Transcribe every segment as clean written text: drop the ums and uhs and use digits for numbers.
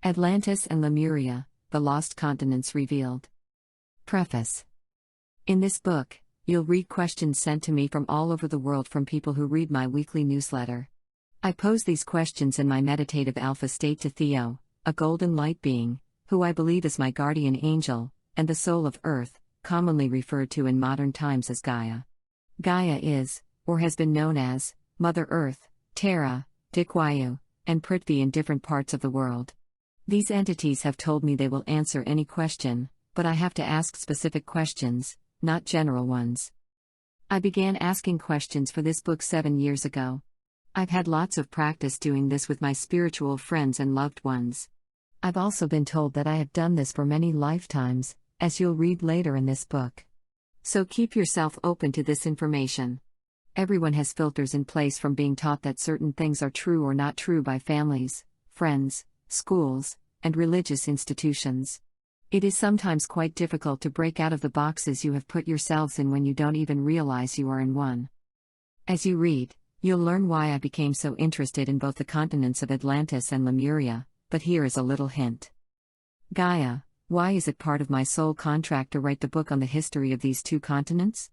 Atlantis and Lemuria, the Lost Continents Revealed. Preface. In this book, you'll read questions sent to me from all over the world from people who read my weekly newsletter. I pose these questions in my meditative alpha state to Theo, a golden light being, who I believe is my guardian angel, and the soul of Earth, commonly referred to in modern times as Gaia. Gaia is, or has been known as, Mother Earth, Terra, Dikwayu, and Prithvi in different parts of the world. These entities have told me they will answer any question, but I have to ask specific questions, not general ones. I began asking questions for this book 7 years ago. I've had lots of practice doing this with my spiritual friends and loved ones. I've also been told that I have done this for many lifetimes, as you'll read later in this book. So keep yourself open to this information. Everyone has filters in place from being taught that certain things are true or not true by families, friends, schools, and religious institutions. It is sometimes quite difficult to break out of the boxes you have put yourselves in when you don't even realize you are in one. As you read, you'll learn why I became so interested in both the continents of Atlantis and Lemuria, but here is a little hint. Gaia, why is it part of my soul contract to write the book on the history of these two continents?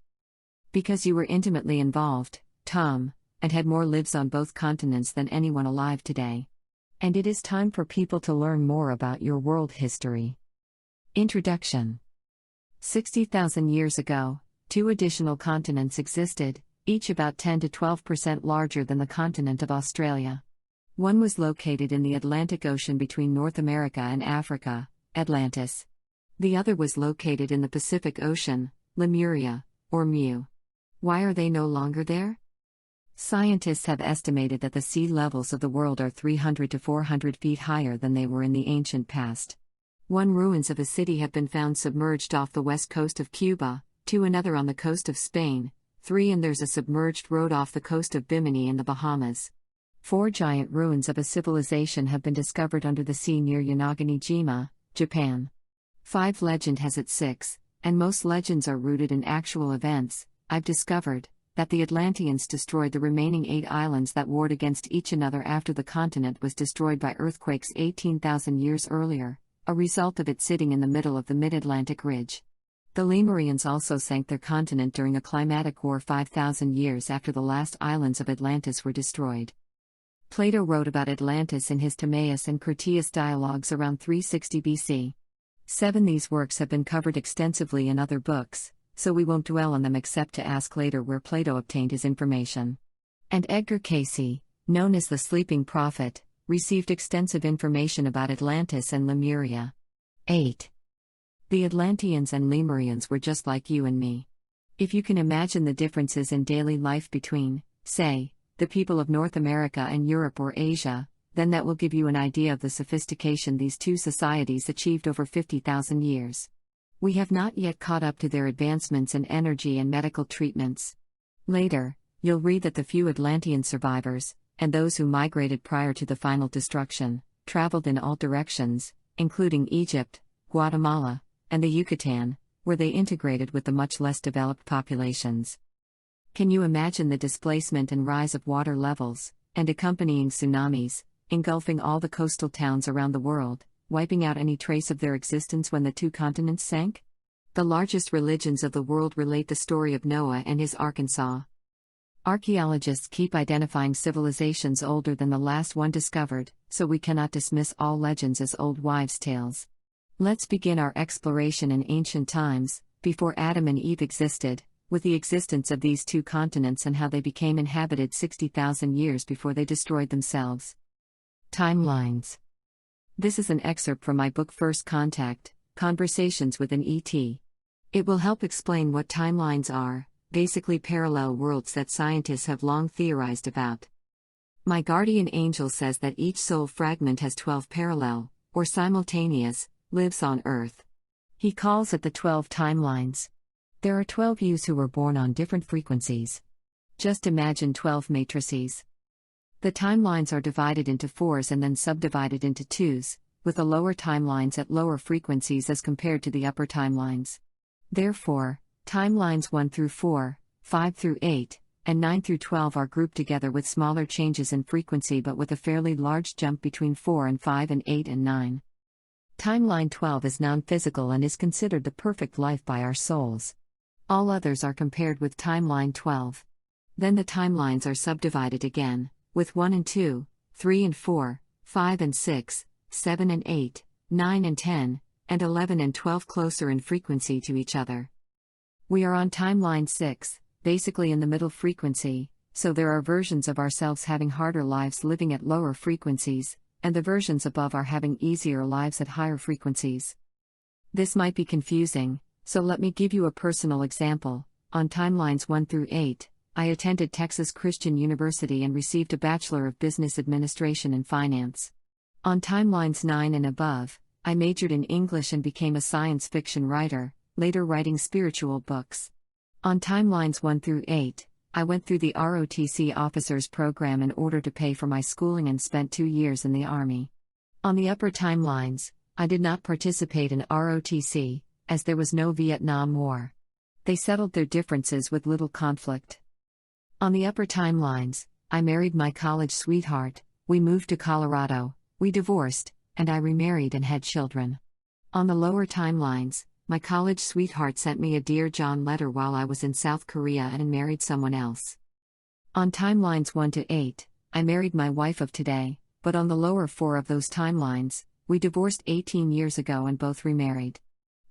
Because you were intimately involved, Tom, and had more lives on both continents than anyone alive today. And it is time for people to learn more about your world history. Introduction. 60,000 years ago, 2 additional continents existed, each about 10 to 12% larger than the continent of Australia. One was located in the Atlantic Ocean between North America and Africa, Atlantis. The other was located in the Pacific Ocean, Lemuria, or Mu. Why are they no longer there? Scientists have estimated that the sea levels of the world are 300 to 400 feet higher than they were in the ancient past. 1 ruins of a city have been found submerged off the west coast of Cuba, 2 another on the coast of Spain, 3 and there's a submerged road off the coast of Bimini in the Bahamas. 4 giant ruins of a civilization have been discovered under the sea near Yonaguni-jima, Japan. 5 legend has it 6, and most legends are rooted in actual events. I've discovered that the Atlanteans destroyed the remaining 8 islands that warred against each another after the continent was destroyed by earthquakes 18,000 years earlier, a result of it sitting in the middle of the mid-Atlantic ridge. The Lemurians also sank their continent during a climatic war 5,000 years after the last islands of Atlantis were destroyed. Plato wrote about Atlantis in his Timaeus and Critias dialogues around 360 BC. 7 these works have been covered extensively in other books, so we won't dwell on them except to ask later where Plato obtained his information. And Edgar Cayce, known as the Sleeping Prophet, received extensive information about Atlantis and Lemuria. 8. The Atlanteans and Lemurians were just like you and me. If you can imagine the differences in daily life between, say, the people of North America and Europe or Asia, then that will give you an idea of the sophistication these two societies achieved over 50,000 years. We have not yet caught up to their advancements in energy and medical treatments. Later, you'll read that the few Atlantean survivors, and those who migrated prior to the final destruction, traveled in all directions, including Egypt, Guatemala, and the Yucatan, where they integrated with the much less developed populations. Can you imagine the displacement and rise of water levels, and accompanying tsunamis, engulfing all the coastal towns around the world, wiping out any trace of their existence when the 2 continents sank? The largest religions of the world relate the story of Noah and his Arkansas. Archaeologists keep identifying civilizations older than the last one discovered, so we cannot dismiss all legends as old wives' tales. Let's begin our exploration in ancient times, before Adam and Eve existed, with the existence of these 2 continents and how they became inhabited 60,000 years before they destroyed themselves. Timelines. This is an excerpt from my book First Contact, Conversations with an ET. It will help explain what timelines are, basically parallel worlds that scientists have long theorized about. My guardian angel says that each soul fragment has 12 parallel, or simultaneous, lives on Earth. He calls it the 12 timelines. There are 12 yous who were born on different frequencies. Just imagine 12 matrices. The timelines are divided into 4s and then subdivided into 2s, with the lower timelines at lower frequencies as compared to the upper timelines. Therefore, timelines 1 through 4, 5 through 8, and 9 through 12 are grouped together with smaller changes in frequency but with a fairly large jump between 4 and 5 and 8 and 9. Timeline 12 is non-physical and is considered the perfect life by our souls. All others are compared with Timeline 12. Then the timelines are subdivided again, with 1 and 2, 3 and 4, 5 and 6, 7 and 8, 9 and 10, and 11 and 12 closer in frequency to each other. We are on Timeline 6, basically in the middle frequency, so there are versions of ourselves having harder lives living at lower frequencies, and the versions above are having easier lives at higher frequencies. This might be confusing, so let me give you a personal example. On Timelines 1 through 8, I attended Texas Christian University and received a Bachelor of Business Administration and Finance. On Timelines 9 and above, I majored in English and became a science fiction writer, later writing spiritual books. On Timelines 1 through 8, I went through the ROTC Officers Program in order to pay for my schooling and spent 2 years in the Army. On the upper timelines, I did not participate in ROTC, as there was no Vietnam War. They settled their differences with little conflict. On the upper timelines, I married my college sweetheart, we moved to Colorado, we divorced, and I remarried and had children. On the lower timelines, my college sweetheart sent me a Dear John letter while I was in South Korea and married someone else. On Timelines 1 to 8, I married my wife of today, but on the lower 4 of those timelines, we divorced 18 years ago and both remarried.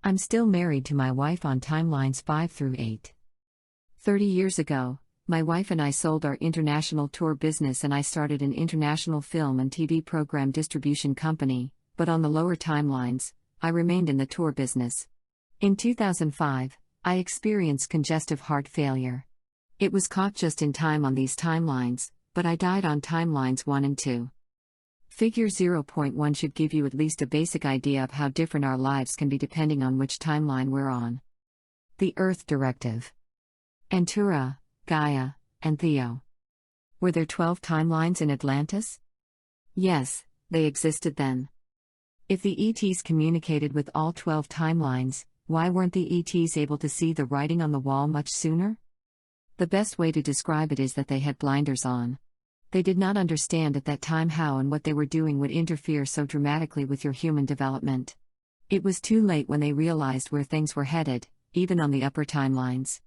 I'm still married to my wife on Timelines 5 through 8. 30 years ago, my wife and I sold our international tour business and I started an international film and TV program distribution company, but on the lower timelines, I remained in the tour business. In 2005, I experienced congestive heart failure. It was caught just in time on these timelines, but I died on Timelines 1 and 2. Figure 0.1 should give you at least a basic idea of how different our lives can be depending on which timeline we're on. The Earth Directive. Antura, Gaia, and Theo. Were there 12 timelines in Atlantis? Yes, they existed then. If the ETs communicated with all 12 timelines, why weren't the ETs able to see the writing on the wall much sooner? The best way to describe it is that they had blinders on. They did not understand at that time how and what they were doing would interfere so dramatically with your human development. It was too late when they realized where things were headed, even on the upper timelines.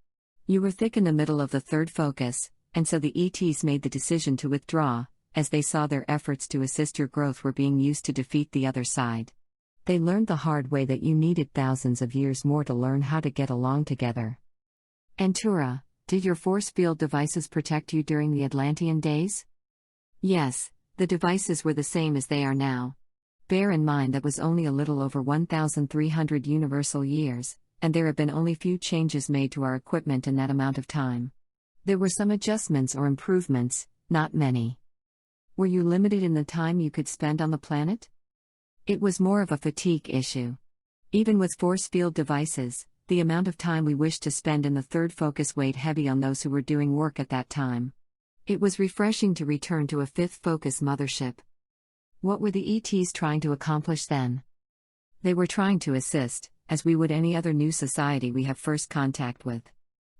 You were thick in the middle of the third focus, and so the ETs made the decision to withdraw, as they saw their efforts to assist your growth were being used to defeat the other side. They learned the hard way that you needed thousands of years more to learn how to get along together. Antura, did your force field devices protect you during the Atlantean days? Yes, the devices were the same as they are now. Bear in mind that was only a little over 1,300 universal years, and there have been only few changes made to our equipment in that amount of time. There were some adjustments or improvements, not many. Were you limited in the time you could spend on the planet? It was more of a fatigue issue. Even with force field devices, the amount of time we wished to spend in the third focus weighed heavy on those who were doing work at that time. It was refreshing to return to a fifth focus mothership. What were the ETs trying to accomplish then? They were trying to assist, as we would any other new society we have first contact with.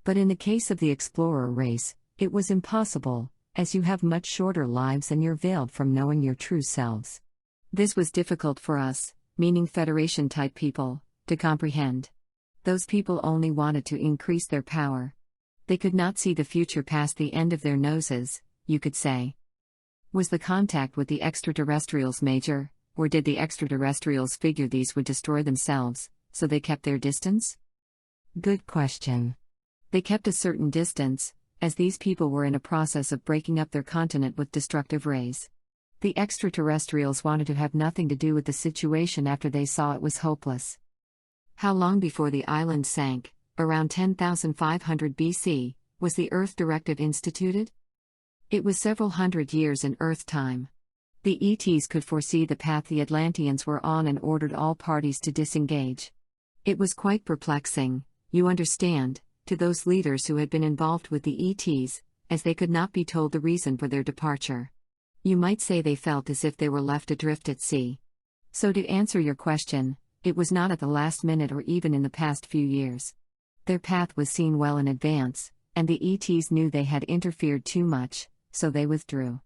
But in the case of the explorer race, it was impossible, as you have much shorter lives and you're veiled from knowing your true selves. This was difficult for us, meaning Federation-type people, to comprehend. Those people only wanted to increase their power. They could not see the future past the end of their noses, you could say. Was the contact with the extraterrestrials major, or did the extraterrestrials figure these would destroy themselves, so they kept their distance? Good question. They kept a certain distance, as these people were in a process of breaking up their continent with destructive rays. The extraterrestrials wanted to have nothing to do with the situation after they saw it was hopeless. How long before the island sank, around 10,500 BC, was the Earth Directive instituted? It was several hundred years in Earth time. The ETs could foresee the path the Atlanteans were on and ordered all parties to disengage. It was quite perplexing, you understand, to those leaders who had been involved with the ETs, as they could not be told the reason for their departure. You might say they felt as if they were left adrift at sea. So to answer your question, it was not at the last minute or even in the past few years. Their path was seen well in advance, and the ETs knew they had interfered too much, so they withdrew.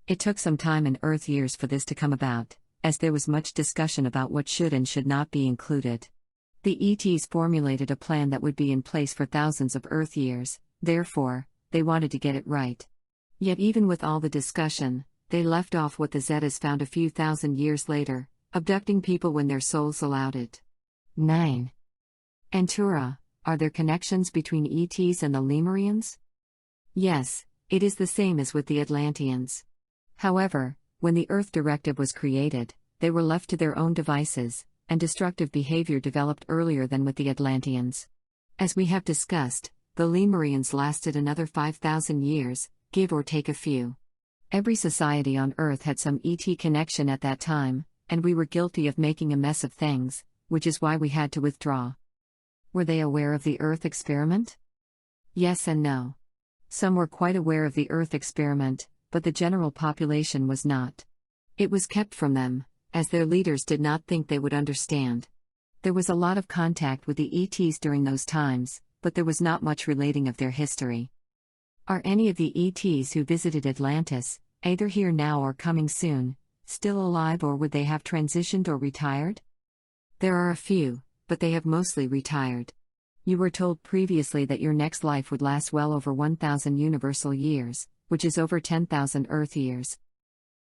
It took some time in Earth years for this to come about, as there was much discussion about what should and should not be included. The ETs formulated a plan that would be in place for thousands of Earth years, therefore, they wanted to get it right. Yet even with all the discussion, they left off what the Zetas found a few thousand years later, abducting people when their souls allowed it. 9. Antura, are there connections between ETs and the Lemurians? Yes, it is the same as with the Atlanteans. However, when the Earth Directive was created, they were left to their own devices, and destructive behavior developed earlier than with the Atlanteans. As we have discussed, the Lemurians lasted another 5,000 years, give or take a few. Every society on Earth had some ET connection at that time, and we were guilty of making a mess of things, which is why we had to withdraw. Were they aware of the Earth experiment? Yes and no. Some were quite aware of the Earth experiment, but the general population was not. It was kept from them, as their leaders did not think they would understand. There was a lot of contact with the ETs during those times, but there was not much relating of their history. Are any of the ETs who visited Atlantis, either here now or coming soon, still alive, or would they have transitioned or retired? There are a few, but they have mostly retired. You were told previously that your next life would last well over 1,000 universal years, which is over 10,000 Earth years.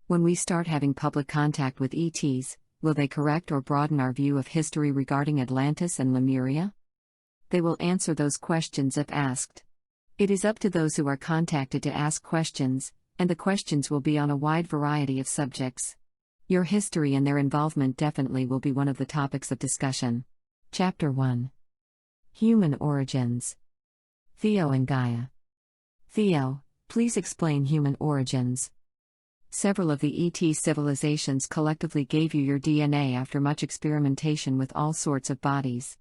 When we start having public contact with ETs, will they correct or broaden our view of history regarding Atlantis and Lemuria? They will answer those questions if asked. It is up to those who are contacted to ask questions, and the questions will be on a wide variety of subjects. Your history and their involvement definitely will be one of the topics of discussion. Chapter 1. Human Origins. Theo and Gaia. Theo, please explain human origins. Several of the ET civilizations collectively gave you your DNA after much experimentation with all sorts of bodies.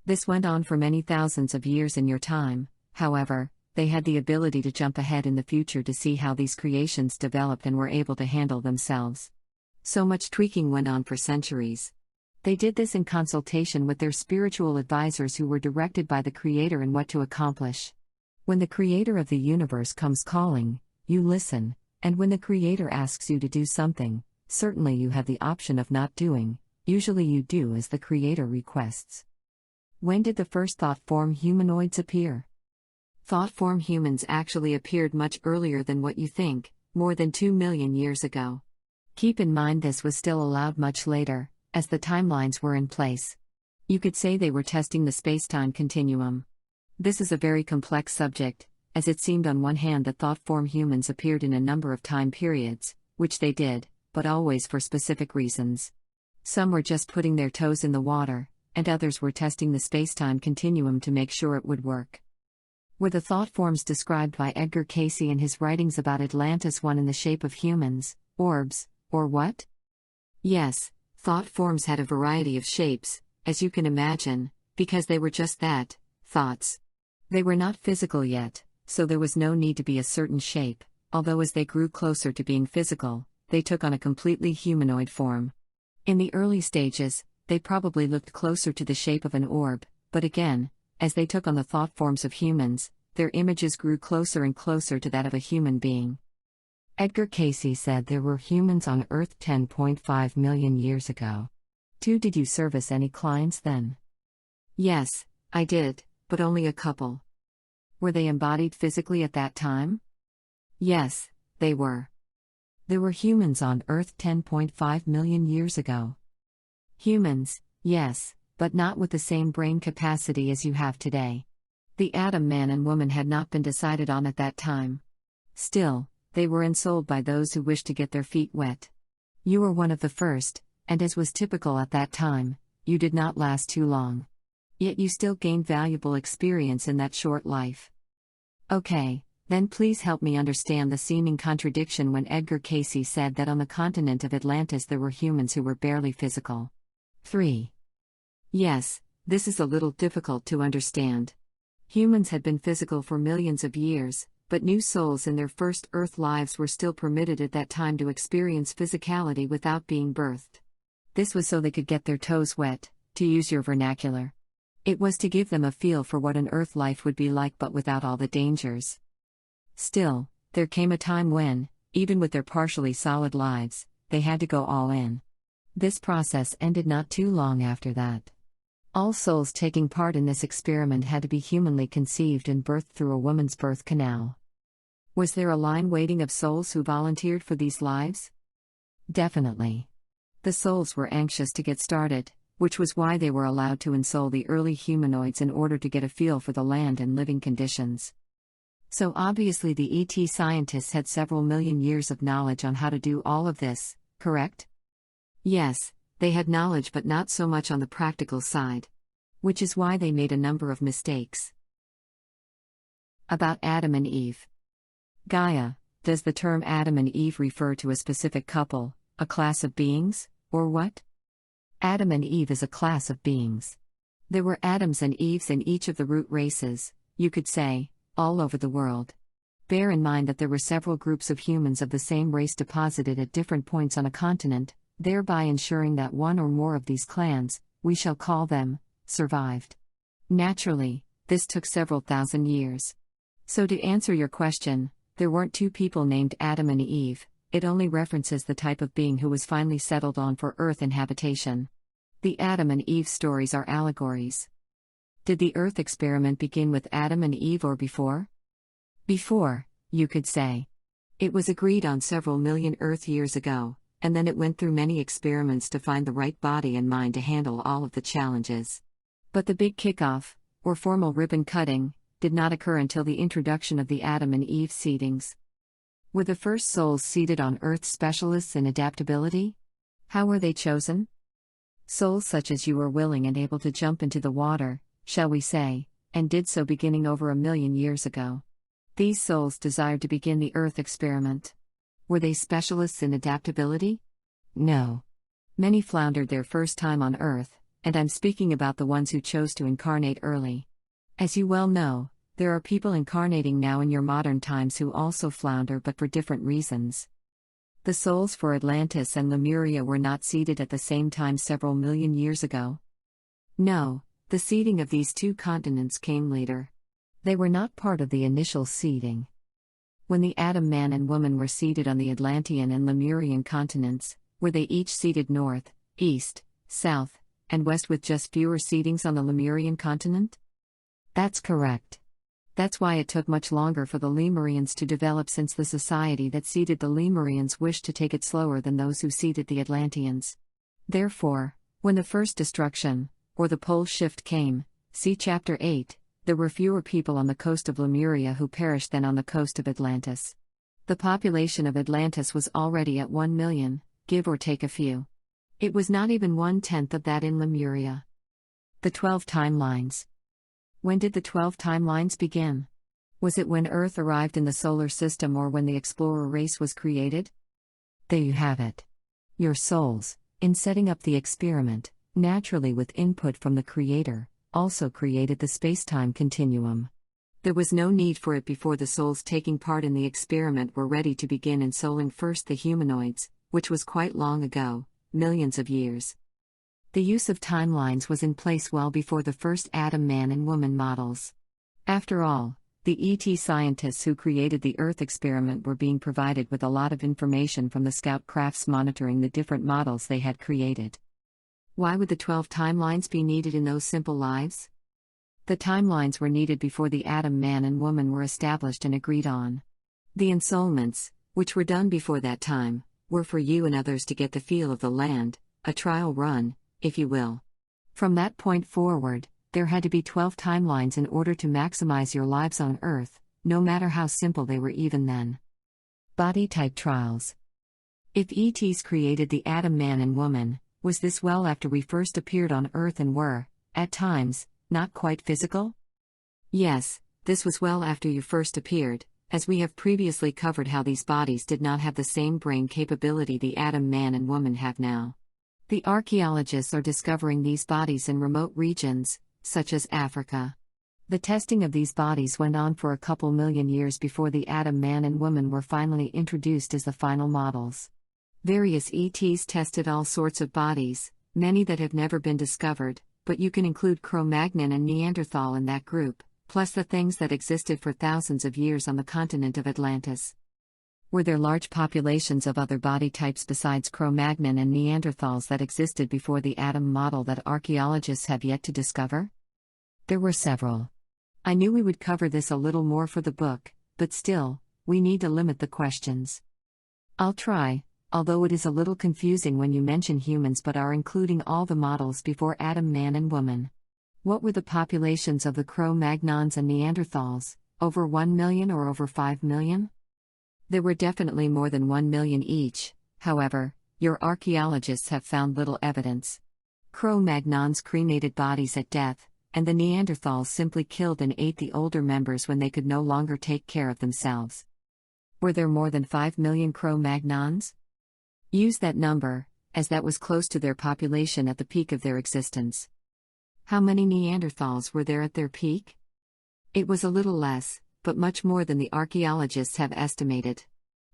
This went on for many thousands of years in your time, however, they had the ability to jump ahead in the future to see how these creations developed and were able to handle themselves. So much tweaking went on for centuries. They did this in consultation with their spiritual advisors who were directed by the Creator in what to accomplish. When the Creator of the universe comes calling, you listen, and when the Creator asks you to do something, certainly you have the option of not doing, usually you do as the Creator requests. When did the first thought form humanoids appear? Thought form humans actually appeared much earlier than what you think, more than 2 million years ago. Keep in mind this was still allowed much later, as the timelines were in place. You could say they were testing the space-time continuum. This is a very complex subject, as it seemed on one hand that thought form humans appeared in a number of time periods, which they did, but always for specific reasons. Some were just putting their toes in the water, and others were testing the space-time continuum to make sure it would work. Were the thought forms described by Edgar Cayce in his writings about Atlantis one in the shape of humans, orbs, or what? Yes, thought forms had a variety of shapes, as you can imagine, because they were just that, thoughts. They were not physical yet, so there was no need to be a certain shape, although as they grew closer to being physical, they took on a completely humanoid form. In the early stages, they probably looked closer to the shape of an orb, but again, as they took on the thought forms of humans, their images grew closer and closer to that of a human being. Edgar Cayce said there were humans on Earth 10.5 million years ago. Did you service any clients then? Yes, I did, but only a couple. Were they embodied physically at that time? Yes, they were. There were humans on Earth 10.5 million years ago. Humans, yes, but not with the same brain capacity as you have today. The atom man and woman had not been decided on at that time. Still, they were ensouled by those who wished to get their feet wet. You were one of the first, and as was typical at that time, you did not last too long. Yet you still gained valuable experience in that short life. Okay, then please help me understand the seeming contradiction when Edgar Cayce said that on the continent of Atlantis there were humans who were barely physical. 3. Yes, this is a little difficult to understand. Humans had been physical for millions of years, but new souls in their first Earth lives were still permitted at that time to experience physicality without being birthed. This was so they could get their toes wet, to use your vernacular. It was to give them a feel for what an Earth life would be like but without all the dangers. Still, there came a time when, even with their partially solid lives, they had to go all in. This process ended not too long after that. All souls taking part in this experiment had to be humanly conceived and birthed through a woman's birth canal. Was there a line waiting of souls who volunteered for these lives? Definitely. The souls were anxious to get started, which was why they were allowed to ensoul the early humanoids in order to get a feel for the land and living conditions. So obviously the ET scientists had several million years of knowledge on how to do all of this, correct? Yes, they had knowledge but not so much on the practical side. Which is why they made a number of mistakes. About Adam and Eve. Gaia, does the term Adam and Eve refer to a specific couple, a class of beings, or what? Adam and Eve is a class of beings. There were Adams and Eves in each of the root races, you could say, all over the world. Bear in mind that there were several groups of humans of the same race deposited at different points on a continent, thereby ensuring that one or more of these clans, we shall call them, survived. Naturally, this took several thousand years. So to answer your question, there weren't two people named Adam and Eve, it only references the type of being who was finally settled on for Earth and habitation. The Adam and Eve stories are allegories. Did the Earth experiment begin with Adam and Eve or before? Before, you could say. It was agreed on several million Earth years ago, and then it went through many experiments to find the right body and mind to handle all of the challenges. But the big kickoff, or formal ribbon cutting, did not occur until the introduction of the Adam and Eve seedings. Were the first souls seeded on Earth specialists in adaptability? How were they chosen? Souls such as you were willing and able to jump into the water, shall we say, and did so beginning over 1 million years ago. These souls desired to begin the Earth experiment. Were they specialists in adaptability? No. Many floundered their first time on Earth, and I'm speaking about the ones who chose to incarnate early. As you well know, there are people incarnating now in your modern times who also flounder but for different reasons. The souls for Atlantis and Lemuria were not seeded at the same time several million years ago. No, the seeding of these two continents came later. They were not part of the initial seeding. When the Adam man and woman were seeded on the Atlantean and Lemurian continents, were they each seeded north, east, south, and west with just fewer seedings on the Lemurian continent? That's correct. That's why it took much longer for the Lemurians to develop, since the society that seeded the Lemurians wished to take it slower than those who seeded the Atlanteans. Therefore, when the first destruction, or the pole shift came, see Chapter 8, there were fewer people on the coast of Lemuria who perished than on the coast of Atlantis. The population of Atlantis was already at 1 million, give or take a few. It was not even 1/10 of that in Lemuria. The 12 timelines. When did the 12 timelines begin? Was it when Earth arrived in the solar system or when the explorer race was created? There you have it. Your souls, in setting up the experiment, naturally with input from the Creator, also created the space-time continuum. There was no need for it before the souls taking part in the experiment were ready to begin ensouling first the humanoids, which was quite long ago, millions of years. The use of timelines was in place well before the first Adam man and woman models. After all, the ET scientists who created the Earth experiment were being provided with a lot of information from the scout crafts monitoring the different models they had created. Why would the 12 timelines be needed in those simple lives? The timelines were needed before the Adam man and woman were established and agreed on. The ensoulments, which were done before that time, were for you and others to get the feel of the land, a trial run, if you will. From that point forward, there had to be 12 timelines in order to maximize your lives on Earth, no matter how simple they were even then. Body type trials. If ETs created the Adam man and woman, was this well after we first appeared on Earth and were, at times, not quite physical? Yes, this was well after you first appeared, as we have previously covered how these bodies did not have the same brain capability the Adam man and woman have now. The archaeologists are discovering these bodies in remote regions, such as Africa. The testing of these bodies went on for a couple million years before the Adam man and woman were finally introduced as the final models. Various ETs tested all sorts of bodies, many that have never been discovered, but you can include Cro-Magnon and Neanderthal in that group, plus the things that existed for thousands of years on the continent of Atlantis. Were there large populations of other body types besides Cro-Magnon and Neanderthals that existed before the Adam model that archaeologists have yet to discover? There were several. I knew we would cover this a little more for the book, but still, we need to limit the questions. I'll try, although it is a little confusing when you mention humans but are including all the models before Adam, man and woman. What were the populations of the Cro-Magnons and Neanderthals, over 1 million or over 5 million? There were definitely more than 1 million each, however, your archaeologists have found little evidence. Cro-Magnons cremated bodies at death, and the Neanderthals simply killed and ate the older members when they could no longer take care of themselves. Were there more than 5 million Cro-Magnons? Use that number, as that was close to their population at the peak of their existence. How many Neanderthals were there at their peak? It was a little less, but much more than the archaeologists have estimated.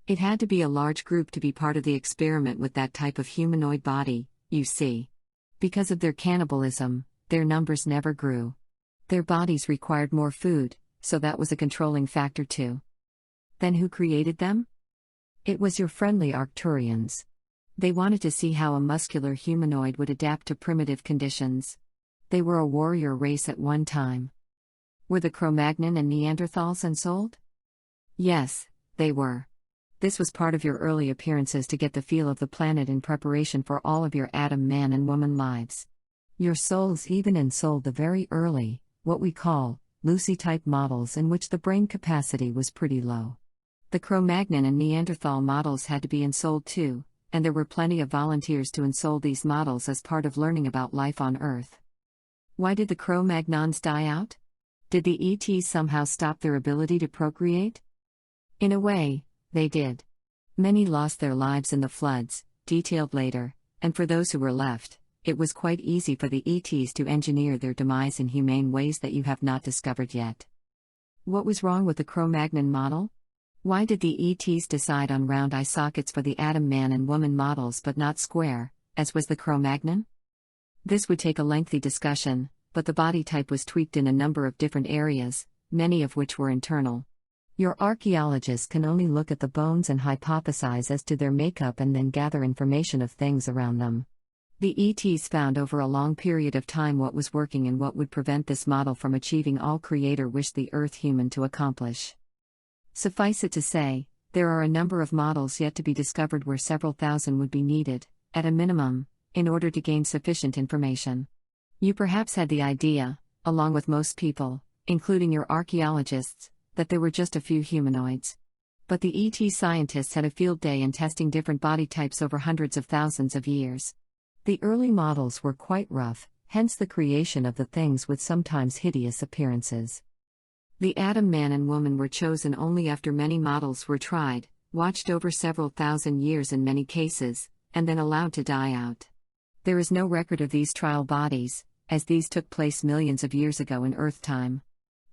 It had to be a large group to be part of the experiment with that type of humanoid body, you see. Because of their cannibalism, their numbers never grew. Their bodies required more food, so that was a controlling factor too. Then who created them? It was your friendly Arcturians. They wanted to see how a muscular humanoid would adapt to primitive conditions. They were a warrior race at one time. Were the Cro-Magnon and Neanderthals ensouled? Yes, they were. This was part of your early appearances to get the feel of the planet in preparation for all of your Adam man and woman lives. Your souls even ensouled the very early, what we call, Lucy-type models in which the brain capacity was pretty low. The Cro-Magnon and Neanderthal models had to be ensouled too, and there were plenty of volunteers to ensoul these models as part of learning about life on Earth. Why did the Cro-Magnons die out? Did the ETs somehow stop their ability to procreate? In a way, they did. Many lost their lives in the floods, detailed later, and for those who were left, it was quite easy for the ETs to engineer their demise in humane ways that you have not discovered yet. What was wrong with the Cro-Magnon model? Why did the ETs decide on round eye sockets for the Adam man and woman models but not square, as was the Cro-Magnon? This would take a lengthy discussion, but the body type was tweaked in a number of different areas, many of which were internal. Your archaeologists can only look at the bones and hypothesize as to their makeup and then gather information of things around them. The ETs found over a long period of time what was working and what would prevent this model from achieving all Creator wished the Earth human to accomplish. Suffice it to say, there are a number of models yet to be discovered where several thousand would be needed, at a minimum, in order to gain sufficient information. You perhaps had the idea, along with most people, including your archaeologists, that there were just a few humanoids. But the ET scientists had a field day in testing different body types over hundreds of thousands of years. The early models were quite rough, hence the creation of the things with sometimes hideous appearances. The Adam man and woman were chosen only after many models were tried, watched over several thousand years in many cases, and then allowed to die out. There is no record of these trial bodies, as these took place millions of years ago in Earth time.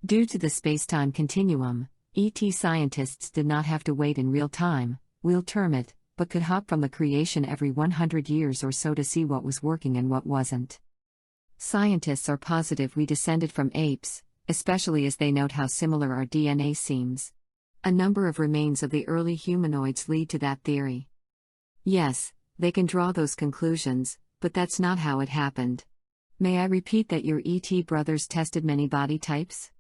Due to the space-time continuum, ET scientists did not have to wait in real time, we'll term it, but could hop from the creation every 100 years or so to see what was working and what wasn't. Scientists are positive we descended from apes, especially as they note how similar our DNA seems. A number of remains of the early humanoids lead to that theory. Yes, they can draw those conclusions, but that's not how it happened. May I repeat that your ET brothers tested many body types?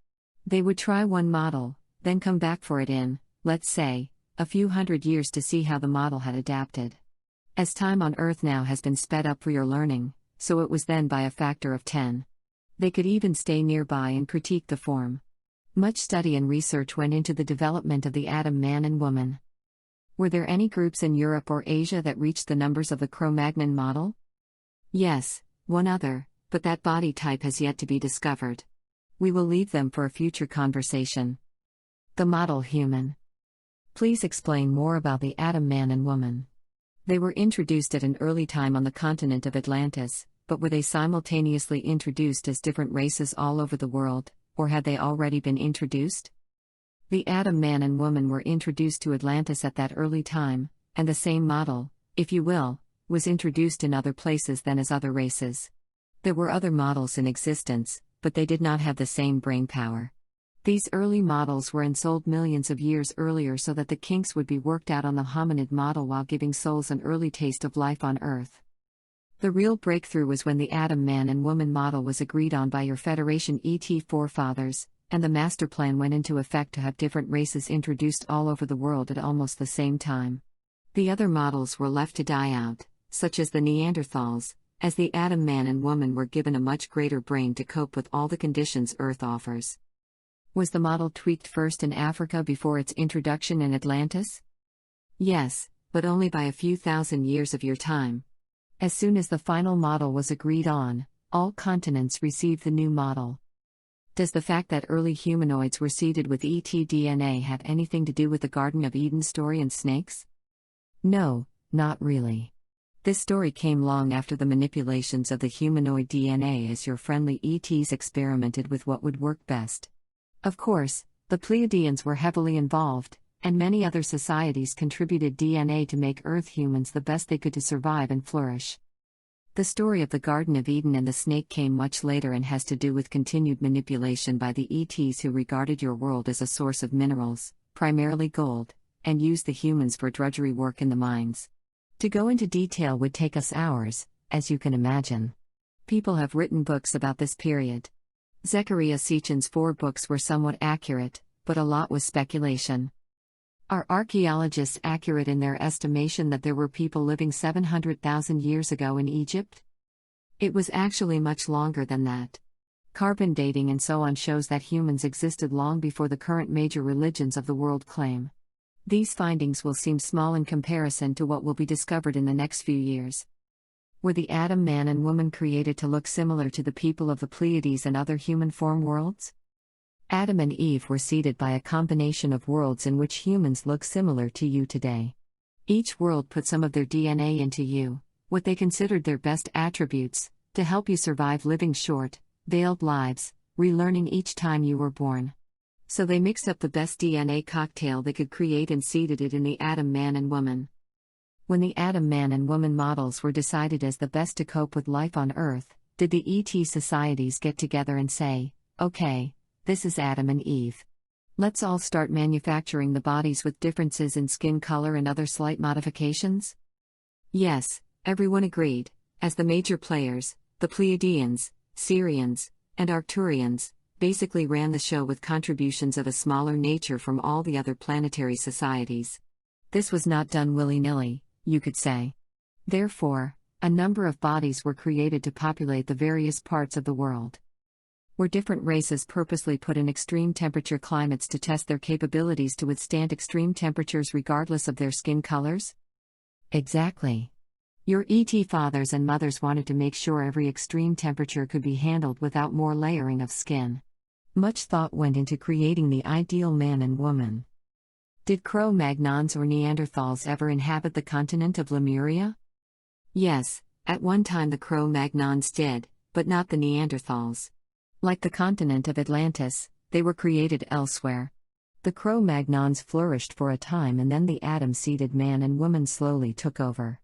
They would try one model, then come back for it in, let's say, a few hundred years to see how the model had adapted. As time on Earth now has been sped up for your learning, so it was then by a factor of 10. They could even stay nearby and critique the form. Much study and research went into the development of the Adam man and woman. Were there any groups in Europe or Asia that reached the numbers of the Cro-Magnon model? Yes, one other, but that body type has yet to be discovered. We will leave them for a future conversation. The model human. Please explain more about the Adam man and woman. They were introduced at an early time on the continent of Atlantis, but were they simultaneously introduced as different races all over the world, or had they already been introduced? The Adam man and woman were introduced to Atlantis at that early time, and the same model, if you will, was introduced in other places than as other races. There were other models in existence, but they did not have the same brain power. These early models were ensouled millions of years earlier so that the kinks would be worked out on the hominid model while giving souls an early taste of life on Earth. The real breakthrough was when the Adam man and woman model was agreed on by your Federation ET forefathers, and the master plan went into effect to have different races introduced all over the world at almost the same time. The other models were left to die out, such as the Neanderthals, as the Adam man and woman were given a much greater brain to cope with all the conditions Earth offers. Was the model tweaked first in Africa before its introduction in Atlantis? Yes, but only by a few thousand years of your time. As soon as the final model was agreed on, all continents received the new model. Does the fact that early humanoids were seeded with ET DNA have anything to do with the Garden of Eden story and snakes? No, not really. This story came long after the manipulations of the humanoid DNA as your friendly ETs experimented with what would work best. Of course, the Pleiadians were heavily involved, and many other societies contributed DNA to make Earth humans the best they could to survive and flourish. The story of the Garden of Eden and the snake came much later and has to do with continued manipulation by the ETs who regarded your world as a source of minerals, primarily gold, and used the humans for drudgery work in the mines. To go into detail would take us hours, as you can imagine. People have written books about this period. Zecharia Sitchin's 4 books were somewhat accurate, but a lot was speculation. Are archaeologists accurate in their estimation that there were people living 700,000 years ago in Egypt? It was actually much longer than that. Carbon dating and so on shows that humans existed long before the current major religions of the world claim. These findings will seem small in comparison to what will be discovered in the next few years. Were the Adam man and woman created to look similar to the people of the Pleiades and other human form worlds? Adam and Eve were seeded by a combination of worlds in which humans look similar to you today. Each world put some of their DNA into you, what they considered their best attributes, to help you survive living short, veiled lives, relearning each time you were born. So they mixed up the best DNA cocktail they could create and seeded it in the Adam man and woman. When the Adam man and woman models were decided as the best to cope with life on Earth, did the ET societies get together and say, okay, this is Adam and Eve. Let's all start manufacturing the bodies with differences in skin color and other slight modifications? Yes, everyone agreed, as the major players, the Pleiadians, Sirians, and Arcturians, basically ran the show with contributions of a smaller nature from all the other planetary societies. This was not done willy-nilly, you could say. Therefore, a number of bodies were created to populate the various parts of the world. Were different races purposely put in extreme temperature climates to test their capabilities to withstand extreme temperatures regardless of their skin colors? Exactly. Your ET fathers and mothers wanted to make sure every extreme temperature could be handled without more layering of skin. Much thought went into creating the ideal man and woman. Did Cro-Magnons or Neanderthals ever inhabit the continent of Lemuria? Yes, at one time the Cro-Magnons did, but not the Neanderthals. Like the continent of Atlantis, they were created elsewhere. The Cro-Magnons flourished for a time and then the Adam-seeded man and woman slowly took over.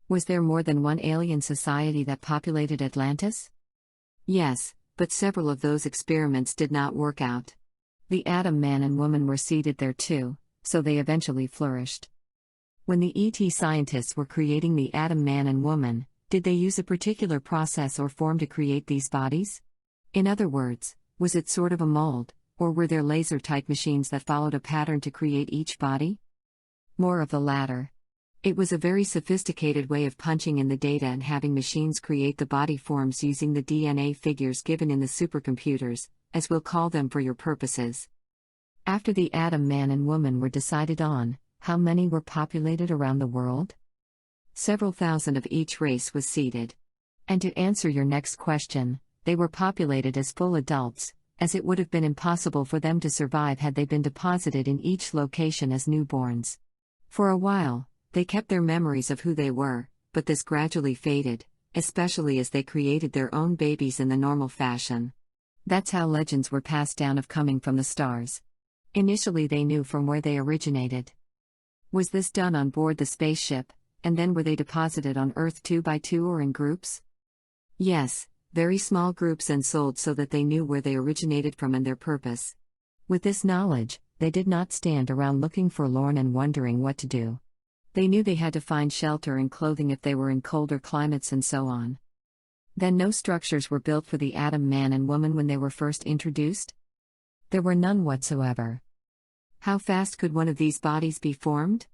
Was there more than one alien society that populated Atlantis? Yes, but several of those experiments did not work out. The Adam man and woman were seeded there too, so they eventually flourished. When the ET scientists were creating the Adam man and woman, did they use a particular process or form to create these bodies? In other words, was it sort of a mold, or were there laser-type machines that followed a pattern to create each body? More of the latter. It was a very sophisticated way of punching in the data and having machines create the body forms using the DNA figures given in the supercomputers, as we'll call them for your purposes. After the Adam man and woman were decided on, how many were populated around the world? Several thousand of each race was seeded. And to answer your next question, they were populated as full adults, as it would have been impossible for them to survive had they been deposited in each location as newborns. For a while, they kept their memories of who they were, but this gradually faded, especially as they created their own babies in the normal fashion. That's how legends were passed down of coming from the stars. Initially they knew from where they originated. Was this done on board the spaceship, and then were they deposited on Earth 2 by 2 or in groups? Yes, very small groups ensouled so that they knew where they originated from and their purpose. With this knowledge, they did not stand around looking forlorn and wondering what to do. They knew they had to find shelter and clothing if they were in colder climates and so on. Then no structures were built for the Adam man and woman when they were first introduced? There were none whatsoever. How fast could one of these bodies be formed?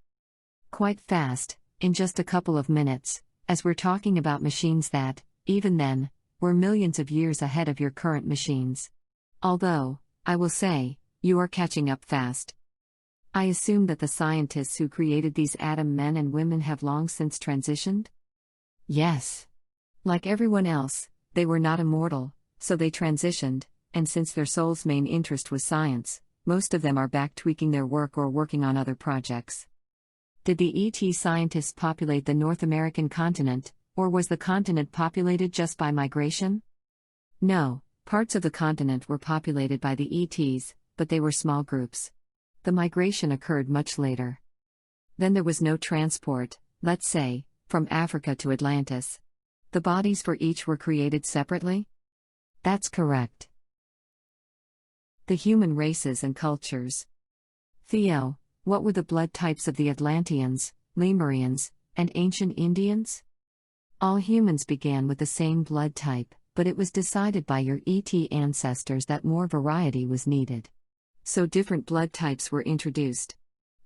Quite fast, in just a couple of minutes, as we're talking about machines that, even then, were millions of years ahead of your current machines. Although, I will say, you are catching up fast. I assume that the scientists who created these Adam men and women have long since transitioned? Yes. Like everyone else, they were not immortal, so they transitioned, and since their soul's main interest was science, most of them are back tweaking their work or working on other projects. Did the ET scientists populate the North American continent, or was the continent populated just by migration? No, parts of the continent were populated by the ETs, but they were small groups. The migration occurred much later. Then there was no transport, let's say, from Africa to Atlantis. The bodies for each were created separately? That's correct. The human races and cultures. Theo, what were the blood types of the Atlanteans, Lemurians, and ancient Indians? All humans began with the same blood type, but it was decided by your ET ancestors that more variety was needed. So different blood types were introduced.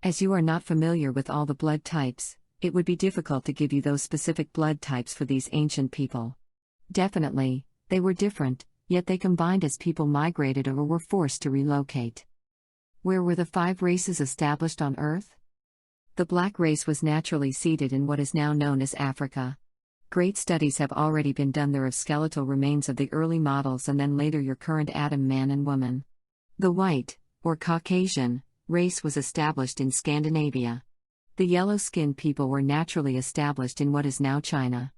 As you are not familiar with all the blood types, it would be difficult to give you those specific blood types for these ancient people. Definitely, they were different, yet they combined as people migrated or were forced to relocate. Where were the 5 races established on Earth? The black race was naturally seated in what is now known as Africa. Great studies have already been done there of skeletal remains of the early models and then later your current Adam man and woman. The white, or Caucasian, race was established in Scandinavia. The yellow-skinned people were naturally established in what is now China.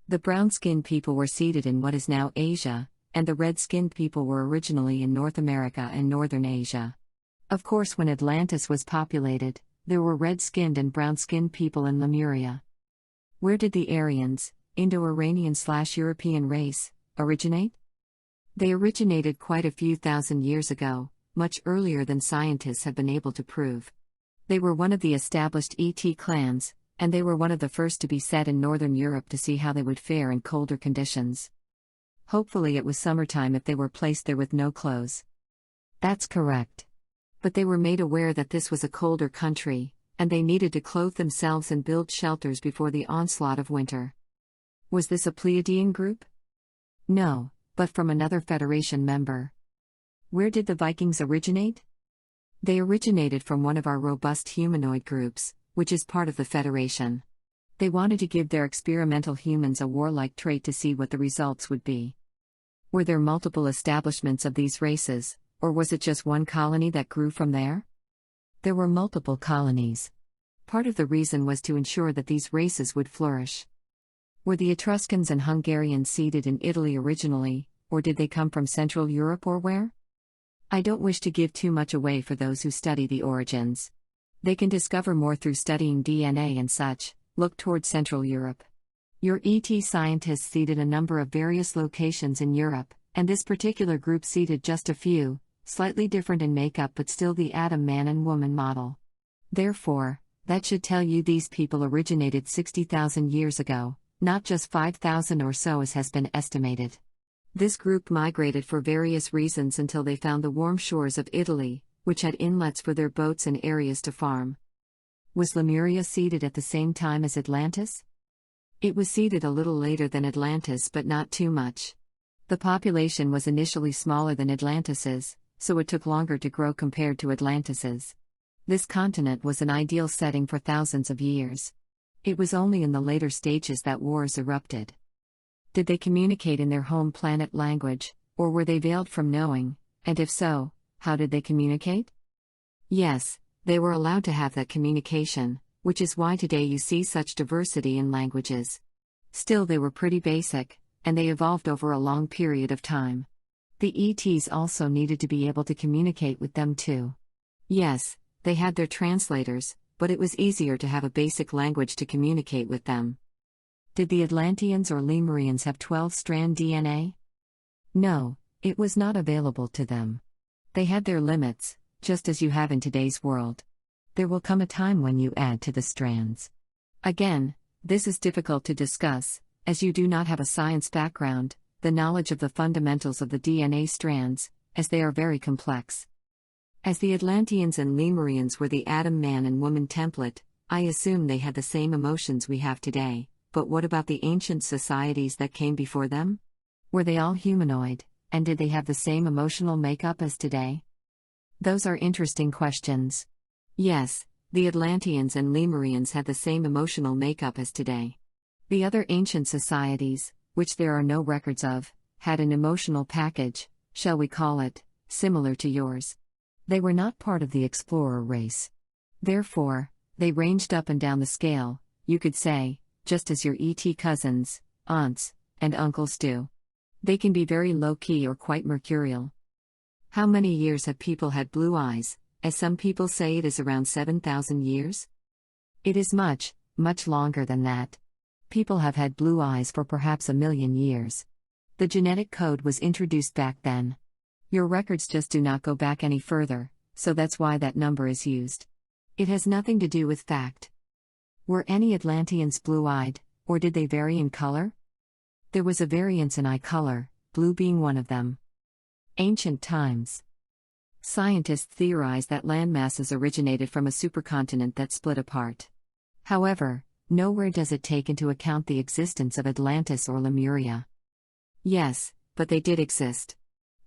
The brown-skinned people were seated in what is now Asia, and the red-skinned people were originally in North America and Northern Asia. Of course, when Atlantis was populated, there were red-skinned and brown-skinned people in Lemuria. Where did the Aryans, Indo-Iranian/European race, originate? They originated quite a few thousand years ago, much earlier than scientists have been able to prove. They were one of the established ET clans, and they were one of the first to be set in Northern Europe to see how they would fare in colder conditions. Hopefully it was summertime if they were placed there with no clothes. That's correct. But they were made aware that this was a colder country, and they needed to clothe themselves and build shelters before the onslaught of winter. Was this a Pleiadian group? No, but from another Federation member. Where did the Vikings originate? They originated from one of our robust humanoid groups, which is part of the Federation. They wanted to give their experimental humans a warlike trait to see what the results would be. Were there multiple establishments of these races, or was it just one colony that grew from there? There were multiple colonies. Part of the reason was to ensure that these races would flourish. Were the Etruscans and Hungarians seated in Italy originally, or did they come from Central Europe or where? I don't wish to give too much away for those who study the origins. They can discover more through studying DNA and such. Look toward Central Europe. Your ET scientists seeded a number of various locations in Europe, and this particular group seeded just a few, slightly different in makeup but still the Adam man and woman model. Therefore, that should tell you these people originated 60,000 years ago, not just 5,000 or so as has been estimated. This group migrated for various reasons until they found the warm shores of Italy, which had inlets for their boats and areas to farm. Was Lemuria seeded at the same time as Atlantis? It was seeded a little later than Atlantis but not too much. The population was initially smaller than Atlantis's, so it took longer to grow compared to Atlantis's. This continent was an ideal setting for thousands of years. It was only in the later stages that wars erupted. Did they communicate in their home planet language, or were they veiled from knowing, and if so, how did they communicate? Yes, they were allowed to have that communication, which is why today you see such diversity in languages. Still, they were pretty basic, and they evolved over a long period of time. The ETs also needed to be able to communicate with them too. Yes, they had their translators, but it was easier to have a basic language to communicate with them. Did the Atlanteans or Lemurians have 12-strand DNA? No, it was not available to them. They had their limits, just as you have in today's world. There will come a time when you add to the strands. Again, this is difficult to discuss, as you do not have a science background, the knowledge of the fundamentals of the DNA strands, as they are very complex. As the Atlanteans and Lemurians were the Adam man and woman template, I assume they had the same emotions we have today, but what about the ancient societies that came before them? Were they all humanoid, and did they have the same emotional makeup as today? Those are interesting questions. Yes, the Atlanteans and Lemurians had the same emotional makeup as today. The other ancient societies, which there are no records of, had an emotional package, shall we call it, similar to yours. They were not part of the explorer race. Therefore, they ranged up and down the scale, you could say, just as your ET cousins, aunts, and uncles do. They can be very low-key or quite mercurial. How many years have people had blue eyes, as some people say it is around 7,000 years? It is much, much longer than that. People have had blue eyes for perhaps 1,000,000 years. The genetic code was introduced back then. Your records just do not go back any further, so that's why that number is used. It has nothing to do with fact. Were any Atlanteans blue-eyed, or did they vary in color? There was a variance in eye color, blue being one of them. Ancient times. Scientists theorize that landmasses originated from a supercontinent that split apart. However, nowhere does it take into account the existence of Atlantis or Lemuria. Yes, but they did exist.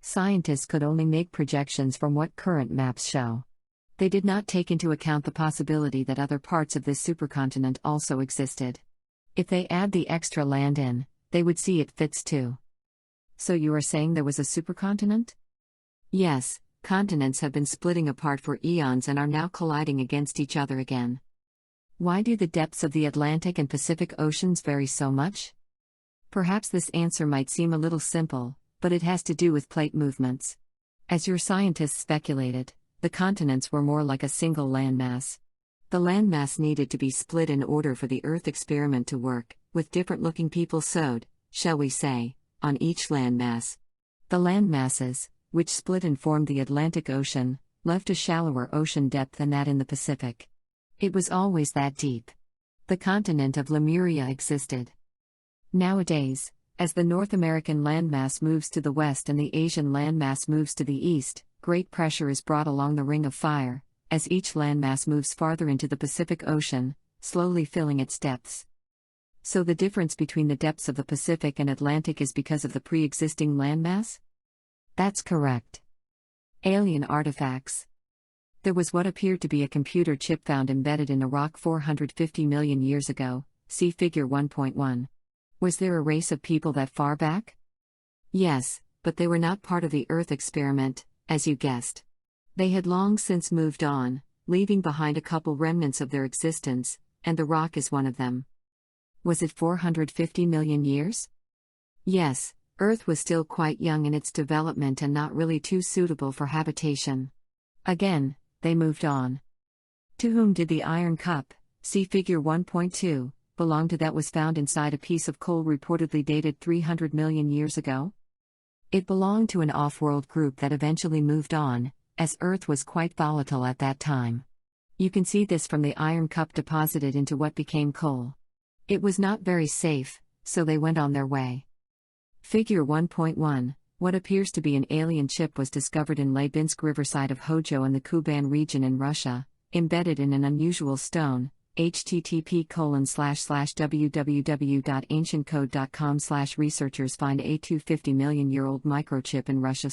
Scientists could only make projections from what current maps show. They did not take into account the possibility that other parts of this supercontinent also existed. If they add the extra land in, they would see it fits too. So you are saying there was a supercontinent? Yes, continents have been splitting apart for eons and are now colliding against each other again. Why do the depths of the Atlantic and Pacific Oceans vary so much? Perhaps this answer might seem a little simple, but it has to do with plate movements. As your scientists speculated, the continents were more like a single landmass. The landmass needed to be split in order for the Earth experiment to work, with different-looking people sewed, shall we say, on each landmass. The landmasses, which split and formed the Atlantic Ocean, left a shallower ocean depth than that in the Pacific. It was always that deep. The continent of Lemuria existed. Nowadays, as the North American landmass moves to the west and the Asian landmass moves to the east, great pressure is brought along the Ring of Fire, as each landmass moves farther into the Pacific Ocean, slowly filling its depths. So the difference between the depths of the Pacific and Atlantic is because of the pre-existing landmass? That's correct. Alien artifacts. There was what appeared to be a computer chip found embedded in a rock 450 million years ago, see Figure 1.1. Was there a race of people that far back? Yes, but they were not part of the Earth experiment, as you guessed. They had long since moved on, leaving behind a couple remnants of their existence, and the rock is one of them. Was it 450 million years? Yes, Earth was still quite young in its development and not really too suitable for habitation. Again, they moved on. To whom did the iron cup, see Figure 1.2, belong to that was found inside a piece of coal reportedly dated 300 million years ago? It belonged to an off-world group that eventually moved on, as Earth was quite volatile at that time. You can see this from the iron cup deposited into what became coal. It was not very safe, so they went on their way. Figure 1.1, what appears to be an alien chip was discovered in Labinsk riverside of Hojo in the Kuban region in Russia, embedded in an unusual stone, http://www.ancientcode.com/researchers find a 250 million-year-old microchip in Russia/.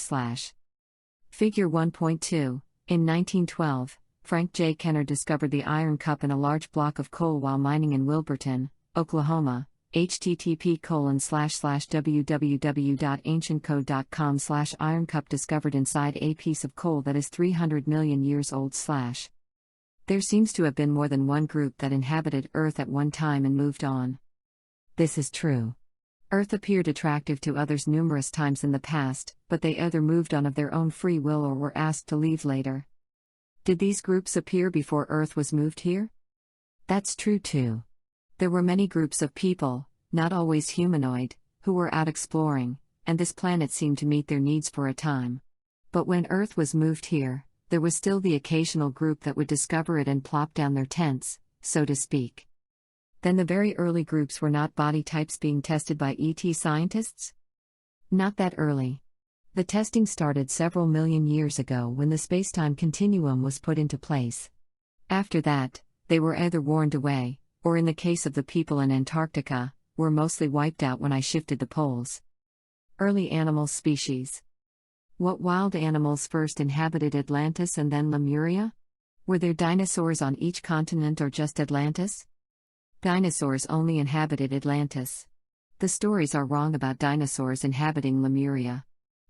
Figure 1.2, in 1912, Frank J. Kenner discovered the iron cup in a large block of coal while mining in Wilburton, Oklahoma, http://www.ancientcode.com/ironcup discovered inside a piece of coal that is 300 million years old/. There seems to have been more than one group that inhabited Earth at one time and moved on. This is true. Earth appeared attractive to others numerous times in the past, but they either moved on of their own free will or were asked to leave later. Did these groups appear before Earth was moved here? That's true too. There were many groups of people, not always humanoid, who were out exploring, and this planet seemed to meet their needs for a time. But when Earth was moved here, there was still the occasional group that would discover it and plop down their tents, so to speak. Then the very early groups were not body types being tested by ET scientists? Not that early. The testing started several million years ago when the spacetime continuum was put into place. After that, they were either warned away, or in the case of the people in Antarctica, were mostly wiped out when I shifted the poles. Early animal species. What wild animals first inhabited Atlantis and then Lemuria? Were there dinosaurs on each continent or just Atlantis? Dinosaurs only inhabited Atlantis. The stories are wrong about dinosaurs inhabiting Lemuria.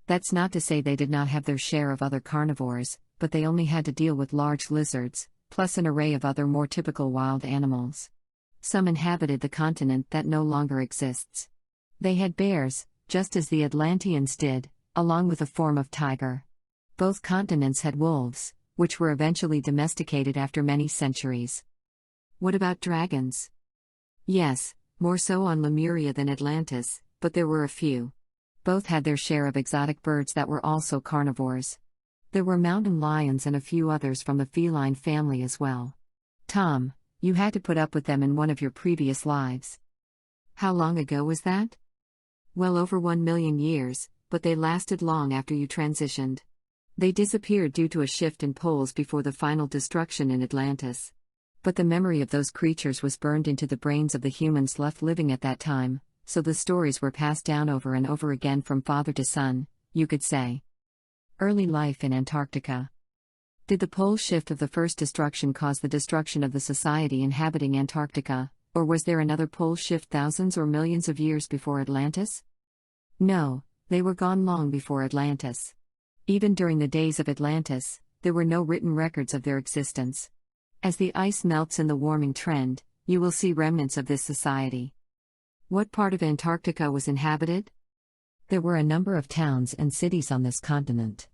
That's not to say they did not have their share of other carnivores, but they only had to deal with large lizards, plus an array of other more typical wild animals. Some inhabited the continent that no longer exists. They had bears, just as the Atlanteans did, along with a form of tiger. Both continents had wolves, which were eventually domesticated after many centuries. What about dragons? Yes, more so on Lemuria than Atlantis, but there were a few. Both had their share of exotic birds that were also carnivores. There were mountain lions and a few others from the feline family as well. Tom, you had to put up with them in one of your previous lives. How long ago was that? Well over 1 million years, but they lasted long after you transitioned. They disappeared due to a shift in poles before the final destruction in Atlantis. But the memory of those creatures was burned into the brains of the humans left living at that time, so the stories were passed down over and over again from father to son, you could say. Early life in Antarctica. Did the pole shift of the first destruction cause the destruction of the society inhabiting Antarctica, or was there another pole shift thousands or millions of years before Atlantis? No, they were gone long before Atlantis. Even during the days of Atlantis, there were no written records of their existence. As the ice melts in the warming trend, you will see remnants of this society. What part of Antarctica was inhabited? There were a number of towns and cities on this continent.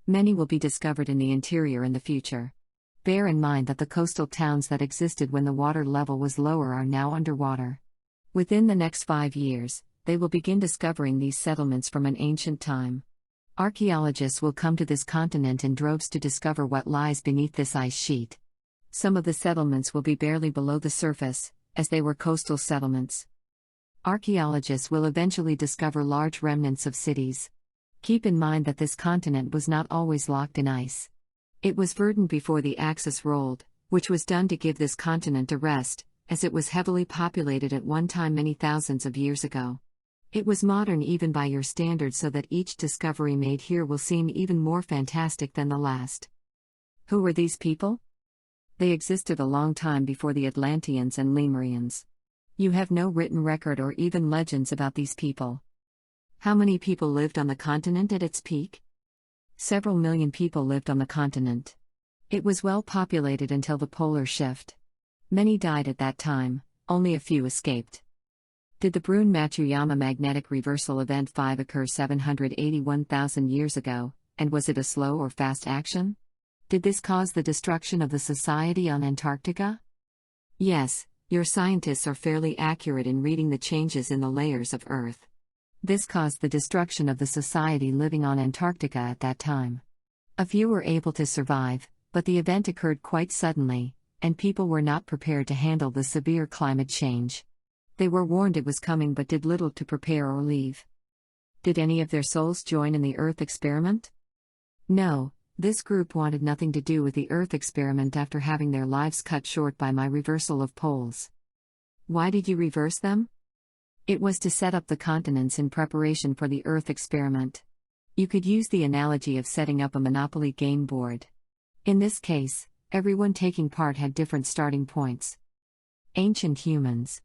Many will be discovered in the interior in the future. Bear in mind that the coastal towns that existed when the water level was lower are now underwater. Within the next 5 years, they will begin discovering these settlements from an ancient time. Archaeologists will come to this continent in droves to discover what lies beneath this ice sheet. Some of the settlements will be barely below the surface, as they were coastal settlements. Archaeologists will eventually discover large remnants of cities. Keep in mind that this continent was not always locked in ice. It was verdant before the axis rolled, which was done to give this continent a rest, as it was heavily populated at one time many thousands of years ago. It was modern even by your standards, so that each discovery made here will seem even more fantastic than the last. Who were these people? They existed a long time before the Atlanteans and Lemurians. You have no written record or even legends about these people. How many people lived on the continent at its peak? Several million people lived on the continent. It was well populated until the polar shift. Many died at that time, only a few escaped. Did the Brune-Matsuyama magnetic reversal event 5 occur 781,000 years ago, and was it a slow or fast action? Did this cause the destruction of the society on Antarctica? Yes, your scientists are fairly accurate in reading the changes in the layers of Earth. This caused the destruction of the society living on Antarctica at that time. A few were able to survive, but the event occurred quite suddenly, and people were not prepared to handle the severe climate change. They were warned it was coming but did little to prepare or leave. Did any of their souls join in the Earth experiment? No. This group wanted nothing to do with the Earth experiment after having their lives cut short by my reversal of poles. Why did you reverse them? It was to set up the continents in preparation for the Earth experiment. You could use the analogy of setting up a Monopoly game board. In this case, everyone taking part had different starting points. Ancient humans.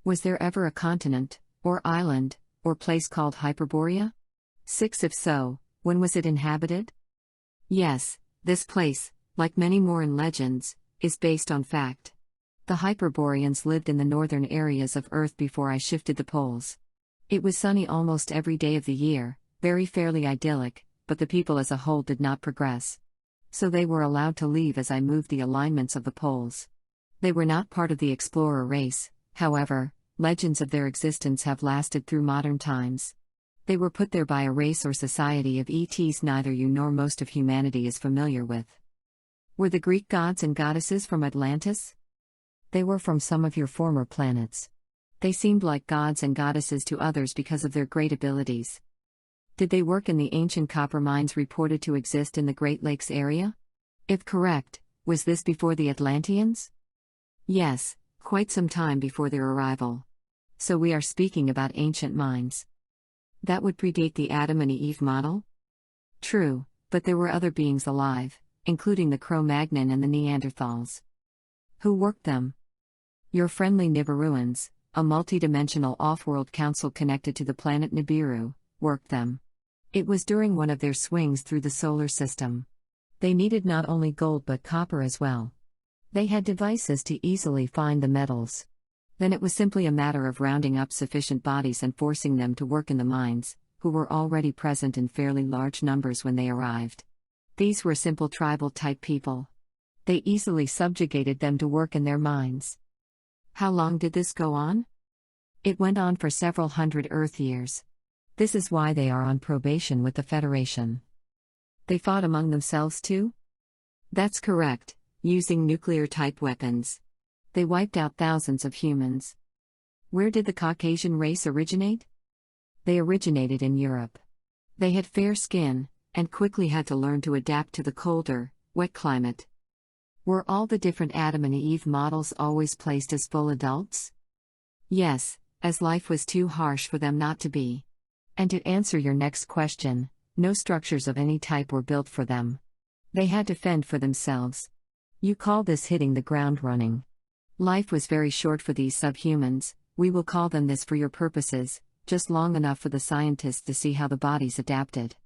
Was there ever a continent, or island, or place called Hyperborea? 6. If so, when was it inhabited? Yes, this place, like many more in legends, is based on fact. The Hyperboreans lived in the northern areas of Earth before I shifted the poles. It was sunny almost every day of the year, very fairly idyllic, but the people as a whole did not progress. So they were allowed to leave as I moved the alignments of the poles. They were not part of the explorer race, however, legends of their existence have lasted through modern times. They were put there by a race or society of ETs neither you nor most of humanity is familiar with. Were the Greek gods and goddesses from Atlantis? They were from some of your former planets. They seemed like gods and goddesses to others because of their great abilities. Did they work in the ancient copper mines reported to exist in the Great Lakes area? If correct, was this before the Atlanteans? Yes, quite some time before their arrival. So we are speaking about ancient mines. That would predate the Adam and Eve model? True, but there were other beings alive, including the Cro-Magnon and the Neanderthals. Who worked them? Your friendly Nibiruans, a multi-dimensional off-world council connected to the planet Nibiru, worked them. It was during one of their swings through the solar system. They needed not only gold but copper as well. They had devices to easily find the metals. Then it was simply a matter of rounding up sufficient bodies and forcing them to work in the mines, who were already present in fairly large numbers when they arrived. These were simple tribal-type people. They easily subjugated them to work in their mines. How long did this go on? It went on for several hundred Earth years. This is why they are on probation with the Federation. They fought among themselves too? That's correct, using nuclear-type weapons. They wiped out thousands of humans. Where did the Caucasian race originate? They originated in Europe. They had fair skin, and quickly had to learn to adapt to the colder, wet climate. Were all the different Adam and Eve models always placed as full adults? Yes, as life was too harsh for them not to be. And to answer your next question, no structures of any type were built for them. They had to fend for themselves. You call this hitting the ground running. Life was very short for these subhumans, we will call them this for your purposes, just long enough for the scientists to see how the bodies adapted.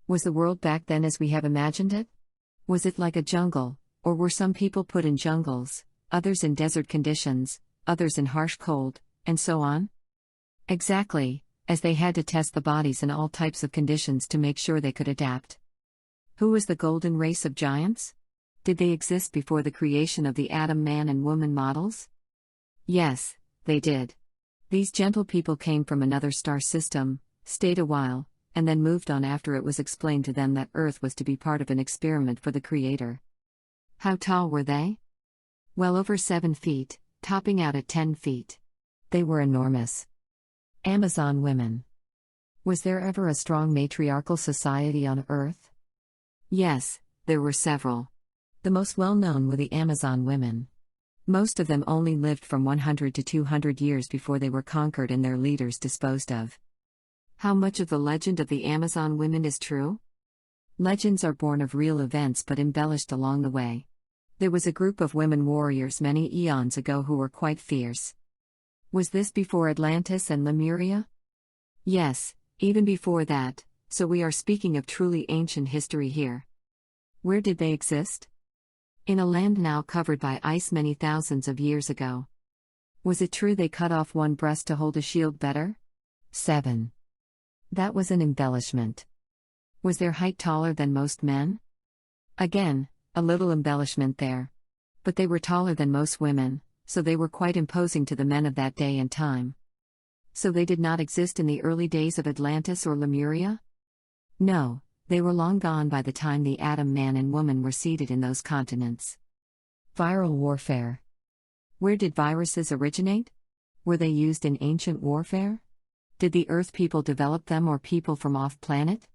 Was the world back then as we have imagined it? Was it like a jungle, or were some people put in jungles, others in desert conditions, others in harsh cold, and so on? Exactly, as they had to test the bodies in all types of conditions to make sure they could adapt. Who was the golden race of giants? Did they exist before the creation of the Adam man and woman models? Yes, they did. These gentle people came from another star system, stayed a while, and then moved on after it was explained to them that Earth was to be part of an experiment for the Creator. How tall were they? Well over 7 feet, topping out at 10 feet. They were enormous. Amazon women. Was there ever a strong matriarchal society on Earth? Yes, there were several. The most well-known were the Amazon women. Most of them only lived from 100 to 200 years before they were conquered and their leaders disposed of. How much of the legend of the Amazon women is true? Legends are born of real events but embellished along the way. There was a group of women warriors many eons ago who were quite fierce. Was this before Atlantis and Lemuria? Yes, even before that, so we are speaking of truly ancient history here. Where did they exist? In a land now covered by ice many thousands of years ago. Was it true they cut off one breast to hold a shield better? 7. That was an embellishment. Was their height taller than most men? Again, a little embellishment there. But they were taller than most women, so they were quite imposing to the men of that day and time. So they did not exist in the early days of Atlantis or Lemuria? No, they were long gone by the time the Adam man and woman were seated in those continents. Viral warfare. Where did viruses originate? Were they used in ancient warfare? Did the Earth people develop them or people from off-planet?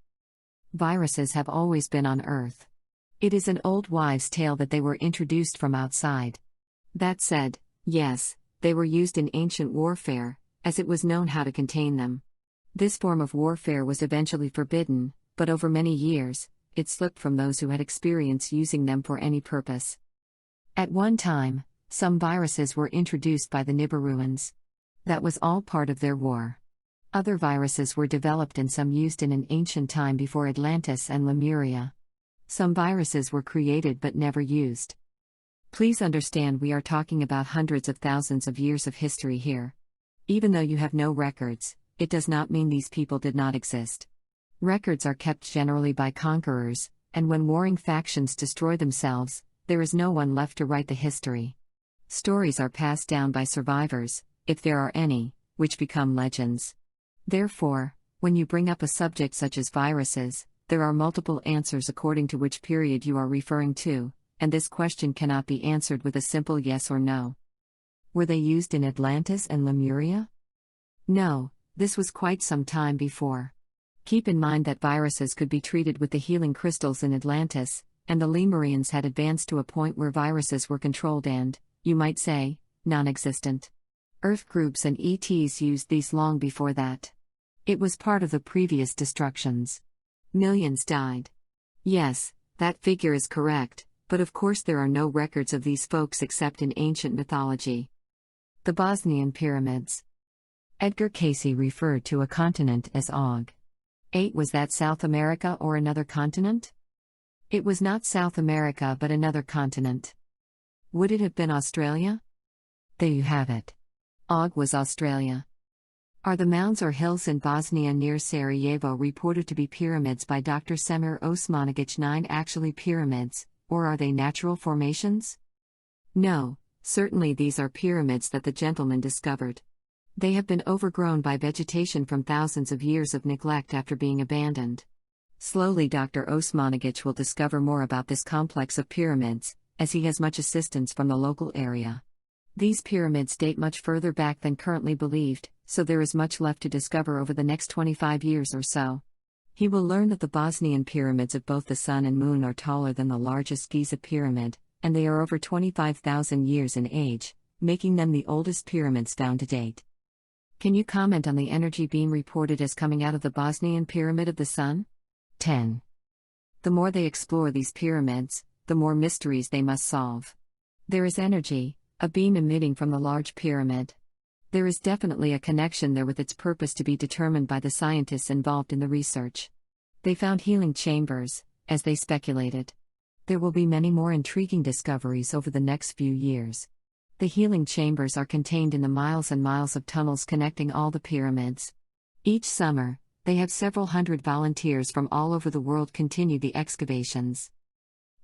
Viruses have always been on Earth. It is an old wives' tale that they were introduced from outside. That said, yes, they were used in ancient warfare, as it was known how to contain them. This form of warfare was eventually forbidden, but over many years, it slipped from those who had experience using them for any purpose. At one time, some viruses were introduced by the Nibiruans. That was all part of their war. Other viruses were developed and some used in an ancient time before Atlantis and Lemuria. Some viruses were created but never used. Please understand we are talking about hundreds of thousands of years of history here. Even though you have no records, it does not mean these people did not exist. Records are kept generally by conquerors, and when warring factions destroy themselves, there is no one left to write the history. Stories are passed down by survivors, if there are any, which become legends. Therefore, When you bring up a subject such as viruses, there are multiple answers according to which period you are referring to, and this question cannot be answered with a simple yes or no. Were they used in Atlantis and Lemuria? No, this was quite some time before. Keep in mind that viruses could be treated with the healing crystals in Atlantis, and the Lemurians had advanced to a point where viruses were controlled and, you might say, non-existent. Earth groups and ETs used these long before that. It was part of the previous destructions. Millions died. Yes, that figure is correct, but of course there are no records of these folks except in ancient mythology. The Bosnian Pyramids. Edgar Cayce referred to a continent as Og. 8 Was that South America or another continent? It was not South America but another continent. Would it have been Australia? There you have it. Og was Australia. Are the mounds or hills in Bosnia near Sarajevo reported to be pyramids by Dr. Semir Osmanagic 9 actually pyramids, or are they natural formations? No, certainly these are pyramids that the gentleman discovered. They have been overgrown by vegetation from thousands of years of neglect after being abandoned. Slowly Dr. Osmanagic will discover more about this complex of pyramids, as he has much assistance from the local area. These pyramids date much further back than currently believed, so there is much left to discover over the next 25 years or so. He will learn that the Bosnian pyramids of both the sun and moon are taller than the largest Giza pyramid, and they are over 25,000 years in age, making them the oldest pyramids found to date. Can you comment on the energy beam reported as coming out of the Bosnian pyramid of the sun? 10. The more they explore these pyramids, the more mysteries they must solve. There is energy, a beam emitting from the large pyramid. There is definitely a connection there with its purpose to be determined by the scientists involved in the research. They found healing chambers, as they speculated. There will be many more intriguing discoveries over the next few years. The healing chambers are contained in the miles and miles of tunnels connecting all the pyramids. Each summer, they have several hundred volunteers from all over the world continue the excavations.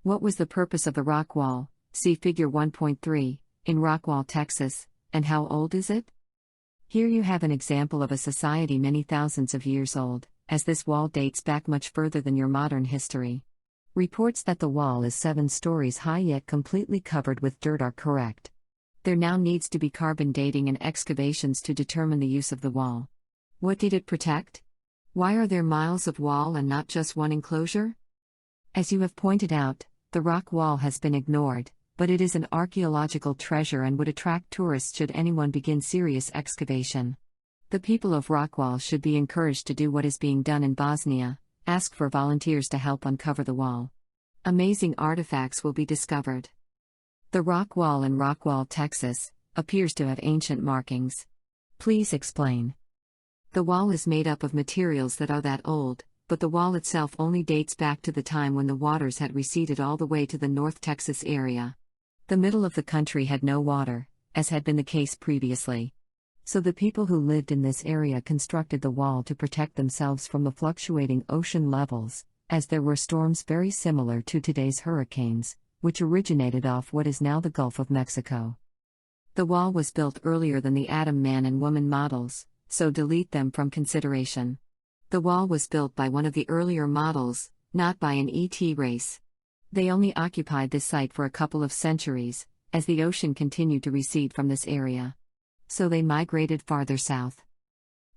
What was the purpose of the rock wall? See Figure 1.3, in Rockwall, Texas, and how old is it? Here you have an example of a society many thousands of years old, as this wall dates back much further than your modern history. Reports that the wall is 7 stories high yet completely covered with dirt are correct. There now needs to be carbon dating and excavations to determine the use of the wall. What did it protect? Why are there miles of wall and not just one enclosure? As you have pointed out, the rock wall has been ignored, but it is an archaeological treasure and would attract tourists should anyone begin serious excavation. The people of Rockwall should be encouraged to do what is being done in Bosnia, ask for volunteers to help uncover the wall. Amazing artifacts will be discovered. The rock wall in Rockwall, Texas, appears to have ancient markings. Please explain. The wall is made up of materials that are that old, but the wall itself only dates back to the time when the waters had receded all the way to the North Texas area. The middle of the country had no water, as had been the case previously. So the people who lived in this area constructed the wall to protect themselves from the fluctuating ocean levels, as there were storms very similar to today's hurricanes, which originated off what is now the Gulf of Mexico. The wall was built earlier than the Adam man and woman models, so delete them from consideration. The wall was built by one of the earlier models, not by an ET race. They only occupied this site for a couple of centuries, as the ocean continued to recede from this area. So they migrated farther south.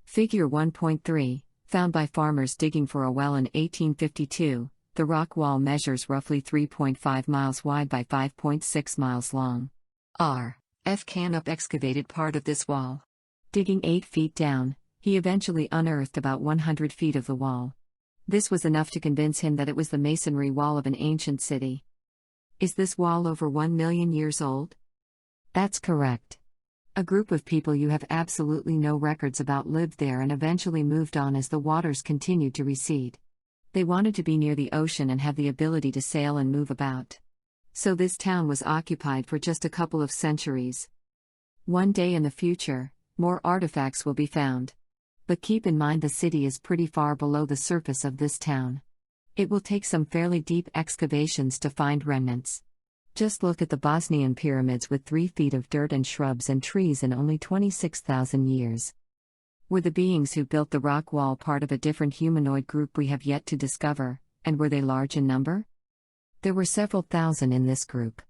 Figure 1.3, found by farmers digging for a well in 1852, the rock wall measures roughly 3.5 miles wide by 5.6 miles long. R.F. Canup excavated part of this wall. Digging 8 feet down, he eventually unearthed about 100 feet of the wall. This was enough to convince him that it was the masonry wall of an ancient city. Is this wall over 1 million years old? That's correct. A group of people you have absolutely no records about lived there and eventually moved on as the waters continued to recede. They wanted to be near the ocean and have the ability to sail and move about. So this town was occupied for just a couple of centuries. One day in the future, more artifacts will be found. But keep in mind the city is pretty far below the surface of this town. It will take some fairly deep excavations to find remnants. Just look at the Bosnian pyramids with 3 feet of dirt and shrubs and trees in only 26,000 years. Were the beings who built the rock wall part of a different humanoid group we have yet to discover, and were they large in number? There were several thousand in this group.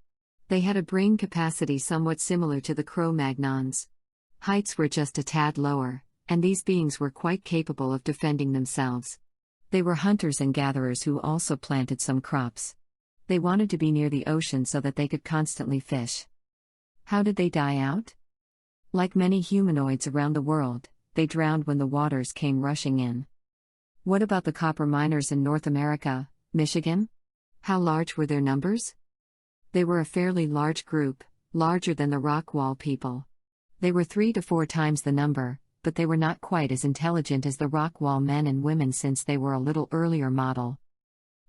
They had a brain capacity somewhat similar to the Cro-Magnons. Heights were just a tad lower, and these beings were quite capable of defending themselves. They were hunters and gatherers who also planted some crops. They wanted to be near the ocean so that they could constantly fish. How did they die out? Like many humanoids around the world, they drowned when the waters came rushing in. What about the copper miners in North America, Michigan? How large were their numbers? They were a fairly large group, larger than the rock wall people. They were 3 to 4 times the number, but they were not quite as intelligent as the rock wall men and women since they were a little earlier model.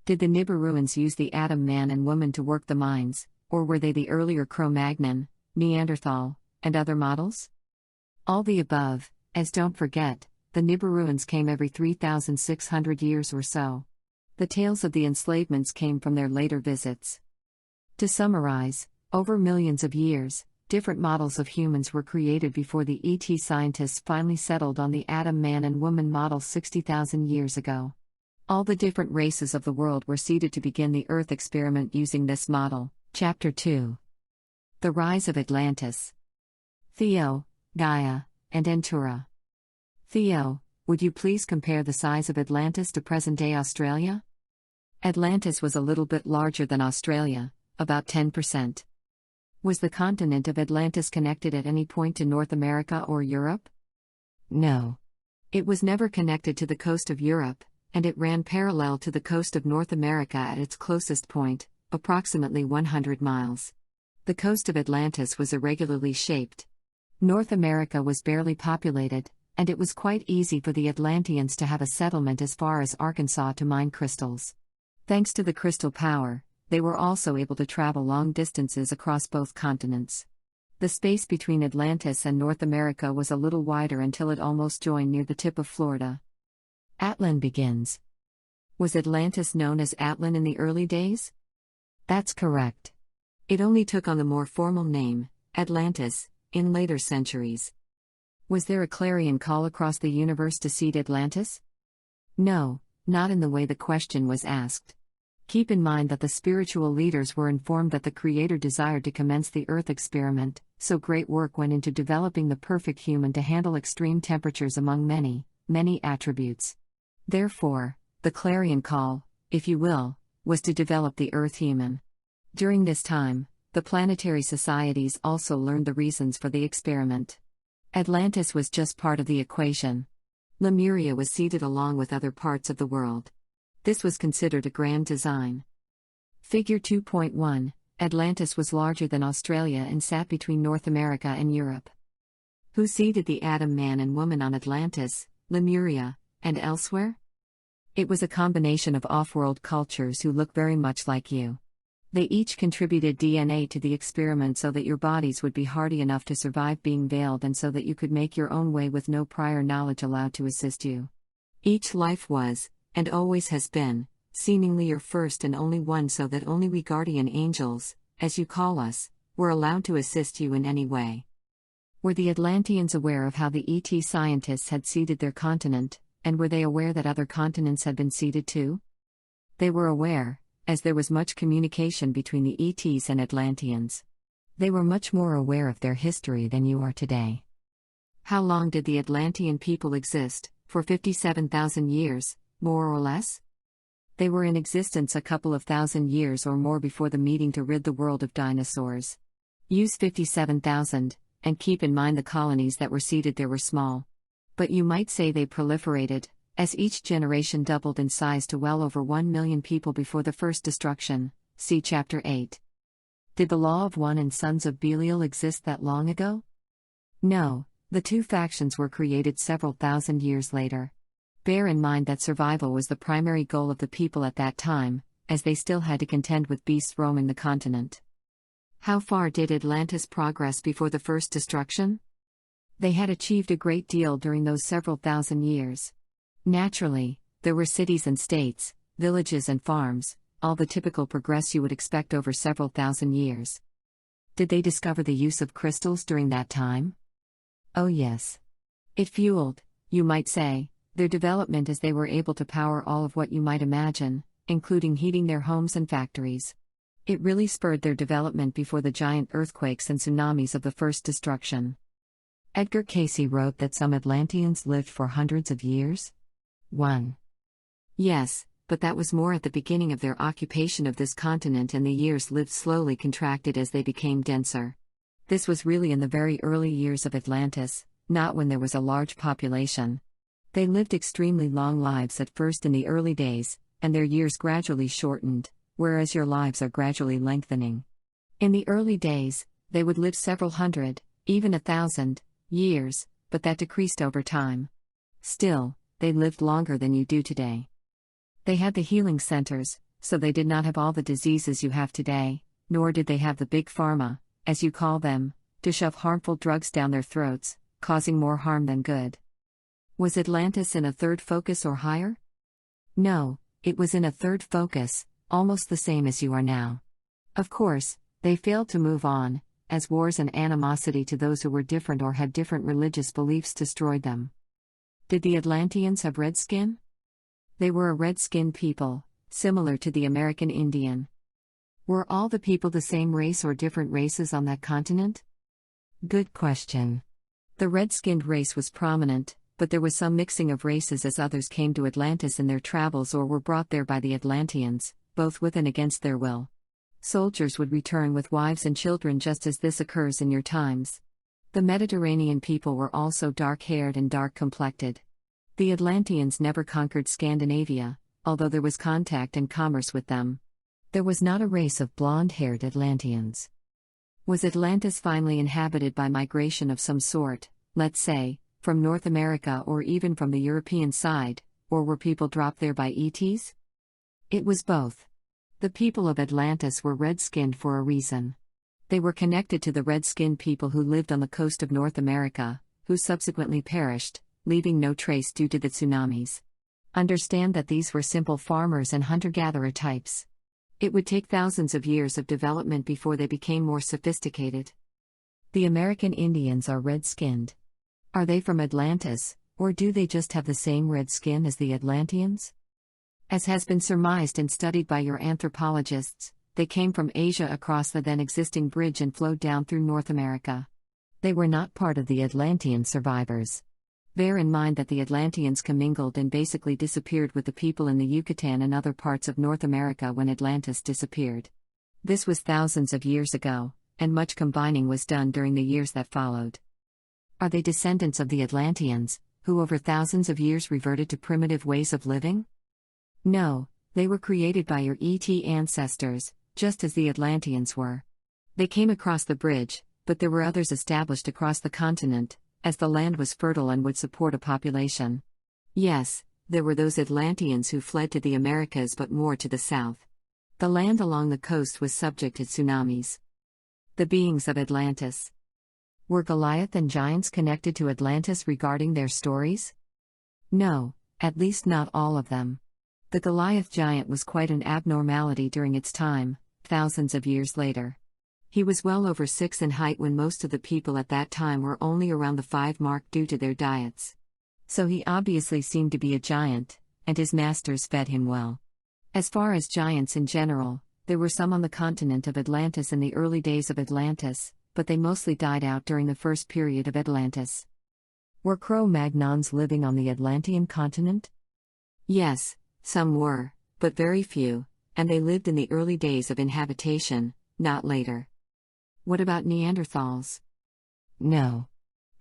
Did the Nibiruans use the Adam man and woman to work the mines, or were they the earlier Cro-Magnon, Neanderthal, and other models? All the above, as don't forget, the Nibiruans came every 3,600 years or so. The tales of the enslavements came from their later visits. To summarize, over millions of years, different models of humans were created before the ET scientists finally settled on the Adam man and woman model 60,000 years ago. All the different races of the world were seeded to begin the Earth experiment using this model. Chapter 2. The Rise of Atlantis. Theo, Gaia, and Antura. Theo, would you please compare the size of Atlantis to present-day Australia? Atlantis was a little bit larger than Australia, about 10%. Was the continent of Atlantis connected at any point to North America or Europe? No. It was never connected to the coast of Europe, and it ran parallel to the coast of North America at its closest point, approximately 100 miles. The coast of Atlantis was irregularly shaped. North America was barely populated, and it was quite easy for the Atlanteans to have a settlement as far as Arkansas to mine crystals. Thanks to the crystal power, they were also able to travel long distances across both continents. The space between Atlantis and North America was a little wider until it almost joined near the tip of Florida. Atlan begins. Was Atlantis known as Atlan in the early days? That's correct. It only took on the more formal name, Atlantis, in later centuries. Was there a clarion call across the universe to seed Atlantis? No, not in the way the question was asked. Keep in mind that the spiritual leaders were informed that the Creator desired to commence the Earth experiment, so great work went into developing the perfect human to handle extreme temperatures among many, many attributes. Therefore, the clarion call, if you will, was to develop the Earth human. During this time, the planetary societies also learned the reasons for the experiment. Atlantis was just part of the equation. Lemuria was seeded along with other parts of the world. This was considered a grand design. Figure 2.1, Atlantis was larger than Australia and sat between North America and Europe. Who seeded the Adam man and woman on Atlantis, Lemuria, and elsewhere? It was a combination of off-world cultures who look very much like you. They each contributed DNA to the experiment so that your bodies would be hardy enough to survive being veiled and so that you could make your own way with no prior knowledge allowed to assist you. Each life was, and always has been, seemingly your first and only one, so that only we guardian angels, as you call us, were allowed to assist you in any way. Were the Atlanteans aware of how the ET scientists had seeded their continent, and were they aware that other continents had been seeded too? They were aware, as there was much communication between the ETs and Atlanteans. They were much more aware of their history than you are today. How long did the Atlantean people exist? For 57,000 years, more or less? They were in existence a couple of thousand years or more before the meeting to rid the world of dinosaurs. Use 57,000, and keep in mind the colonies that were seeded there were small. But you might say they proliferated, as each generation doubled in size to well over 1 million people before the first destruction. See Chapter 8. Did the Law of One and Sons of Belial exist that long ago? No, the two factions were created several thousand years later. Bear in mind that survival was the primary goal of the people at that time, as they still had to contend with beasts roaming the continent. How far did Atlantis progress before the first destruction? They had achieved a great deal during those several thousand years. Naturally, there were cities and states, villages and farms, all the typical progress you would expect over several thousand years. Did they discover the use of crystals during that time? Oh yes. It fueled, You might say, their development as they were able to power all of what you might imagine, including heating their homes and factories. It really spurred their development before the giant earthquakes and tsunamis of the first destruction. Edgar Cayce wrote that some Atlanteans lived for hundreds of years. 1. Yes, but that was more at the beginning of their occupation of this continent, and the years lived slowly contracted as they became denser. This was really in the very early years of Atlantis, not when there was a large population. They lived extremely long lives at first in the early days, and their years gradually shortened, whereas your lives are gradually lengthening. In the early days, they would live several hundred, even 1,000, years, but that decreased over time. Still, they lived longer than you do today. They had the healing centers, so they did not have all the diseases you have today, nor did they have the big pharma, as you call them, to shove harmful drugs down their throats, causing more harm than good. Was Atlantis in a third focus or higher? No, it was in a third focus, almost the same as you are now. Of course, they failed to move on, as wars and animosity to those who were different or had different religious beliefs destroyed them. Did the Atlanteans have red skin? They were a red-skinned people, similar to the American Indian. Were all the people the same race or different races on that continent? Good question. The red-skinned race was prominent, but there was some mixing of races as others came to Atlantis in their travels or were brought there by the Atlanteans, both with and against their will. Soldiers would return with wives and children just as this occurs in your times. The Mediterranean people were also dark-haired and dark-complected. The Atlanteans never conquered Scandinavia, although there was contact and commerce with them. There was not a race of blonde-haired Atlanteans. Was Atlantis finally inhabited by migration of some sort, let's say, from North America or even from the European side, or were people dropped there by ETs? It was both. The people of Atlantis were red-skinned for a reason. They were connected to the red-skinned people who lived on the coast of North America, who subsequently perished, leaving no trace due to the tsunamis. Understand that these were simple farmers and hunter-gatherer types. It would take thousands of years of development before they became more sophisticated. The American Indians are red-skinned. Are they from Atlantis, or do they just have the same red skin as the Atlanteans? As has been surmised and studied by your anthropologists, they came from Asia across the then existing bridge and flowed down through North America. They were not part of the Atlantean survivors. Bear in mind that the Atlanteans commingled and basically disappeared with the people in the Yucatan and other parts of North America when Atlantis disappeared. This was thousands of years ago, and much combining was done during the years that followed. Are they descendants of the Atlanteans, who over thousands of years reverted to primitive ways of living? No, they were created by your ET ancestors, just as the Atlanteans were. They came across the bridge, but there were others established across the continent, as the land was fertile and would support a population. Yes, there were those Atlanteans who fled to the Americas but more to the south. The land along the coast was subject to tsunamis. The beings of Atlantis. Were Goliath and giants connected to Atlantis regarding their stories? No, at least not all of them. The Goliath giant was quite an abnormality during its time, thousands of years later. He was well over 6 in height when most of the people at that time were only around the 5 mark due to their diets. So he obviously seemed to be a giant, and his masters fed him well. As far as giants in general, there were some on the continent of Atlantis in the early days of Atlantis, but they mostly died out during the first period of Atlantis. Were Cro-Magnons living on the Atlantean continent? Yes, some were, but very few, and they lived in the early days of inhabitation, not later. What about Neanderthals? No.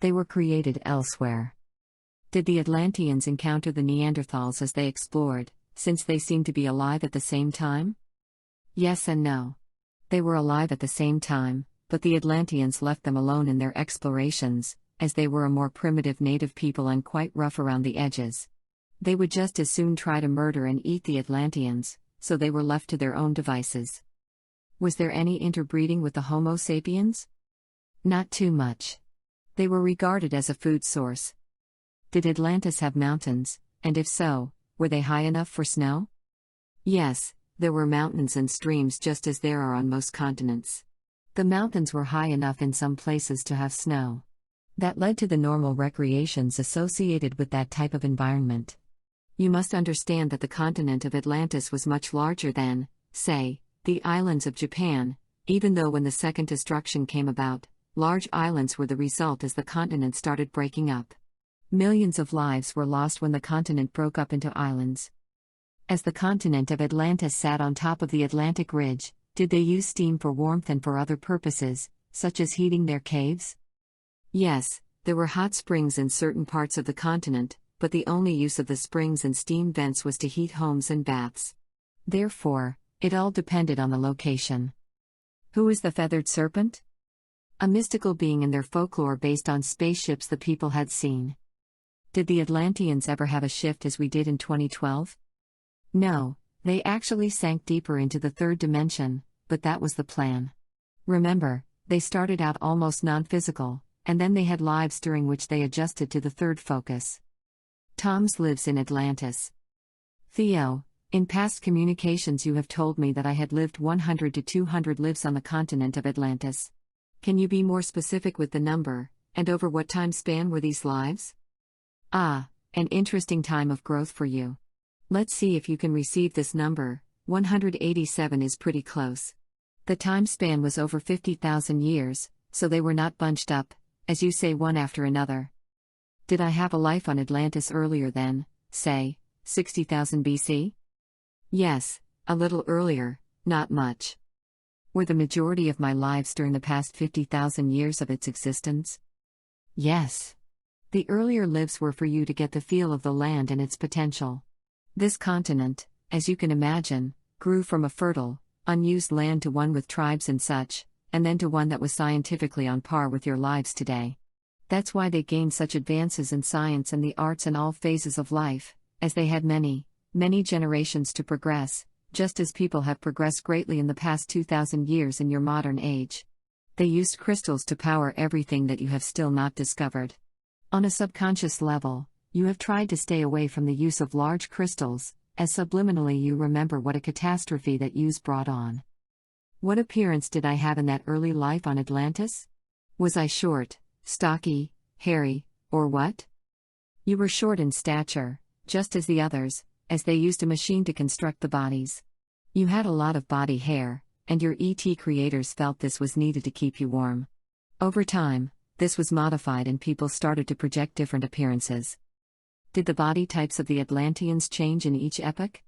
They were created elsewhere. Did the Atlanteans encounter the Neanderthals as they explored, since they seemed to be alive at the same time? Yes and no. They were alive at the same time, but the Atlanteans left them alone in their explorations, as they were a more primitive native people and quite rough around the edges. They would just as soon try to murder and eat the Atlanteans, so they were left to their own devices. Was there any interbreeding with the Homo sapiens? Not too much. They were regarded as a food source. Did Atlantis have mountains, and if so, were they high enough for snow? Yes, there were mountains and streams just as there are on most continents. The mountains were high enough in some places to have snow. That led to the normal recreations associated with that type of environment. You must understand that the continent of Atlantis was much larger than, say, the islands of Japan, even though when the second destruction came about, large islands were the result as the continent started breaking up. Millions of lives were lost when the continent broke up into islands. As the continent of Atlantis sat on top of the Atlantic ridge, did they use steam for warmth and for other purposes, such as heating their caves? Yes, there were hot springs in certain parts of the continent, but the only use of the springs and steam vents was to heat homes and baths. Therefore, it all depended on the location. Who is the feathered serpent? A mystical being in their folklore based on spaceships the people had seen. Did the Atlanteans ever have a shift as we did in 2012? No, they actually sank deeper into the third dimension, but that was the plan. Remember, they started out almost non-physical, and then they had lives during which they adjusted to the third focus. Toms lives in Atlantis. Theo, in past communications you have told me that I had lived 100 to 200 lives on the continent of Atlantis. Can you be more specific with the number, and over what time span were these lives? Ah, an interesting time of growth for you. Let's see if you can receive this number. 187 is pretty close. The time span was over 50,000 years, so they were not bunched up, as you say, one after another. Did I have a life on Atlantis earlier than, say, 60,000 BC? Yes, a little earlier, not much. Were the majority of my lives during the past 50,000 years of its existence? Yes. The earlier lives were for you to get the feel of the land and its potential. This continent, as you can imagine, grew from a fertile, unused land to one with tribes and such, and then to one that was scientifically on par with your lives today. That's why they gained such advances in science and the arts in all phases of life, as they had many, many generations to progress, just as people have progressed greatly in the past 2,000 years in your modern age. They used crystals to power everything that you have still not discovered. On a subconscious level, you have tried to stay away from the use of large crystals, as subliminally you remember what a catastrophe that use brought on. What appearance did I have in that early life on Atlantis? Was I short, stocky, hairy, or what? You were short in stature, just as the others, as they used a machine to construct the bodies. You had a lot of body hair, and your ET creators felt this was needed to keep you warm. Over time, this was modified and people started to project different appearances. Did the body types of the Atlanteans change in each epoch?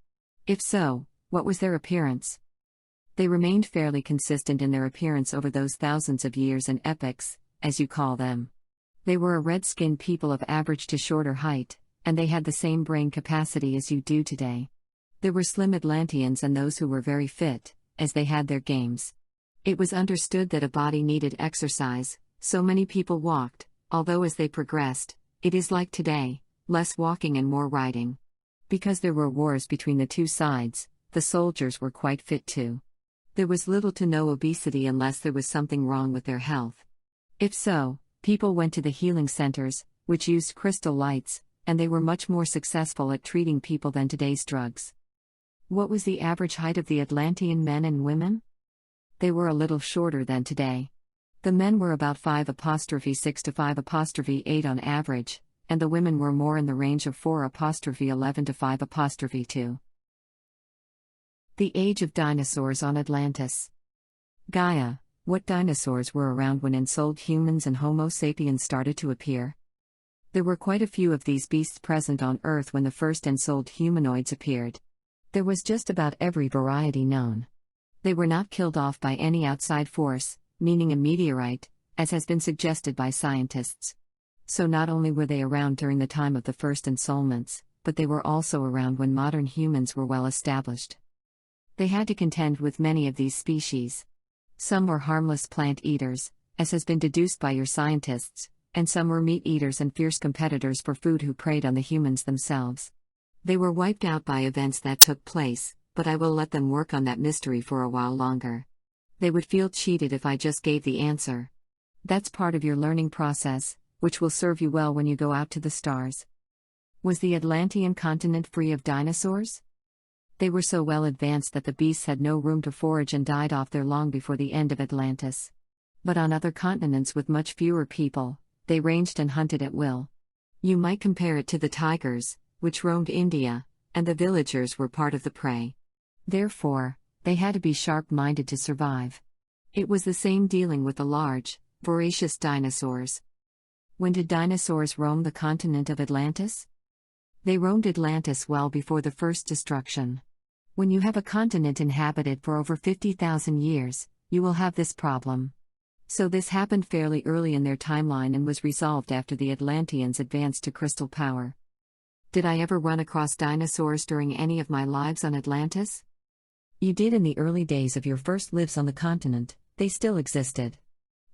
If so, what was their appearance? They remained fairly consistent in their appearance over those thousands of years and epochs, as you call them. They were a red-skinned people of average to shorter height, and they had the same brain capacity as you do today. There were slim Atlanteans and those who were very fit, as they had their games. It was understood that a body needed exercise, so many people walked, although as they progressed, it is like today, less walking and more riding. Because there were wars between the two sides, the soldiers were quite fit too. There was little to no obesity unless there was something wrong with their health. If so, people went to the healing centers, which used crystal lights, and they were much more successful at treating people than today's drugs. What was the average height of the Atlantean men and women? They were a little shorter than today. The men were about 5'6" to 5'8" on average, and the women were more in the range of 4'11" to 5'2". The Age of Dinosaurs on Atlantis. Gaia, what dinosaurs were around when ensouled humans and Homo sapiens started to appear? There were quite a few of these beasts present on Earth when the first ensouled humanoids appeared. There was just about every variety known. They were not killed off by any outside force, meaning a meteorite, as has been suggested by scientists. So not only were they around during the time of the first ensoulments, but they were also around when modern humans were well established. They had to contend with many of these species. Some were harmless plant eaters, as has been deduced by your scientists, and some were meat eaters and fierce competitors for food who preyed on the humans themselves. They were wiped out by events that took place, but I will let them work on that mystery for a while longer. They would feel cheated if I just gave the answer. That's part of your learning process, which will serve you well when you go out to the stars. Was the Atlantean continent free of dinosaurs? They were so well advanced that the beasts had no room to forage and died off there long before the end of Atlantis. But on other continents with much fewer people, they ranged and hunted at will. You might compare it to the tigers, which roamed India, and the villagers were part of the prey. Therefore, they had to be sharp-minded to survive. It was the same dealing with the large, voracious dinosaurs. When did dinosaurs roam the continent of Atlantis? They roamed Atlantis well before the first destruction. When you have a continent inhabited for over 50,000 years, you will have this problem. So this happened fairly early in their timeline and was resolved after the Atlanteans advanced to crystal power. Did I ever run across dinosaurs during any of my lives on Atlantis? You did in the early days of your first lives on the continent. They still existed.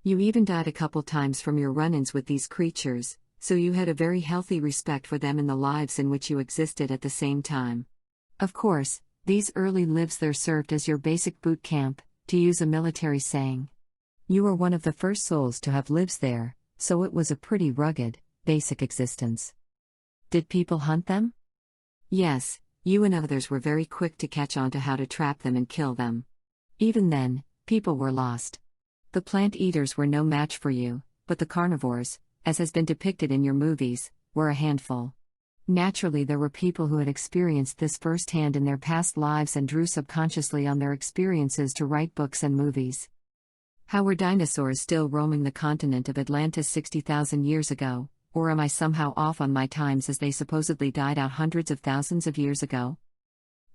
You even died a couple times from your run-ins with these creatures, so you had a very healthy respect for them in the lives in which you existed at the same time. Of course, these early lives there served as your basic boot camp, to use a military saying. You were one of the first souls to have lives there, so it was a pretty rugged, basic existence. Did people hunt them? Yes, you and others were very quick to catch on to how to trap them and kill them. Even then, people were lost. The plant eaters were no match for you, but the carnivores, as has been depicted in your movies, were a handful. Naturally, there were people who had experienced this firsthand in their past lives and drew subconsciously on their experiences to write books and movies. How were dinosaurs still roaming the continent of Atlantis 60,000 years ago, or am I somehow off on my times as they supposedly died out hundreds of thousands of years ago?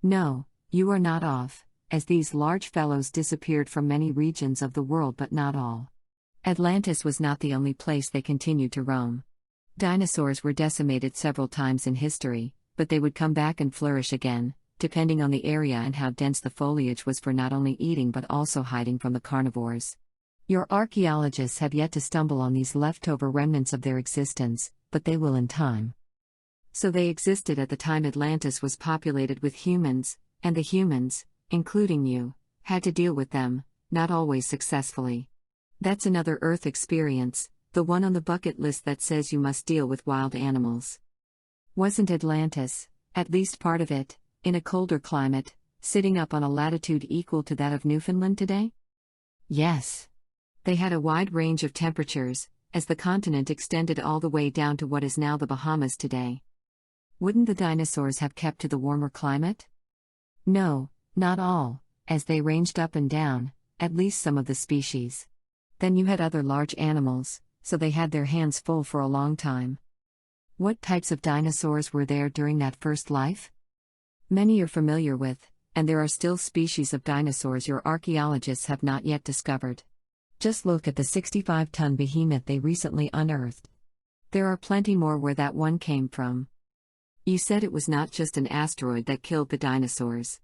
No, you are not off, as these large fellows disappeared from many regions of the world but not all. Atlantis was not the only place they continued to roam. Dinosaurs were decimated several times in history, but they would come back and flourish again, depending on the area and how dense the foliage was for not only eating but also hiding from the carnivores. Your archaeologists have yet to stumble on these leftover remnants of their existence, but they will in time. So they existed at the time Atlantis was populated with humans, and the humans, including you, had to deal with them, not always successfully. That's another Earth experience, the one on the bucket list that says you must deal with wild animals. Wasn't Atlantis, at least part of it, in a colder climate, sitting up on a latitude equal to that of Newfoundland today? Yes. They had a wide range of temperatures, as the continent extended all the way down to what is now the Bahamas today. Wouldn't the dinosaurs have kept to the warmer climate? No, not all, as they ranged up and down, at least some of the species. Then you had other large animals, so they had their hands full for a long time. What types of dinosaurs were there during that first life? Many you're familiar with, and there are still species of dinosaurs your archaeologists have not yet discovered. Just look at the 65-ton behemoth they recently unearthed. There are plenty more where that one came from. You said it was not just an asteroid that killed the dinosaurs.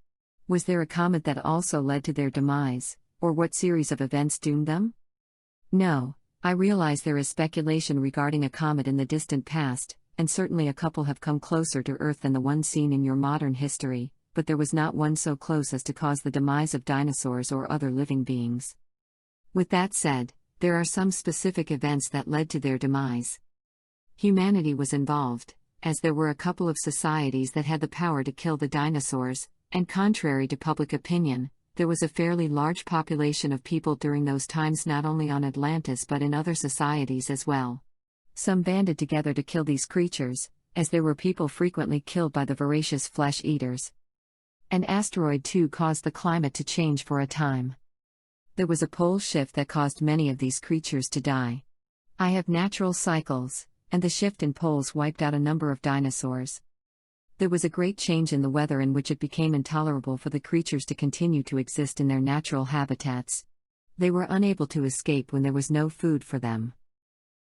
Was there a comet that also led to their demise, or what series of events doomed them? No, I realize there is speculation regarding a comet in the distant past, and certainly a couple have come closer to Earth than the one seen in your modern history, but there was not one so close as to cause the demise of dinosaurs or other living beings. With that said, there are some specific events that led to their demise. Humanity was involved, as there were a couple of societies that had the power to kill the dinosaurs, and contrary to public opinion, there was a fairly large population of people during those times not only on Atlantis but in other societies as well. Some banded together to kill these creatures, as there were people frequently killed by the voracious flesh eaters. An asteroid too caused the climate to change for a time. There was a pole shift that caused many of these creatures to die. I have natural cycles, and the shift in poles wiped out a number of dinosaurs. There was a great change in the weather in which it became intolerable for the creatures to continue to exist in their natural habitats. They were unable to escape when there was no food for them.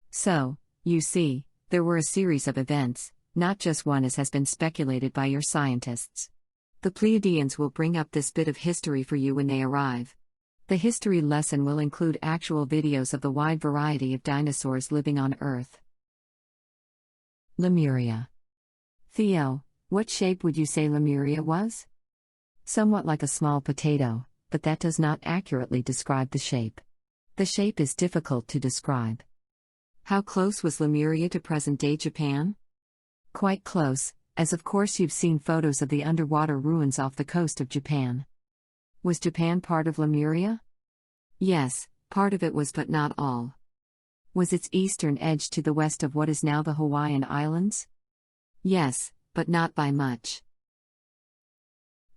So, you see, there were a series of events, not just one as has been speculated by your scientists. The Pleiadians will bring up this bit of history for you when they arrive. The history lesson will include actual videos of the wide variety of dinosaurs living on Earth. Lemuria. Theo, what shape would you say Lemuria was? Somewhat like a small potato, but that does not accurately describe the shape. The shape is difficult to describe. How close was Lemuria to present-day Japan? Quite close, as of course you've seen photos of the underwater ruins off the coast of Japan. Was Japan part of Lemuria? Yes, part of it was but not all. Was its eastern edge to the west of what is now the Hawaiian Islands? Yes, but not by much.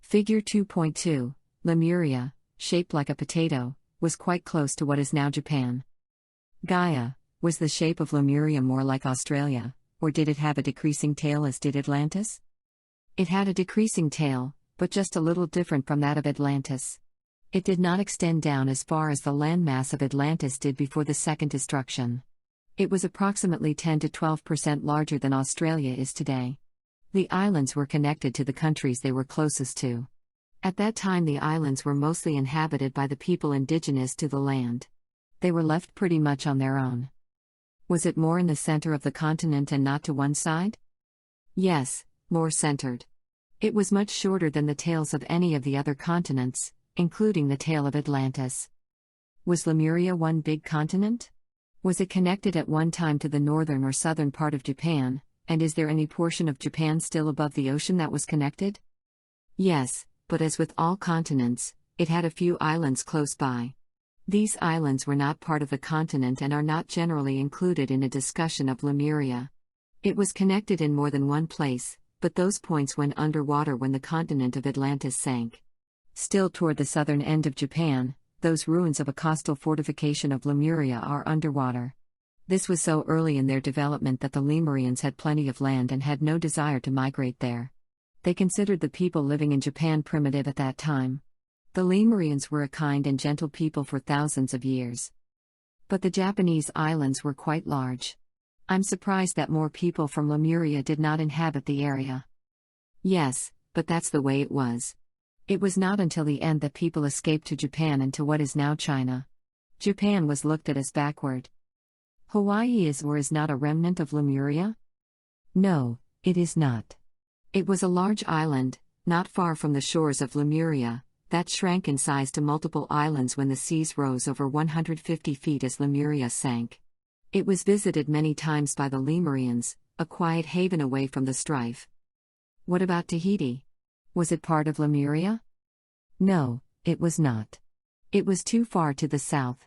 Figure 2.2, Lemuria, shaped like a potato, was quite close to what is now Japan. Gaia, was the shape of Lemuria more like Australia, or did it have a decreasing tail as did Atlantis? It had a decreasing tail, but just a little different from that of Atlantis. It did not extend down as far as the landmass of Atlantis did before the second destruction. It was approximately 10 to 12% larger than Australia is today. The islands were connected to the countries they were closest to. At that time, the islands were mostly inhabited by the people indigenous to the land. They were left pretty much on their own. Was it more in the center of the continent and not to one side? Yes, more centered. It was much shorter than the tails of any of the other continents, including the tail of Atlantis. Was Lemuria one big continent? Was it connected at one time to the northern or southern part of Japan, and is there any portion of Japan still above the ocean that was connected? Yes, but as with all continents, it had a few islands close by. These islands were not part of the continent and are not generally included in a discussion of Lemuria. It was connected in more than one place, but those points went underwater when the continent of Atlantis sank. Still toward the southern end of Japan, those ruins of a coastal fortification of Lemuria are underwater. This was so early in their development that the Lemurians had plenty of land and had no desire to migrate there. They considered the people living in Japan primitive at that time. The Lemurians were a kind and gentle people for thousands of years. But the Japanese islands were quite large. I'm surprised that more people from Lemuria did not inhabit the area. Yes, but that's the way it was. It was not until the end that people escaped to Japan and to what is now China. Japan was looked at as backward. Hawaii is or is not a remnant of Lemuria? No, it is not. It was a large island, not far from the shores of Lemuria, that shrank in size to multiple islands when the seas rose over 150 feet as Lemuria sank. It was visited many times by the Lemurians, a quiet haven away from the strife. What about Tahiti? Was it part of Lemuria? No, it was not. It was too far to the south.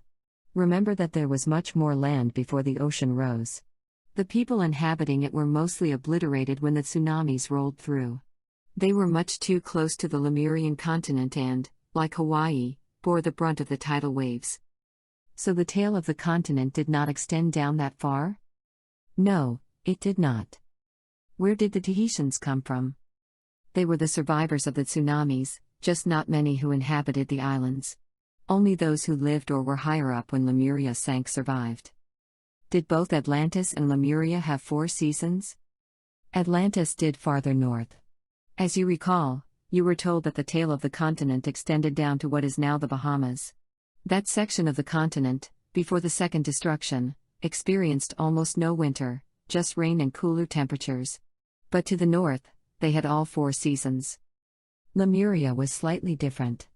Remember that there was much more land before the ocean rose. The people inhabiting it were mostly obliterated when the tsunamis rolled through. They were much too close to the Lemurian continent and, like Hawaii, bore the brunt of the tidal waves. So the tail of the continent did not extend down that far? No, it did not. Where did the Tahitians come from? They were the survivors of the tsunamis, just not many who inhabited the islands. Only those who lived or were higher up when Lemuria sank survived. Did both Atlantis and Lemuria have 4 seasons? Atlantis did farther north. As you recall, you were told that the tail of the continent extended down to what is now the Bahamas. That section of the continent, before the second destruction, experienced almost no winter, just rain and cooler temperatures. But to the north, they had all 4 seasons. Lemuria was slightly different.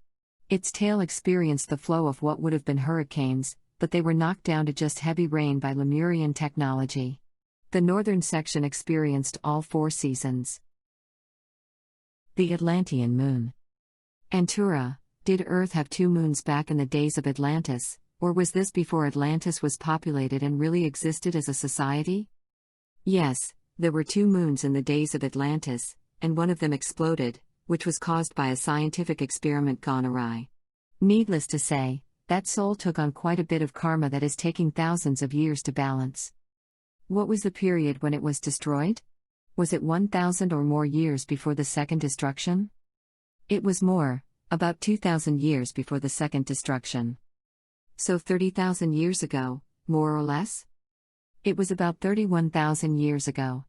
Its tail experienced the flow of what would have been hurricanes, but they were knocked down to just heavy rain by Lemurian technology. The northern section experienced all 4 seasons. The Atlantean moon. Antura, did Earth have 2 moons back in the days of Atlantis, or was this before Atlantis was populated and really existed as a society? Yes, there were 2 moons in the days of Atlantis, and one of them exploded, which was caused by a scientific experiment gone awry. Needless to say, that soul took on quite a bit of karma that is taking thousands of years to balance. What was the period when it was destroyed? Was it 1,000 or more years before the second destruction? It was more, about 2,000 years before the second destruction. So 30,000 years ago, more or less? It was about 31,000 years ago.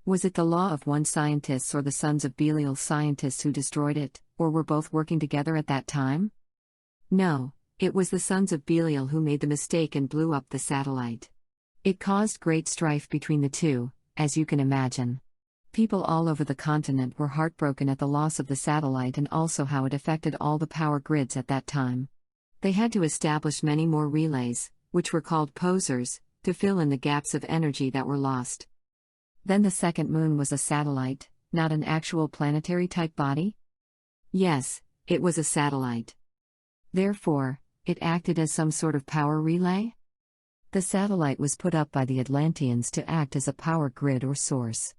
Was it the law of one scientists or the sons of Belial scientists who destroyed it, or were both working together at that time? No, it was the sons of Belial who made the mistake and blew up the satellite. It caused great strife between the two, as you can imagine. People all over the continent were heartbroken at the loss of the satellite and also how it affected all the power grids at that time. They had to establish many more relays, which were called posers, to fill in the gaps of energy that were lost. Then the second moon was a satellite, not an actual planetary-type body? Yes, it was a satellite. Therefore, it acted as some sort of power relay? The satellite was put up by the Atlanteans to act as a power grid or source.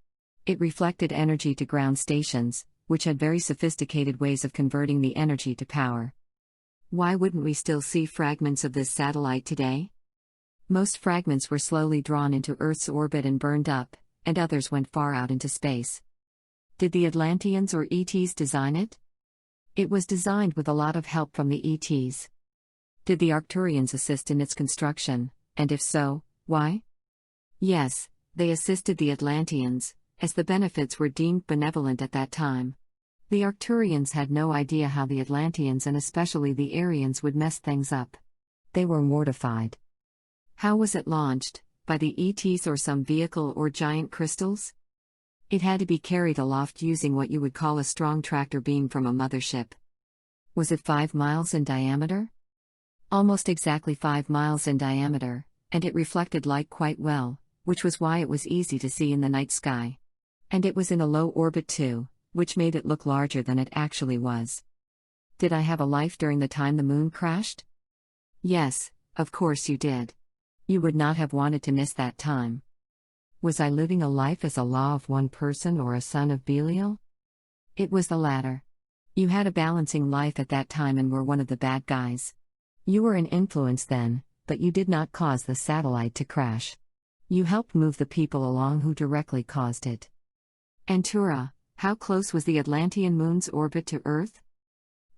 It reflected energy to ground stations, which had very sophisticated ways of converting the energy to power. Why wouldn't we still see fragments of this satellite today? Most fragments were slowly drawn into Earth's orbit and burned up, and others went far out into space. Did the Atlanteans or ETs design it? It was designed with a lot of help from the ETs. Did the Arcturians assist in its construction, and if so, why? Yes, they assisted the Atlanteans, as the benefits were deemed benevolent at that time. The Arcturians had no idea how the Atlanteans and especially the Aryans would mess things up. They were mortified. How was it launched? By the ETs or some vehicle or giant crystals? It had to be carried aloft using what you would call a strong tractor beam from a mothership. Was it 5 miles in diameter? Almost exactly 5 miles in diameter, and it reflected light quite well, which was why it was easy to see in the night sky. And it was in a low orbit too, which made it look larger than it actually was. Did I have a life during the time the moon crashed? Yes, of course you did. You would not have wanted to miss that time. Was I living a life as a law of one person or a son of Belial? It was the latter. You had a balancing life at that time and were one of the bad guys. You were an influence then, but you did not cause the satellite to crash. You helped move the people along who directly caused it. Antura, how close was the Atlantean moon's orbit to Earth?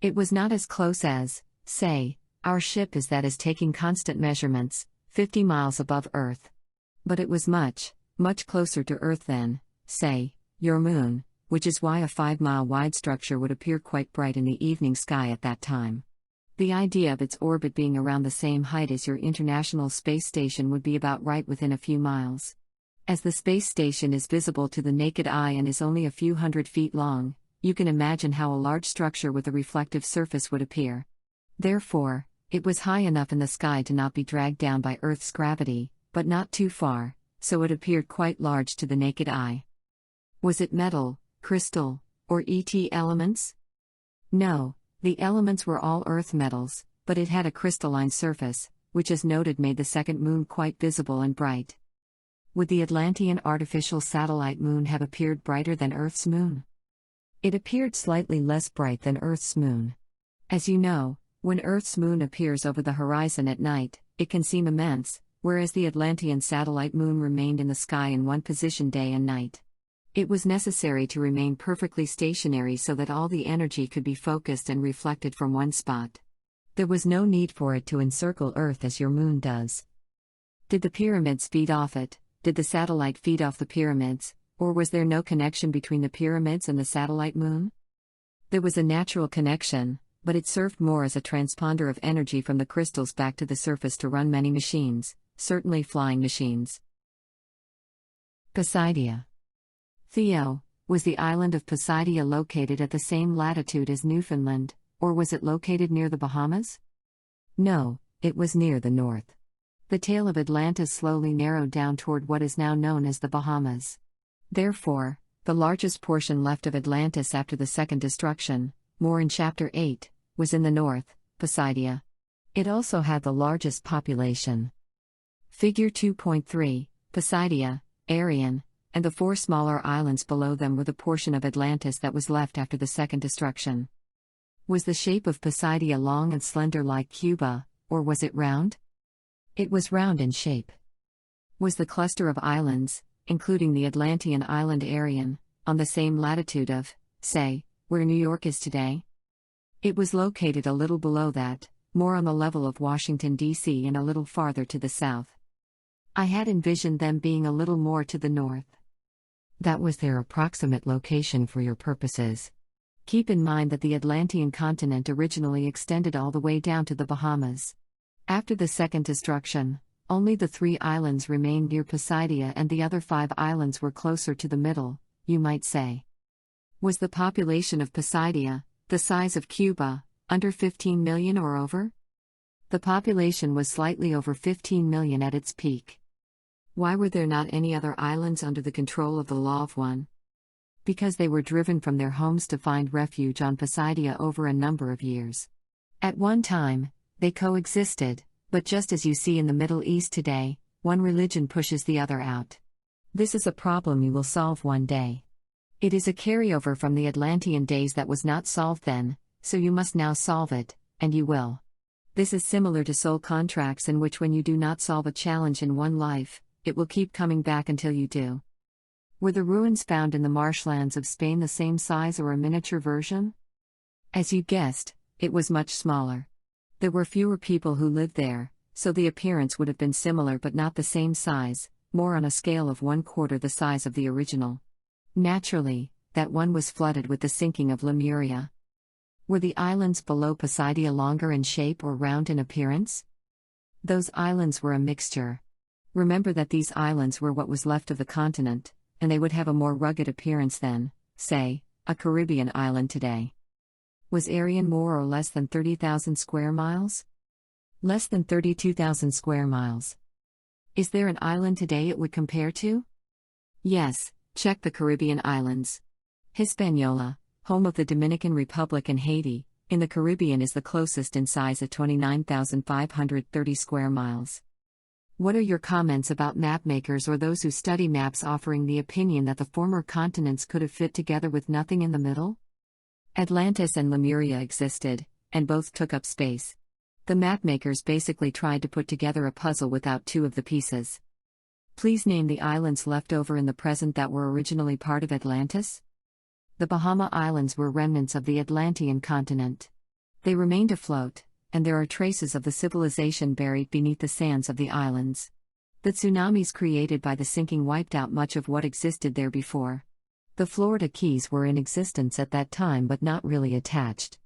It was not as close as, say, our ship is that is taking constant measurements, 50 miles above Earth. But it was much, much closer to Earth than, say, your moon, which is why a 5-mile wide structure would appear quite bright in the evening sky at that time. The idea of its orbit being around the same height as your International Space Station would be about right within a few miles. As the space station is visible to the naked eye and is only a few hundred feet long, you can imagine how a large structure with a reflective surface would appear. Therefore, it was high enough in the sky to not be dragged down by Earth's gravity, but not too far, so it appeared quite large to the naked eye. Was it metal, crystal, or ET elements? No, the elements were all Earth metals, but it had a crystalline surface, which as noted made the second moon quite visible and bright. Would the Atlantean artificial satellite moon have appeared brighter than Earth's moon? It appeared slightly less bright than Earth's moon. As you know, when Earth's moon appears over the horizon at night, it can seem immense, whereas the Atlantean satellite moon remained in the sky in one position day and night. It was necessary to remain perfectly stationary so that all the energy could be focused and reflected from one spot. There was no need for it to encircle Earth as your moon does. Did the pyramids feed off it? Did the satellite feed off the pyramids, or was there no connection between the pyramids and the satellite moon? There was a natural connection, but it served more as a transponder of energy from the crystals back to the surface to run many machines, certainly flying machines. Poseidia. Theo, was the island of Poseidia located at the same latitude as Newfoundland, or was it located near the Bahamas? No, it was near the north. The tail of Atlantis slowly narrowed down toward what is now known as the Bahamas. Therefore, the largest portion left of Atlantis after the second destruction, more in Chapter 8, was in the north, Poseidia. It also had the largest population. Figure 2.3, Poseidia, Aryan, and the 4 smaller islands below them were the portion of Atlantis that was left after the second destruction. Was the shape of Poseidia long and slender like Cuba, or was it round? It was round in shape. Was the cluster of islands, including the Atlantean island Aryan, on the same latitude of, say, where New York is today? It was located a little below that, more on the level of Washington, D.C. and a little farther to the south. I had envisioned them being a little more to the north. That was their approximate location for your purposes. Keep in mind that the Atlantean continent originally extended all the way down to the Bahamas. After the second destruction, only the 3 islands remained near Poseidia and the other 5 islands were closer to the middle, you might say. Was the population of Poseidia, the size of Cuba, under 15 million or over? The population was slightly over 15 million at its peak. Why were there not any other islands under the control of the Law of One? Because they were driven from their homes to find refuge on Poseidia over a number of years. At one time, they coexisted, But just as you see in the Middle East today, one religion pushes the other out. This is a problem you will solve one day. It is a carryover from the Atlantean days that was not solved then, so you must now solve it, and you will. This is similar to soul contracts, in which when you do not solve a challenge in one life, it will keep coming back until you do. Were the ruins found in the marshlands of Spain the same size or a miniature version? As you guessed, it was much smaller. There were fewer people who lived there, so the appearance would have been similar but not the same size, more on a scale of 1/4 the size of the original. Naturally, that one was flooded with the sinking of Lemuria. Were the islands below Poseidia longer in shape or round in appearance? Those islands were a mixture. Remember that these islands were what was left of the continent, and they would have a more rugged appearance than, say, a Caribbean island today. Was Arion more or less than 30,000 square miles? Less than 32,000 square miles. Is there an island today it would compare to? Yes, check the Caribbean islands. Hispaniola, home of the Dominican Republic and Haiti, in the Caribbean is the closest in size at 29,530 square miles. What are your comments about mapmakers or those who study maps offering the opinion that the former continents could have fit together with nothing in the middle? Atlantis and Lemuria existed, and both took up space. The mapmakers basically tried to put together a puzzle without two of the pieces. Please name the islands left over in the present that were originally part of Atlantis. The Bahama Islands were remnants of the Atlantean continent. They remained afloat, and there are traces of the civilization buried beneath the sands of the islands. The tsunamis created by the sinking wiped out much of what existed there before. The Florida Keys were in existence at that time but not really attached.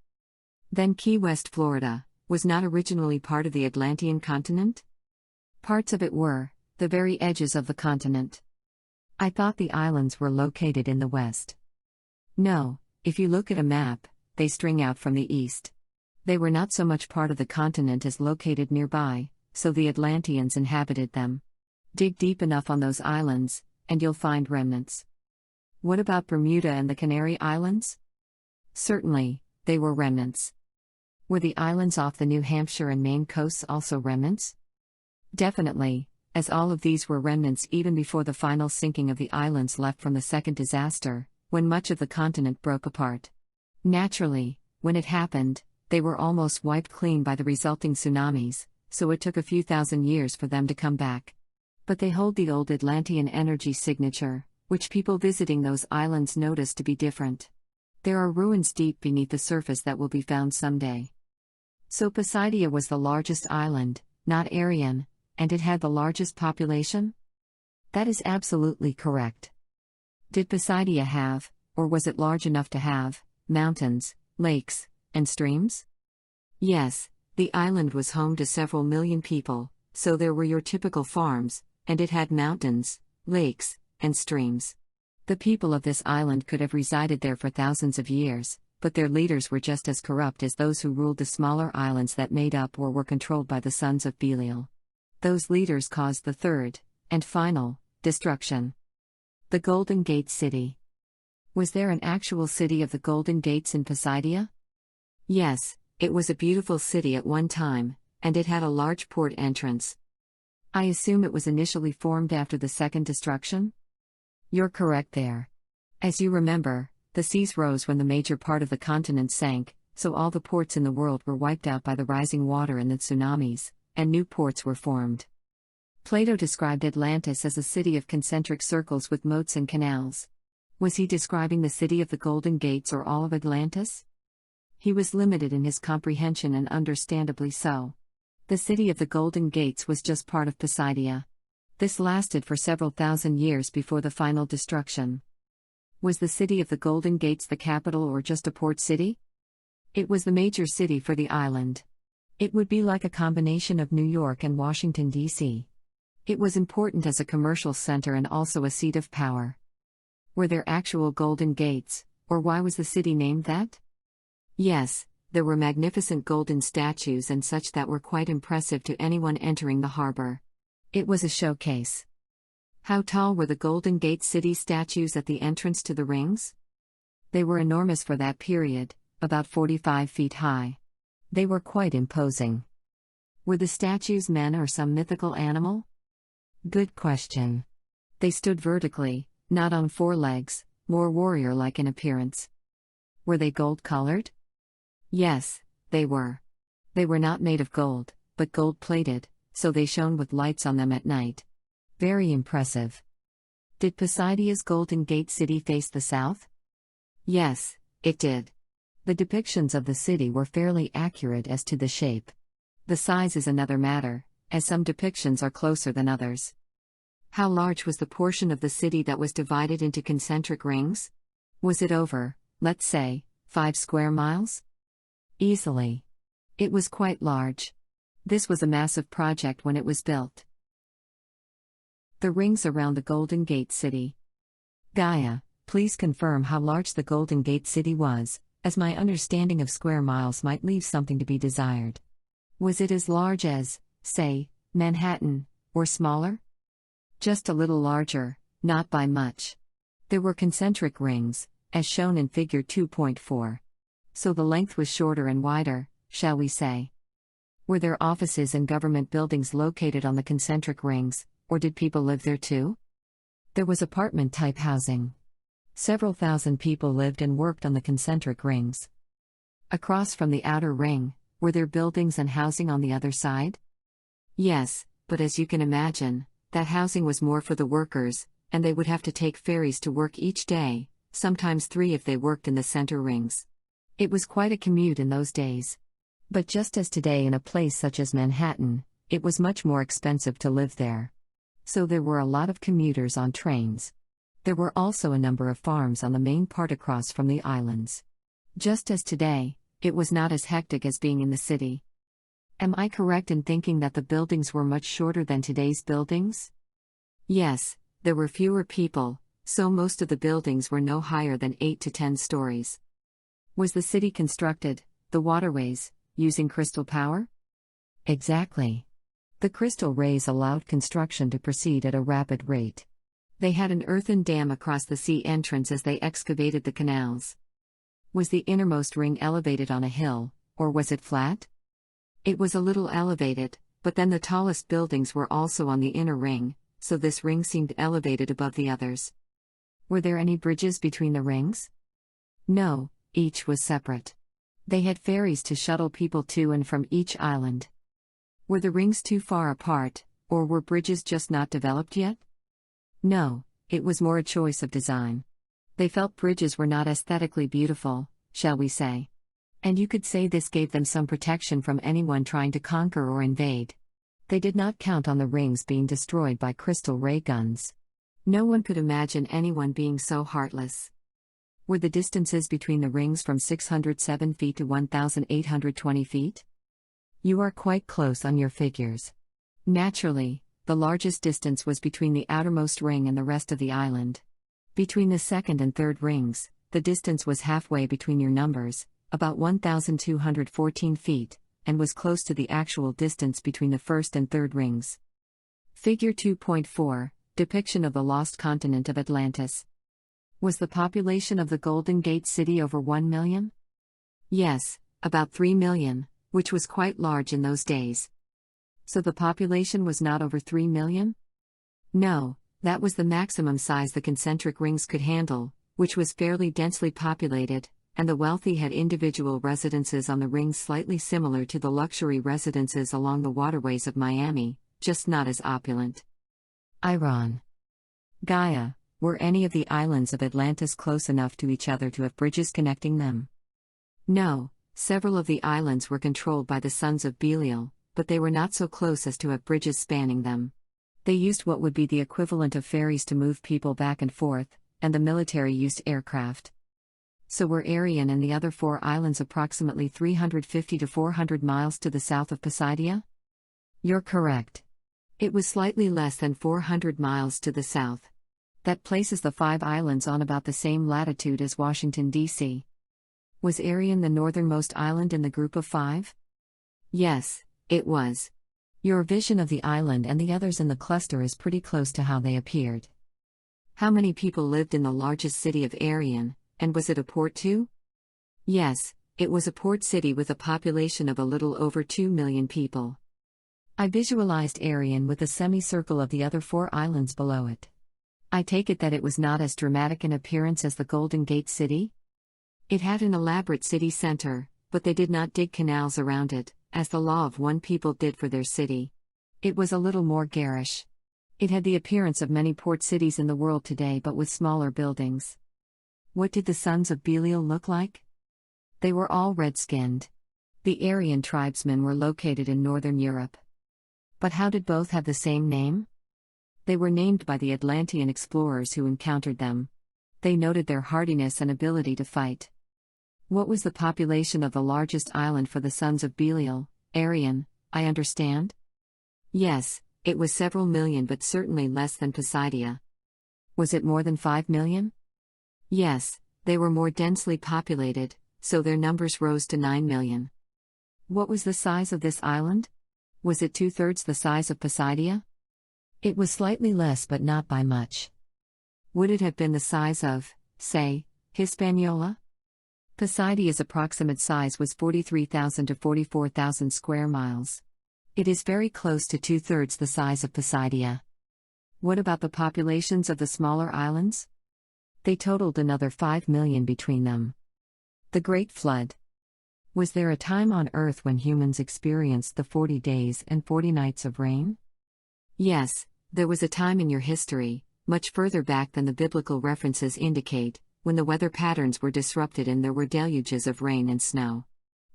Then Key West, Florida, was not originally part of the Atlantean continent? Parts of it were, the very edges of the continent. I thought the islands were located in the west. No, if you look at a map, they string out from the east. They were not so much part of the continent as located nearby, so the Atlanteans inhabited them. Dig deep enough on those islands, and you'll find remnants. What about Bermuda and the Canary Islands? Certainly, they were remnants. Were the islands off the New Hampshire and Maine coasts also remnants? Definitely, as all of these were remnants even before the final sinking of the islands left from the second disaster, when much of the continent broke apart. Naturally, when it happened, they were almost wiped clean by the resulting tsunamis, so it took a few thousand years for them to come back. But they hold the old Atlantean energy signature, which people visiting those islands notice to be different. There are ruins deep beneath the surface that will be found someday. So Poseidia was the largest island, not Arion, and it had the largest population? That is absolutely correct. Did Poseidia have, or was it large enough to have, mountains, lakes, and streams? Yes, the island was home to several million people, so there were your typical farms, and it had mountains, lakes, and streams. The people of this island could have resided there for thousands of years, but their leaders were just as corrupt as those who ruled the smaller islands that made up or were controlled by the sons of Belial. Those leaders caused the third, and final, destruction. The Golden Gate City. Was there an actual city of the Golden Gates in Poseidia? Yes, it was a beautiful city at one time, and it had a large port entrance. I assume it was initially formed after the second destruction? You're correct there. As you remember, the seas rose when the major part of the continent sank, so all the ports in the world were wiped out by the rising water and the tsunamis, and new ports were formed. Plato described Atlantis as a city of concentric circles with moats and canals. Was he describing the city of the Golden Gates or all of Atlantis? He was limited in his comprehension, and understandably so. The city of the Golden Gates was just part of Poseidia. This lasted for several thousand years before the final destruction. Was the city of the Golden Gates the capital or just a port city? It was the major city for the island. It would be like a combination of New York and Washington, D.C. It was important as a commercial center and also a seat of power. Were there actual Golden Gates, or why was the city named that? Yes, there were magnificent golden statues and such that were quite impressive to anyone entering the harbor. It was a showcase. How tall were the Golden Gate City statues at the entrance to the rings? They were enormous for that period, about 45 feet high. They were quite imposing. Were the statues men or some mythical animal? Good question. They stood vertically, not on four legs, more warrior-like in appearance. Were they gold-colored? Yes, they were. They were not made of gold, but gold-plated, so they shone with lights on them at night. Very impressive. Did Poseidia's Golden Gate city face the south? Yes, it did. The depictions of the city were fairly accurate as to the shape. The size is another matter, as some depictions are closer than others. How large was the portion of the city that was divided into concentric rings? Was it over, let's say, 5 square miles? Easily. It was quite large. This was a massive project when it was built. The rings around the Golden Gate city. Gaia, please confirm how large the Golden Gate city was, as my understanding of square miles might leave something to be desired. Was it as large as, say, Manhattan, or smaller? Just a little larger, not by much. There were concentric rings, as shown in figure 2.4. So the length was shorter and wider, shall we say. Were there offices and government buildings located on the concentric rings, or did people live there too? There was apartment-type housing. Several thousand people lived and worked on the concentric rings. Across from the outer ring, were there buildings and housing on the other side? Yes, but as you can imagine, that housing was more for the workers, and they would have to take ferries to work each day, sometimes 3 if they worked in the center rings. It was quite a commute in those days. But just as today in a place such as Manhattan, it was much more expensive to live there. So there were a lot of commuters on trains. There were also a number of farms on the main part across from the islands. Just as today, it was not as hectic as being in the city. Am I correct in thinking that the buildings were much shorter than today's buildings? Yes, there were fewer people, so most of the buildings were no higher than 8 to 10 stories. Was the city constructed, the waterways, using crystal power? Exactly. The crystal rays allowed construction to proceed at a rapid rate. They had an earthen dam across the sea entrance as they excavated the canals. Was the innermost ring elevated on a hill, or was it flat? It was a little elevated, but then the tallest buildings were also on the inner ring, so this ring seemed elevated above the others. Were there any bridges between the rings? No, each was separate. They had ferries to shuttle people to and from each island. Were the rings too far apart, or were bridges just not developed yet? No, it was more a choice of design. They felt bridges were not aesthetically beautiful, shall we say. And you could say this gave them some protection from anyone trying to conquer or invade. They did not count on the rings being destroyed by crystal ray guns. No one could imagine anyone being so heartless. Were the distances between the rings from 607 feet to 1,820 feet? You are quite close on your figures. Naturally, the largest distance was between the outermost ring and the rest of the island. Between the second and third rings, the distance was halfway between your numbers, about 1,214 feet, and was close to the actual distance between the first and third rings. Figure 2.4, depiction of the lost continent of Atlantis. Was the population of the Golden Gate city over 1 million? Yes, about 3 million, which was quite large in those days. So the population was not over 3 million? No, that was the maximum size the concentric rings could handle, which was fairly densely populated, and the wealthy had individual residences on the rings slightly similar to the luxury residences along the waterways of Miami, just not as opulent. Iran. Gaia, were any of the islands of Atlantis close enough to each other to have bridges connecting them? No, several of the islands were controlled by the sons of Belial, but they were not so close as to have bridges spanning them. They used what would be the equivalent of ferries to move people back and forth, and the military used aircraft. So were Arian and the other 4 islands approximately 350 to 400 miles to the south of Poseidia? You're correct. It was slightly less than 400 miles to the south. That places the 5 islands on about the same latitude as Washington, D.C. Was Arian the northernmost island in the group of 5? Yes, it was. Your vision of the island and the others in the cluster is pretty close to how they appeared. How many people lived in the largest city of Arian, and was it a port too? Yes, it was a port city with a population of a little over 2 million people. I visualized Arion with a semicircle of the other 4 islands below it. I take it that it was not as dramatic in appearance as the Golden Gate City? It had an elaborate city center, but they did not dig canals around it, as the law of one people did for their city. It was a little more garish. It had the appearance of many port cities in the world today but with smaller buildings. What did the sons of Belial look like? They were all red-skinned. The Aryan tribesmen were located in northern Europe. But how did both have the same name? They were named by the Atlantean explorers who encountered them. They noted their hardiness and ability to fight. What was the population of the largest island for the sons of Belial? Arion, I understand? Yes, it was several million but certainly less than Poseidia. Was it more than 5 million? Yes, they were more densely populated, so their numbers rose to 9 million. What was the size of this island? Was it 2/3 the size of Poseidia? It was slightly less but not by much. Would it have been the size of, say, Hispaniola? Poseidia's approximate size was 43,000 to 44,000 square miles. It is very close to 2/3 the size of Poseidia. What about the populations of the smaller islands? They totaled another 5 million between them. The Great Flood. Was there a time on Earth when humans experienced the 40 days and 40 nights of rain? Yes, there was a time in your history, much further back than the biblical references indicate, when the weather patterns were disrupted and there were deluges of rain and snow.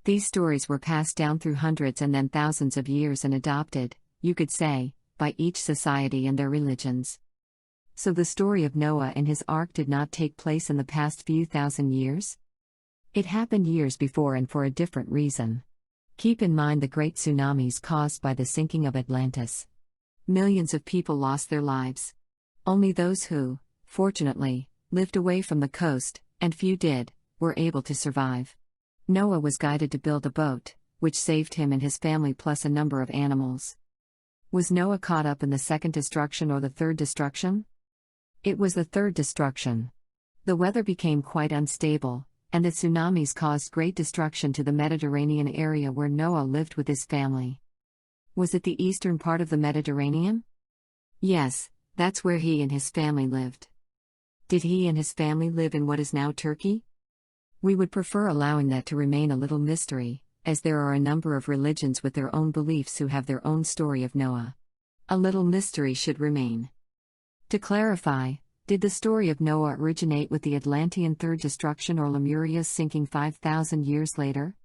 These stories were passed down through hundreds and then thousands of years and adopted, you could say, by each society and their religions. So the story of Noah and his ark did not take place in the past few thousand years? It happened years before and for a different reason. Keep in mind the great tsunamis caused by the sinking of Atlantis. Millions of people lost their lives. Only those who, fortunately, lived away from the coast, and few did, were able to survive. Noah was guided to build a boat, which saved him and his family plus a number of animals. Was Noah caught up in the second destruction or the third destruction? It was the third destruction. The weather became quite unstable, and the tsunamis caused great destruction to the Mediterranean area where Noah lived with his family. Was it the eastern part of the Mediterranean? Yes, that's where he and his family lived. Did he and his family live in what is now Turkey? We would prefer allowing that to remain a little mystery, as there are a number of religions with their own beliefs who have their own story of Noah. A little mystery should remain. To clarify, did the story of Noah originate with the Atlantean third destruction or Lemuria's sinking 5,000 years later?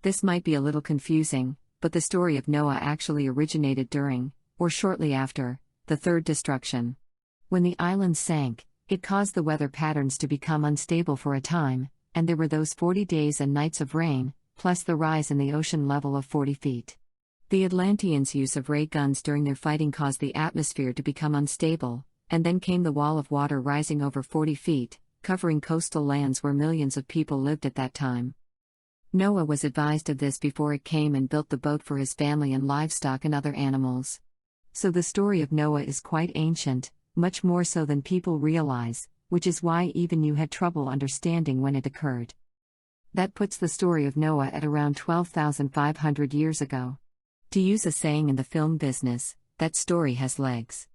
This might be a little confusing, but the story of Noah actually originated during, or shortly after, the third destruction. When the island sank, it caused the weather patterns to become unstable for a time, and there were those 40 days and nights of rain, plus the rise in the ocean level of 40 feet. The Atlanteans' use of ray guns during their fighting caused the atmosphere to become unstable, and then came the wall of water rising over 40 feet, covering coastal lands where millions of people lived at that time. Noah was advised of this before it came and built the boat for his family and livestock and other animals. So the story of Noah is quite ancient, much more so than people realize, which is why even you had trouble understanding when it occurred. That puts the story of Noah at around 12,500 years ago. To use a saying in the film business, that story has legs.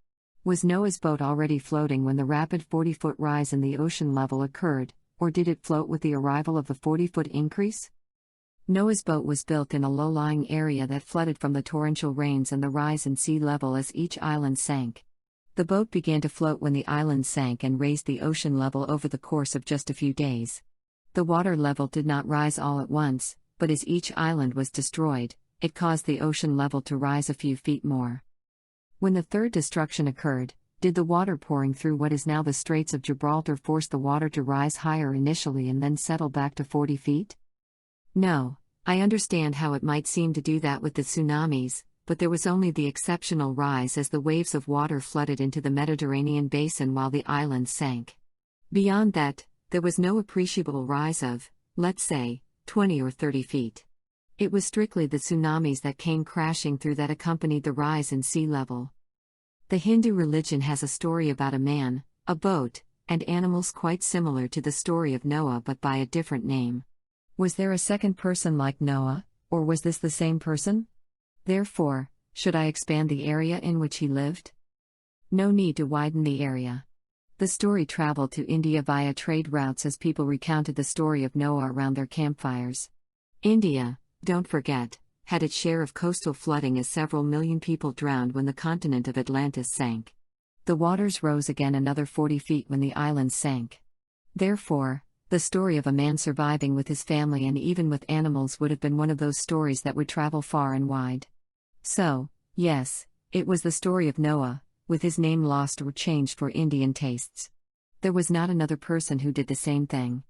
Was Noah's boat already floating when the rapid 40-foot rise in the ocean level occurred, or did it float with the arrival of the 40-foot increase? Noah's boat was built in a low-lying area that flooded from the torrential rains and the rise in sea level as each island sank. The boat began to float when the island sank and raised the ocean level over the course of just a few days. The water level did not rise all at once, but as each island was destroyed, it caused the ocean level to rise a few feet more. When the third destruction occurred, did the water pouring through what is now the Straits of Gibraltar force the water to rise higher initially and then settle back to 40 feet? No, I understand how it might seem to do that with the tsunamis, but there was only the exceptional rise as the waves of water flooded into the Mediterranean basin while the island sank. Beyond that, there was no appreciable rise of, let's say, 20 or 30 feet. It was strictly the tsunamis that came crashing through that accompanied the rise in sea level. The Hindu religion has a story about a man, a boat, and animals quite similar to the story of Noah but by a different name. Was there a second person like Noah, or was this the same person? Therefore, Should I expand the area in which he lived? No need to widen the area. The story traveled to India via trade routes as people recounted the story of Noah around their campfires. India, don't forget, had its share of coastal flooding as several million people drowned when the continent of Atlantis sank. The waters rose again another 40 feet when the islands sank. Therefore, the story of a man surviving with his family and even with animals would have been one of those stories that would travel far and wide. So, yes, it was the story of Noah, with his name lost or changed for Indian tastes. There was not another person who did the same thing.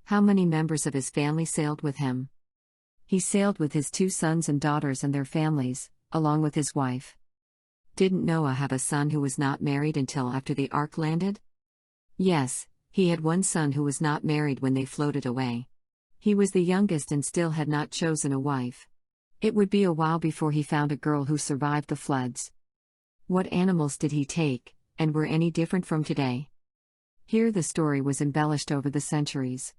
How many members of his family sailed with him? He sailed with his 2 sons and daughters and their families, along with his wife. Didn't Noah have a son who was not married until after the ark landed? Yes, he had one son who was not married when they floated away. He was the youngest and still had not chosen a wife. It would be a while before he found a girl who survived the floods. What animals did he take, and were any different from today? Here the story was embellished over the centuries.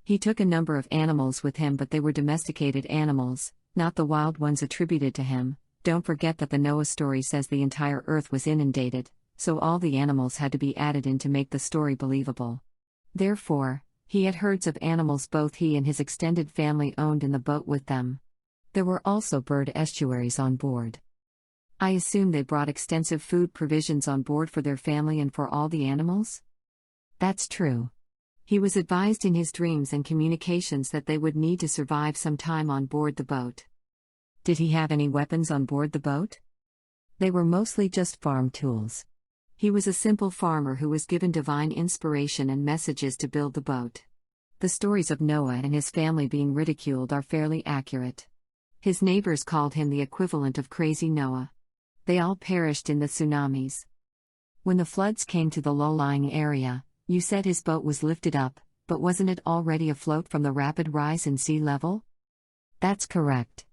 He took a number of animals with him, but they were domesticated animals, not the wild ones attributed to him. Don't forget that the Noah story says the entire earth was inundated, so all the animals had to be added in to make the story believable. Therefore, he had herds of animals both he and his extended family owned in the boat with them. There were also bird estuaries on board. I assume they brought extensive food provisions on board for their family and for all the animals? That's true. He was advised in his dreams and communications that they would need to survive some time on board the boat. Did he have any weapons on board the boat? They were mostly just farm tools. He was a simple farmer who was given divine inspiration and messages to build the boat. The stories of Noah and his family being ridiculed are fairly accurate. His neighbors called him the equivalent of crazy Noah. They all perished in the tsunamis. When the floods came to the low-lying area, you said his boat was lifted up, but wasn't it already afloat from the rapid rise in sea level? That's correct.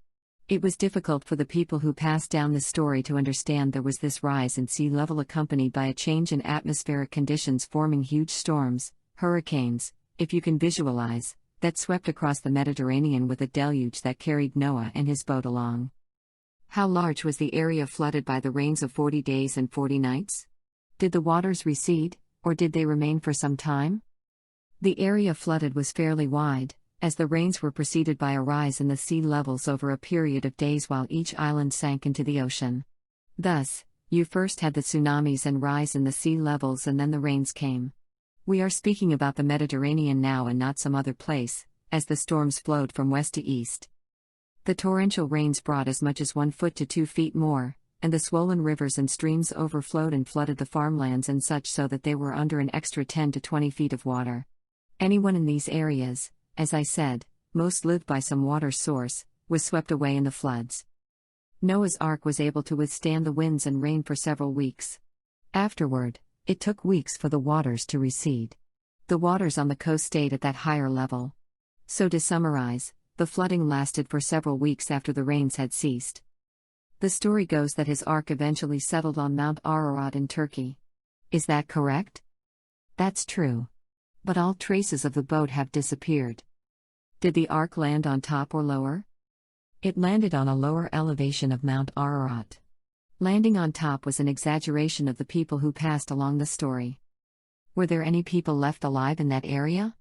It was difficult for the people who passed down this story to understand there was this rise in sea level accompanied by a change in atmospheric conditions forming huge storms, hurricanes, if you can visualize, that swept across the Mediterranean with a deluge that carried Noah and his boat along. How large was the area flooded by the rains of 40 days and 40 nights? Did the waters recede, or did they remain for some time? The area flooded was fairly wide, as the rains were preceded by a rise in the sea levels over a period of days while each island sank into the ocean. Thus, you first had the tsunamis and rise in the sea levels and then the rains came. We are speaking about the Mediterranean now and not some other place, as the storms flowed from west to east. The torrential rains brought as much as 1 foot to 2 feet more, and the swollen rivers and streams overflowed and flooded the farmlands and such so that they were under an extra 10 to 20 feet of water. Anyone in these areas, as I said, most lived by some water source, was swept away in the floods. Noah's Ark was able to withstand the winds and rain for several weeks. Afterward, it took weeks for the waters to recede. The waters on the coast stayed at that higher level. So to summarize, the flooding lasted for several weeks after the rains had ceased. The story goes that his ark eventually settled on Mount Ararat in Turkey. Is that correct? That's true. But all traces of the boat have disappeared. Did the ark land on top or lower? It landed on a lower elevation of Mount Ararat. Landing on top was an exaggeration of the people who passed along the story. Were there any people left alive in that area?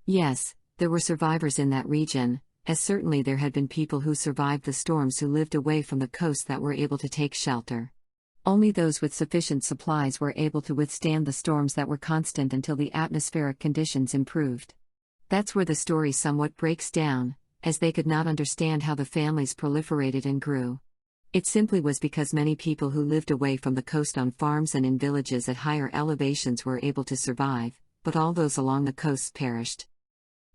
Yes, there were survivors in that region, as certainly there had been people who survived the storms who lived away from the coast that were able to take shelter. Only those with sufficient supplies were able to withstand the storms that were constant until the atmospheric conditions improved. That's where the story somewhat breaks down, as they could not understand how the families proliferated and grew. It simply was because many people who lived away from the coast on farms and in villages at higher elevations were able to survive, but all those along the coasts perished.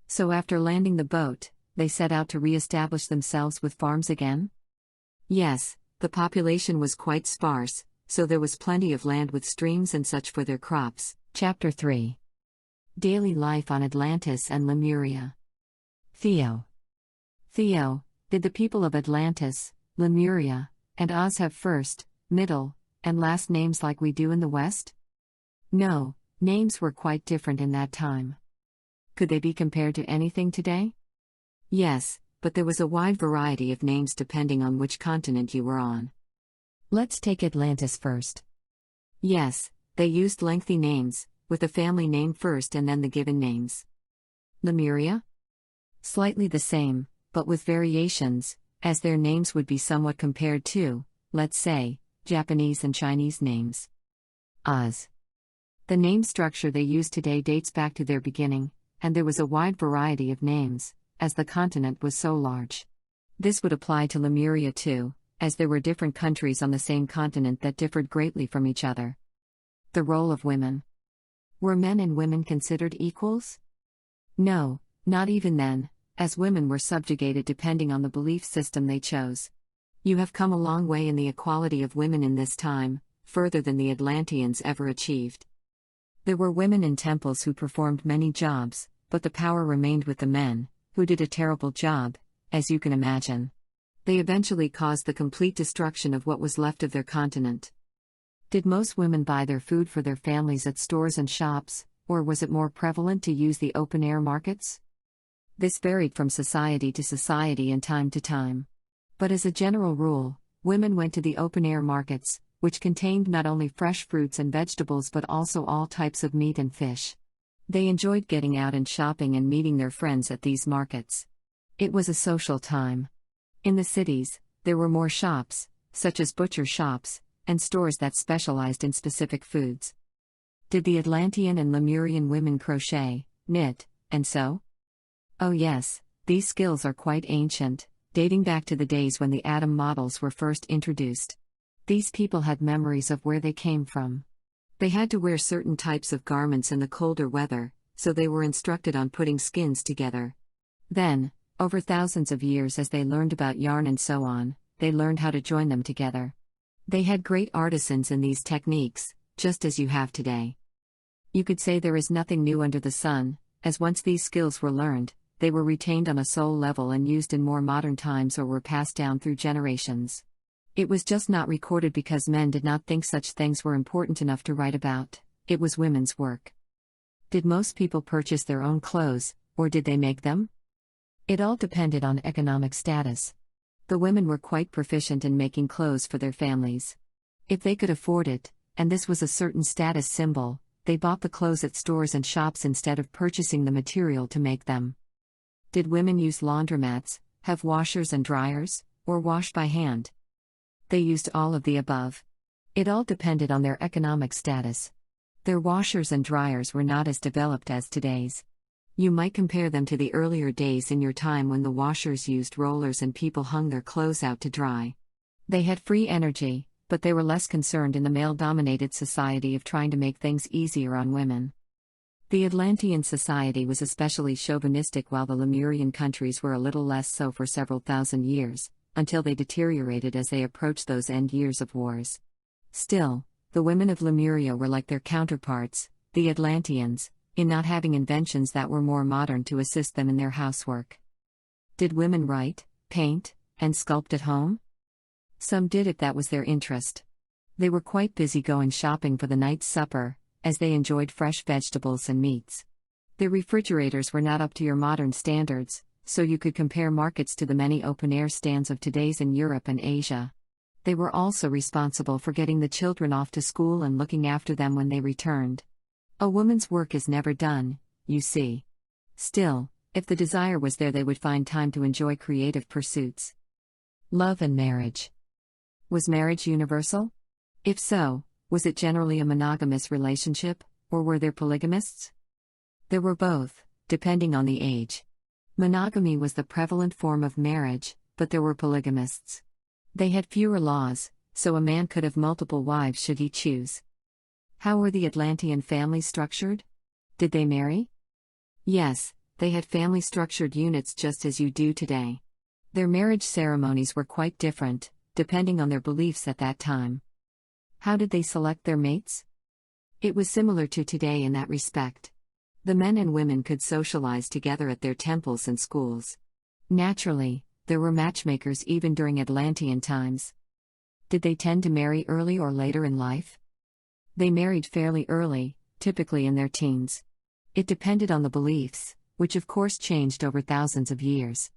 So after landing the boat, they set out to re-establish themselves with farms again? Yes, the population was quite sparse, so there was plenty of land with streams and such for their crops. Chapter 3. Daily Life on Atlantis and Lemuria. Theo, did the people of Atlantis, Lemuria, and Oz have first, middle, and last names like we do in the West? No, names were quite different in that time. Could they be compared to anything today? Yes, but there was a wide variety of names depending on which continent you were on. Let's take Atlantis first. Yes, they used lengthy names, with the family name first and then the given names. Lemuria? Slightly the same, but with variations, as their names would be somewhat compared to, let's say, Japanese and Chinese names. Oz. The name structure they use today dates back to their beginning, and there was a wide variety of names, as the continent was so large. This would apply to Lemuria too, as there were different countries on the same continent that differed greatly from each other. The role of women. Were men and women considered equals? No, not even then, as women were subjugated depending on the belief system they chose. You have come a long way in the equality of women in this time, further than the Atlanteans ever achieved. There were women in temples who performed many jobs, but the power remained with the men, who did a terrible job, as you can imagine. They eventually caused the complete destruction of what was left of their continent. Did most women buy their food for their families at stores and shops, or was it more prevalent to use the open-air markets? This varied from society to society and time to time. But as a general rule, women went to the open-air markets, which contained not only fresh fruits and vegetables but also all types of meat and fish. They enjoyed getting out and shopping and meeting their friends at these markets. It was a social time. In the cities, there were more shops, such as butcher shops, and stores that specialized in specific foods. Did the Atlantean and Lemurian women crochet, knit, and sew? Oh yes, these skills are quite ancient, dating back to the days when the atom models were first introduced. These people had memories of where they came from. They had to wear certain types of garments in the colder weather, so they were instructed on putting skins together. Then, over thousands of years as they learned about yarn and so on, they learned how to join them together. They had great artisans in these techniques, just as you have today. You could say there is nothing new under the sun, as once these skills were learned, they were retained on a soul level and used in more modern times or were passed down through generations. It was just not recorded because men did not think such things were important enough to write about. It was women's work. Did most people purchase their own clothes, or did they make them? It all depended on economic status. The women were quite proficient in making clothes for their families. If they could afford it, and this was a certain status symbol, they bought the clothes at stores and shops instead of purchasing the material to make them. Did women use laundromats, have washers and dryers, or wash by hand? They used all of the above. It all depended on their economic status. Their washers and dryers were not as developed as today's. You might compare them to the earlier days in your time when the washers used rollers and people hung their clothes out to dry. They had free energy, but they were less concerned in the male-dominated society of trying to make things easier on women. The Atlantean society was especially chauvinistic while the Lemurian countries were a little less so for several thousand years, until they deteriorated as they approached those end years of wars. Still, the women of Lemuria were like their counterparts, the Atlanteans, in not having inventions that were more modern to assist them in their housework. Did women write, paint, and sculpt at home? Some did if that was their interest. They were quite busy going shopping for the night's supper, as they enjoyed fresh vegetables and meats. Their refrigerators were not up to your modern standards, so you could compare markets to the many open-air stands of today's in Europe and Asia. They were also responsible for getting the children off to school and looking after them when they returned. A woman's work is never done, you see. Still, if the desire was there, they would find time to enjoy creative pursuits. Love and marriage. Was marriage universal? If so, was it generally a monogamous relationship, or were there polygamists? There were both, depending on the age. Monogamy was the prevalent form of marriage, but there were polygamists. They had fewer laws, so a man could have multiple wives should he choose. How were the Atlantean families structured? Did they marry? Yes, they had family-structured units just as you do today. Their marriage ceremonies were quite different, depending on their beliefs at that time. How did they select their mates? It was similar to today in that respect. The men and women could socialize together at their temples and schools. Naturally, there were matchmakers even during Atlantean times. Did they tend to marry early or later in life? They married fairly early, typically in their teens. It depended on the beliefs, which of course changed over thousands of years.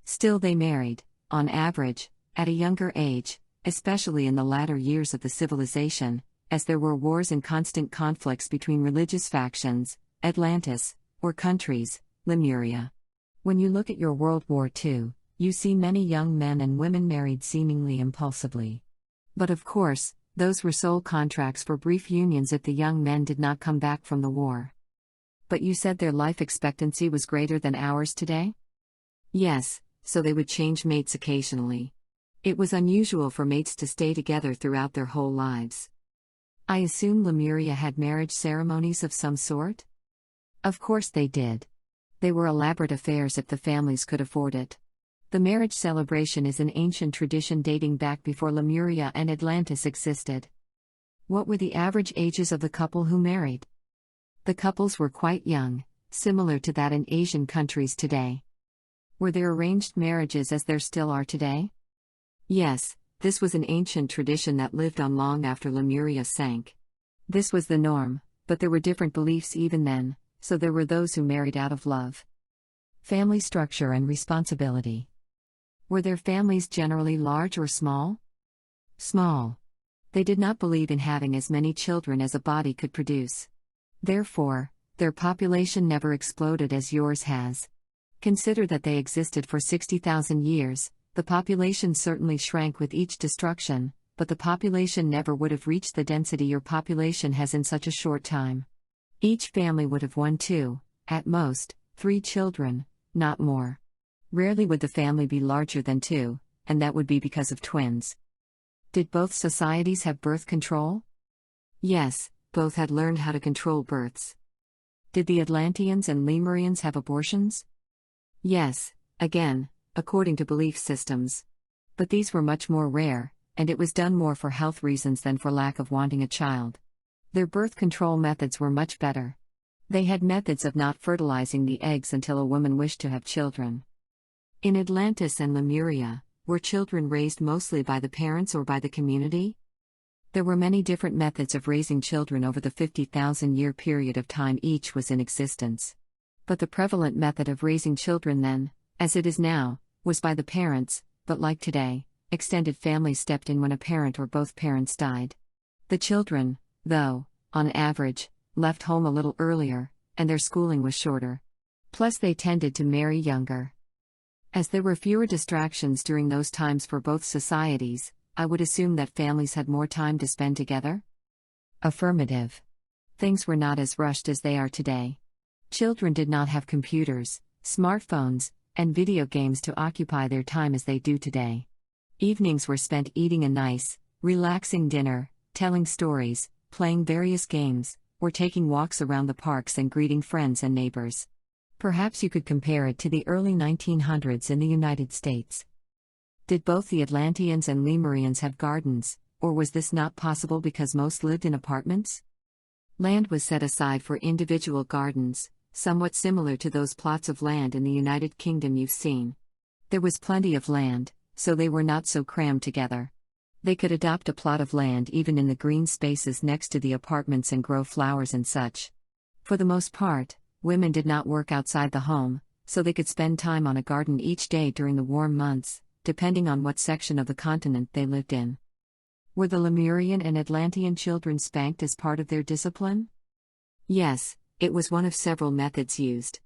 Still they married, on average, at a younger age, especially in the latter years of the civilization, as there were wars and constant conflicts between religious factions, Atlantis, or countries, Lemuria. When you look at your World War II, you see many young men and women married seemingly impulsively. But of course, those were sole contracts for brief unions if the young men did not come back from the war. But you said their life expectancy was greater than ours today? Yes, so they would change mates occasionally. It was unusual for mates to stay together throughout their whole lives. I assume Lemuria had marriage ceremonies of some sort? Of course they did. They were elaborate affairs if the families could afford it. The marriage celebration is an ancient tradition dating back before Lemuria and Atlantis existed. What were the average ages of the couple who married? The couples were quite young, similar to that in Asian countries today. Were there arranged marriages as there still are today? Yes, this was an ancient tradition that lived on long after Lemuria sank. This was the norm, but there were different beliefs even then, so there were those who married out of love. Family structure and responsibility. Were their families generally large or small? Small. They did not believe in having as many children as a body could produce. Therefore, their population never exploded as yours has. Consider that they existed for 60,000 years. The population certainly shrank with each destruction, but the population never would have reached the density your population has in such a short time. Each family would have 1, 2, at most, 3 children, not more. Rarely would the family be larger than 2, and that would be because of twins. Did both societies have birth control? Yes, both had learned how to control births. Did the Atlanteans and Lemurians have abortions? Yes, again, according to belief systems. But these were much more rare, and it was done more for health reasons than for lack of wanting a child. Their birth control methods were much better. They had methods of not fertilizing the eggs until a woman wished to have children. In Atlantis and Lemuria, were children raised mostly by the parents or by the community? There were many different methods of raising children over the 50,000-year period of time each was in existence. But the prevalent method of raising children then, as it is now, was by the parents, but like today, extended families stepped in when a parent or both parents died. The children, though, on average, left home a little earlier, and their schooling was shorter. Plus they tended to marry younger. As there were fewer distractions during those times for both societies, I would assume that families had more time to spend together? Affirmative. Things were not as rushed as they are today. Children did not have computers, smartphones, and video games to occupy their time as they do today. Evenings were spent eating a nice, relaxing dinner, telling stories, playing various games, or taking walks around the parks and greeting friends and neighbors. Perhaps you could compare it to the early 1900s in the United States. Did both the Atlanteans and Lemurians have gardens, or was this not possible because most lived in apartments? Land was set aside for individual gardens, somewhat similar to those plots of land in the United Kingdom you've seen. There was plenty of land, so they were not so crammed together. They could adopt a plot of land even in the green spaces next to the apartments and grow flowers and such. For the most part, women did not work outside the home, so they could spend time on a garden each day during the warm months, depending on what section of the continent they lived in. Were the Lemurian and Atlantean children spanked as part of their discipline? Yes, it was one of several methods used.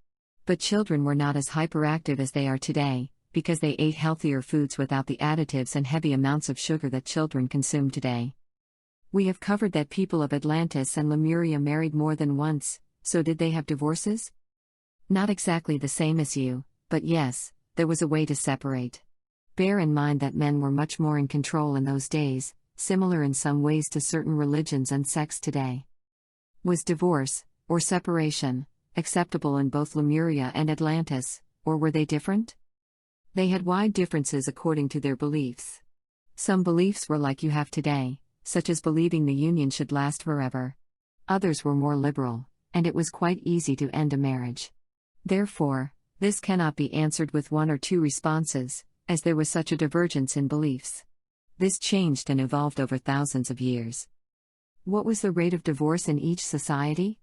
But children were not as hyperactive as they are today, because they ate healthier foods without the additives and heavy amounts of sugar that children consume today. We have covered that people of Atlantis and Lemuria married more than once, so did they have divorces? Not exactly the same as you, but yes, there was a way to separate. Bear in mind that men were much more in control in those days, similar in some ways to certain religions and sects today. Was divorce, or separation, acceptable in both Lemuria and Atlantis, or were they different? They had wide differences according to their beliefs. Some beliefs were like you have today, such as believing the union should last forever. Others were more liberal, and it was quite easy to end a marriage. Therefore, this cannot be answered with one or two responses, as there was such a divergence in beliefs. This changed and evolved over thousands of years. What was the rate of divorce in each society?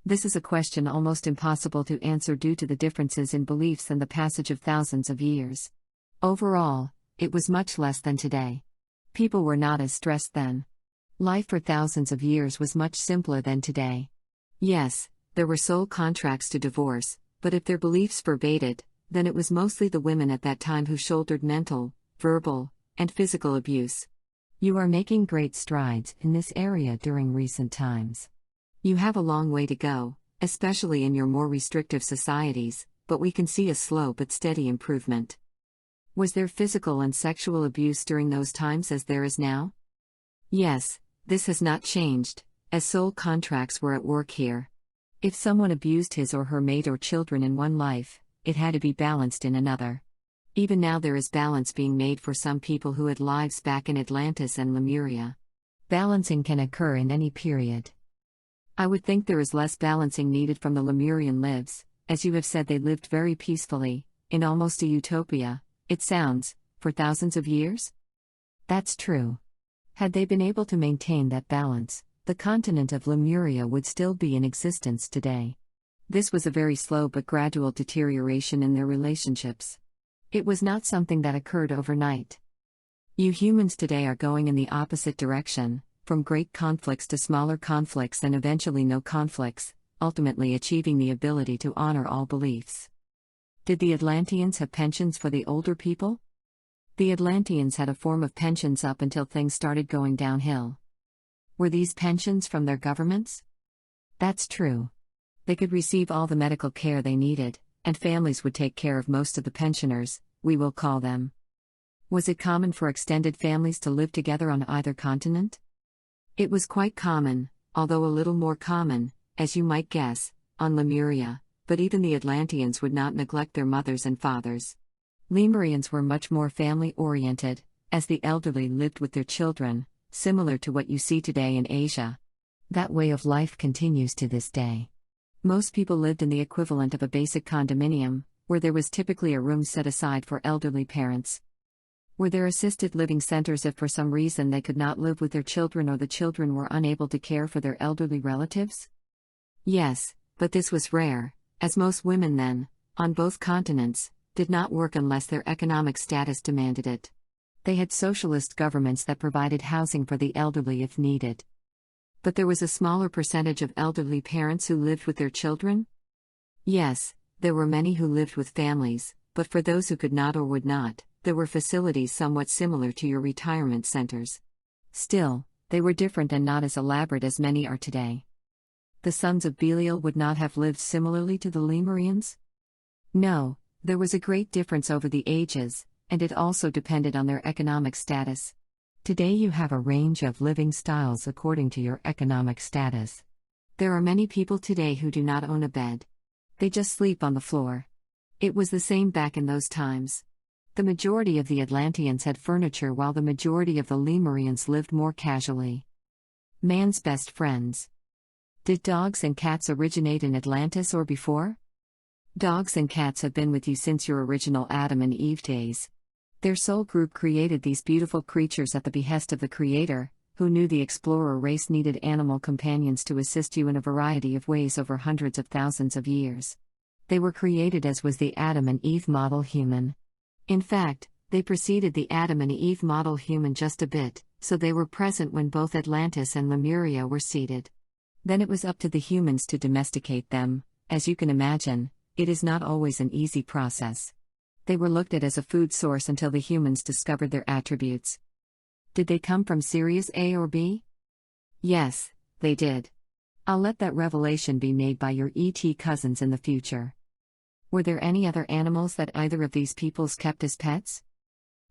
This is a question almost impossible to answer due to the differences in beliefs and the passage of thousands of years. Overall, it was much less than today. People were not as stressed then. Life for thousands of years was much simpler than today. Yes, there were soul contracts to divorce, but if their beliefs forbade it, then it was mostly the women at that time who shouldered mental, verbal, and physical abuse. You are making great strides in this area during recent times. You have a long way to go, especially in your more restrictive societies, but we can see a slow but steady improvement. Was there physical and sexual abuse during those times as there is now? Yes, this has not changed, as soul contracts were at work here. If someone abused his or her mate or children in one life, it had to be balanced in another. Even now there is balance being made for some people who had lives back in Atlantis and Lemuria. Balancing can occur in any period. I would think there is less balancing needed from the Lemurian lives, as you have said they lived very peacefully, in almost a utopia, it sounds, for thousands of years? That's true. Had they been able to maintain that balance, the continent of Lemuria would still be in existence today. This was a very slow but gradual deterioration in their relationships. It was not something that occurred overnight. You humans today are going in the opposite direction, from great conflicts to smaller conflicts and eventually no conflicts, ultimately achieving the ability to honor all beliefs. Did the Atlanteans have pensions for the older people? The Atlanteans had a form of pensions up until things started going downhill. Were these pensions from their governments? That's true. They could receive all the medical care they needed, and families would take care of most of the pensioners, we will call them. Was it common for extended families to live together on either continent? It was quite common, although a little more common, as you might guess, on Lemuria, but even the Atlanteans would not neglect their mothers and fathers. Lemurians were much more family-oriented, as the elderly lived with their children, similar to what you see today in Asia. That way of life continues to this day. Most people lived in the equivalent of a basic condominium, where there was typically a room set aside for elderly parents. Were there assisted living centers if for some reason they could not live with their children or the children were unable to care for their elderly relatives? Yes, but this was rare, as most women then, on both continents, did not work unless their economic status demanded it. They had socialist governments that provided housing for the elderly if needed. But there was a smaller percentage of elderly parents who lived with their children? Yes, there were many who lived with families, but for those who could not or would not, there were facilities somewhat similar to your retirement centers. Still, they were different and not as elaborate as many are today. The sons of Belial would not have lived similarly to the Lemurians? No, there was a great difference over the ages, and it also depended on their economic status. Today you have a range of living styles according to your economic status. There are many people today who do not own a bed. They just sleep on the floor. It was the same back in those times. The majority of the Atlanteans had furniture while the majority of the Lemurians lived more casually. Man's best friends. Did dogs and cats originate in Atlantis or before? Dogs and cats have been with you since your original Adam and Eve days. Their soul group created these beautiful creatures at the behest of the Creator, who knew the explorer race needed animal companions to assist you in a variety of ways over hundreds of thousands of years. They were created as was the Adam and Eve model human. In fact, they preceded the Adam and Eve model human just a bit, so they were present when both Atlantis and Lemuria were seeded. Then it was up to the humans to domesticate them. As you can imagine, it is not always an easy process. They were looked at as a food source until the humans discovered their attributes. Did they come from Sirius A or B? Yes, they did. I'll let that revelation be made by your ET cousins in the future. Were there any other animals that either of these peoples kept as pets?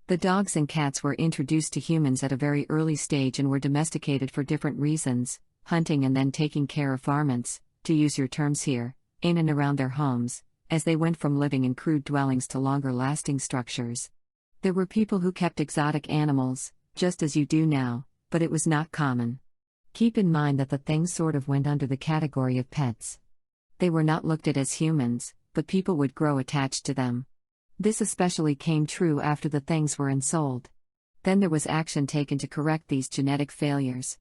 The dogs and cats were introduced to humans at a very early stage and were domesticated for different reasons, hunting and then taking care of varmints, to use your terms here, in and around their homes, as they went from living in crude dwellings to longer-lasting structures. There were people who kept exotic animals, just as you do now, but it was not common. Keep in mind that the things sort of went under the category of pets. They were not looked at as humans, but people would grow attached to them. This especially came true after the things were ensouled. Then there was action taken to correct these genetic failures.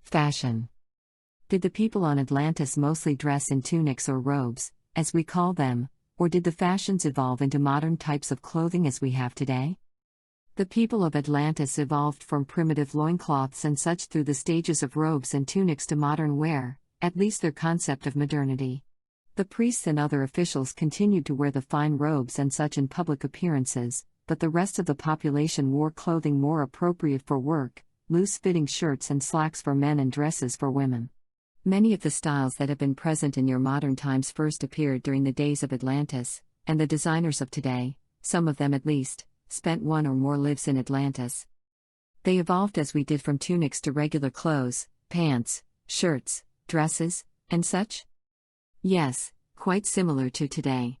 Fashion. Did the people on Atlantis mostly dress in tunics or robes, as we call them, or did the fashions evolve into modern types of clothing as we have today? The people of Atlantis evolved from primitive loincloths and such through the stages of robes and tunics to modern wear, at least their concept of modernity. The priests and other officials continued to wear the fine robes and such in public appearances, but the rest of the population wore clothing more appropriate for work, loose-fitting shirts and slacks for men and dresses for women. Many of the styles that have been present in your modern times first appeared during the days of Atlantis, and the designers of today, some of them at least, spent one or more lives in Atlantis. They evolved as we did from tunics to regular clothes, pants, shirts, dresses, and such? Yes, quite similar to today.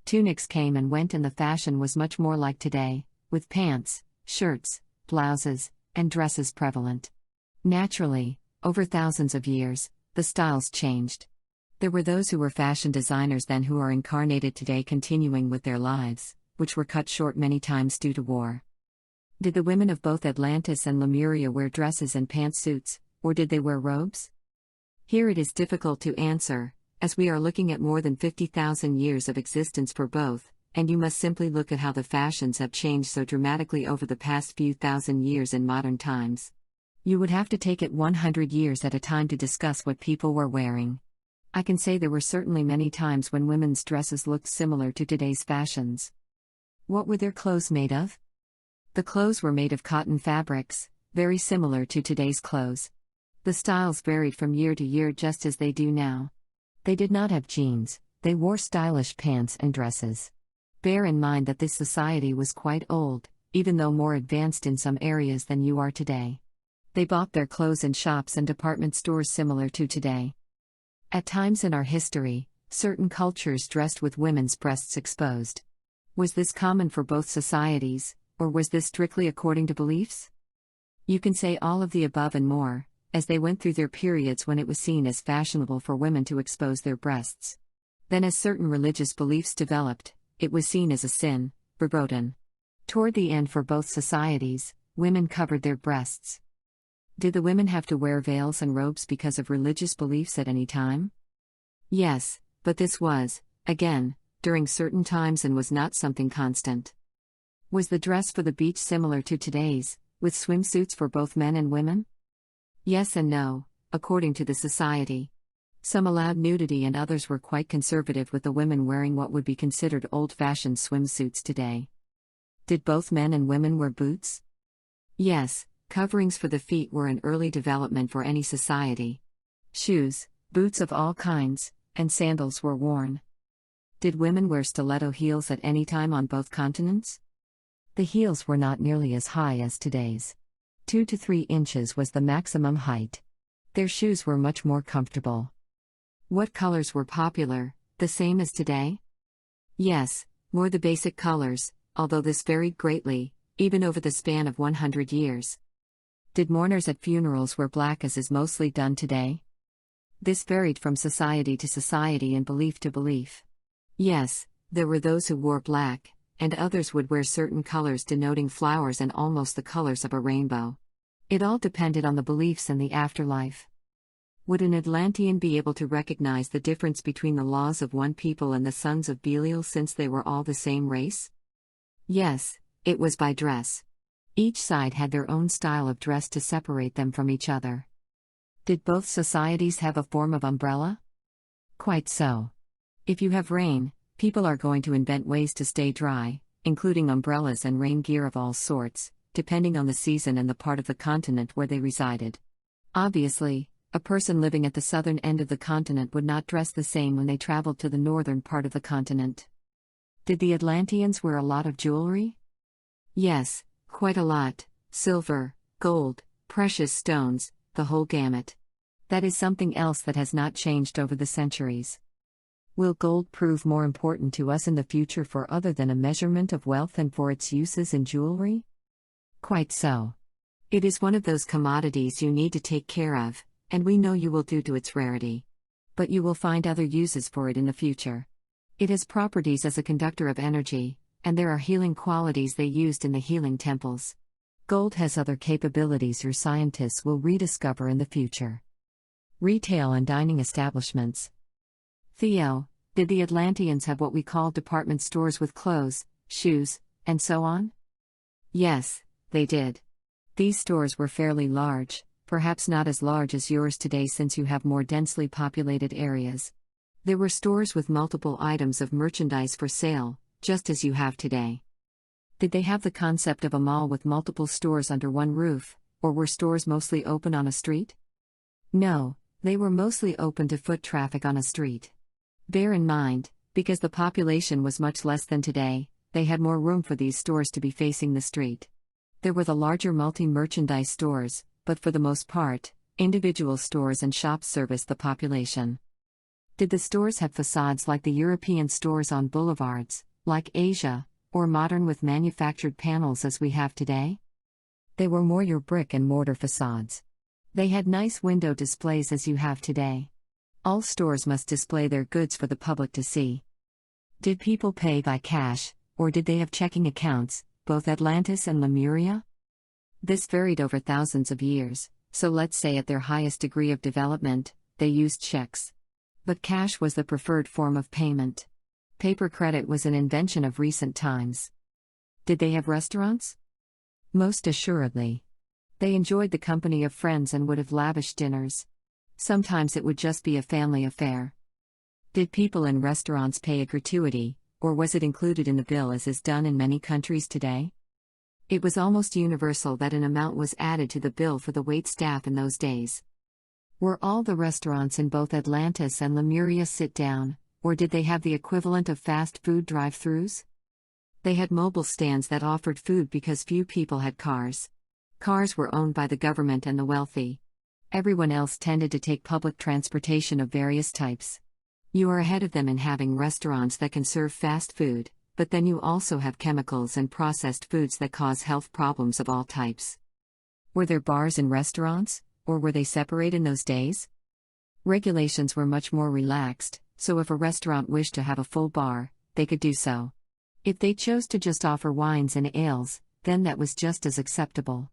Tunics came and went and the fashion was much more like today, with pants, shirts, blouses, and dresses prevalent. Naturally, over thousands of years, the styles changed. There were those who were fashion designers then who are incarnated today continuing with their lives, which were cut short many times due to war. Did the women of both Atlantis and Lemuria wear dresses and pantsuits, or did they wear robes? Here it is difficult to answer, as we are looking at more than 50,000 years of existence for both, and you must simply look at how the fashions have changed so dramatically over the past few thousand years in modern times. You would have to take it 100 years at a time to discuss what people were wearing. I can say there were certainly many times when women's dresses looked similar to today's fashions. What were their clothes made of? The clothes were made of cotton fabrics, very similar to today's clothes. The styles varied from year to year just as they do now. They did not have jeans, they wore stylish pants and dresses. Bear in mind that this society was quite old, even though more advanced in some areas than you are today. They bought their clothes in shops and department stores similar to today. At times in our history, certain cultures dressed with women's breasts exposed. Was this common for both societies, or was this strictly according to beliefs? You can say all of the above and more, as they went through their periods when it was seen as fashionable for women to expose their breasts. Then as certain religious beliefs developed, it was seen as a sin, verboten. Toward the end for both societies, women covered their breasts. Did the women have to wear veils and robes because of religious beliefs at any time? Yes, but this was, again, during certain times and was not something constant. Was the dress for the beach similar to today's, with swimsuits for both men and women? Yes and no, according to the society. Some allowed nudity and others were quite conservative with the women wearing what would be considered old-fashioned swimsuits today. Did both men and women wear boots? Yes, coverings for the feet were an early development for any society. Shoes, boots of all kinds, and sandals were worn. Did women wear stiletto heels at any time on both continents? The heels were not nearly as high as today's. 2 to 3 inches was the maximum height. Their shoes were much more comfortable. What colors were popular, the same as today? Yes, more the basic colors, although this varied greatly, even over the span of 100 years. Did mourners at funerals wear black as is mostly done today? This varied from society to society and belief to belief. Yes, there were those who wore black, and others would wear certain colors denoting flowers and almost the colors of a rainbow. It all depended on the beliefs and the afterlife. Would an Atlantean be able to recognize the difference between the laws of one people and the sons of Belial since they were all the same race? Yes, it was by dress. Each side had their own style of dress to separate them from each other. Did both societies have a form of umbrella? Quite so. If you have rain, people are going to invent ways to stay dry, including umbrellas and rain gear of all sorts, depending on the season and the part of the continent where they resided. Obviously, a person living at the southern end of the continent would not dress the same when they traveled to the northern part of the continent. Did the Atlanteans wear a lot of jewelry? Yes, quite a lot: silver, gold, precious stones, the whole gamut. That is something else that has not changed over the centuries. Will gold prove more important to us in the future for other than a measurement of wealth and for its uses in jewelry? Quite so. It is one of those commodities you need to take care of, and we know you will due to its rarity. But you will find other uses for it in the future. It has properties as a conductor of energy, and there are healing qualities they used in the healing temples. Gold has other capabilities your scientists will rediscover in the future. Retail and dining establishments. Theo, did the Atlanteans have what we call department stores with clothes, shoes, and so on? Yes, they did. These stores were fairly large, perhaps not as large as yours today since you have more densely populated areas. There were stores with multiple items of merchandise for sale, just as you have today. Did they have the concept of a mall with multiple stores under one roof, or were stores mostly open on a street? No, they were mostly open to foot traffic on a street. Bear in mind, because the population was much less than today, they had more room for these stores to be facing the street. There were the larger multi-merchandise stores, but for the most part, individual stores and shops serviced the population. Did the stores have facades like the European stores on boulevards, like Asia, or modern with manufactured panels as we have today? They were more your brick and mortar facades. They had nice window displays as you have today. All stores must display their goods for the public to see. Did people pay by cash, or did they have checking accounts, both Atlantis and Lemuria? This varied over thousands of years, so let's say at their highest degree of development, they used checks. But cash was the preferred form of payment. Paper credit was an invention of recent times. Did they have restaurants? Most assuredly. They enjoyed the company of friends and would have lavish dinners. Sometimes it would just be a family affair. Did people in restaurants pay a gratuity, or was it included in the bill as is done in many countries today? It was almost universal that an amount was added to the bill for the waitstaff in those days. Were all the restaurants in both Atlantis and Lemuria sit-down, or did they have the equivalent of fast food drive-thrus? They had mobile stands that offered food because few people had cars. Cars were owned by the government and the wealthy. Everyone else tended to take public transportation of various types. You are ahead of them in having restaurants that can serve fast food, but then you also have chemicals and processed foods that cause health problems of all types. Were there bars in restaurants, or were they separate in those days? Regulations were much more relaxed, so if a restaurant wished to have a full bar, they could do so. If they chose to just offer wines and ales, then that was just as acceptable.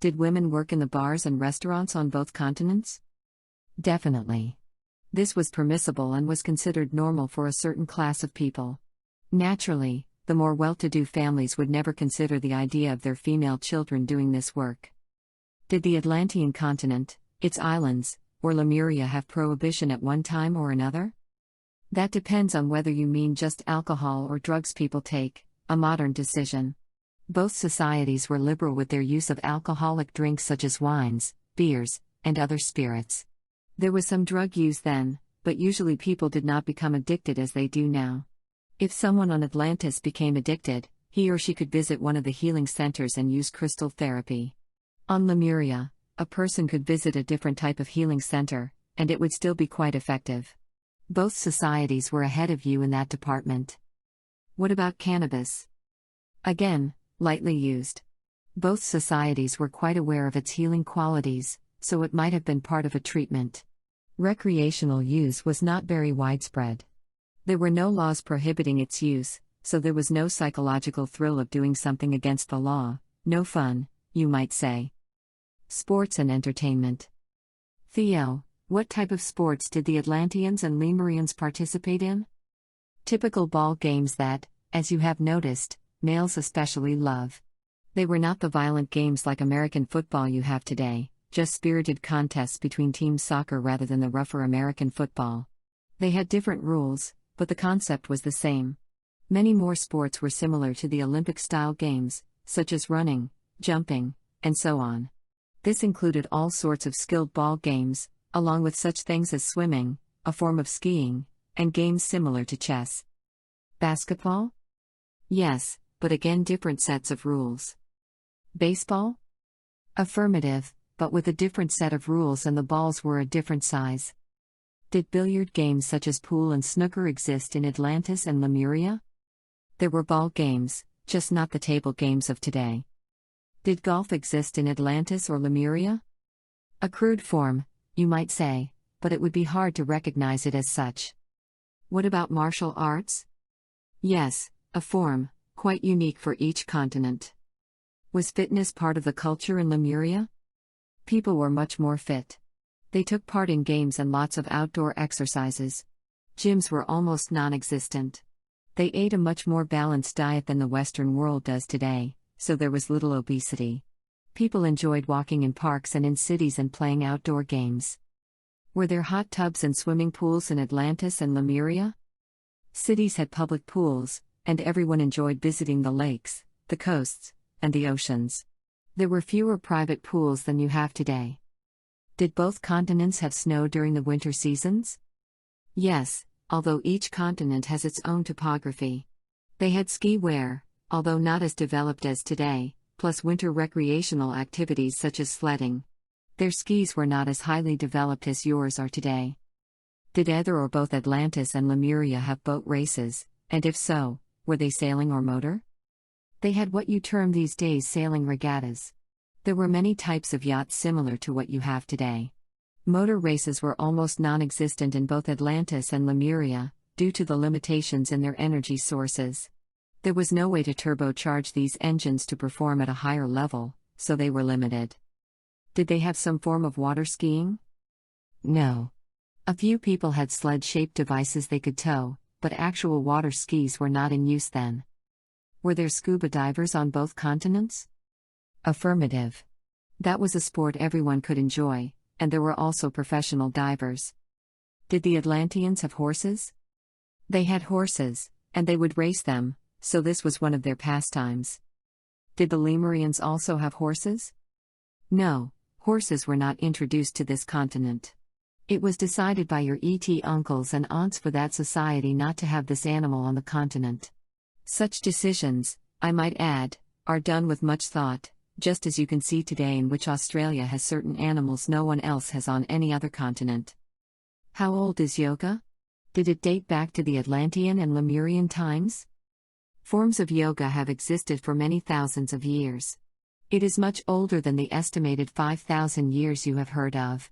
Did women work in the bars and restaurants on both continents? Definitely. This was permissible and was considered normal for a certain class of people. Naturally, the more well-to-do families would never consider the idea of their female children doing this work. Did the Atlantean continent, its islands, or Lemuria have prohibition at one time or another? That depends on whether you mean just alcohol or drugs people take, a modern decision. Both societies were liberal with their use of alcoholic drinks such as wines, beers, and other spirits. There was some drug use then, but usually people did not become addicted as they do now. If someone on Atlantis became addicted, he or she could visit one of the healing centers and use crystal therapy. On Lemuria, a person could visit a different type of healing center, and it would still be quite effective. Both societies were ahead of you in that department. What about cannabis? Again, lightly used. Both societies were quite aware of its healing qualities, so it might have been part of a treatment. Recreational use was not very widespread. There were no laws prohibiting its use, so there was no psychological thrill of doing something against the law, no fun, you might say. Sports and entertainment. Theo, what type of sports did the Atlanteans and Lemurians participate in? Typical ball games that, as you have noticed, males especially love. They were not the violent games like American football you have today, just spirited contests between team soccer rather than the rougher American football. They had different rules, but the concept was the same. Many more sports were similar to the Olympic-style games, such as running, jumping, and so on. This included all sorts of skilled ball games, along with such things as swimming, a form of skiing, and games similar to chess. Basketball? Yes, but again different sets of rules. Baseball? Affirmative, but with a different set of rules and the balls were a different size. Did billiard games such as pool and snooker exist in Atlantis and Lemuria? There were ball games, just not the table games of today. Did golf exist in Atlantis or Lemuria? A crude form, you might say, but it would be hard to recognize it as such. What about martial arts? Yes, a form, quite unique for each continent. Was fitness part of the culture in Lemuria? People were much more fit. They took part in games and lots of outdoor exercises. Gyms were almost non-existent. They ate a much more balanced diet than the Western world does today, so there was little obesity. People enjoyed walking in parks and in cities and playing outdoor games. Were there hot tubs and swimming pools in Atlantis and Lemuria? Cities had public pools, and everyone enjoyed visiting the lakes, the coasts, and the oceans. There were fewer private pools than you have today. Did both continents have snow during the winter seasons? Yes, although each continent has its own topography. They had ski wear, although not as developed as today, plus winter recreational activities such as sledding. Their skis were not as highly developed as yours are today. Did either or both Atlantis and Lemuria have boat races, and if so, were they sailing or motor? They had what you term these days sailing regattas. There were many types of yachts similar to what you have today. Motor races were almost non-existent in both Atlantis and Lemuria, due to the limitations in their energy sources. There was no way to turbocharge these engines to perform at a higher level, so they were limited. Did they have some form of water skiing? No. A few people had sled-shaped devices they could tow, but actual water skis were not in use then. Were there scuba divers on both continents? Affirmative. That was a sport everyone could enjoy, and there were also professional divers. Did the Atlanteans have horses? They had horses, and they would race them, so this was one of their pastimes. Did the Lemurians also have horses? No, horses were not introduced to this continent. It was decided by your ET uncles and aunts for that society not to have this animal on the continent. Such decisions, I might add, are done with much thought, just as you can see today in which Australia has certain animals no one else has on any other continent. How old is yoga? Did it date back to the Atlantean and Lemurian times? Forms of yoga have existed for many thousands of years. It is much older than the estimated 5,000 years you have heard of.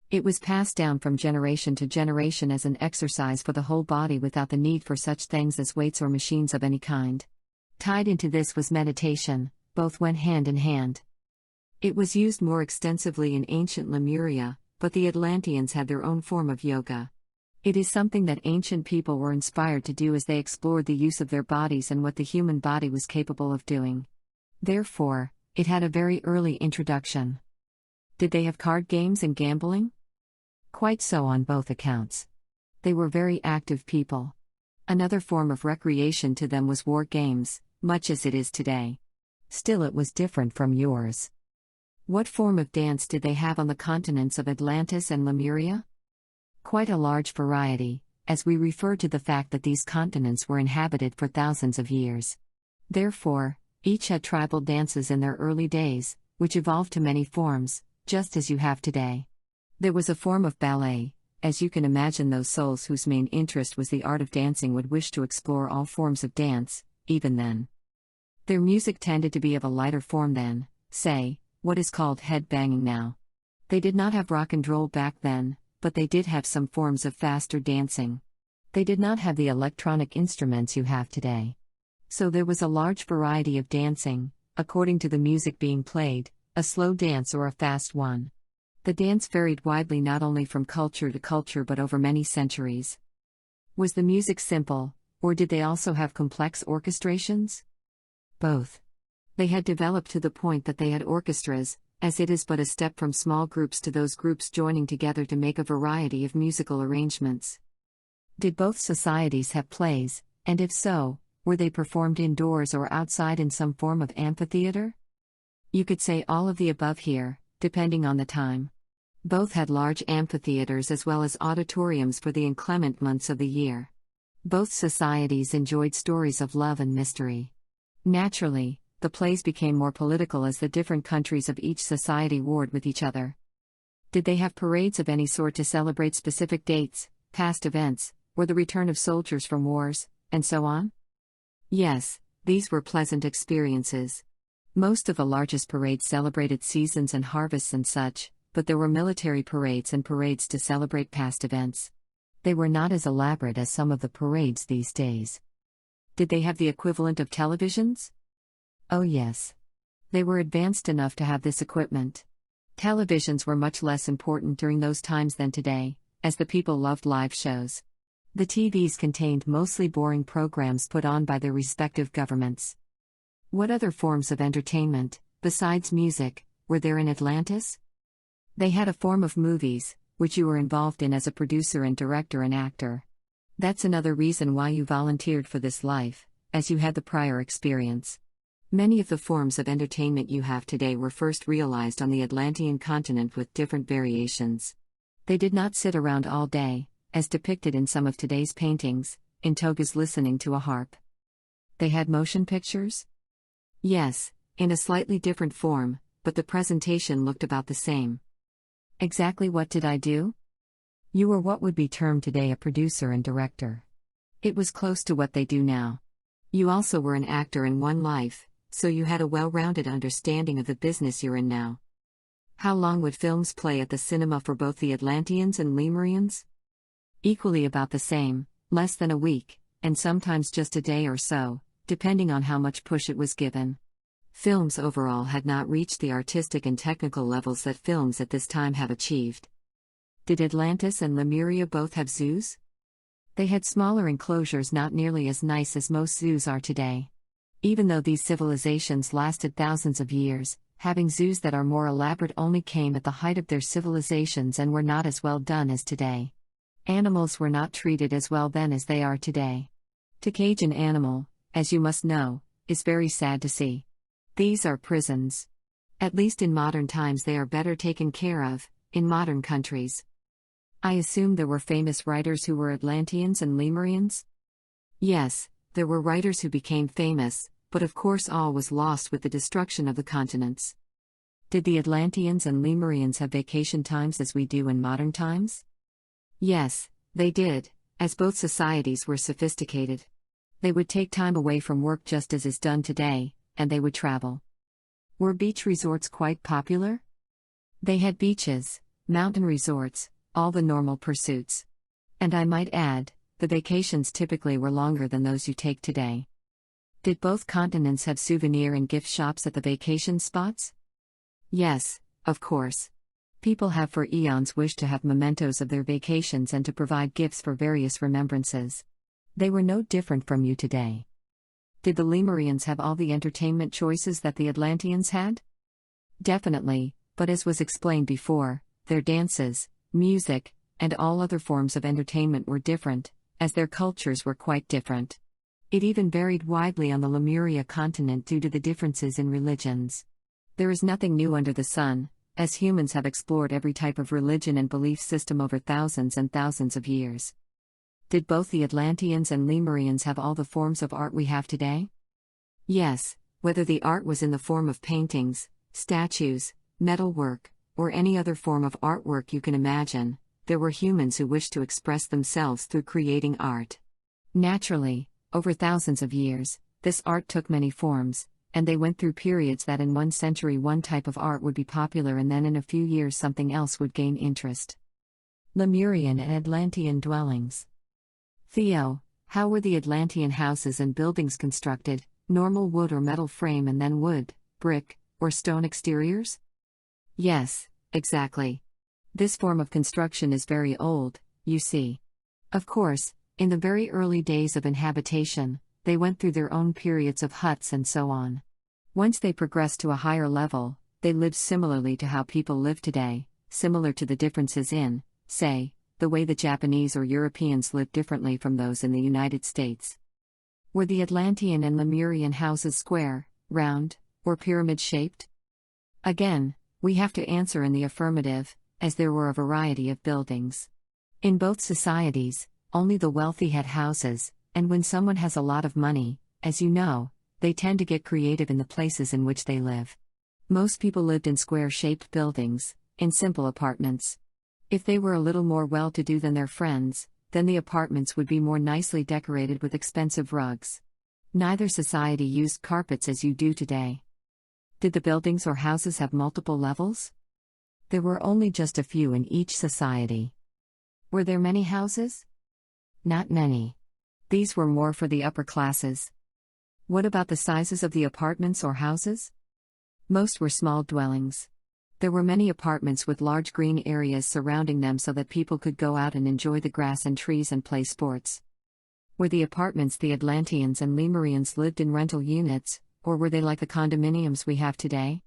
It was passed down from generation to generation as an exercise for the whole body without the need for such things as weights or machines of any kind. Tied into this was meditation, both went hand in hand. It was used more extensively in ancient Lemuria, but the Atlanteans had their own form of yoga. It is something that ancient people were inspired to do as they explored the use of their bodies and what the human body was capable of doing. Therefore, it had a very early introduction. Did they have card games and gambling? Quite so on both accounts. They were very active people. Another form of recreation to them was war games, much as it is today. Still, it was different from yours. What form of dance did they have on the continents of Atlantis and Lemuria? Quite a large variety, as we refer to the fact that these continents were inhabited for thousands of years. Therefore, each had tribal dances in their early days, which evolved to many forms, just as you have today. There was a form of ballet, as you can imagine those souls whose main interest was the art of dancing would wish to explore all forms of dance, even then. Their music tended to be of a lighter form than, say, what is called head-banging now. They did not have rock and roll back then, but they did have some forms of faster dancing. They did not have the electronic instruments you have today. So there was a large variety of dancing, according to the music being played, a slow dance or a fast one. The dance varied widely not only from culture to culture but over many centuries. Was the music simple, or did they also have complex orchestrations? Both. They had developed to the point that they had orchestras, as it is but a step from small groups to those groups joining together to make a variety of musical arrangements. Did both societies have plays, and if so, were they performed indoors or outside in some form of amphitheater? You could say all of the above here, depending on the time. Both had large amphitheaters as well as auditoriums for the inclement months of the year. Both societies enjoyed stories of love and mystery. Naturally, the plays became more political as the different countries of each society warred with each other. Did they have parades of any sort to celebrate specific dates, past events, or the return of soldiers from wars, and so on? Yes, these were pleasant experiences. Most of the largest parades celebrated seasons and harvests and such, but there were military parades and parades to celebrate past events. They were not as elaborate as some of the parades these days. Did they have the equivalent of televisions? Oh yes. They were advanced enough to have this equipment. Televisions were much less important during those times than today, as the people loved live shows. The TVs contained mostly boring programs put on by their respective governments. What other forms of entertainment, besides music, were there in Atlantis? They had a form of movies, which you were involved in as a producer and director and actor. That's another reason why you volunteered for this life, as you had the prior experience. Many of the forms of entertainment you have today were first realized on the Atlantean continent with different variations. They did not sit around all day, as depicted in some of today's paintings, in togas listening to a harp. They had motion pictures? Yes, in a slightly different form, but the presentation looked about the same. Exactly what did I do? You were what would be termed today a producer and director. It was close to what they do now. You also were an actor in one life, so you had a well-rounded understanding of the business you're in now. How long would films play at the cinema for both the Atlanteans and Lemurians? Equally about the same, less than a week, and sometimes just a day or so, depending on how much push it was given. Films overall had not reached the artistic and technical levels that films at this time have achieved. Did Atlantis and Lemuria both have zoos? They had smaller enclosures not nearly as nice as most zoos are today. Even though these civilizations lasted thousands of years, having zoos that are more elaborate only came at the height of their civilizations and were not as well done as today. Animals were not treated as well then as they are today. To cage an animal, as you must know, is very sad to see. These are prisons. At least in modern times they are better taken care of, in modern countries. I assume there were famous writers who were Atlanteans and Lemurians? Yes, there were writers who became famous, but of course all was lost with the destruction of the continents. Did the Atlanteans and Lemurians have vacation times as we do in modern times? Yes, they did, as both societies were sophisticated. They would take time away from work just as is done today, and they would travel. Were beach resorts quite popular? They had beaches, mountain resorts, all the normal pursuits. And I might add, the vacations typically were longer than those you take today. Did both continents have souvenir and gift shops at the vacation spots? Yes, of course. People have for eons wished to have mementos of their vacations and to provide gifts for various remembrances. They were no different from you today. Did the Lemurians have all the entertainment choices that the Atlanteans had? Definitely, but as was explained before, their dances, music, and all other forms of entertainment were different, as their cultures were quite different. It even varied widely on the Lemuria continent due to the differences in religions. There is nothing new under the sun, as humans have explored every type of religion and belief system over thousands and thousands of years. Did both the Atlanteans and Lemurians have all the forms of art we have today? Yes, whether the art was in the form of paintings, statues, metalwork, or any other form of artwork you can imagine, there were humans who wished to express themselves through creating art. Naturally, over thousands of years, this art took many forms, and they went through periods that in one century one type of art would be popular and then in a few years something else would gain interest. Lemurian and Atlantean dwellings. Theo, how were the Atlantean houses and buildings constructed, normal wood or metal frame and then wood, brick, or stone exteriors? Yes, exactly. This form of construction is very old, you see. Of course, in the very early days of inhabitation, they went through their own periods of huts and so on. Once they progressed to a higher level, they lived similarly to how people live today, similar to the differences in, say, the way the Japanese or Europeans live differently from those in the United States. Were the Atlantean and Lemurian houses square, round, or pyramid-shaped? Again, we have to answer in the affirmative, as there were a variety of buildings. In both societies, only the wealthy had houses, and when someone has a lot of money, as you know, they tend to get creative in the places in which they live. Most people lived in square-shaped buildings, in simple apartments. If they were a little more well-to-do than their friends, then the apartments would be more nicely decorated with expensive rugs. Neither society used carpets as you do today. Did the buildings or houses have multiple levels? There were only just a few in each society. Were there many houses? Not many. These were more for the upper classes. What about the sizes of the apartments or houses? Most were small dwellings. There were many apartments with large green areas surrounding them so that people could go out and enjoy the grass and trees and play sports. Were the apartments the Atlanteans and Lemurians lived in rental units, or were they like the condominiums we have today?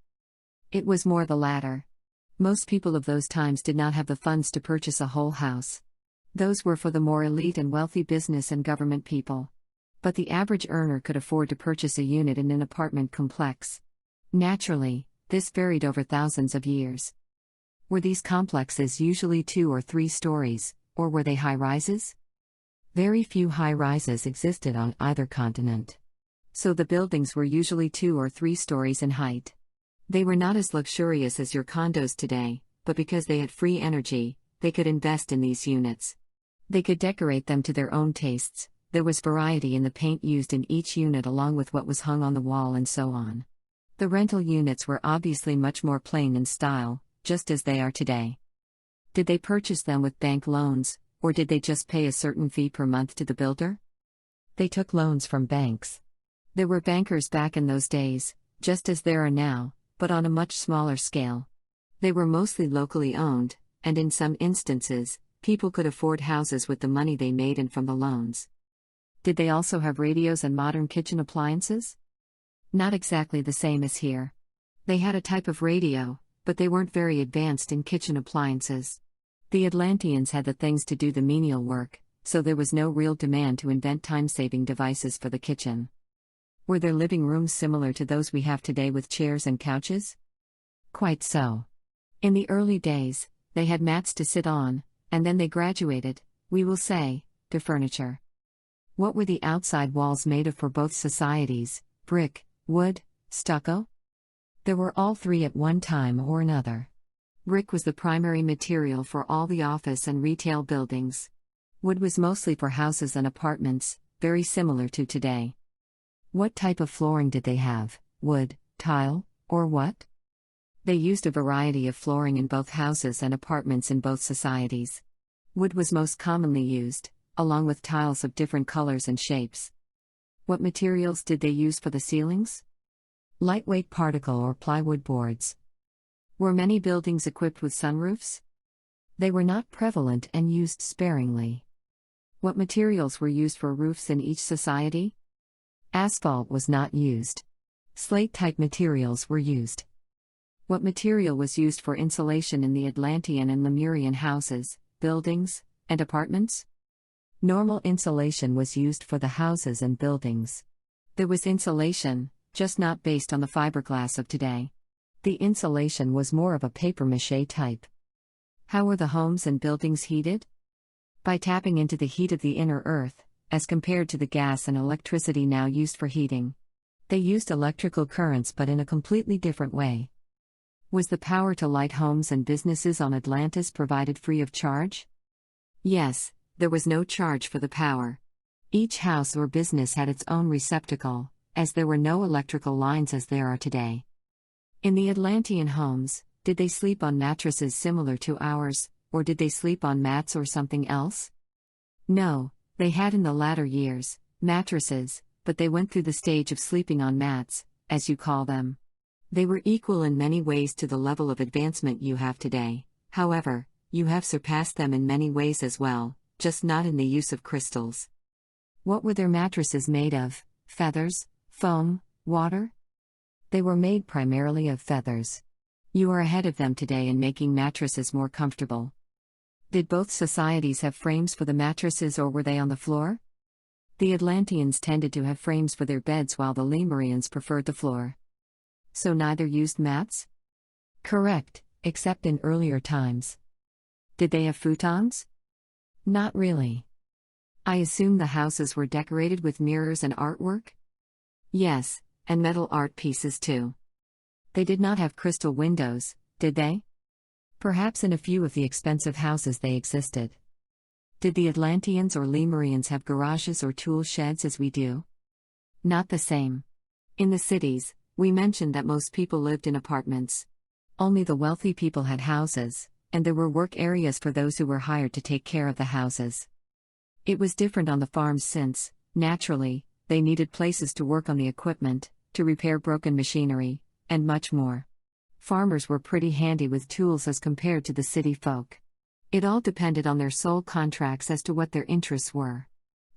It was more the latter. Most people of those times did not have the funds to purchase a whole house. Those were for the more elite and wealthy business and government people. But the average earner could afford to purchase a unit in an apartment complex. Naturally, this varied over thousands of years. Were these complexes usually 2 or 3 stories, or were they high-rises? Very few high-rises existed on either continent. So the buildings were usually 2 or 3 stories in height. They were not as luxurious as your condos today, but because they had free energy, they could invest in these units. They could decorate them to their own tastes. There was variety in the paint used in each unit along with what was hung on the wall and so on. The rental units were obviously much more plain in style, just as they are today. Did they purchase them with bank loans, or did they just pay a certain fee per month to the builder? They took loans from banks. There were bankers back in those days, just as there are now, but on a much smaller scale. They were mostly locally owned, and in some instances, people could afford houses with the money they made and from the loans. Did they also have radios and modern kitchen appliances? Not exactly the same as here. They had a type of radio, but they weren't very advanced in kitchen appliances. The Atlanteans had the things to do the menial work, so there was no real demand to invent time-saving devices for the kitchen. Were their living rooms similar to those we have today with chairs and couches? Quite so. In the early days, they had mats to sit on, and then they graduated, we will say, to furniture. What were the outside walls made of for both societies? Brick, wood, stucco? There were all 3 at one time or another. Brick was the primary material for all the office and retail buildings. Wood was mostly for houses and apartments, very similar to today. What type of flooring did they have? Wood, tile, or what? They used a variety of flooring in both houses and apartments in both societies. Wood was most commonly used, along with tiles of different colors and shapes. What materials did they use for the ceilings? Lightweight particle or plywood boards. Were many buildings equipped with sunroofs? They were not prevalent and used sparingly. What materials were used for roofs in each society? Asphalt was not used. Slate-type materials were used. What material was used for insulation in the Atlantean and Lemurian houses, buildings, and apartments? Normal insulation was used for the houses and buildings. There was insulation, just not based on the fiberglass of today. The insulation was more of a papier-mâché type. How were the homes and buildings heated? By tapping into the heat of the inner earth, as compared to the gas and electricity now used for heating. They used electrical currents but in a completely different way. Was the power to light homes and businesses on Atlantis provided free of charge? Yes, there was no charge for the power. Each house or business had its own receptacle, as there were no electrical lines as there are today. In the Atlantean homes, did they sleep on mattresses similar to ours, or did they sleep on mats or something else? No, they had in the latter years, mattresses, but they went through the stage of sleeping on mats, as you call them. They were equal in many ways to the level of advancement you have today. However, you have surpassed them in many ways as well, just not in the use of crystals. What were their mattresses made of? Feathers, foam, water? They were made primarily of feathers. You are ahead of them today in making mattresses more comfortable. Did both societies have frames for the mattresses or were they on the floor? The Atlanteans tended to have frames for their beds while the Lemurians preferred the floor. So neither used mats? Correct, except in earlier times. Did they have futons? Not really. I assume the houses were decorated with mirrors and artwork? Yes, and metal art pieces too. They did not have crystal windows, did they? Perhaps in a few of the expensive houses they existed. Did the Atlanteans or Lemurians have garages or tool sheds as we do? Not the same. In the cities, we mentioned that most people lived in apartments. Only the wealthy people had houses, and there were work areas for those who were hired to take care of the houses. It was different on the farms since, naturally, they needed places to work on the equipment, to repair broken machinery, and much more. Farmers were pretty handy with tools as compared to the city folk. It all depended on their sole contracts as to what their interests were.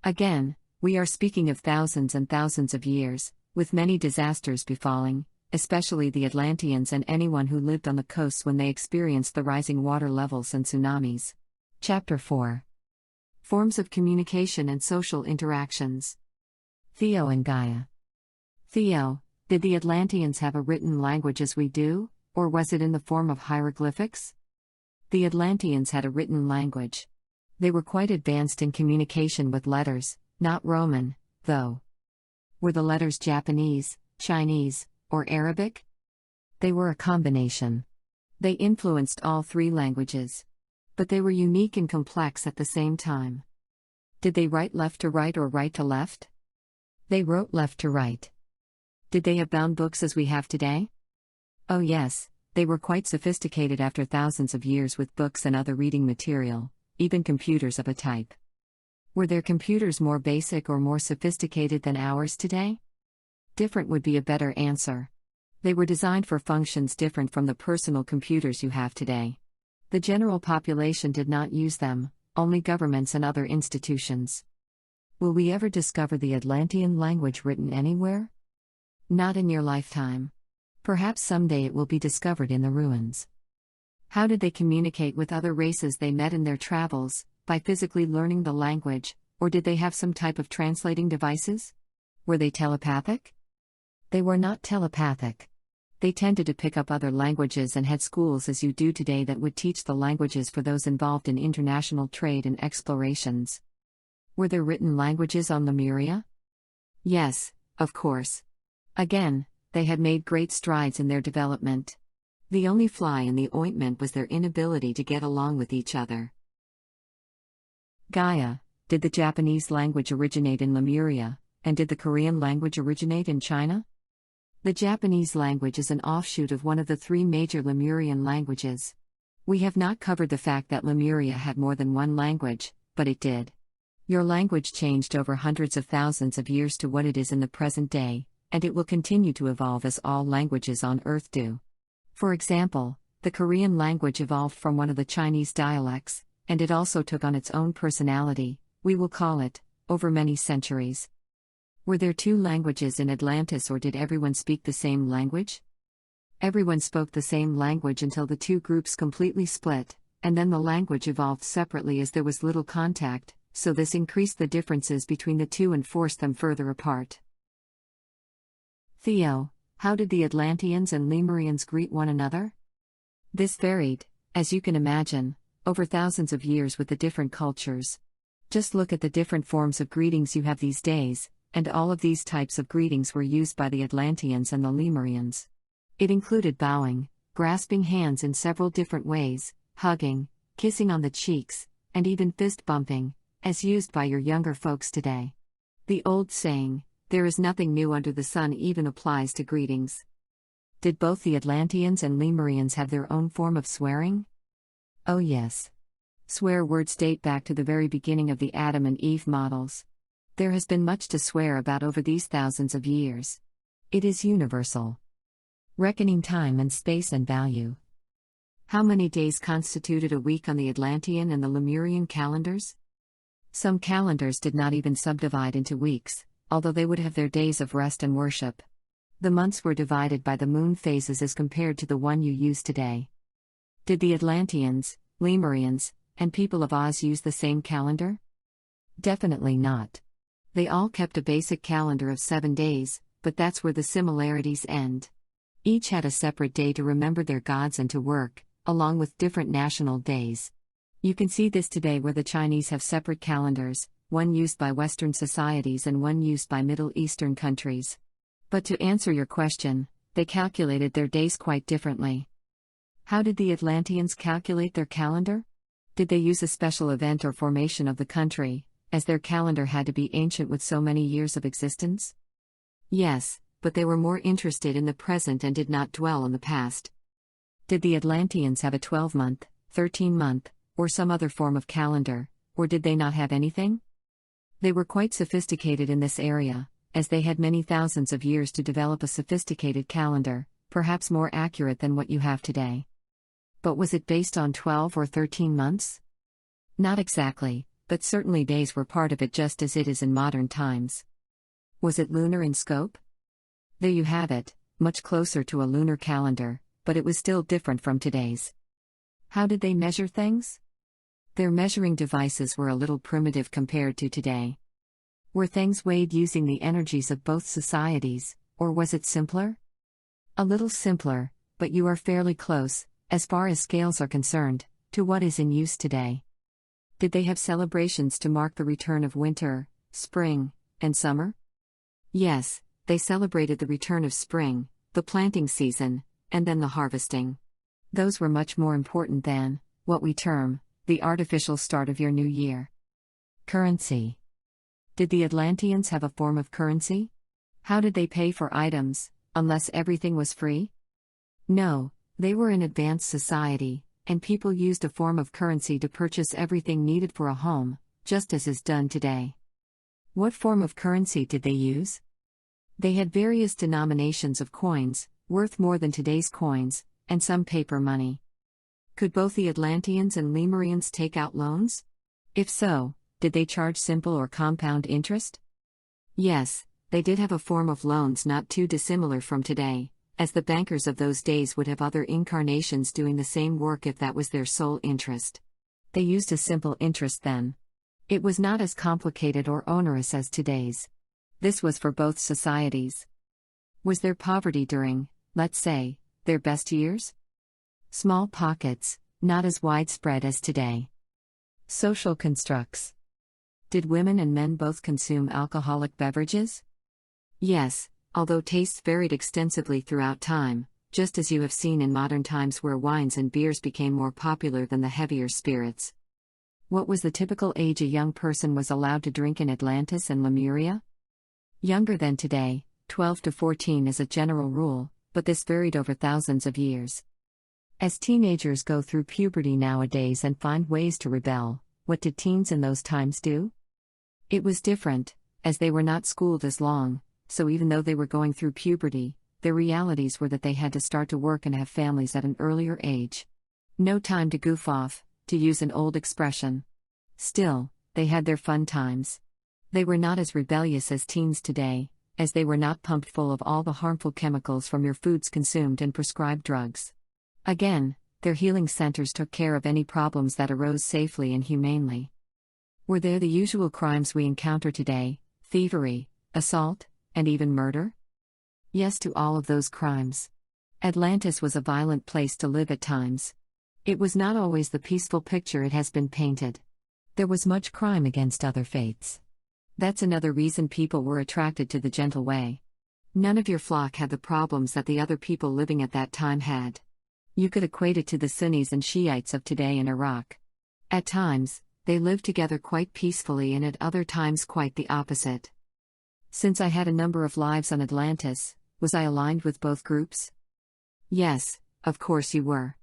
Again, we are speaking of thousands and thousands of years, with many disasters befalling, especially the Atlanteans and anyone who lived on the coasts when they experienced the rising water levels and tsunamis. Chapter 4. Forms of Communication and Social Interactions. Theo and Gaia. Theo, did the Atlanteans have a written language as we do, or was it in the form of hieroglyphics? The Atlanteans had a written language. They were quite advanced in communication with letters, not Roman, though. Were the letters Japanese, Chinese, or Arabic? They were a combination. They influenced all three languages. But they were unique and complex at the same time. Did they write left to right or right to left? They wrote left to right. Did they have bound books as we have today? Oh yes, they were quite sophisticated after thousands of years with books and other reading material, even computers of a type. Were their computers more basic or more sophisticated than ours today? Different would be a better answer. They were designed for functions different from the personal computers you have today. The general population did not use them, only governments and other institutions. Will we ever discover the Atlantean language written anywhere? Not in your lifetime. Perhaps someday it will be discovered in the ruins. How did they communicate with other races they met in their travels, by physically learning the language, or did they have some type of translating devices? Were they telepathic? They were not telepathic. They tended to pick up other languages and had schools as you do today that would teach the languages for those involved in international trade and explorations. Were there written languages on Lemuria? Yes, of course. Again, they had made great strides in their development. The only fly in the ointment was their inability to get along with each other. Gaia, did the Japanese language originate in Lemuria, and did the Korean language originate in China? The Japanese language is an offshoot of one of the three major Lemurian languages. We have not covered the fact that Lemuria had more than one language, but it did. Your language changed over hundreds of thousands of years to what it is in the present day, and it will continue to evolve as all languages on Earth do. For example, the Korean language evolved from one of the Chinese dialects, and it also took on its own personality, we will call it, over many centuries. Were there two languages in Atlantis or did everyone speak the same language? Everyone spoke the same language until the two groups completely split, and then the language evolved separately as there was little contact, so this increased the differences between the two and forced them further apart. Theo, how did the Atlanteans and Lemurians greet one another? This varied, as you can imagine, over thousands of years with the different cultures. Just look at the different forms of greetings you have these days, and all of these types of greetings were used by the Atlanteans and the Lemurians. It included bowing, grasping hands in several different ways, hugging, kissing on the cheeks, and even fist bumping, as used by your younger folks today. The old saying, "There is nothing new under the sun," even applies to greetings. Did both the Atlanteans and Lemurians have their own form of swearing? Oh yes. Swear words date back to the very beginning of the Adam and Eve models. There has been much to swear about over these thousands of years. It is universal. Reckoning time and space and value. How many days constituted a week on the Atlantean and the Lemurian calendars? Some calendars did not even subdivide into weeks, although they would have their days of rest and worship. The months were divided by the moon phases as compared to the one you use today. Did the Atlanteans, Lemurians, and people of Oz use the same calendar? Definitely not. They all kept a basic calendar of 7 days, but that's where the similarities end. Each had a separate day to remember their gods and to work, along with different national days. You can see this today where the Chinese have separate calendars, one used by Western societies and one used by Middle Eastern countries. But to answer your question, they calculated their days quite differently. How did the Atlanteans calculate their calendar? Did they use a special event or formation of the country, as their calendar had to be ancient with so many years of existence? Yes, but they were more interested in the present and did not dwell on the past. Did the Atlanteans have a 12-month, 13-month, or some other form of calendar, or did they not have anything? They were quite sophisticated in this area, as they had many thousands of years to develop a sophisticated calendar, perhaps more accurate than what you have today. But was it based on 12 or 13 months? Not exactly, but certainly days were part of it just as it is in modern times. Was it lunar in scope? There you have it, much closer to a lunar calendar, but it was still different from today's. How did they measure things? Their measuring devices were a little primitive compared to today. Were things weighed using the energies of both societies, or was it simpler? A little simpler, but you are fairly close, as far as scales are concerned, to what is in use today. Did they have celebrations to mark the return of winter, spring, and summer? Yes, they celebrated the return of spring, the planting season, and then the harvesting. Those were much more important than what we term the artificial start of your new year. Currency. Did the Atlanteans have a form of currency? How did they pay for items, unless everything was free? No, they were an advanced society, and people used a form of currency to purchase everything needed for a home, just as is done today. What form of currency did they use? They had various denominations of coins, worth more than today's coins, and some paper money. Could both the Atlanteans and Lemurians take out loans? If so, did they charge simple or compound interest? Yes, they did have a form of loans not too dissimilar from today, as the bankers of those days would have other incarnations doing the same work if that was their sole interest. They used a simple interest then. It was not as complicated or onerous as today's. This was for both societies. Was there poverty during, let's say, their best years? Small pockets, not as widespread as today. Social constructs. Did women and men both consume alcoholic beverages? Yes, although tastes varied extensively throughout time, just as you have seen in modern times where wines and beers became more popular than the heavier spirits. What was the typical age a young person was allowed to drink in Atlantis and Lemuria? Younger than today, 12 to 14 is a general rule, but this varied over thousands of years. As teenagers go through puberty nowadays and find ways to rebel, what did teens in those times do? It was different, as they were not schooled as long, so even though they were going through puberty, their realities were that they had to start to work and have families at an earlier age. No time to goof off, to use an old expression. Still, they had their fun times. They were not as rebellious as teens today, as they were not pumped full of all the harmful chemicals from your foods consumed and prescribed drugs. Again, their healing centers took care of any problems that arose safely and humanely. Were there the usual crimes we encounter today, thievery, assault, and even murder? Yes to all of those crimes. Atlantis was a violent place to live at times. It was not always the peaceful picture it has been painted. There was much crime against other faiths. That's another reason people were attracted to the gentle way. None of your flock had the problems that the other people living at that time had. You could equate it to the Sunnis and Shiites of today in Iraq. At times, they lived together quite peacefully, and at other times quite the opposite. Since I had a number of lives on Atlantis, was I aligned with both groups? Yes, of course you were.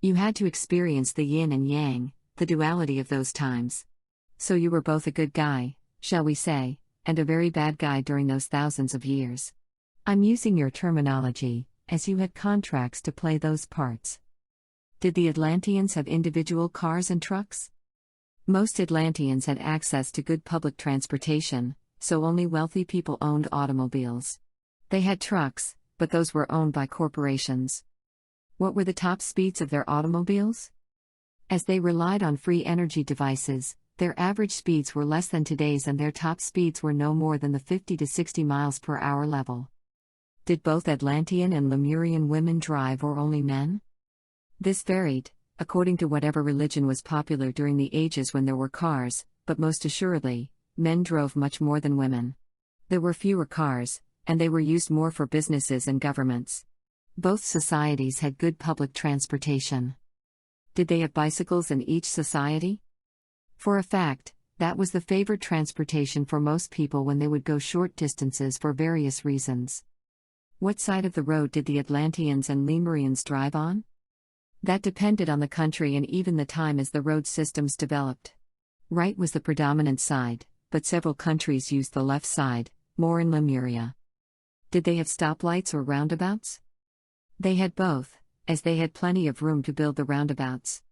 You had to experience the yin and yang, the duality of those times. So you were both a good guy, shall we say, and a very bad guy during those thousands of years. I'm using your terminology, as you had contracts to play those parts. Did the Atlanteans have individual cars and trucks? Most Atlanteans had access to good public transportation, so only wealthy people owned automobiles. They had trucks, but those were owned by corporations. What were the top speeds of their automobiles? As they relied on free energy devices, their average speeds were less than today's, and their top speeds were no more than the 50 to 60 miles per hour level. Did both Atlantean and Lemurian women drive, or only men? This varied, according to whatever religion was popular during the ages when there were cars, but most assuredly, men drove much more than women. There were fewer cars, and they were used more for businesses and governments. Both societies had good public transportation. Did they have bicycles in each society? For a fact, that was the favored transportation for most people when they would go short distances for various reasons. What side of the road did the Atlanteans and Lemurians drive on? That depended on the country and even the time as the road systems developed. Right was the predominant side, but several countries used the left side, more in Lemuria. Did they have stoplights or roundabouts? They had both, as they had plenty of room to build the roundabouts.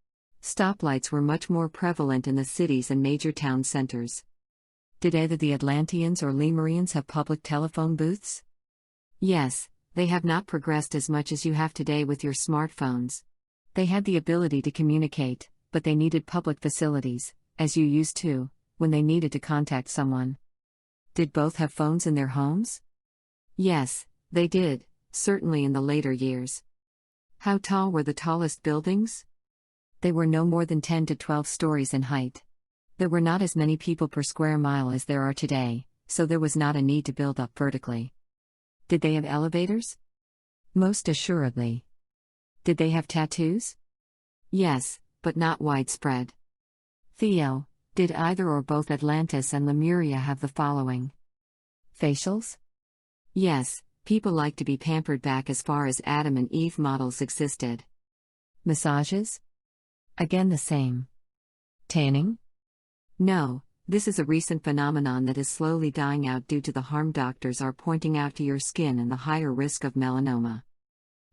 Stoplights were much more prevalent in the cities and major town centers. Did either the Atlanteans or Lemurians have public telephone booths? Yes, they have not progressed as much as you have today with your smartphones. They had the ability to communicate, but they needed public facilities, as you used to, when they needed to contact someone. Did both have phones in their homes? Yes, they did, certainly in the later years. How tall were the tallest buildings? They were no more than 10 to 12 stories in height. There were not as many people per square mile as there are today, so there was not a need to build up vertically. Did they have elevators? Most assuredly. Did they have tattoos? Yes, but not widespread. Theo, did either or both Atlantis and Lemuria have the following? Facials? Yes, people like to be pampered back as far as Adam and Eve models existed. Massages? Again the same. Tanning? No, this is a recent phenomenon that is slowly dying out due to the harm doctors are pointing out to your skin and the higher risk of melanoma.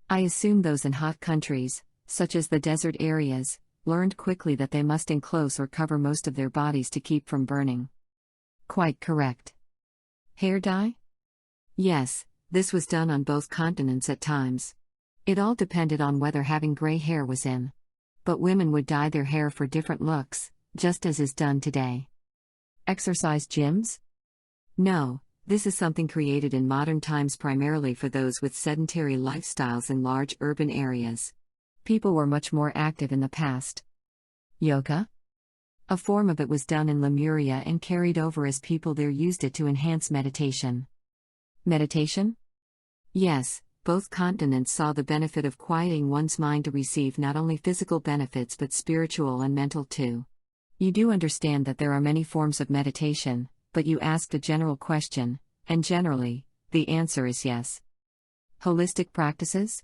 I assume those in hot countries, such as the desert areas, learned quickly that they must enclose or cover most of their bodies to keep from burning. Quite correct. Hair dye? Yes, this was done on both continents at times. It all depended on whether having gray hair was in. But women would dye their hair for different looks, just as is done today. Exercise gyms? No, this is something created in modern times primarily for those with sedentary lifestyles in large urban areas. People were much more active in the past. Yoga? A form of it was done in Lemuria and carried over as people there used it to enhance meditation. Meditation? Yes, both continents saw the benefit of quieting one's mind to receive not only physical benefits but spiritual and mental too. You do understand that there are many forms of meditation, but you asked a general question, and generally, the answer is yes. Holistic practices?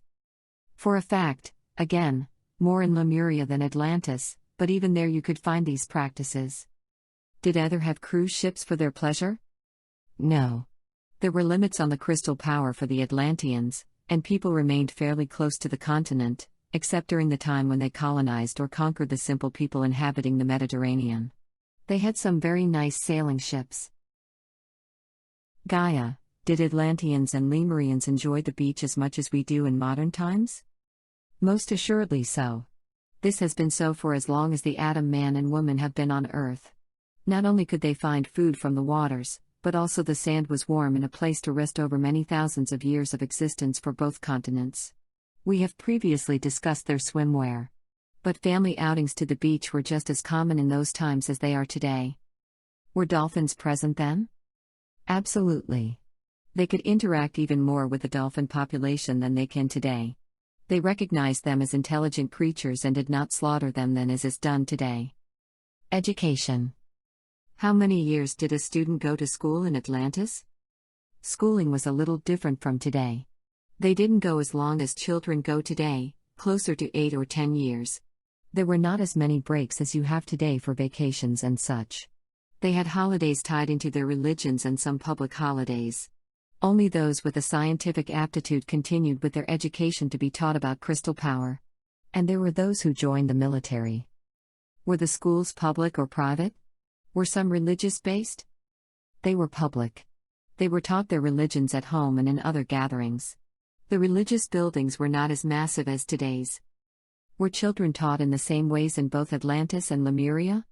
For a fact, again, more in Lemuria than Atlantis, but even there you could find these practices. Did either have cruise ships for their pleasure? No. There were limits on the crystal power for the Atlanteans, and people remained fairly close to the continent, except during the time when they colonized or conquered the simple people inhabiting the Mediterranean. They had some very nice sailing ships. Gaia, did Atlanteans and Lemurians enjoy the beach as much as we do in modern times? Most assuredly so. This has been so for as long as the Adam man and woman have been on Earth. Not only could they find food from the waters, but also the sand was warm and a place to rest over many thousands of years of existence for both continents. We have previously discussed their swimwear. But family outings to the beach were just as common in those times as they are today. Were dolphins present then? Absolutely. They could interact even more with the dolphin population than they can today. They recognized them as intelligent creatures and did not slaughter them than is done today. Education. How many years did a student go to school in Atlantis? Schooling was a little different from today. They didn't go as long as children go today, closer to 8 or 10 years. There were not as many breaks as you have today for vacations and such. They had holidays tied into their religions and some public holidays. Only those with a scientific aptitude continued with their education to be taught about crystal power. And there were those who joined the military. Were the schools public or private? Were some religious-based? They were public. They were taught their religions at home and in other gatherings. The religious buildings were not as massive as today's. Were children taught in the same ways in both Atlantis and Lemuria?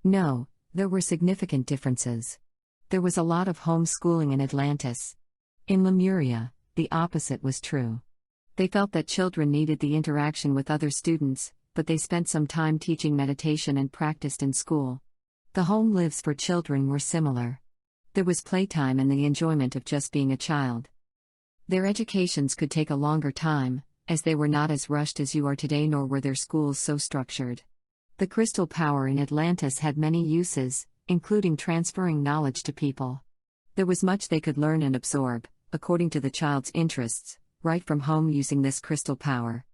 No, there were significant differences. There was a lot of homeschooling in Atlantis. In Lemuria, the opposite was true. They felt that children needed the interaction with other students, but they spent some time teaching meditation and practiced in school. The home lives for children were similar. There was playtime and the enjoyment of just being a child. Their educations could take a longer time, as they were not as rushed as you are today, nor were their schools so structured. The crystal power in Atlantis had many uses, including transferring knowledge to people. There was much they could learn and absorb, according to the child's interests, right from home using this crystal power.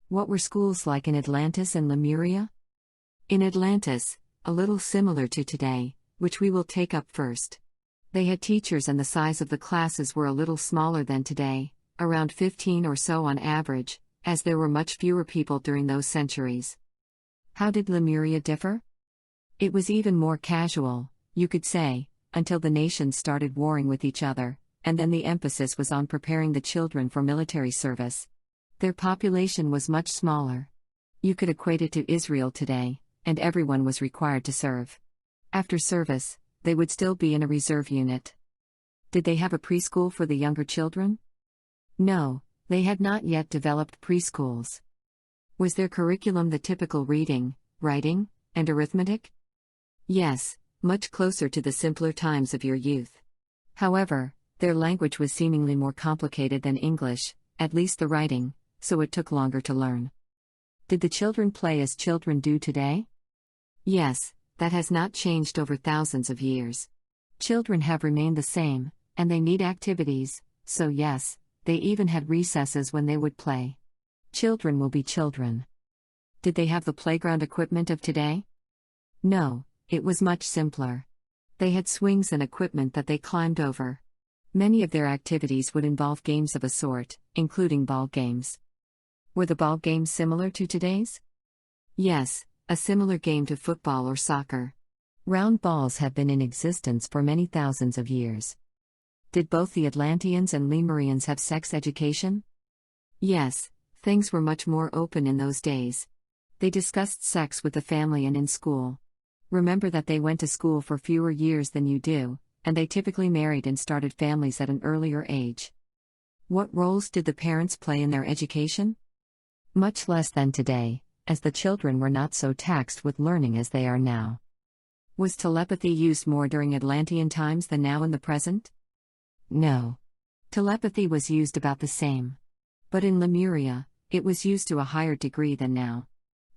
What were schools like in Atlantis and Lemuria? In Atlantis, a little similar to today, which we will take up first. They had teachers and the size of the classes were a little smaller than today, around 15 or so on average, as there were much fewer people during those centuries. How did Lemuria differ? It was even more casual, you could say, until the nations started warring with each other, and then the emphasis was on preparing the children for military service. Their population was much smaller. You could equate it to Israel today, and everyone was required to serve. After service, they would still be in a reserve unit. Did they have a preschool for the younger children? No, they had not yet developed preschools. Was their curriculum the typical reading, writing, and arithmetic? Yes, much closer to the simpler times of your youth. However, their language was seemingly more complicated than English, at least the writing, so it took longer to learn. Did the children play as children do today? Yes, that has not changed over thousands of years. Children have remained the same, and they need activities, so yes, they even had recesses when they would play. Children will be children. Did they have the playground equipment of today? No, it was much simpler. They had swings and equipment that they climbed over. Many of their activities would involve games of a sort, including ball games. Were the ball games similar to today's? Yes, a similar game to football or soccer. Round balls have been in existence for many thousands of years. Did both the Atlanteans and Lemurians have sex education? Yes, things were much more open in those days. They discussed sex with the family and in school. Remember that they went to school for fewer years than you do, and they typically married and started families at an earlier age. What roles did the parents play in their education? Much less than today, as the children were not so taxed with learning as they are now. Was telepathy used more during Atlantean times than now in the present? No. Telepathy was used about the same. But in Lemuria, it was used to a higher degree than now.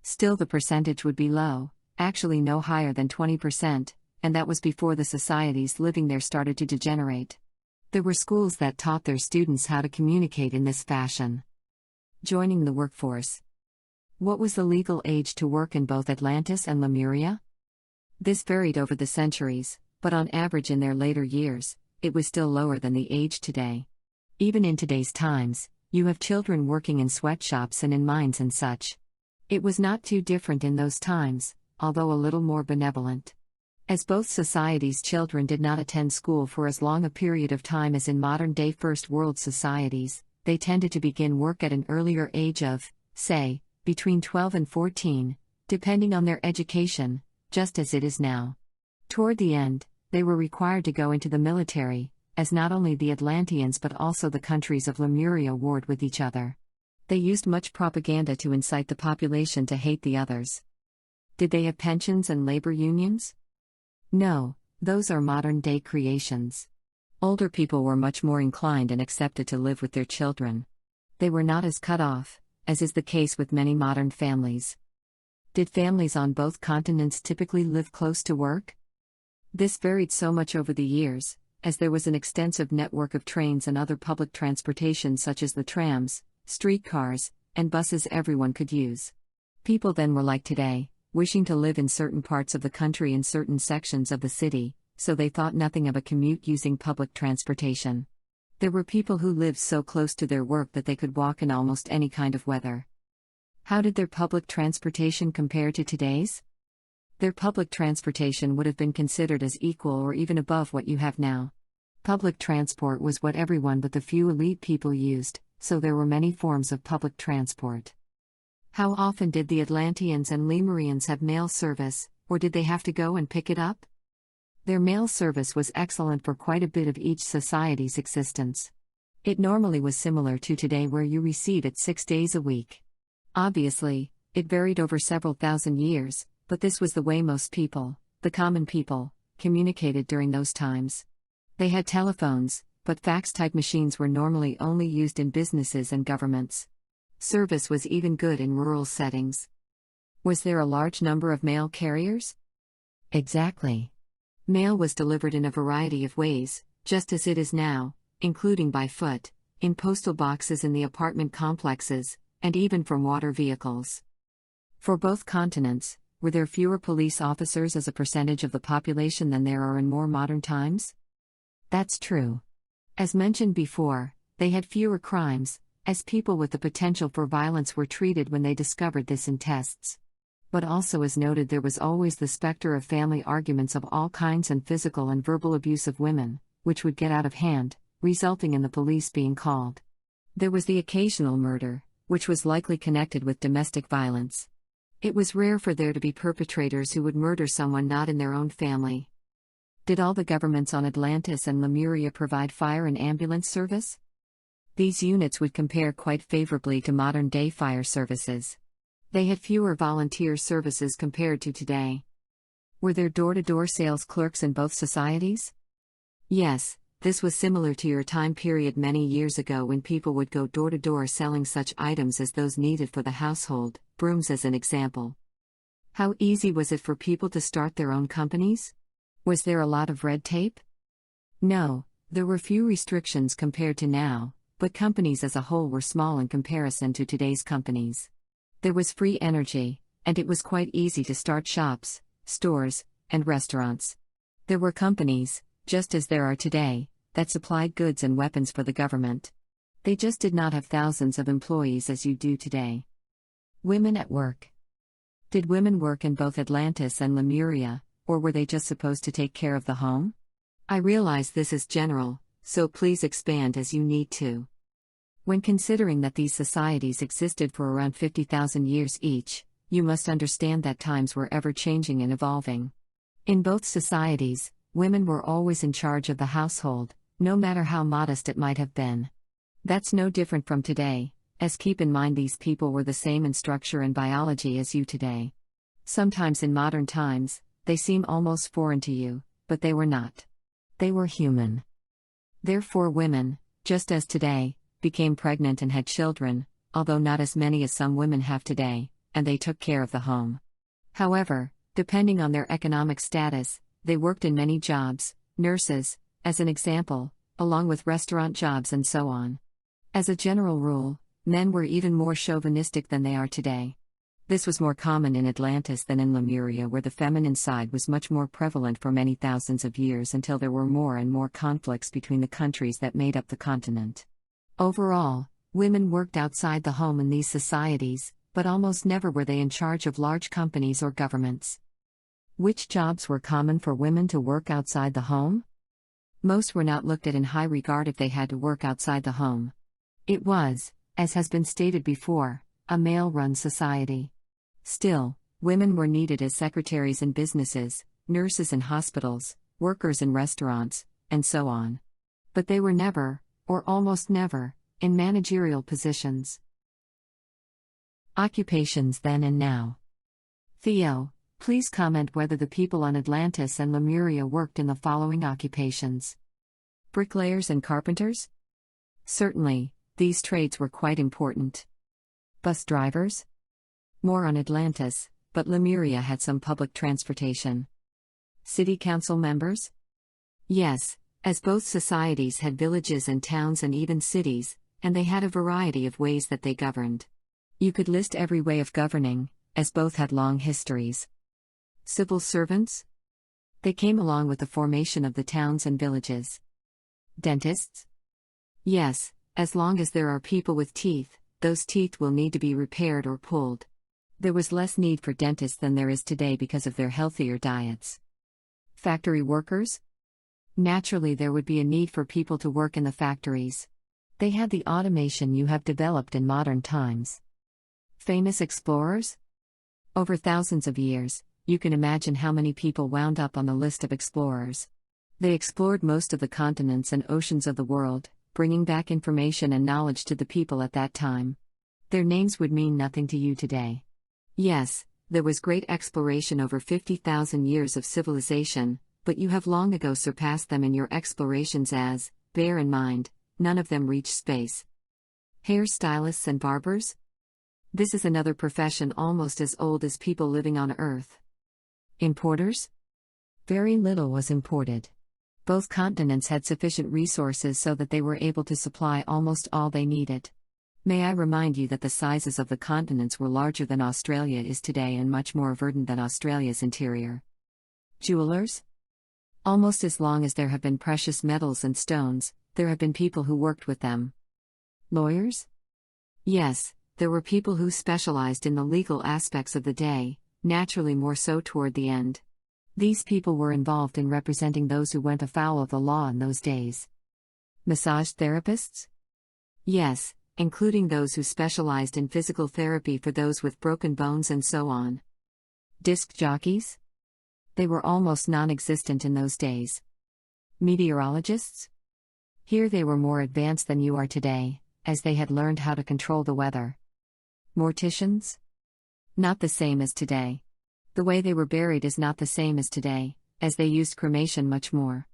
Still, the percentage would be low, actually no higher than 20%, and that was before the societies living there started to degenerate. There were schools that taught their students how to communicate in this fashion. Joining the workforce. What was the legal age to work in both Atlantis and Lemuria? This varied over the centuries, but on average in their later years, it was still lower than the age today. Even in today's times, you have children working in sweatshops and in mines and such. It was not too different in those times, although a little more benevolent. As both societies' children did not attend school for as long a period of time as in modern-day First World societies, they tended to begin work at an earlier age of, say, between 12 and 14, depending on their education, just as it is now. Toward the end, they were required to go into the military, as not only the Atlanteans but also the countries of Lemuria warred with each other. They used much propaganda to incite the population to hate the others. Did they have pensions and labor unions? No, those are modern-day creations. Older people were much more inclined and accepted to live with their children. They were not as cut off, as is the case with many modern families. Did families on both continents typically live close to work? This varied so much over the years, as there was an extensive network of trains and other public transportation such as the trams, streetcars, and buses everyone could use. People then were like today, wishing to live in certain parts of the country in certain sections of the city, so they thought nothing of a commute using public transportation. There were people who lived so close to their work that they could walk in almost any kind of weather. How did their public transportation compare to today's? Their public transportation would have been considered as equal or even above what you have now. Public transport was what everyone but the few elite people used, so there were many forms of public transport. How often did the Atlanteans and Lemurians have mail service, or did they have to go and pick it up? Their mail service was excellent for quite a bit of each society's existence. It normally was similar to today where you receive it 6 days a week. Obviously, it varied over several thousand years, but this was the way most people, the common people, communicated during those times. They had telephones, but fax-type machines were normally only used in businesses and governments. Service was even good in rural settings. Was there a large number of mail carriers? Exactly. Mail was delivered in a variety of ways, just as it is now, including by foot, in postal boxes in the apartment complexes, and even from water vehicles. For both continents, were there fewer police officers as a percentage of the population than there are in more modern times? That's true. As mentioned before, they had fewer crimes, as people with the potential for violence were treated when they discovered this in tests. But also as noted, there was always the specter of family arguments of all kinds and physical and verbal abuse of women, which would get out of hand, resulting in the police being called. There was the occasional murder, which was likely connected with domestic violence. It was rare for there to be perpetrators who would murder someone not in their own family. Did all the governments on Atlantis and Lemuria provide fire and ambulance service? These units would compare quite favorably to modern-day fire services. They had fewer volunteer services compared to today. Were there door-to-door sales clerks in both societies? Yes, this was similar to your time period many years ago when people would go door-to-door selling such items as those needed for the household, brooms as an example. How easy was it for people to start their own companies? Was there a lot of red tape? No, there were few restrictions compared to now, but companies as a whole were small in comparison to today's companies. There was free energy, and it was quite easy to start shops, stores, and restaurants. There were companies, just as there are today, that supplied goods and weapons for the government. They just did not have thousands of employees as you do today. Women at work. Did women work in both Atlantis and Lemuria, or were they just supposed to take care of the home? I realize this is general, so please expand as you need to. When considering that these societies existed for around 50,000 years each, you must understand that times were ever-changing and evolving. In both societies, women were always in charge of the household, no matter how modest it might have been. That's no different from today, as keep in mind these people were the same in structure and biology as you today. Sometimes in modern times, they seem almost foreign to you, but they were not. They were human. Therefore women, just as today, became pregnant and had children, although not as many as some women have today, and they took care of the home. However, depending on their economic status, they worked in many jobs, nurses, as an example, along with restaurant jobs and so on. As a general rule, men were even more chauvinistic than they are today. This was more common in Atlantis than in Lemuria, where the feminine side was much more prevalent for many thousands of years until there were more and more conflicts between the countries that made up the continent. Overall, women worked outside the home in these societies, but almost never were they in charge of large companies or governments. Which jobs were common for women to work outside the home? Most were not looked at in high regard if they had to work outside the home. It was, as has been stated before, a male-run society. Still, women were needed as secretaries in businesses, nurses in hospitals, workers in restaurants, and so on. But they were never, or almost never, in managerial positions. Occupations then and now. Theo, please comment whether the people on Atlantis and Lemuria worked in the following occupations. Bricklayers and carpenters? Certainly, these trades were quite important. Bus drivers? More on Atlantis, but Lemuria had some public transportation. City council members? Yes, as both societies had villages and towns and even cities, and they had a variety of ways that they governed. You could list every way of governing, as both had long histories. Civil servants? They came along with the formation of the towns and villages. Dentists? Yes, as long as there are people with teeth, those teeth will need to be repaired or pulled. There was less need for dentists than there is today because of their healthier diets. Factory workers? Naturally, there would be a need for people to work in the factories. They had the automation you have developed in modern times. Famous explorers? Over thousands of years, you can imagine how many people wound up on the list of explorers. They explored most of the continents and oceans of the world, bringing back information and knowledge to the people at that time. Their names would mean nothing to you today. Yes, there was great exploration over 50,000 years of civilization, but you have long ago surpassed them in your explorations as, bear in mind, none of them reached space. Hairstylists and barbers? This is another profession almost as old as people living on Earth. Importers? Very little was imported. Both continents had sufficient resources so that they were able to supply almost all they needed. May I remind you that the sizes of the continents were larger than Australia is today and much more verdant than Australia's interior. Jewelers? Almost as long as there have been precious metals and stones, there have been people who worked with them. Lawyers? Yes, there were people who specialized in the legal aspects of the day, naturally more so toward the end. These people were involved in representing those who went afoul of the law in those days. Massage therapists? Yes, including those who specialized in physical therapy for those with broken bones and so on. Disc jockeys? They were almost non-existent in those days. Meteorologists? Here they were more advanced than you are today, as they had learned how to control the weather. Morticians? Not the same as today. The way they were buried is not the same as today, as they used cremation much more.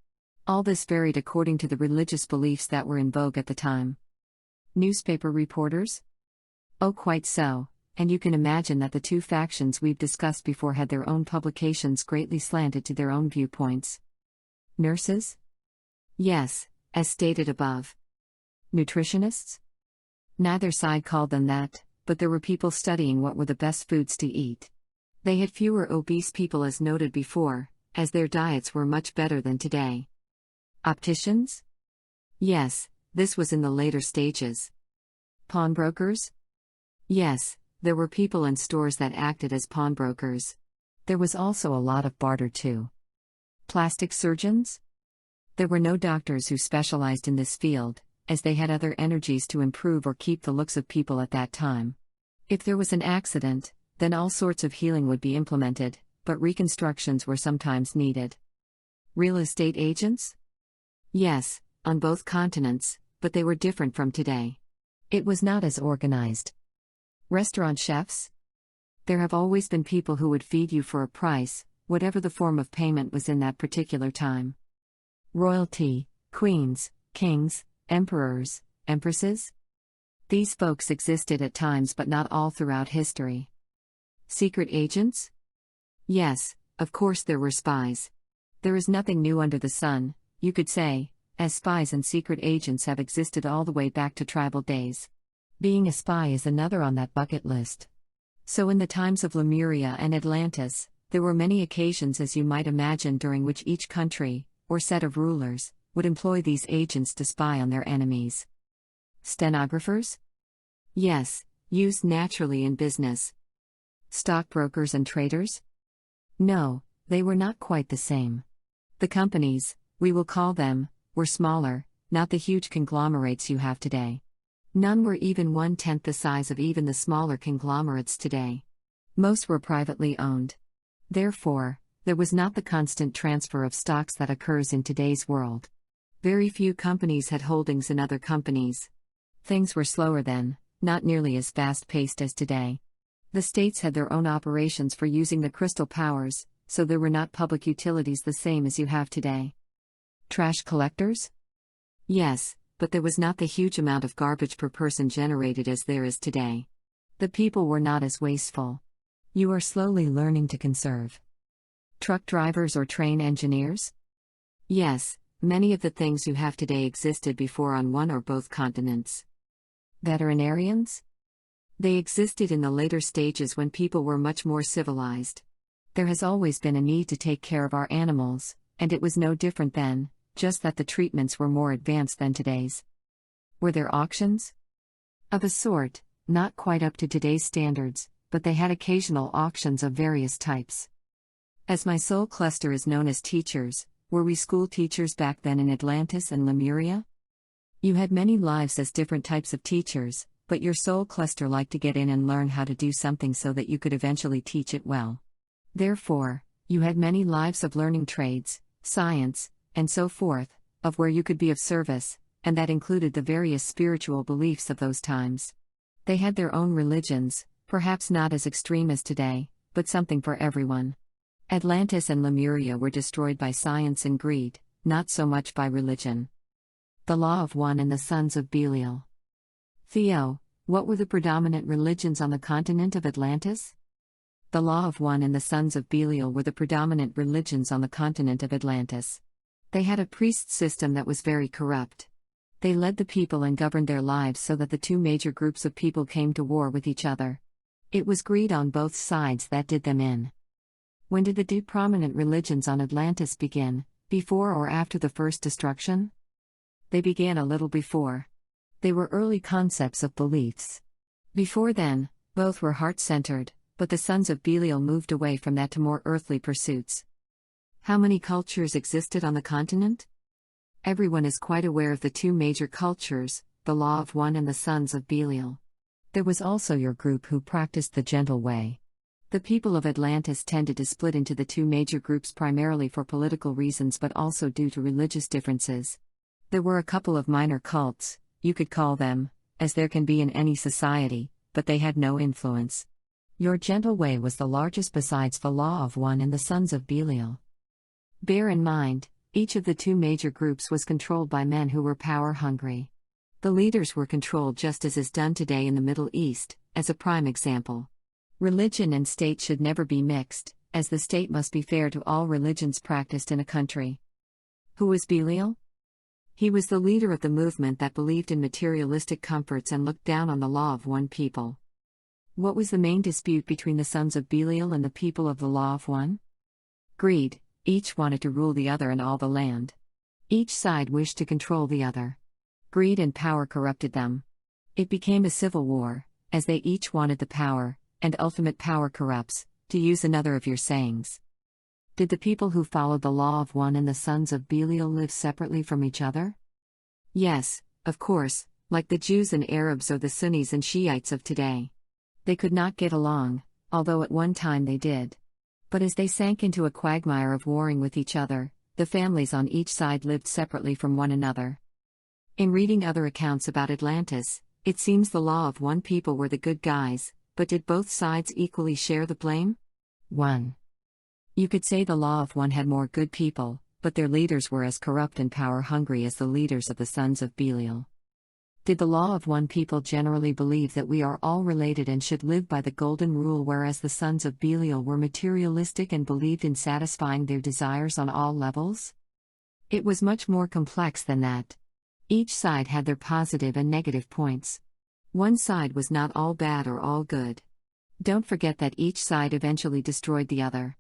All this varied according to the religious beliefs that were in vogue at the time. Newspaper reporters? Oh, quite so, and you can imagine that the two factions we've discussed before had their own publications greatly slanted to their own viewpoints. Nurses? Yes, as stated above. Nutritionists? Neither side called them that, but there were people studying what were the best foods to eat. They had fewer obese people as noted before, as their diets were much better than today. Opticians? Yes, this was in the later stages. Pawnbrokers? Yes, there were people in stores that acted as pawnbrokers. There was also a lot of barter too. Plastic surgeons? There were no doctors who specialized in this field, as they had other energies to improve or keep the looks of people at that time. If there was an accident, then all sorts of healing would be implemented, but reconstructions were sometimes needed. Real estate agents? Yes, on both continents, but they were different from today. It was not as organized. Restaurant chefs? There have always been people who would feed you for a price, whatever the form of payment was in that particular time. Royalty, queens, kings, emperors, empresses? These folks existed at times but not all throughout history. Secret agents? Yes, of course there were spies. There is nothing new under the sun, you could say, as spies and secret agents have existed all the way back to tribal days. Being a spy is another on that bucket list. So in the times of Lemuria and Atlantis, there were many occasions as you might imagine during which each country, or set of rulers, would employ these agents to spy on their enemies. Stenographers? Yes, used naturally in business. Stockbrokers and traders? No, they were not quite the same. The companies, we will call them, were smaller, not the huge conglomerates you have today. None were even 1/10 the size of even the smaller conglomerates today. Most were privately owned. Therefore, there was not the constant transfer of stocks that occurs in today's world. Very few companies had holdings in other companies. Things were slower then, not nearly as fast-paced as today. The states had their own operations for using the crystal powers, so there were not public utilities the same as you have today. Trash collectors? Yes, but there was not the huge amount of garbage per person generated as there is today. The people were not as wasteful. You are slowly learning to conserve. Truck drivers or train engineers? Yes, many of the things you have today existed before on one or both continents. Veterinarians? They existed in the later stages when people were much more civilized. There has always been a need to take care of our animals, and it was no different then, just that the treatments were more advanced than today's. Were there auctions? Of a sort, not quite up to today's standards, but they had occasional auctions of various types. As my soul cluster is known as teachers, were we school teachers back then in Atlantis and Lemuria? You had many lives as different types of teachers, but your soul cluster liked to get in and learn how to do something so that you could eventually teach it well. Therefore, you had many lives of learning trades, science, and so forth, of where you could be of service, and that included the various spiritual beliefs of those times. They had their own religions, perhaps not as extreme as today, but something for everyone. Atlantis and Lemuria were destroyed by science and greed, not so much by religion. The Law of One and the Sons of Belial. Theo, what were the predominant religions on the continent of Atlantis? The Law of One and the Sons of Belial were the predominant religions on the continent of Atlantis. They had a priest system that was very corrupt. They led the people and governed their lives so that the two major groups of people came to war with each other. It was greed on both sides that did them in. When did the two prominent religions on Atlantis begin, before or after the first destruction? They began a little before. They were early concepts of beliefs. Before then, both were heart-centered, but the sons of Belial moved away from that to more earthly pursuits. How many cultures existed on the continent? Everyone is quite aware of the two major cultures, the Law of One and the Sons of Belial. There was also your group who practiced the gentle way. The people of Atlantis tended to split into the two major groups primarily for political reasons but also due to religious differences. There were a couple of minor cults, you could call them, as there can be in any society, but they had no influence. Your gentle way was the largest besides the Law of One and the Sons of Belial. Bear in mind, each of the two major groups was controlled by men who were power-hungry. The leaders were controlled just as is done today in the Middle East, as a prime example. Religion and state should never be mixed, as the state must be fair to all religions practiced in a country. Who was Belial? He was the leader of the movement that believed in materialistic comforts and looked down on the Law of One people. What was the main dispute between the sons of Belial and the people of the Law of One? Greed. Each wanted to rule the other and all the land. Each side wished to control the other. Greed and power corrupted them. It became a civil war, as they each wanted the power, and ultimate power corrupts, to use another of your sayings. Did the people who followed the Law of One and the Sons of Belial live separately from each other? Yes, of course, like the Jews and Arabs or the Sunnis and Shiites of today. They could not get along, although at one time they did. But as they sank into a quagmire of warring with each other, the families on each side lived separately from one another. In reading other accounts about Atlantis, it seems the Law of One people were the good guys, but did both sides equally share the blame? 1. You could say the Law of One had more good people, but their leaders were as corrupt and power-hungry as the leaders of the Sons of Belial. Did the Law of One people generally believe that we are all related and should live by the Golden Rule, whereas the Sons of Belial were materialistic and believed in satisfying their desires on all levels? It was much more complex than that. Each side had their positive and negative points. One side was not all bad or all good. Don't forget that each side eventually destroyed the other.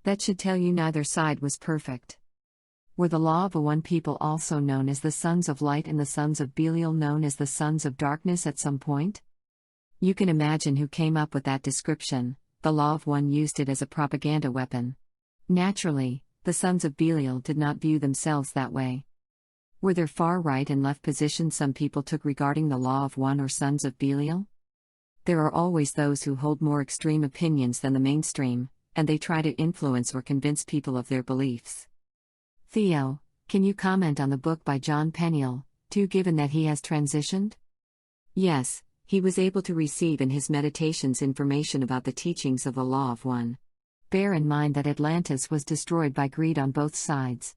That should tell you neither side was perfect. Were the Law of One people also known as the Sons of Light and the Sons of Belial known as the Sons of Darkness at some point? You can imagine who came up with that description. The Law of One used it as a propaganda weapon. Naturally, the Sons of Belial did not view themselves that way. Were there far right and left positions some people took regarding the Law of One or Sons of Belial? There are always those who hold more extreme opinions than the mainstream, and they try to influence or convince people of their beliefs. Theo, can you comment on the book by John Peniel, too, given that he has transitioned? Yes, he was able to receive in his meditations information about the teachings of the Law of One. Bear in mind that Atlantis was destroyed by greed on both sides.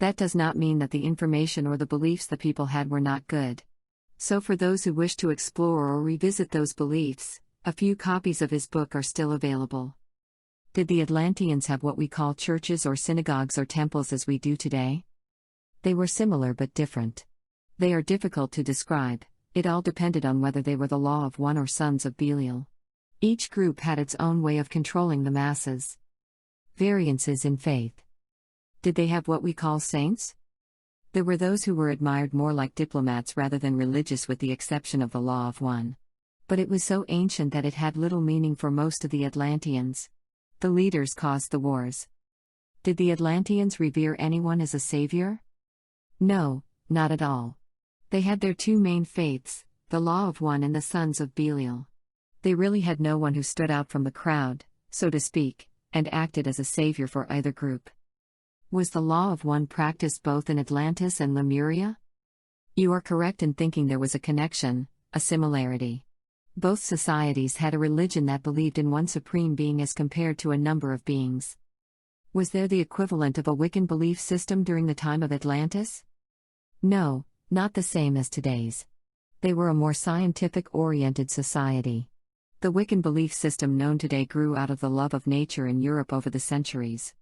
That does not mean that the information or the beliefs the people had were not good. So for those who wish to explore or revisit those beliefs, a few copies of his book are still available. Did the Atlanteans have what we call churches or synagogues or temples as we do today? They were similar but different. They are difficult to describe. It all depended on whether they were the Law of One or Sons of Belial. Each group had its own way of controlling the masses. Variances in faith. Did they have what we call saints? There were those who were admired more like diplomats rather than religious, with the exception of the Law of One. But it was so ancient that it had little meaning for most of the Atlanteans. The leaders caused the wars. Did the Atlanteans revere anyone as a savior? No, not at all. They had their two main faiths, the Law of One and the Sons of Belial. They really had no one who stood out from the crowd, so to speak, and acted as a savior for either group. Was the Law of One practiced both in Atlantis and Lemuria? You are correct in thinking there was a connection, a similarity. Both societies had a religion that believed in one supreme being as compared to a number of beings. Was there the equivalent of a Wiccan belief system during the time of Atlantis? No, not the same as today's. They were a more scientific-oriented society. The Wiccan belief system known today grew out of the love of nature in Europe over the centuries.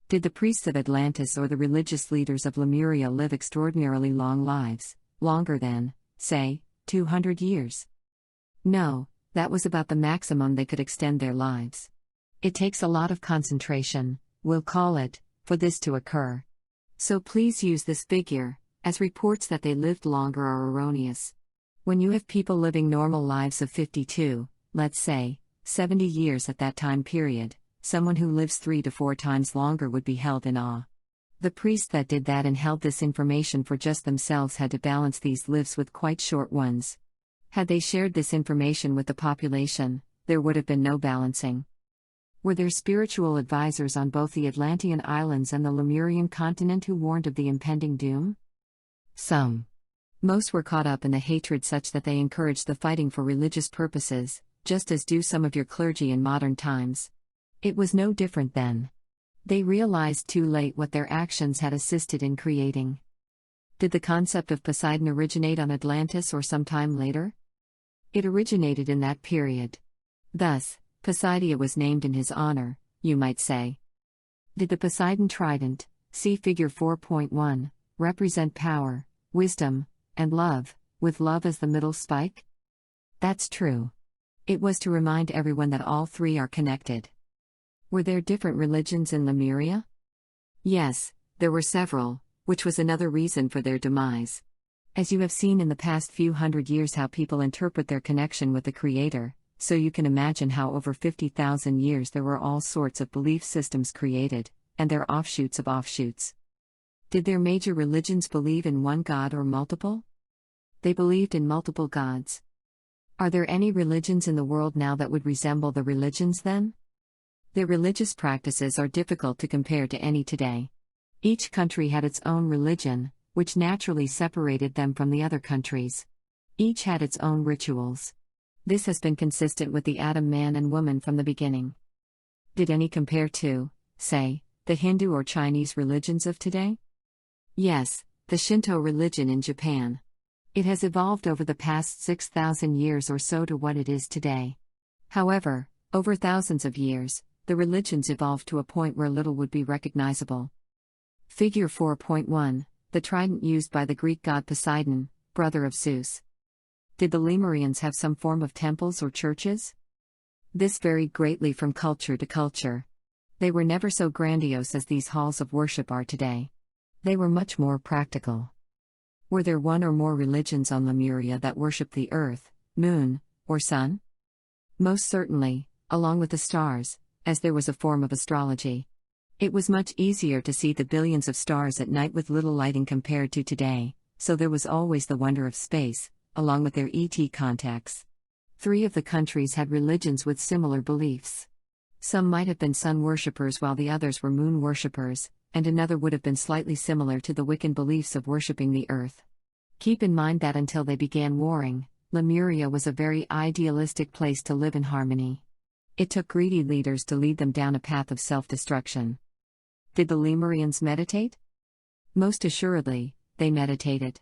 Did the priests of Atlantis or the religious leaders of Lemuria live extraordinarily long lives, longer than, say, 200 years? No, that was about the maximum they could extend their lives. It takes a lot of concentration, we'll call it, for this to occur. So please use this figure, as reports that they lived longer are erroneous. When you have people living normal lives of 52, let's say, 70 years at that time period, someone who lives 3 to 4 times longer would be held in awe. The priests that did that and held this information for just themselves had to balance these lives with quite short ones. Had they shared this information with the population, there would have been no balancing. Were there spiritual advisors on both the Atlantean islands and the Lemurian continent who warned of the impending doom? Some. Most were caught up in the hatred such that they encouraged the fighting for religious purposes, just as do some of your clergy in modern times. It was no different then. They realized too late what their actions had assisted in creating. Did the concept of Poseidon originate on Atlantis or some time later? It originated in that period. Thus, Poseidon was named in his honor, you might say. Did the Poseidon trident, see Figure 4.1, represent power, wisdom, and love, with love as the middle spike? That's true. It was to remind everyone that all three are connected. Were there different religions in Lemuria? Yes, there were several, which was another reason for their demise. As you have seen in the past few hundred years how people interpret their connection with the Creator, so you can imagine how over 50,000 years there were all sorts of belief systems created, and their offshoots of offshoots. Did their major religions believe in one god or multiple? They believed in multiple gods. Are there any religions in the world now that would resemble the religions then? Their religious practices are difficult to compare to any today. Each country had its own religion, which naturally separated them from the other countries. Each had its own rituals. This has been consistent with the Adam man and woman from the beginning. Did any compare to, say, the Hindu or Chinese religions of today? Yes, the Shinto religion in Japan. It has evolved over the past 6,000 years or so to what it is today. However, over thousands of years, the religions evolved to a point where little would be recognizable. Figure 4.1, the trident used by the Greek god Poseidon, brother of Zeus. Did the Lemurians have some form of temples or churches? This varied greatly from culture to culture. They were never so grandiose as these halls of worship are today. They were much more practical. Were there one or more religions on Lemuria that worshipped the earth, moon, or sun? Most certainly, along with the stars, as there was a form of astrology. It was much easier to see the billions of stars at night with little lighting compared to today, so there was always the wonder of space, along with their ET contacts. 3 of the countries had religions with similar beliefs. Some might have been sun worshippers while the others were moon worshippers, and another would have been slightly similar to the Wiccan beliefs of worshipping the earth. Keep in mind that until they began warring, Lemuria was a very idealistic place to live in harmony. It took greedy leaders to lead them down a path of self-destruction. Did the Lemurians meditate? Most assuredly, they meditated.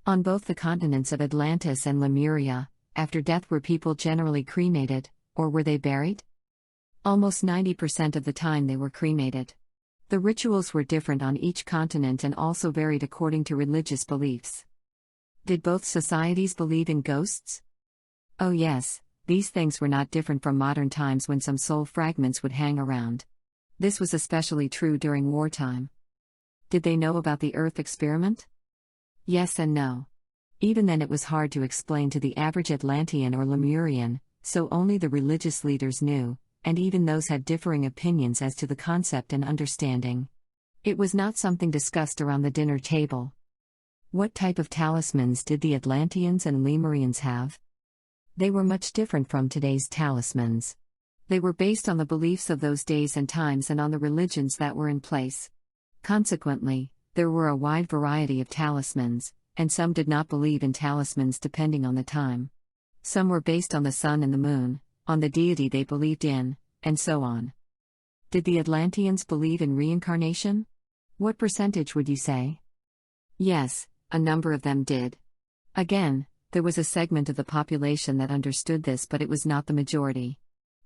On both the continents of Atlantis and Lemuria, after death were people generally cremated, or were they buried? Almost 90% of the time they were cremated. The rituals were different on each continent and also varied according to religious beliefs. Did both societies believe in ghosts? Oh yes. These things were not different from modern times when some soul fragments would hang around. This was especially true during wartime. Did they know about the Earth experiment? Yes and no. Even then it was hard to explain to the average Atlantean or Lemurian, so only the religious leaders knew, and even those had differing opinions as to the concept and understanding. It was not something discussed around the dinner table. What type of talismans did the Atlanteans and Lemurians have? They were much different from today's talismans. They were based on the beliefs of those days and times and on the religions that were in place. Consequently, there were a wide variety of talismans, and some did not believe in talismans depending on the time. Some were based on the sun and the moon, on the deity they believed in, and so on. Did the Atlanteans believe in reincarnation? What percentage would you say? Yes, a number of them did. Again, there was a segment of the population that understood this, but it was not the majority.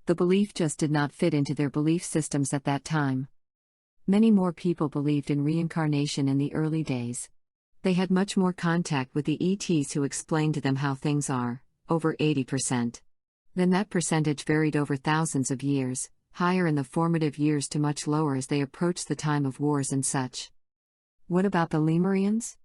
The belief just did not fit into their belief systems at that time. Many more people believed in reincarnation in the early days. They had much more contact with the ETs who explained to them how things are, over 80%. Then that percentage varied over thousands of years, higher in the formative years to much lower as they approached the time of wars and such. What about the Lemurians?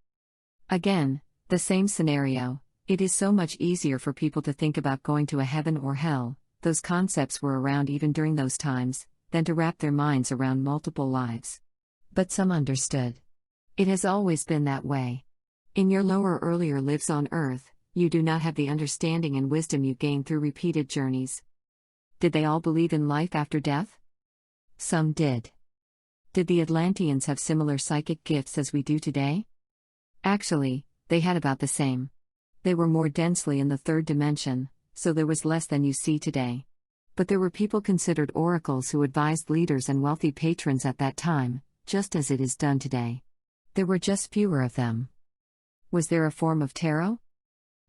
Again, the same scenario. It is so much easier for people to think about going to a heaven or hell, those concepts were around even during those times, than to wrap their minds around multiple lives. But some understood. It has always been that way. In your lower earlier lives on Earth, you do not have the understanding and wisdom you gain through repeated journeys. Did they all believe in life after death? Some did. Did the Atlanteans have similar psychic gifts as we do today? Actually, they had about the same. They were more densely in the third dimension, so there was less than you see today. But there were people considered oracles who advised leaders and wealthy patrons at that time, just as it is done today. There were just fewer of them. Was there a form of tarot?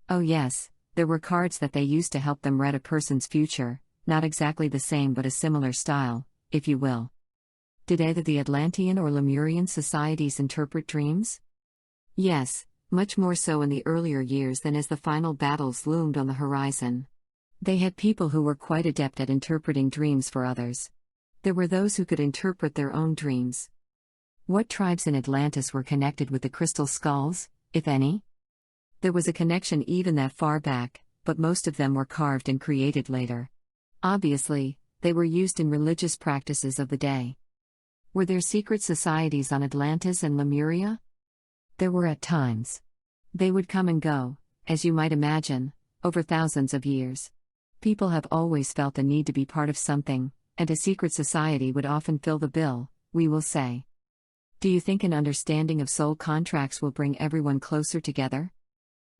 Oh yes, there were cards that they used to help them read a person's future, not exactly the same but a similar style, if you will. Did either the Atlantean or Lemurian societies interpret dreams? Yes, much more so in the earlier years than as the final battles loomed on the horizon. They had people who were quite adept at interpreting dreams for others. There were those who could interpret their own dreams. What tribes in Atlantis were connected with the crystal skulls, if any? There was a connection even that far back, but most of them were carved and created later. Obviously, they were used in religious practices of the day. Were there secret societies on Atlantis and Lemuria? There were at times. They would come and go, as you might imagine, over thousands of years. People have always felt the need to be part of something, and a secret society would often fill the bill, we will say. Do you think an understanding of soul contracts will bring everyone closer together?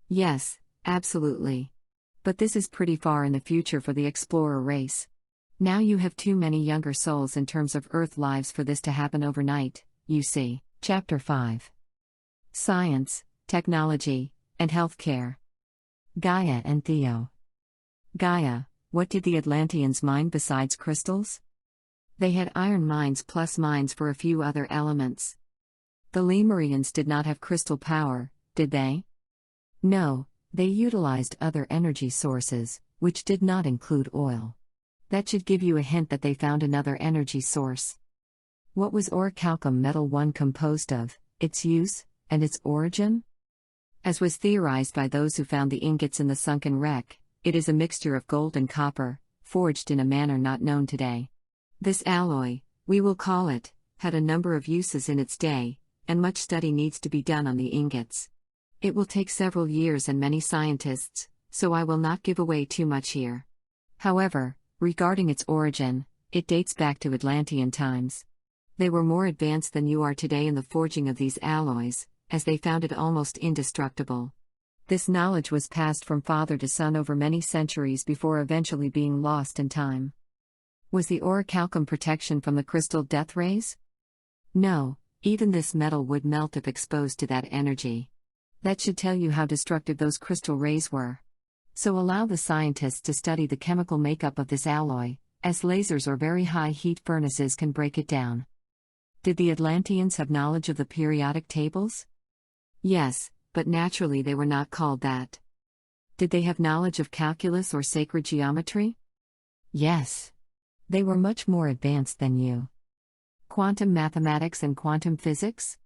Yes, absolutely. But this is pretty far in the future for the explorer race. Now you have too many younger souls in terms of Earth lives for this to happen overnight, you see. Chapter 5. Science, Technology, and Healthcare. Gaia and Theo. Gaia, what did the Atlanteans mine besides crystals? They had iron mines plus mines for a few other elements. The Lemurians did not have crystal power, did they? No, they utilized other energy sources, which did not include oil. That should give you a hint that they found another energy source. What was orichalcum metal 1 composed of, its use, and its origin? As was theorized by those who found the ingots in the sunken wreck, it is a mixture of gold and copper, forged in a manner not known today. This alloy, we will call it, had a number of uses in its day, and much study needs to be done on the ingots. It will take several years and many scientists, so I will not give away too much here. However, regarding its origin, it dates back to Atlantean times. They were more advanced than you are today in the forging of these alloys, as they found it almost indestructible. This knowledge was passed from father to son over many centuries before eventually being lost in time. Was the orichalcum protection from the crystal death rays? No, even this metal would melt if exposed to that energy. That should tell you how destructive those crystal rays were. So allow the scientists to study the chemical makeup of this alloy, as lasers or very high heat furnaces can break it down. Did the Atlanteans have knowledge of the periodic tables? Yes, but naturally they were not called that. Did they have knowledge of calculus or sacred geometry? Yes. They were much more advanced than you. Quantum mathematics and quantum physics?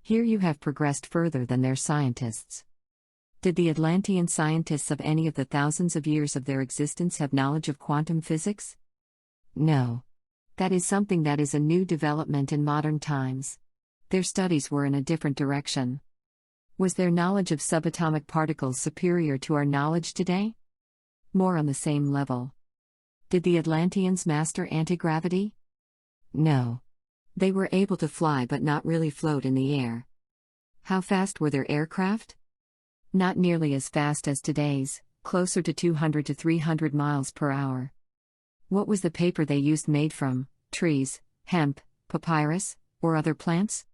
Here you have progressed further than their scientists. Did the Atlantean scientists of any of the thousands of years of their existence have knowledge of quantum physics? No. That is something that is a new development in modern times. Their studies were in a different direction. Was their knowledge of subatomic particles superior to our knowledge today? More on the same level. Did the Atlanteans master anti-gravity? No. They were able to fly but not really float in the air. How fast were their aircraft? Not nearly as fast as today's, closer to 200 to 300 miles per hour. What was the paper they used made from? Trees, hemp, papyrus, or other plants?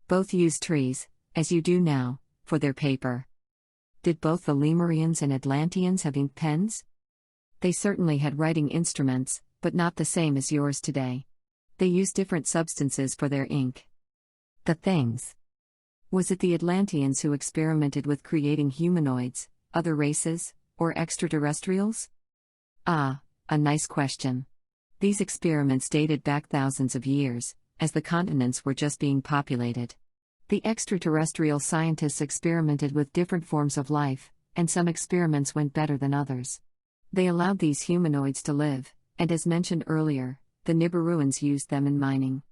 Both used trees, as you do now, for their paper. Did both the Lemurians and Atlanteans have ink pens? They certainly had writing instruments, but not the same as yours today. They used different substances for their ink. The things. Was it the Atlanteans who experimented with creating humanoids, other races, or extraterrestrials? Ah, a nice question. These experiments dated back thousands of years, as the continents were just being populated. The extraterrestrial scientists experimented with different forms of life, and some experiments went better than others. They allowed these humanoids to live, and as mentioned earlier, the Nibiruans used them in mining.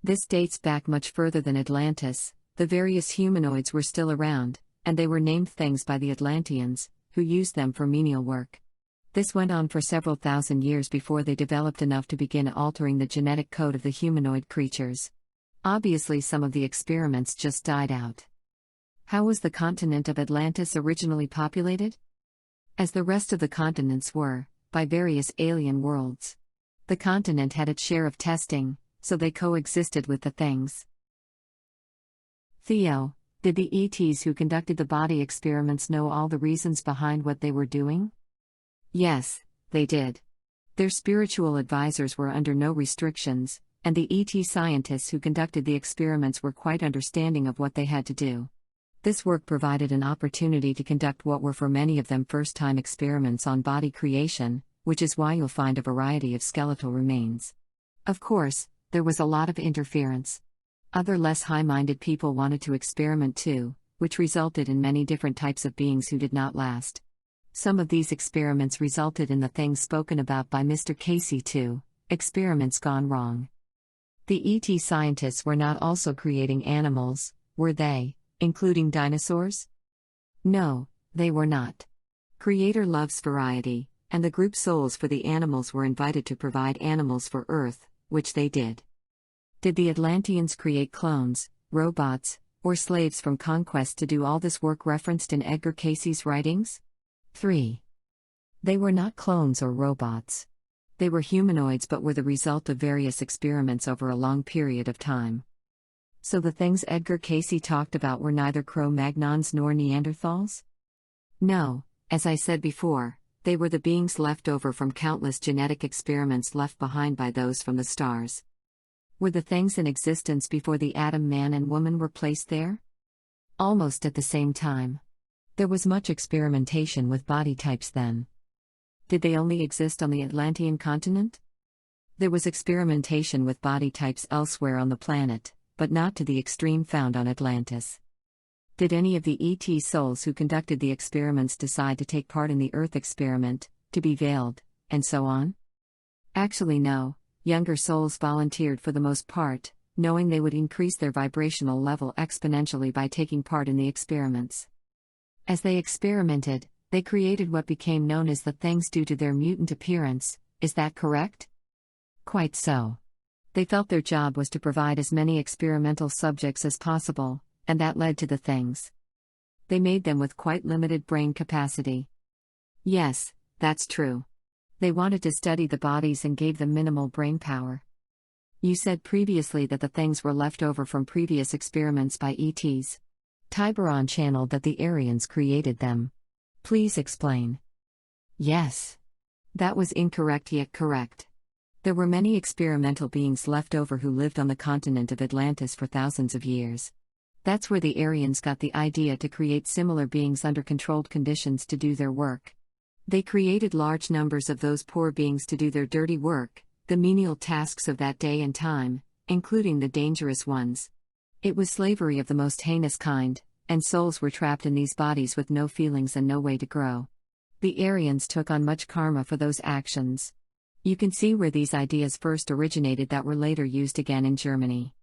This dates back much further than Atlantis. The various humanoids were still around, and they were named things by the Atlanteans, who used them for menial work. This went on for several thousand years before they developed enough to begin altering the genetic code of the humanoid creatures. Obviously, some of the experiments just died out. How was the continent of Atlantis originally populated? As the rest of the continents were, by various alien worlds. The continent had its share of testing, so they coexisted with the things. Theo, did the ETs who conducted the body experiments know all the reasons behind what they were doing? Yes, they did. Their spiritual advisors were under no restrictions, and the ET scientists who conducted the experiments were quite understanding of what they had to do. This work provided an opportunity to conduct what were for many of them first-time experiments on body creation, which is why you'll find a variety of skeletal remains. Of course, there was a lot of interference. Other less high-minded people wanted to experiment too, which resulted in many different types of beings who did not last. Some of these experiments resulted in the things spoken about by Mr. Casey too, experiments gone wrong. The ET scientists were not also creating animals, were they, including dinosaurs? No, they were not. Creator loves variety, and the group souls for the animals were invited to provide animals for Earth, which they did. Did the Atlanteans create clones, robots, or slaves from conquest to do all this work referenced in Edgar Casey's writings? 3. They were not clones or robots. They were humanoids but were the result of various experiments over a long period of time. So the things Edgar Casey talked about were neither Cro-Magnons nor Neanderthals? No, as I said before, they were the beings left over from countless genetic experiments left behind by those from the stars. Were the things in existence before the atom man and woman were placed there? Almost at the same time. There was much experimentation with body types then. Did they only exist on the Atlantean continent? There was experimentation with body types elsewhere on the planet, but not to the extreme found on Atlantis. Did any of the ET souls who conducted the experiments decide to take part in the Earth experiment, to be veiled, and so on? Actually no, younger souls volunteered for the most part, knowing they would increase their vibrational level exponentially by taking part in the experiments. As they experimented, they created what became known as the things due to their mutant appearance, is that correct? Quite so. They felt their job was to provide as many experimental subjects as possible, and that led to the things. They made them with quite limited brain capacity. Yes, that's true. They wanted to study the bodies and gave them minimal brain power. You said previously that the things were left over from previous experiments by ETs. Tiburon channeled that the Aryans created them. Please explain. Yes. That was incorrect yet correct. There were many experimental beings left over who lived on the continent of Atlantis for thousands of years. That's where the Aryans got the idea to create similar beings under controlled conditions to do their work. They created large numbers of those poor beings to do their dirty work, the menial tasks of that day and time, including the dangerous ones. It was slavery of the most heinous kind, and souls were trapped in these bodies with no feelings and no way to grow. The Aryans took on much karma for those actions. You can see where these ideas first originated that were later used again in Germany.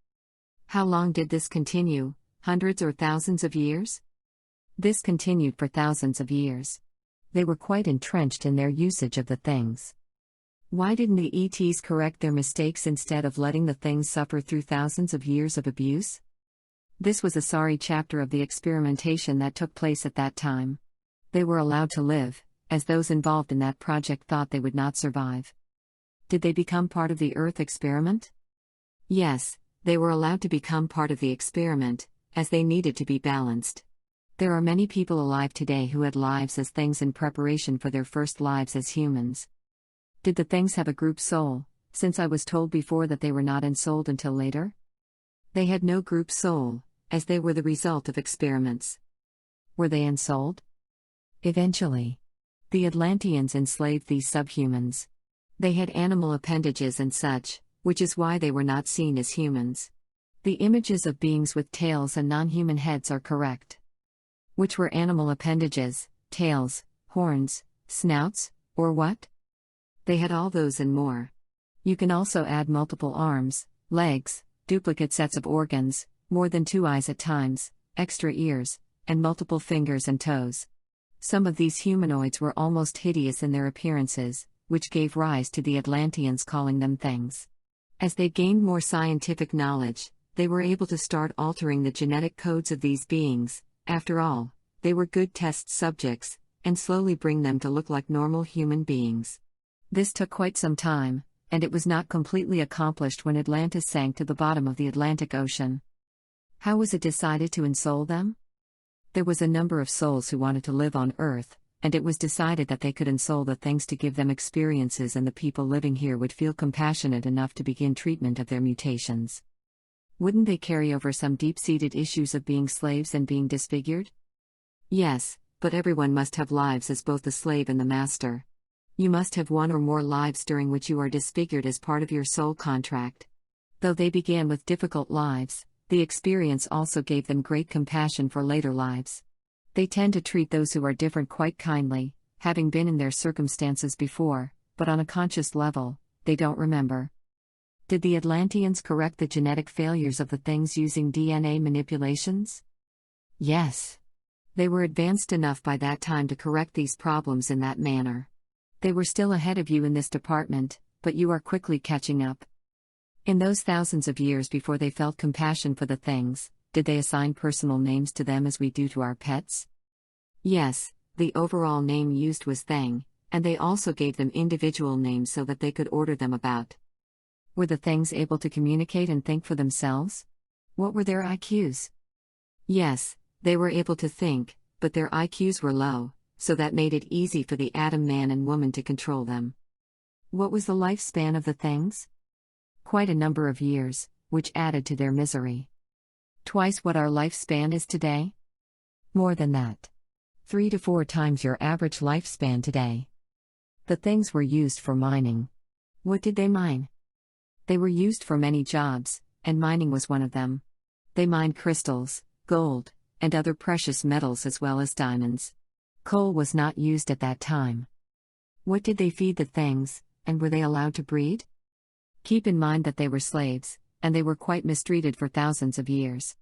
How long did this continue? Hundreds or thousands of years? This continued for thousands of years. They were quite entrenched in their usage of the things. Why didn't the ETs correct their mistakes instead of letting the things suffer through thousands of years of abuse? This was a sorry chapter of the experimentation that took place at that time. They were allowed to live, as those involved in that project thought they would not survive. Did they become part of the Earth experiment? Yes, they were allowed to become part of the experiment, as they needed to be balanced. There are many people alive today who had lives as things in preparation for their first lives as humans. Did the things have a group soul, since I was told before that they were not ensouled until later? They had no group soul, as they were the result of experiments. Were they ensouled? Eventually. The Atlanteans enslaved these subhumans. They had animal appendages and such, which is why they were not seen as humans. The images of beings with tails and non-human heads are correct. Which were animal appendages, tails, horns, snouts, or what? They had all those and more. You can also add multiple arms, legs, duplicate sets of organs, more than 2 eyes at times, extra ears, and multiple fingers and toes. Some of these humanoids were almost hideous in their appearances, which gave rise to the Atlanteans calling them things. As they gained more scientific knowledge, they were able to start altering the genetic codes of these beings. After all, they were good test subjects, and slowly bring them to look like normal human beings. This took quite some time, and it was not completely accomplished when Atlantis sank to the bottom of the Atlantic Ocean. How was it decided to ensoul them? There was a number of souls who wanted to live on Earth, and it was decided that they could ensoul the things to give them experiences, and the people living here would feel compassionate enough to begin treatment of their mutations. Wouldn't they carry over some deep-seated issues of being slaves and being disfigured? Yes, but everyone must have lives as both the slave and the master. You must have one or more lives during which you are disfigured as part of your soul contract. Though they began with difficult lives, the experience also gave them great compassion for later lives. They tend to treat those who are different quite kindly, having been in their circumstances before, but on a conscious level, they don't remember. Did the Atlanteans correct the genetic failures of the things using DNA manipulations? Yes. They were advanced enough by that time to correct these problems in that manner. They were still ahead of you in this department, but you are quickly catching up. In those thousands of years before they felt compassion for the things, did they assign personal names to them as we do to our pets? Yes, the overall name used was thing, and they also gave them individual names so that they could order them about. Were the things able to communicate and think for themselves? What were their IQs? Yes, they were able to think, but their IQs were low, so that made it easy for the atom man and woman to control them. What was the lifespan of the things? Quite a number of years, which added to their misery. Twice what our lifespan is today? More than that. 3 to 4 times your average lifespan today. The things were used for mining. What did they mine? They were used for many jobs, and mining was one of them. They mined crystals, gold, and other precious metals as well as diamonds. Coal was not used at that time. What did they feed the things, and were they allowed to breed? Keep in mind that they were slaves, and they were quite mistreated for thousands of years.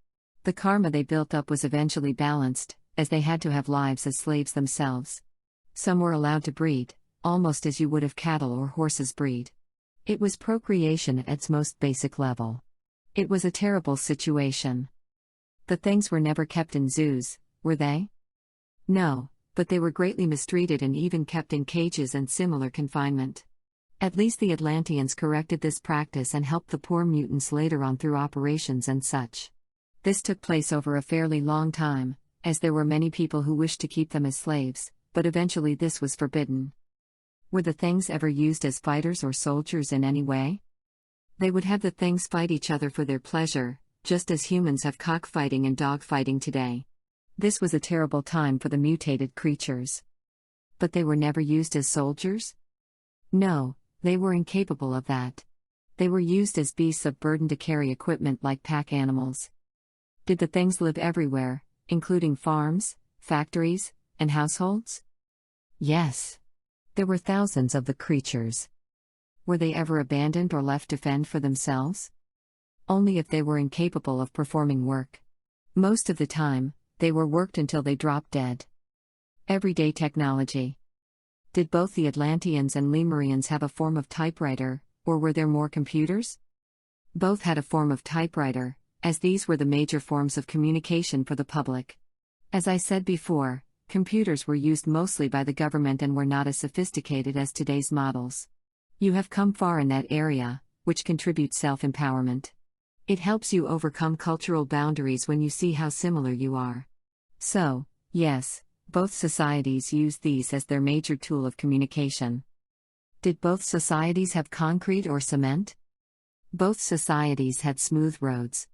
The karma they built up was eventually balanced, as they had to have lives as slaves themselves. Some were allowed to breed, almost as you would if cattle or horses breed. It was procreation at its most basic level. It was a terrible situation. The things were never kept in zoos, were they? No, but they were greatly mistreated and even kept in cages and similar confinement. At least the Atlanteans corrected this practice and helped the poor mutants later on through operations and such. This took place over a fairly long time, as there were many people who wished to keep them as slaves, but eventually this was forbidden. Were the things ever used as fighters or soldiers in any way? They would have the things fight each other for their pleasure, just as humans have cockfighting and dogfighting today. This was a terrible time for the mutated creatures. But they were never used as soldiers? No. They were incapable of that. They were used as beasts of burden to carry equipment like pack animals. Did the things live everywhere, including farms, factories, and households? Yes. There were thousands of the creatures. Were they ever abandoned or left to fend for themselves? Only if they were incapable of performing work. Most of the time, they were worked until they dropped dead. Everyday technology. Did both the Atlanteans and Lemurians have a form of typewriter, or were there more computers? Both had a form of typewriter, as these were the major forms of communication for the public. As I said before, computers were used mostly by the government and were not as sophisticated as today's models. You have come far in that area, which contributes self-empowerment. It helps you overcome cultural boundaries when you see how similar you are. So, yes. Both societies used these as their major tool of communication. Did both societies have concrete or cement? Both societies had smooth roads.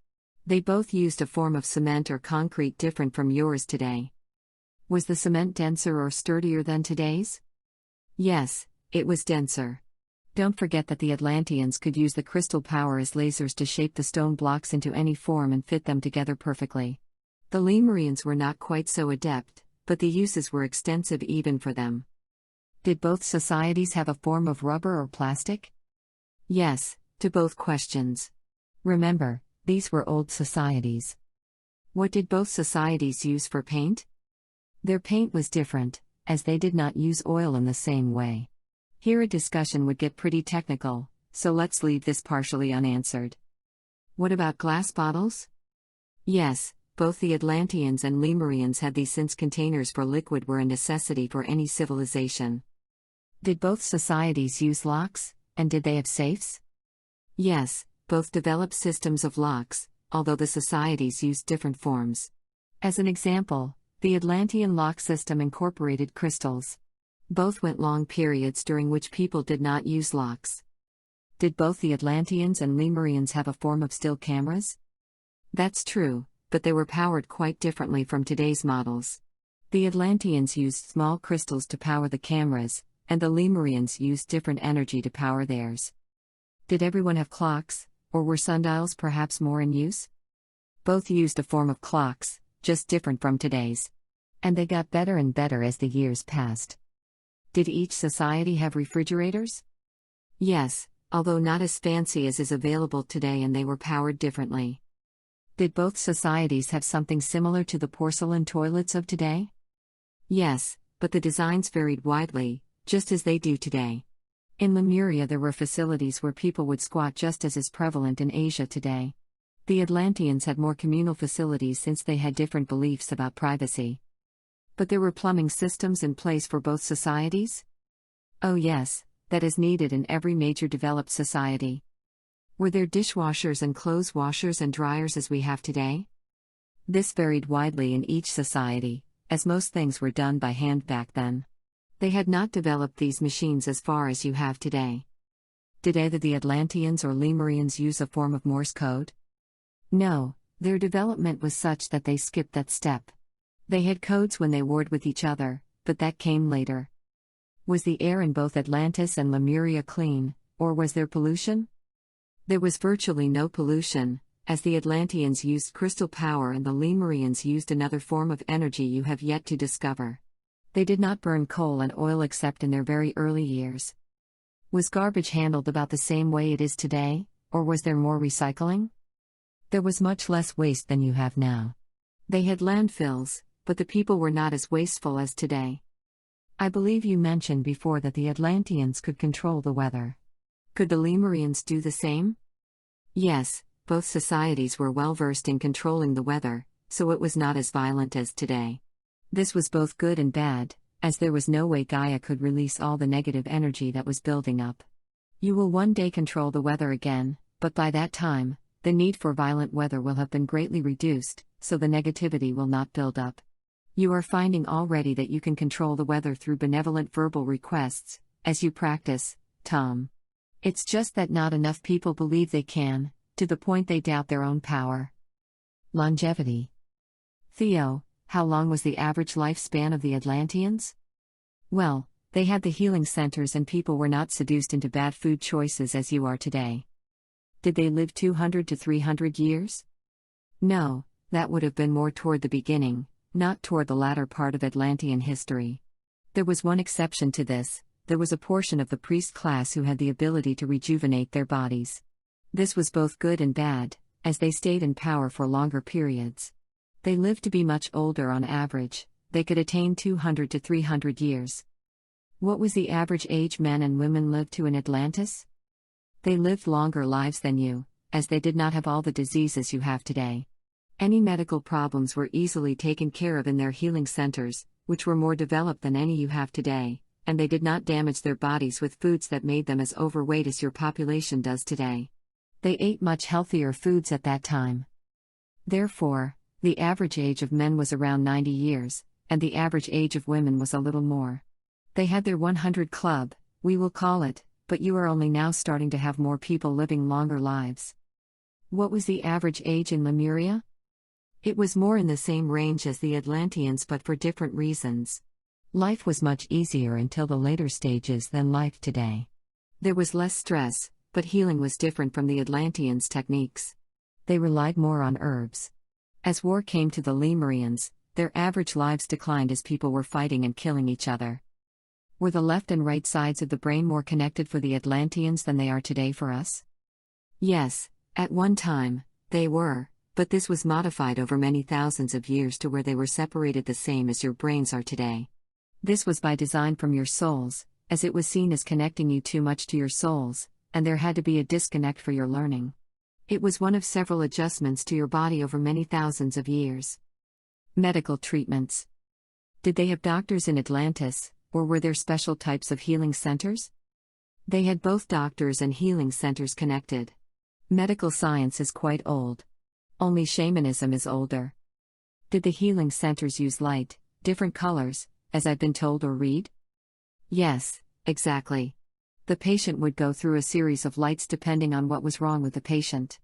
They both used a form of cement or concrete different from yours today. Was the cement denser or sturdier than today's? Yes, it was denser. Don't forget that the Atlanteans could use the crystal power as lasers to shape the stone blocks into any form and fit them together perfectly. The Lemurians were not quite so adept, but the uses were extensive even for them. Did both societies have a form of rubber or plastic? Yes, to both questions. Remember, these were old societies. What did both societies use for paint? Their paint was different, as they did not use oil in the same way. Here a discussion would get pretty technical, so let's leave this partially unanswered. What about glass bottles? Yes, both the Atlanteans and Lemurians had these since containers for liquid were a necessity for any civilization. Did both societies use locks, and did they have safes? Yes, both developed systems of locks, although the societies used different forms. As an example, the Atlantean lock system incorporated crystals. Both went long periods during which people did not use locks. Did both the Atlanteans and Lemurians have a form of still cameras? That's true, but they were powered quite differently from today's models. The Atlanteans used small crystals to power the cameras, and the Lemurians used different energy to power theirs. Did everyone have clocks, or were sundials perhaps more in use? Both used a form of clocks, just different from today's. And they got better and better as the years passed. Did each society have refrigerators? Yes, although not as fancy as is available today, and they were powered differently. Did both societies have something similar to the porcelain toilets of today? Yes, but the designs varied widely, just as they do today. In Lemuria there were facilities where people would squat, just as is prevalent in Asia today. The Atlanteans had more communal facilities since they had different beliefs about privacy. But there were plumbing systems in place for both societies? Oh yes, that is needed in every major developed society. Were there dishwashers and clothes washers and dryers as we have today? This varied widely in each society, as most things were done by hand back then. They had not developed these machines as far as you have today. Did either the Atlanteans or Lemurians use a form of Morse code? No, their development was such that they skipped that step. They had codes when they warred with each other, but that came later. Was the air in both Atlantis and Lemuria clean, or was there pollution? There was virtually no pollution, as the Atlanteans used crystal power and the Lemurians used another form of energy you have yet to discover. They did not burn coal and oil except in their very early years. Was garbage handled about the same way it is today, or was there more recycling? There was much less waste than you have now. They had landfills, but the people were not as wasteful as today. I believe you mentioned before that the Atlanteans could control the weather. Could the Lemurians do the same? Yes, both societies were well versed in controlling the weather, so it was not as violent as today. This was both good and bad, as there was no way Gaia could release all the negative energy that was building up. You will one day control the weather again, but by that time, the need for violent weather will have been greatly reduced, so the negativity will not build up. You are finding already that you can control the weather through benevolent verbal requests, as you practice, Tom. It's just that not enough people believe they can, to the point they doubt their own power. Longevity. Theo, how long was the average lifespan of the Atlanteans? Well, they had the healing centers and people were not seduced into bad food choices as you are today. Did they live 200 to 300 years? No, that would have been more toward the beginning, not toward the latter part of Atlantean history. There was one exception to this: there was a portion of the priest class who had the ability to rejuvenate their bodies. This was both good and bad, as they stayed in power for longer periods. They lived to be much older on average, they could attain 200 to 300 years. What was the average age men and women lived to in Atlantis? They lived longer lives than you, as they did not have all the diseases you have today. Any medical problems were easily taken care of in their healing centers, which were more developed than any you have today, and they did not damage their bodies with foods that made them as overweight as your population does today. They ate much healthier foods at that time. Therefore, the average age of men was around 90 years, and the average age of women was a little more. They had their 100 club, we will call it, but you are only now starting to have more people living longer lives. What was the average age in Lemuria? It was more in the same range as the Atlanteans, but for different reasons. Life was much easier until the later stages than life today. There was less stress, but healing was different from the Atlanteans' techniques. They relied more on herbs. As war came to the Lemurians, their average lives declined as people were fighting and killing each other. Were the left and right sides of the brain more connected for the Atlanteans than they are today for us? Yes, At one time, they were, but this was modified over many thousands of years to where they were separated the same as your brains are today. This was by design from your souls, as it was seen as connecting you too much to your souls, and there had to be a disconnect for your learning. It was one of several adjustments to your body over many thousands of years. Medical treatments. Did they have doctors in Atlantis, or were there special types of healing centers? They had both doctors and healing centers connected. Medical science is quite old. Only shamanism is older. Did the healing centers use light, different colors, as I've been told or read? Yes, exactly. The patient would go through a series of lights depending on what was wrong with the patient.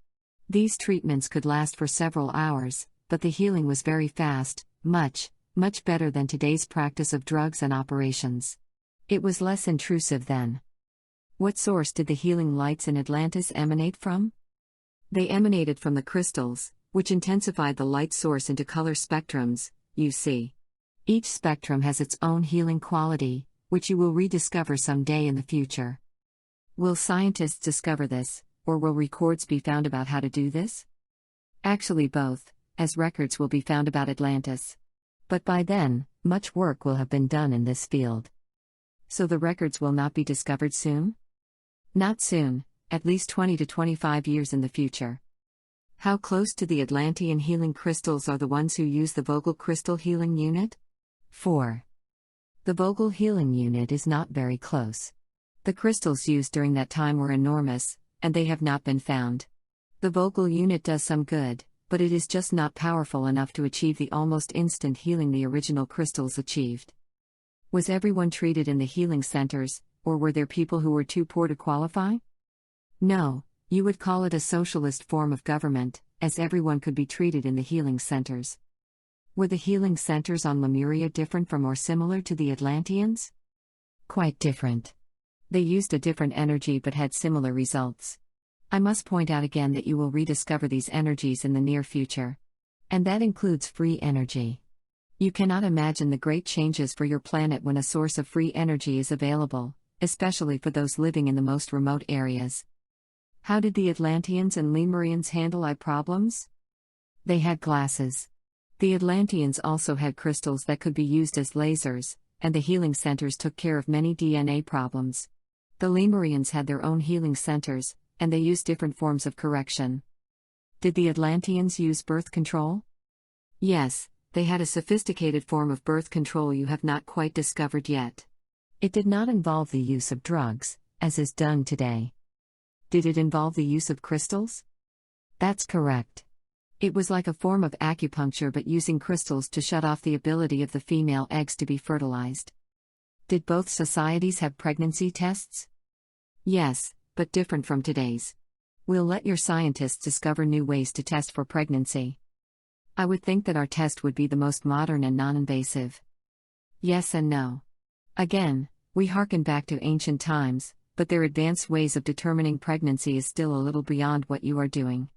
These treatments could last for several hours, but the healing was very fast, much better than today's practice of drugs and operations. It was less intrusive then. What source did the healing lights in Atlantis emanate from? They emanated from the crystals, which intensified the light source into color spectrums, you see. Each spectrum has its own healing quality, which you will rediscover someday in the future. Will scientists discover this, or will records be found about how to do this? Actually both, as records will be found about Atlantis. But by then, much work will have been done in this field. So the records will not be discovered soon? Not soon, at least 20 to 25 years in the future. How close to the Atlantean healing crystals are the ones who use the Vogel crystal healing unit? 4. The Vogel healing unit is not very close. The crystals used during that time were enormous, and they have not been found. The Vogel unit does some good, but it is just not powerful enough to achieve the almost instant healing the original crystals achieved. Was everyone treated in the healing centers, or were there people who were too poor to qualify? No, you would call it a socialist form of government, as everyone could be treated in the healing centers. Were the healing centers on Lemuria different from or similar to the Atlanteans? Quite different. They used a different energy but had similar results. I must point out again that you will rediscover these energies in the near future. And that includes free energy. You cannot imagine the great changes for your planet when a source of free energy is available, especially for those living in the most remote areas. How did the Atlanteans and Lemurians handle eye problems? They had glasses. The Atlanteans also had crystals that could be used as lasers, and the healing centers took care of many DNA problems. The Lemurians had their own healing centers, and they used different forms of correction. Did the Atlanteans use birth control? Yes, they had a sophisticated form of birth control you have not quite discovered yet. It did not involve the use of drugs, as is done today. Did it involve the use of crystals? That's correct. It was like a form of acupuncture but using crystals to shut off the ability of the female eggs to be fertilized. Did both societies have pregnancy tests? Yes, but different from today's. We'll let your scientists discover new ways to test for pregnancy. I would think that our test would be the most modern and non-invasive. Yes and no. Again, we hearken back to ancient times, but their advanced ways of determining pregnancy is still a little beyond what you are doing.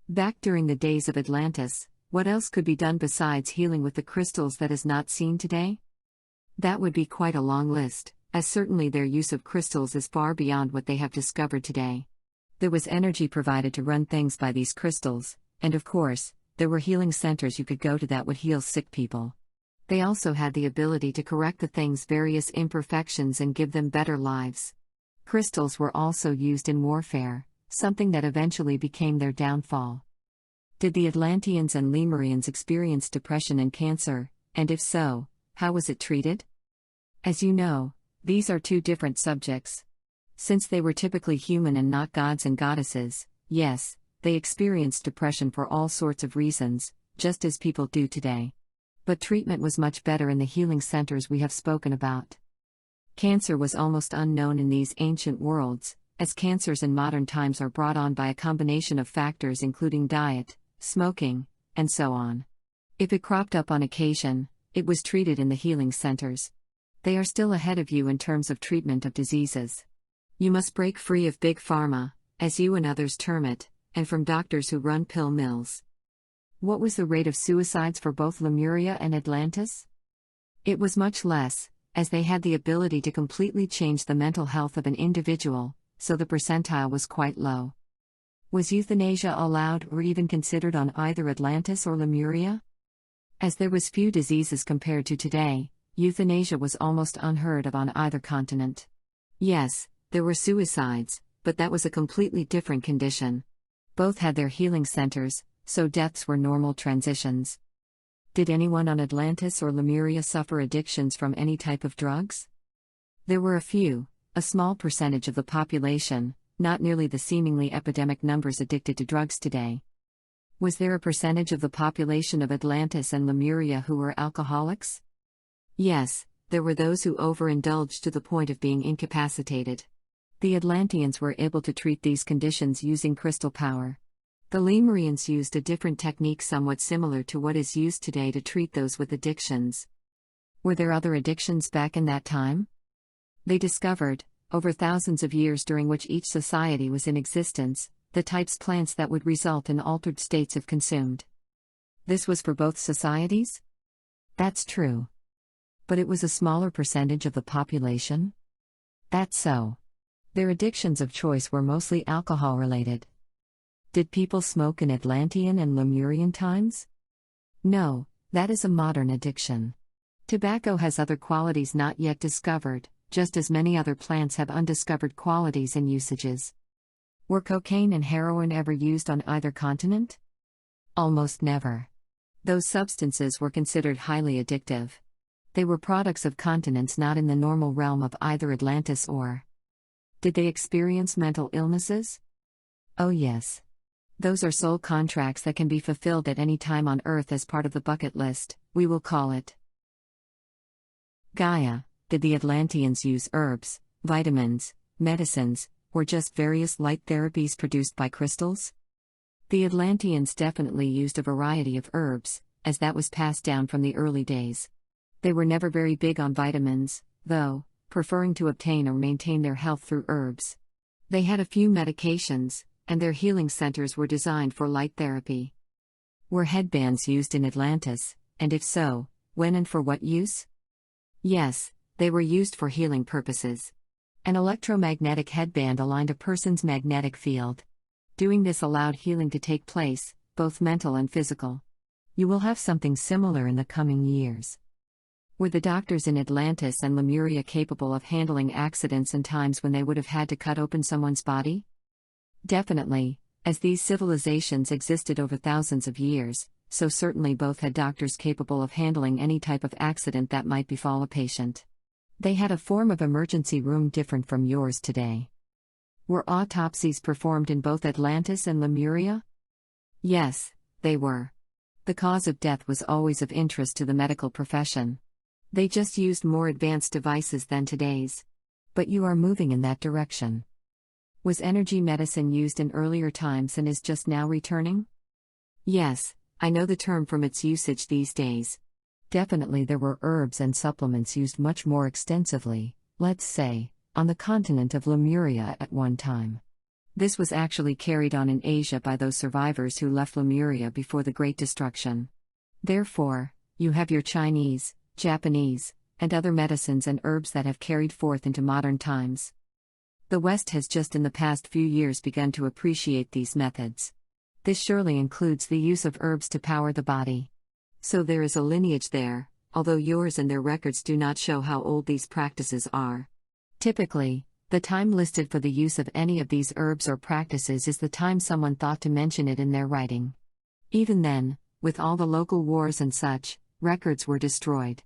Back during the days of Atlantis, what else could be done besides healing with the crystals that is not seen today? That would be quite a long list, as certainly their use of crystals is far beyond what they have discovered today. There was energy provided to run things by these crystals, and of course, there were healing centers you could go to that would heal sick people. They also had the ability to correct the thing's various imperfections and give them better lives. Crystals were also used in warfare, something that eventually became their downfall. Did the Atlanteans and Lemurians experience depression and cancer, and if so, how was it treated? As you know, these are two different subjects. Since they were typically human and not gods and goddesses, yes, they experienced depression for all sorts of reasons, just as people do today. But treatment was much better in the healing centers we have spoken about. Cancer was almost unknown in these ancient worlds, as cancers in modern times are brought on by a combination of factors including diet, smoking, and so on. If it cropped up on occasion, it was treated in the healing centers. They are still ahead of you in terms of treatment of diseases. You must break free of big pharma, as you and others term it, and from doctors who run pill mills. What was the rate of suicides for both Lemuria and Atlantis? It was much less, as they had the ability to completely change the mental health of an individual, so the percentile was quite low. Was euthanasia allowed or even considered on either Atlantis or Lemuria? As there was few diseases compared to today, euthanasia was almost unheard of on either continent. Yes, there were suicides, but that was a completely different condition. Both had their healing centers, so deaths were normal transitions. Did anyone on Atlantis or Lemuria suffer addictions from any type of drugs? There were a few, a small percentage of the population, not nearly the seemingly epidemic numbers addicted to drugs today. Was there a percentage of the population of Atlantis and Lemuria who were alcoholics? Yes, there were those who overindulged to the point of being incapacitated. The Atlanteans were able to treat these conditions using crystal power. The Lemurians used a different technique somewhat similar to what is used today to treat those with addictions. Were there other addictions back in that time? They discovered, over thousands of years during which each society was in existence, the types of plants that would result in altered states if consumed. This was for both societies? That's true. But it was a smaller percentage of the population? That's so. Their addictions of choice were mostly alcohol-related. Did people smoke in Atlantean and Lemurian times? No, that is a modern addiction. Tobacco has other qualities not yet discovered, just as many other plants have undiscovered qualities and usages. Were cocaine and heroin ever used on either continent? Almost never. Those substances were considered highly addictive. They were products of continents not in the normal realm of either Atlantis or. Did they experience mental illnesses? Oh yes. Those are soul contracts that can be fulfilled at any time on Earth as part of the bucket list, we will call it. Gaia, did the Atlanteans use herbs, vitamins, medicines, or just various light therapies produced by crystals? The Atlanteans definitely used a variety of herbs, as that was passed down from the early days. They were never very big on vitamins, though, preferring to obtain or maintain their health through herbs. They had a few medications, and their healing centers were designed for light therapy. Were headbands used in Atlantis, and if so, when and for what use? Yes, they were used for healing purposes. An electromagnetic headband aligned a person's magnetic field. Doing this allowed healing to take place, both mental and physical. You will have something similar in the coming years. Were the doctors in Atlantis and Lemuria capable of handling accidents and times when they would have had to cut open someone's body? Definitely, as these civilizations existed over thousands of years, so certainly both had doctors capable of handling any type of accident that might befall a patient. They had a form of emergency room different from yours today. Were autopsies performed in both Atlantis and Lemuria? Yes, they were. The cause of death was always of interest to the medical profession. They just used more advanced devices than today's. But you are moving in that direction. Was energy medicine used in earlier times and is just now returning? Yes, I know the term from its usage these days. Definitely there were herbs and supplements used much more extensively, let's say, on the continent of Lemuria at one time. This was actually carried on in Asia by those survivors who left Lemuria before the Great Destruction. Therefore, you have your Chinese, Japanese, and other medicines and herbs that have carried forth into modern times. The West has just in the past few years begun to appreciate these methods. This surely includes the use of herbs to power the body. So there is a lineage there, although yours and their records do not show how old these practices are. Typically, the time listed for the use of any of these herbs or practices is the time someone thought to mention it in their writing. Even then, with all the local wars and such, records were destroyed.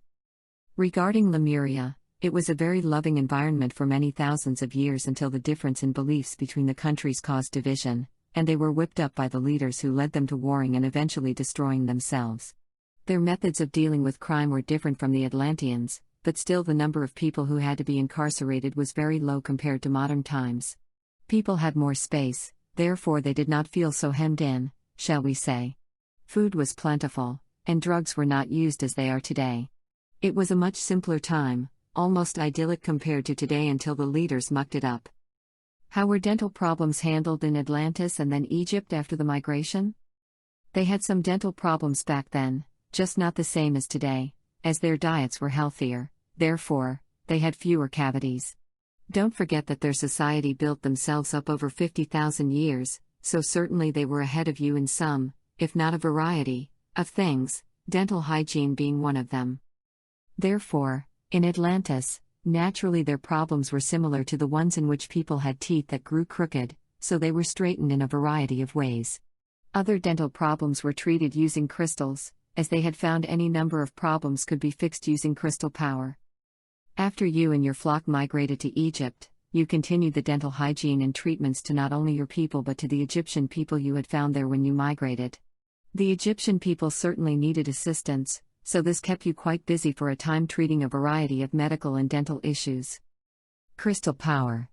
Regarding Lemuria, it was a very loving environment for many thousands of years until the difference in beliefs between the countries caused division, and they were whipped up by the leaders who led them to warring and eventually destroying themselves. Their methods of dealing with crime were different from the Atlanteans, but still the number of people who had to be incarcerated was very low compared to modern times. People had more space, therefore they did not feel so hemmed in, shall we say. Food was plentiful, and drugs were not used as they are today. It was a much simpler time, almost idyllic compared to today until the leaders mucked it up. How were dental problems handled in Atlantis and then Egypt after the migration? They had some dental problems back then, just not the same as today, as their diets were healthier, therefore, they had fewer cavities. Don't forget that their society built themselves up over 50,000 years, so certainly they were ahead of you in some, if not a variety, of things, dental hygiene being one of them. Therefore, in Atlantis, naturally their problems were similar to the ones in which people had teeth that grew crooked, so they were straightened in a variety of ways. Other dental problems were treated using crystals, as they had found any number of problems could be fixed using crystal power. After you and your flock migrated to Egypt, you continued the dental hygiene and treatments to not only your people but to the Egyptian people you had found there when you migrated. The Egyptian people certainly needed assistance, so this kept you quite busy for a time treating a variety of medical and dental issues. Crystal power.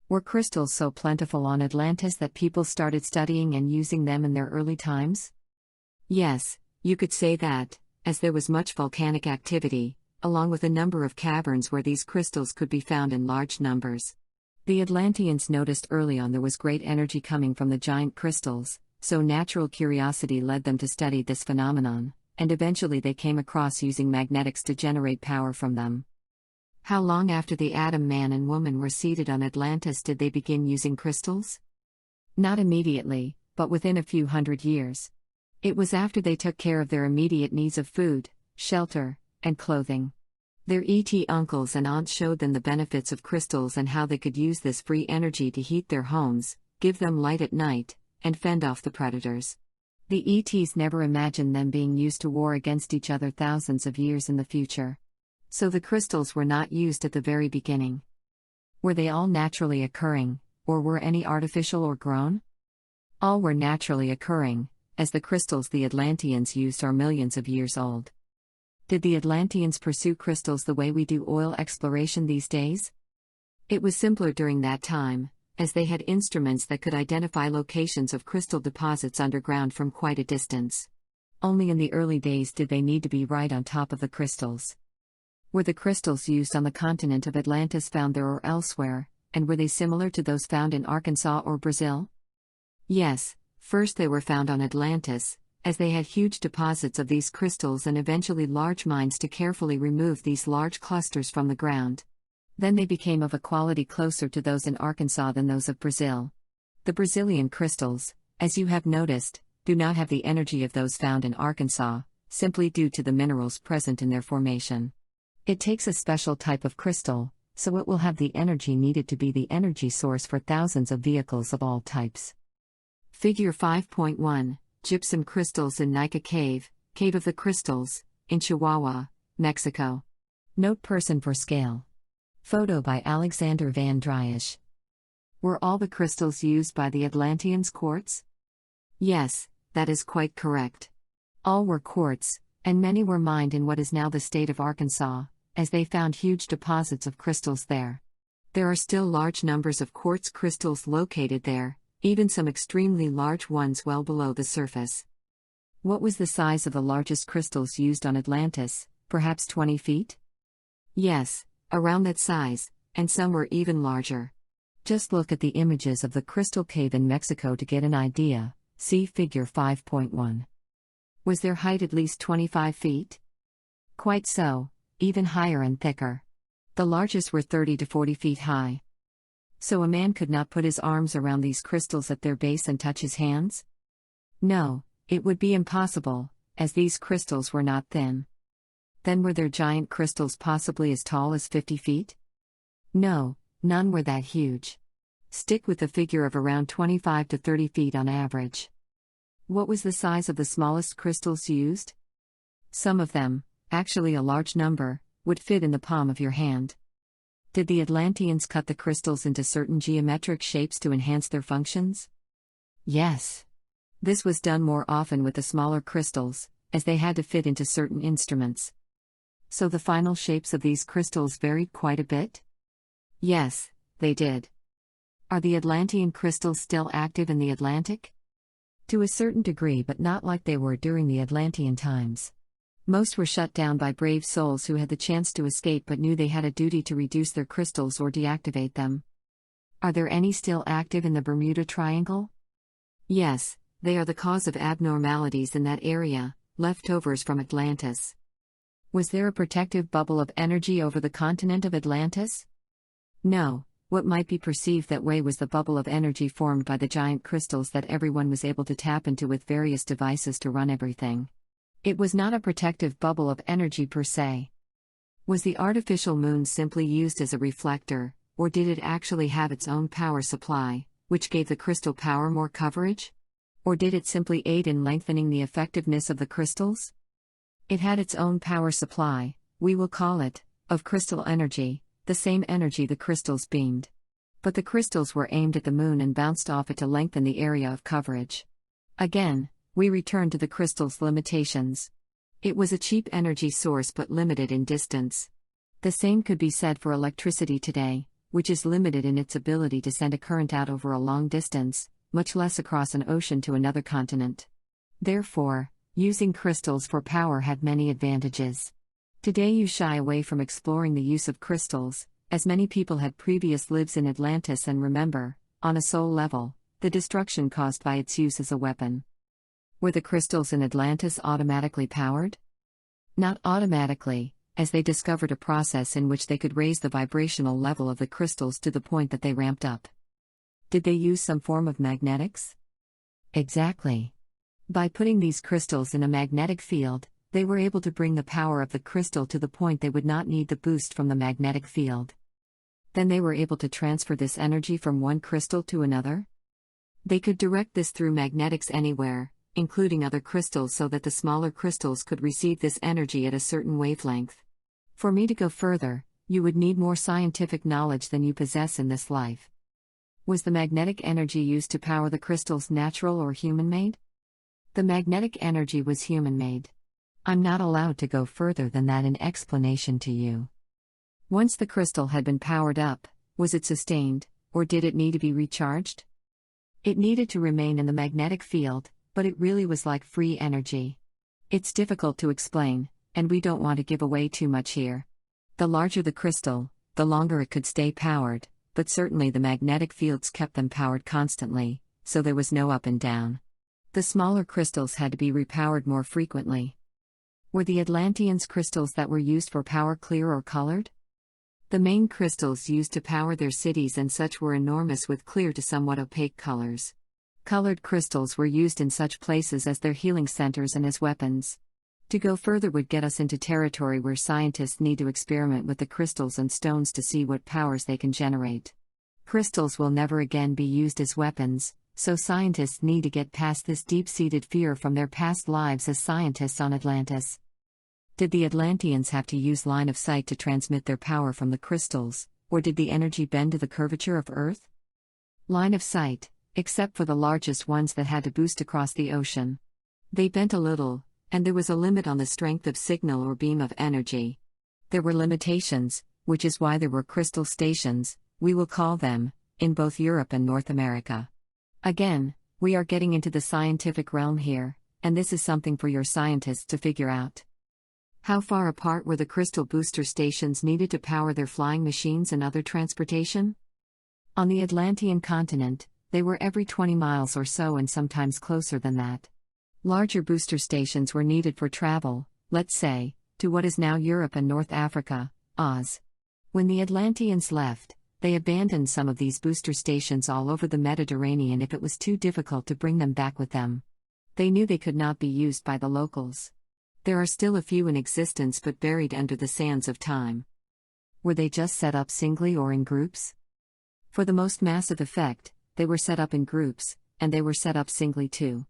Were crystals so plentiful on Atlantis that people started studying and using them in their early times? Yes, you could say that, as there was much volcanic activity, along with a number of caverns where these crystals could be found in large numbers. The Atlanteans noticed early on there was great energy coming from the giant crystals, so natural curiosity led them to study this phenomenon, and eventually they came across using magnetics to generate power from them. How long after the Adam man and woman were seated on Atlantis did they begin using crystals? Not immediately, but within a few hundred years. It was after they took care of their immediate needs of food, shelter, and clothing. Their uncles and aunts showed them the benefits of crystals and how they could use this free energy to heat their homes, give them light at night, and fend off the predators. The ETs never imagined them being used to war against each other thousands of years in the future. So the crystals were not used at the very beginning. Were they all naturally occurring, or were any artificial or grown? All were naturally occurring, as the crystals the Atlanteans used are millions of years old. Did the Atlanteans pursue crystals the way we do oil exploration these days? It was simpler during that time, as they had instruments that could identify locations of crystal deposits underground from quite a distance. Only in the early days did they need to be right on top of the crystals. Were the crystals used on the continent of Atlantis found there or elsewhere, and were they similar to those found in Arkansas or Brazil? Yes, first they were found on Atlantis, as they had huge deposits of these crystals and eventually large mines to carefully remove these large clusters from the ground. Then they became of a quality closer to those in Arkansas than those of Brazil. The Brazilian crystals, as you have noticed, do not have the energy of those found in Arkansas, simply due to the minerals present in their formation. It takes a special type of crystal, so it will have the energy needed to be the energy source for thousands of vehicles of all types. Figure 5.1, Gypsum Crystals in Nika Cave, Cave of the Crystals, in Chihuahua, Mexico. Note person for scale. Photo by Alexander Van Driesch. Were all the crystals used by the Atlanteans quartz? Yes, that is quite correct. All were quartz, and many were mined in what is now the state of Arkansas, as they found huge deposits of crystals there. There are still large numbers of quartz crystals located there, even some extremely large ones well below the surface. What was the size of the largest crystals used on Atlantis, perhaps 20 feet? Yes, around that size, and some were even larger. Just look at the images of the Crystal Cave in Mexico to get an idea, see Figure 5.1. Was their height at least 25 feet? Quite so, even higher and thicker. The largest were 30 to 40 feet high. So a man could not put his arms around these crystals at their base and touch his hands? No, it would be impossible, as these crystals were not thin. Then were there giant crystals possibly as tall as 50 feet? No, none were that huge. Stick with the figure of around 25 to 30 feet on average. What was the size of the smallest crystals used? Some of them, actually a large number, would fit in the palm of your hand. Did the Atlanteans cut the crystals into certain geometric shapes to enhance their functions? Yes. This was done more often with the smaller crystals, as they had to fit into certain instruments. So the final shapes of these crystals varied quite a bit? Yes, they did. Are the Atlantean crystals still active in the Atlantic? To a certain degree, but not like they were during the Atlantean times. Most were shut down by brave souls who had the chance to escape but knew they had a duty to reduce their crystals or deactivate them. Are there any still active in the Bermuda Triangle? Yes, they are the cause of abnormalities in that area, leftovers from Atlantis. Was there a protective bubble of energy over the continent of Atlantis? No, What might be perceived that way was the bubble of energy formed by the giant crystals that everyone was able to tap into with various devices to run everything. It was not a protective bubble of energy per se. Was the artificial moon simply used as a reflector, or did it actually have its own power supply, which gave the crystal power more coverage? Or did it simply aid in lengthening the effectiveness of the crystals? It had its own power supply, we will call it, of crystal energy, the same energy the crystals beamed. But the crystals were aimed at the moon and bounced off it to lengthen the area of coverage. Again, we return to the crystal's limitations. It was a cheap energy source but limited in distance. The same could be said for electricity today, which is limited in its ability to send a current out over a long distance, much less across an ocean to another continent. Therefore, using crystals for power had many advantages. Today you shy away from exploring the use of crystals, as many people had previous lives in Atlantis and remember, on a soul level, the destruction caused by its use as a weapon. Were the crystals in Atlantis automatically powered? Not automatically, as they discovered a process in which they could raise the vibrational level of the crystals to the point that they ramped up. Did they use some form of magnetics? Exactly. By putting these crystals in a magnetic field, they were able to bring the power of the crystal to the point they would not need the boost from the magnetic field. Then they were able to transfer this energy from one crystal to another? They could direct this through magnetics anywhere, including other crystals, so that the smaller crystals could receive this energy at a certain wavelength. For me to go further, you would need more scientific knowledge than you possess in this life. Was the magnetic energy used to power the crystals natural or human-made? The magnetic energy was human-made. I'm not allowed to go further than that in explanation to you. Once the crystal had been powered up, was it sustained, or did it need to be recharged? It needed to remain in the magnetic field, but it really was like free energy. It's difficult to explain, and we don't want to give away too much here. The larger the crystal, the longer it could stay powered, but certainly the magnetic fields kept them powered constantly, so there was no up and down. The smaller crystals had to be repowered more frequently. Were the Atlanteans crystals that were used for power clear or colored? The main crystals used to power their cities and such were enormous with clear to somewhat opaque colors. Colored crystals were used in such places as their healing centers and as weapons. To go further would get us into territory where scientists need to experiment with the crystals and stones to see what powers they can generate. Crystals will never again be used as weapons, so scientists need to get past this deep-seated fear from their past lives as scientists on Atlantis. Did the Atlanteans have to use line of sight to transmit their power from the crystals, or did the energy bend to the curvature of Earth? Line of sight, except for the largest ones that had to boost across the ocean. They bent a little, and there was a limit on the strength of signal or beam of energy. There were limitations, which is why there were crystal stations, we will call them, in both Europe and North America. Again, we are getting into the scientific realm here, and this is something for your scientists to figure out. How far apart were the crystal booster stations needed to power their flying machines and other transportation? On the Atlantean continent, they were every 20 miles or so and sometimes closer than that. Larger booster stations were needed for travel, let's say, to what is now Europe and North Africa, Oz. When the Atlanteans left, they abandoned some of these booster stations all over the Mediterranean if it was too difficult to bring them back with them. They knew they could not be used by the locals. There are still a few in existence but buried under the sands of time. Were they just set up singly or in groups? For the most massive effect, they were set up in groups, and they were set up singly too.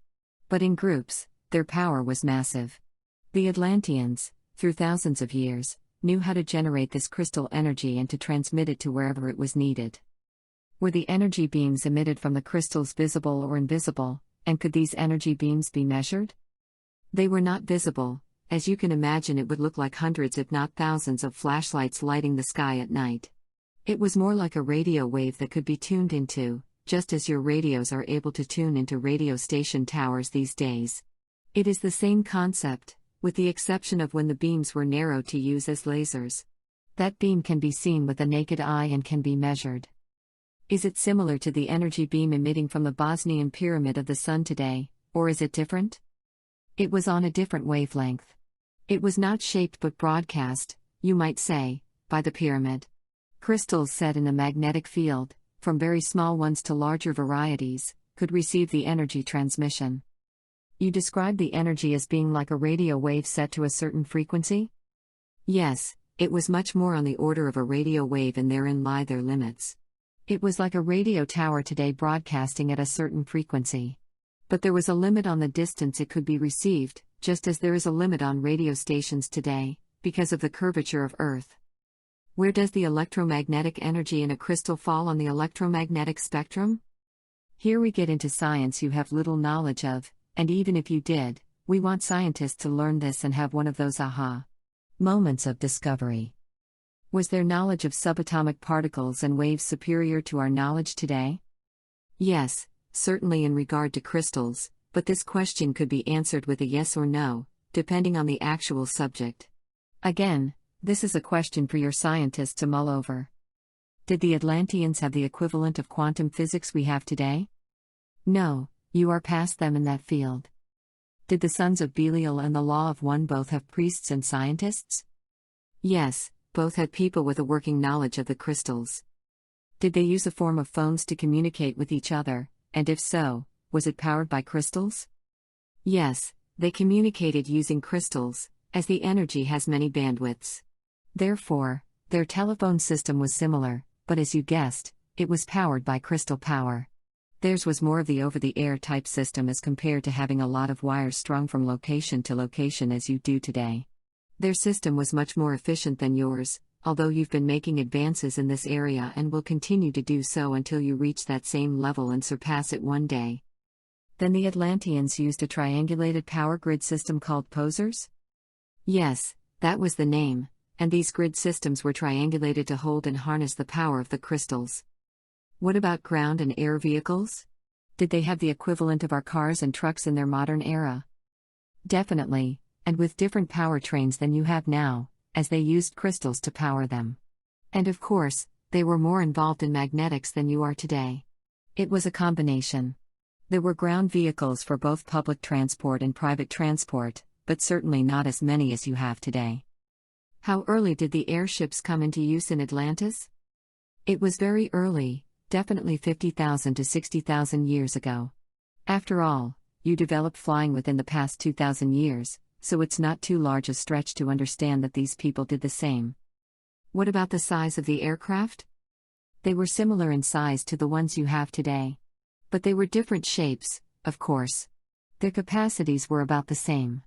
But in groups, their power was massive. The Atlanteans, through thousands of years, knew how to generate this crystal energy and to transmit it to wherever it was needed. Were the energy beams emitted from the crystals visible or invisible, and could these energy beams be measured? They were not visible. As you can imagine, it would look like hundreds if not thousands of flashlights lighting the sky at night. It was more like a radio wave that could be tuned into, just as your radios are able to tune into radio station towers these days. It is the same concept, with the exception of when the beams were narrow to use as lasers. That beam can be seen with the naked eye and can be measured. Is it similar to the energy beam emitting from the Bosnian pyramid of the sun today, or is it different? It was on a different wavelength. It was not shaped but broadcast, you might say, by the pyramid. Crystals set in a magnetic field, from very small ones to larger varieties, could receive the energy transmission. You describe the energy as being like a radio wave set to a certain frequency? Yes, it was much more on the order of a radio wave, and therein lie their limits. It was like a radio tower today broadcasting at a certain frequency. But there was a limit on the distance it could be received, just as there is a limit on radio stations today, because of the curvature of Earth. Where does the electromagnetic energy in a crystal fall on the electromagnetic spectrum? Here we get into science you have little knowledge of, and even if you did, we want scientists to learn this and have one of those aha moments of discovery. Was their knowledge of subatomic particles and waves superior to our knowledge today? Yes, certainly in regard to crystals, but this question could be answered with a yes or no, depending on the actual subject. Again, this is a question for your scientists to mull over. Did the Atlanteans have the equivalent of quantum physics we have today? No, you are past them in that field. Did the sons of Belial and the Law of One both have priests and scientists? Yes, both had people with a working knowledge of the crystals. Did they use a form of phones to communicate with each other, and if so, was it powered by crystals? Yes, they communicated using crystals, as the energy has many bandwidths. Therefore, their telephone system was similar, but as you guessed, it was powered by crystal power. Theirs was more of the over-the-air type system as compared to having a lot of wires strung from location to location as you do today. Their system was much more efficient than yours, although you've been making advances in this area and will continue to do so until you reach that same level and surpass it one day. Then the Atlanteans used a triangulated power grid system called posers? Yes, that was the name, and these grid systems were triangulated to hold and harness the power of the crystals. What about ground and air vehicles? Did they have the equivalent of our cars and trucks in their modern era? Definitely, and with different powertrains than you have now, as they used crystals to power them. And of course, they were more involved in magnetics than you are today. It was a combination. There were ground vehicles for both public transport and private transport, but certainly not as many as you have today. How early did the airships come into use in Atlantis? It was very early, definitely 50,000 to 60,000 years ago. After all, you developed flying within the past 2,000 years, so it's not too large a stretch to understand that these people did the same. What about the size of the aircraft? They were similar in size to the ones you have today. But they were different shapes, of course. Their capacities were about the same.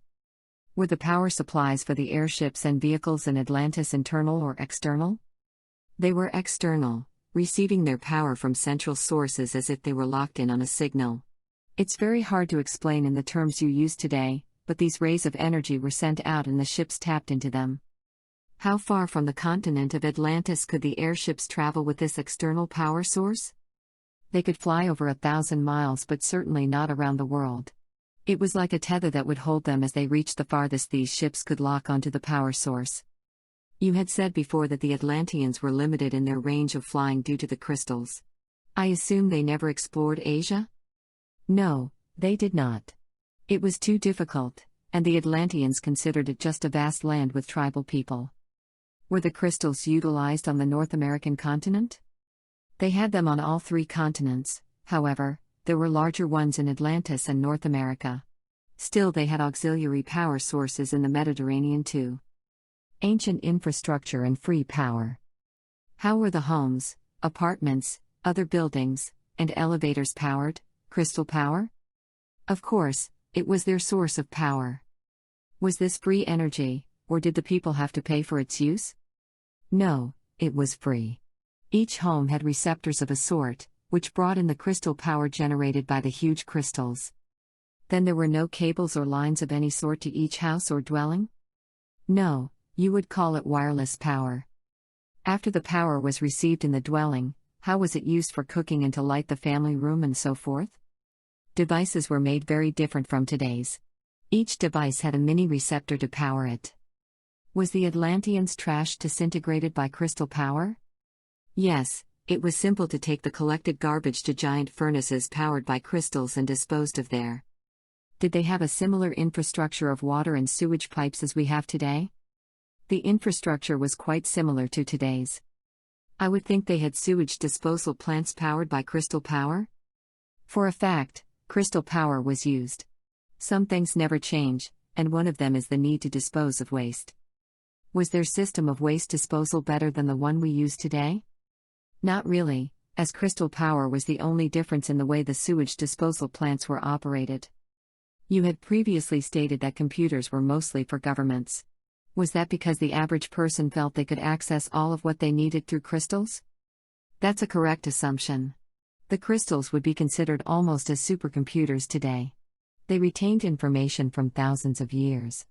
Were the power supplies for the airships and vehicles in Atlantis internal or external? They were external, receiving their power from central sources as if they were locked in on a signal. It's very hard to explain in the terms you use today, but these rays of energy were sent out and the ships tapped into them. How far from the continent of Atlantis could the airships travel with this external power source? They could fly over 1,000 miles, but certainly not around the world. It was like a tether that would hold them as they reached the farthest these ships could lock onto the power source. You had said before that the Atlanteans were limited in their range of flying due to the crystals. I assume they never explored Asia? No, they did not. It was too difficult, and the Atlanteans considered it just a vast land with tribal people. Were the crystals utilized on the North American continent? They had them on all three continents, however, there were larger ones in Atlantis and North America. Still, they had auxiliary power sources in the Mediterranean too. Ancient infrastructure and free power. How were the homes, apartments, other buildings, and elevators powered? Crystal power? Of course, it was their source of power. Was this free energy, or did the people have to pay for its use? No, it was free. Each home had receptors of a sort, which brought in the crystal power generated by the huge crystals. Then there were no cables or lines of any sort to each house or dwelling? No, you would call it wireless power. After the power was received in the dwelling, how was it used for cooking and to light the family room and so forth? Devices were made very different from today's. Each device had a mini receptor to power it. Was the Atlanteans' trash disintegrated by crystal power? Yes, it was simple to take the collected garbage to giant furnaces powered by crystals and disposed of there. Did they have a similar infrastructure of water and sewage pipes as we have today? The infrastructure was quite similar to today's. I would think they had sewage disposal plants powered by crystal power. For a fact, crystal power was used. Some things never change, and one of them is the need to dispose of waste. Was their system of waste disposal better than the one we use today? Not really, as crystal power was the only difference in the way the sewage disposal plants were operated. You had previously stated that computers were mostly for governments. Was that because the average person felt they could access all of what they needed through crystals? That's a correct assumption. The crystals would be considered almost as supercomputers today. They retained information from thousands of years.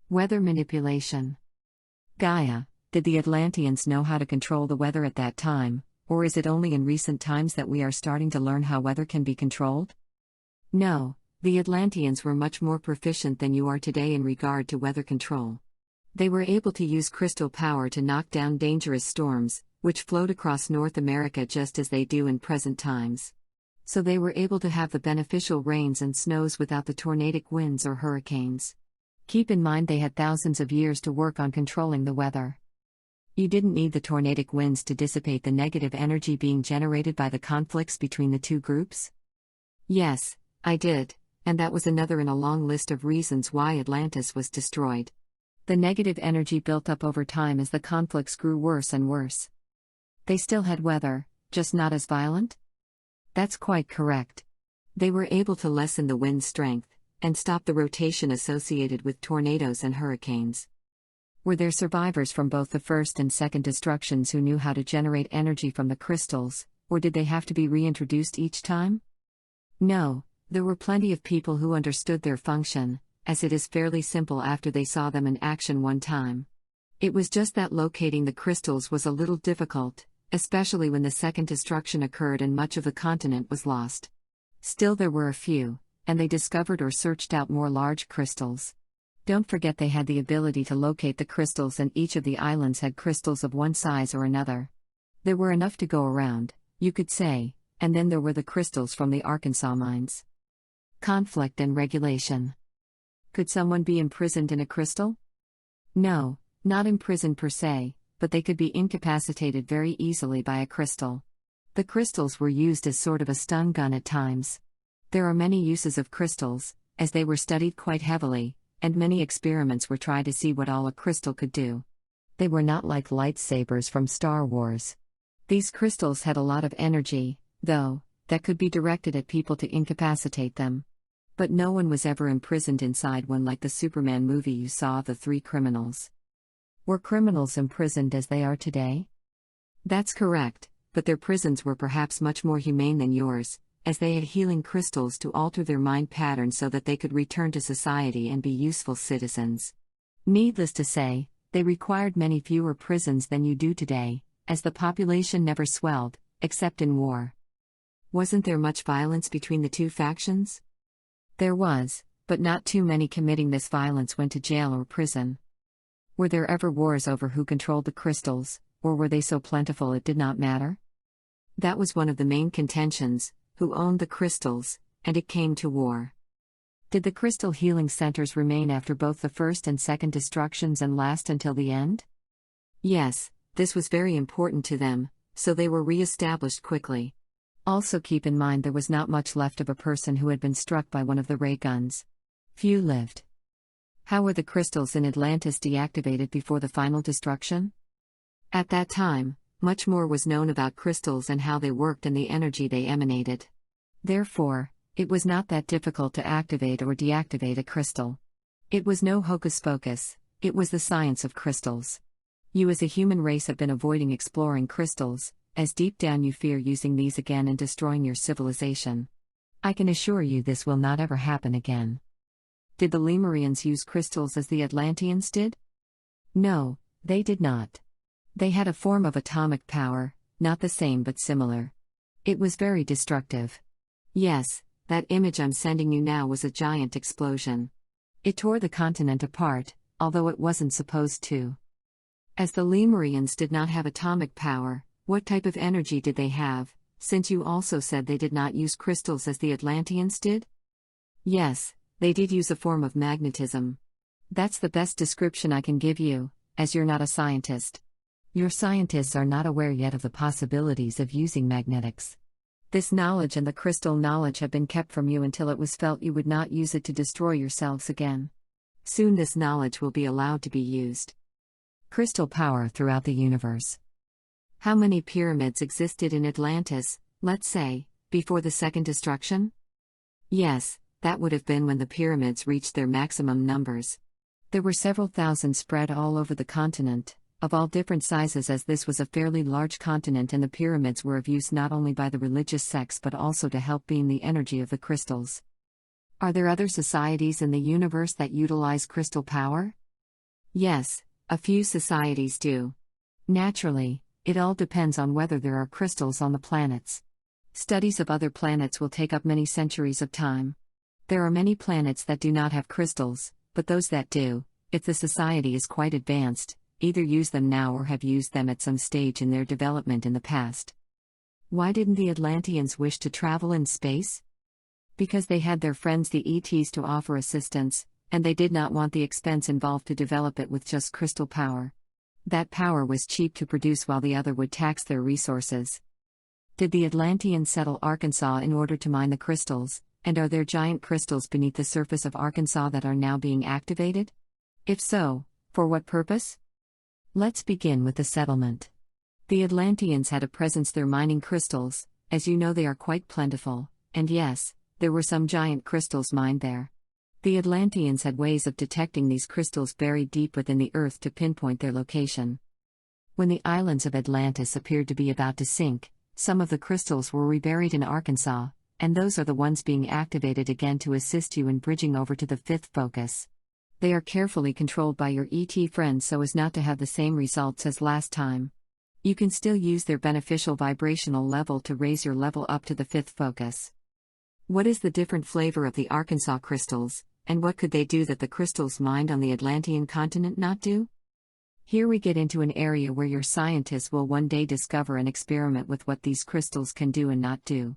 Weather manipulation. Gaia, did the Atlanteans know how to control the weather at that time, or is it only in recent times that we are starting to learn how weather can be controlled? No, the Atlanteans were much more proficient than you are today in regard to weather control. They were able to use crystal power to knock down dangerous storms, which flowed across North America just as they do in present times. So they were able to have the beneficial rains and snows without the tornadic winds or hurricanes. Keep in mind they had thousands of years to work on controlling the weather. You didn't need the tornadic winds to dissipate the negative energy being generated by the conflicts between the two groups? Yes, I did, and that was another in a long list of reasons why Atlantis was destroyed. The negative energy built up over time as the conflicts grew worse and worse. They still had weather, just not as violent? That's quite correct. They were able to lessen the wind strength, and stop the rotation associated with tornadoes and hurricanes. Were there survivors from both the first and second destructions who knew how to generate energy from the crystals, or did they have to be reintroduced each time? No, there were plenty of people who understood their function, as it is fairly simple after they saw them in action one time. It was just that locating the crystals was a little difficult, especially when the second destruction occurred and much of the continent was lost. Still, there were a few, and they discovered or searched out more large crystals. Don't forget they had the ability to locate the crystals, and each of the islands had crystals of one size or another. There were enough to go around, you could say, and then there were the crystals from the Arkansas mines. Conflict and regulation. Could someone be imprisoned in a crystal? No, not imprisoned per se, but they could be incapacitated very easily by a crystal. The crystals were used as sort of a stun gun at times. There are many uses of crystals, as they were studied quite heavily, and many experiments were tried to see what all a crystal could do. They were not like lightsabers from Star Wars. These crystals had a lot of energy, though, that could be directed at people to incapacitate them. But no one was ever imprisoned inside one like the Superman movie you saw of the three criminals. Were criminals imprisoned as they are today? That's correct, but their prisons were perhaps much more humane than yours, as they had healing crystals to alter their mind patterns so that they could return to society and be useful citizens. Needless to say, they required many fewer prisons than you do today, as the population never swelled, except in war. Wasn't there much violence between the two factions? There was, but not too many committing this violence went to jail or prison. Were there ever wars over who controlled the crystals, or were they so plentiful it did not matter? That was one of the main contentions, who owned the crystals, and it came to war. Did the crystal healing centers remain after both the first and second destructions and last until the end? Yes, this was very important to them, so they were re-established quickly. Also keep in mind there was not much left of a person who had been struck by one of the ray guns. Few lived. How were the crystals in Atlantis deactivated before the final destruction? At that time, much more was known about crystals and how they worked and the energy they emanated. Therefore, it was not that difficult to activate or deactivate a crystal. It was no hocus pocus, it was the science of crystals. You as a human race have been avoiding exploring crystals, as deep down you fear using these again and destroying your civilization. I can assure you this will not ever happen again. Did the Lemurians use crystals as the Atlanteans did? No, they did not. They had a form of atomic power, not the same but similar. It was very destructive. Yes, that image I'm sending you now was a giant explosion. It tore the continent apart, although it wasn't supposed to. As the Lemurians did not have atomic power, what type of energy did they have, since you also said they did not use crystals as the Atlanteans did? Yes, they did use a form of magnetism. That's the best description I can give you, as you're not a scientist. Your scientists are not aware yet of the possibilities of using magnetics. This knowledge and the crystal knowledge have been kept from you until it was felt you would not use it to destroy yourselves again. Soon this knowledge will be allowed to be used. Crystal power throughout the universe. How many pyramids existed in Atlantis, let's say, before the second destruction? Yes, that would have been when the pyramids reached their maximum numbers. There were several thousand spread all over the continent, of all different sizes, as this was a fairly large continent, and the pyramids were of use not only by the religious sects but also to help beam the energy of the crystals. Are there other societies in the universe that utilize crystal power? Yes, a few societies do. Naturally, it all depends on whether there are crystals on the planets. Studies of other planets will take up many centuries of time. There are many planets that do not have crystals, but those that do, if the society is quite advanced, either use them now or have used them at some stage in their development in the past. Why didn't the Atlanteans wish to travel in space? Because they had their friends the ETs to offer assistance, and they did not want the expense involved to develop it with just crystal power. That power was cheap to produce while the other would tax their resources. Did the Atlanteans settle Arkansas in order to mine the crystals, and are there giant crystals beneath the surface of Arkansas that are now being activated? If so, for what purpose? Let's begin with the settlement. The Atlanteans had a presence there mining crystals, as you know they are quite plentiful, and yes, there were some giant crystals mined there. The Atlanteans had ways of detecting these crystals buried deep within the earth to pinpoint their location. When the islands of Atlantis appeared to be about to sink, some of the crystals were reburied in Arkansas, and those are the ones being activated again to assist you in bridging over to the fifth focus. They are carefully controlled by your ET friends so as not to have the same results as last time. You can still use their beneficial vibrational level to raise your level up to the fifth focus. What is the different flavor of the Arkansas crystals, and what could they do that the crystals mined on the Atlantean continent not do? Here we get into an area where your scientists will one day discover and experiment with what these crystals can do and not do.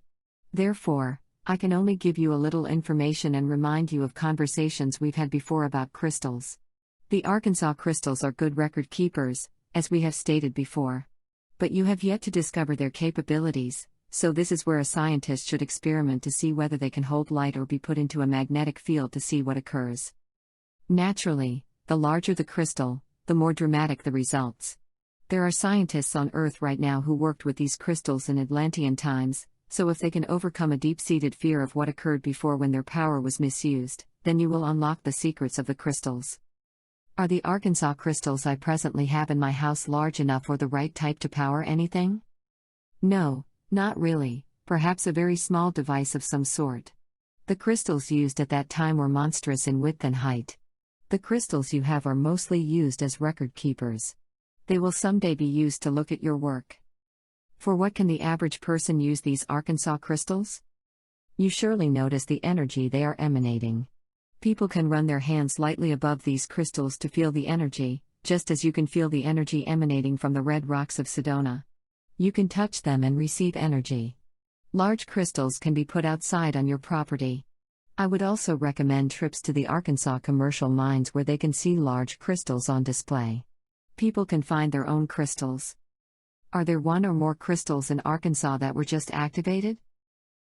Therefore, I can only give you a little information and remind you of conversations we've had before about crystals. The Arkansas crystals are good record keepers, as we have stated before. But you have yet to discover their capabilities, so this is where a scientist should experiment to see whether they can hold light or be put into a magnetic field to see what occurs. Naturally, the larger the crystal, the more dramatic the results. There are scientists on Earth right now who worked with these crystals in Atlantean times, so if they can overcome a deep-seated fear of what occurred before when their power was misused, then you will unlock the secrets of the crystals. Are the Arkansas crystals I presently have in my house large enough or the right type to power anything? No, not really, perhaps a very small device of some sort. The crystals used at that time were monstrous in width and height. The crystals you have are mostly used as record keepers. They will someday be used to look at your work. For what can the average person use these Arkansas crystals? You surely notice the energy they are emanating. People can run their hands lightly above these crystals to feel the energy, just as you can feel the energy emanating from the red rocks of Sedona. You can touch them and receive energy. Large crystals can be put outside on your property. I would also recommend trips to the Arkansas commercial mines where they can see large crystals on display. People can find their own crystals. Are there one or more crystals in Arkansas that were just activated?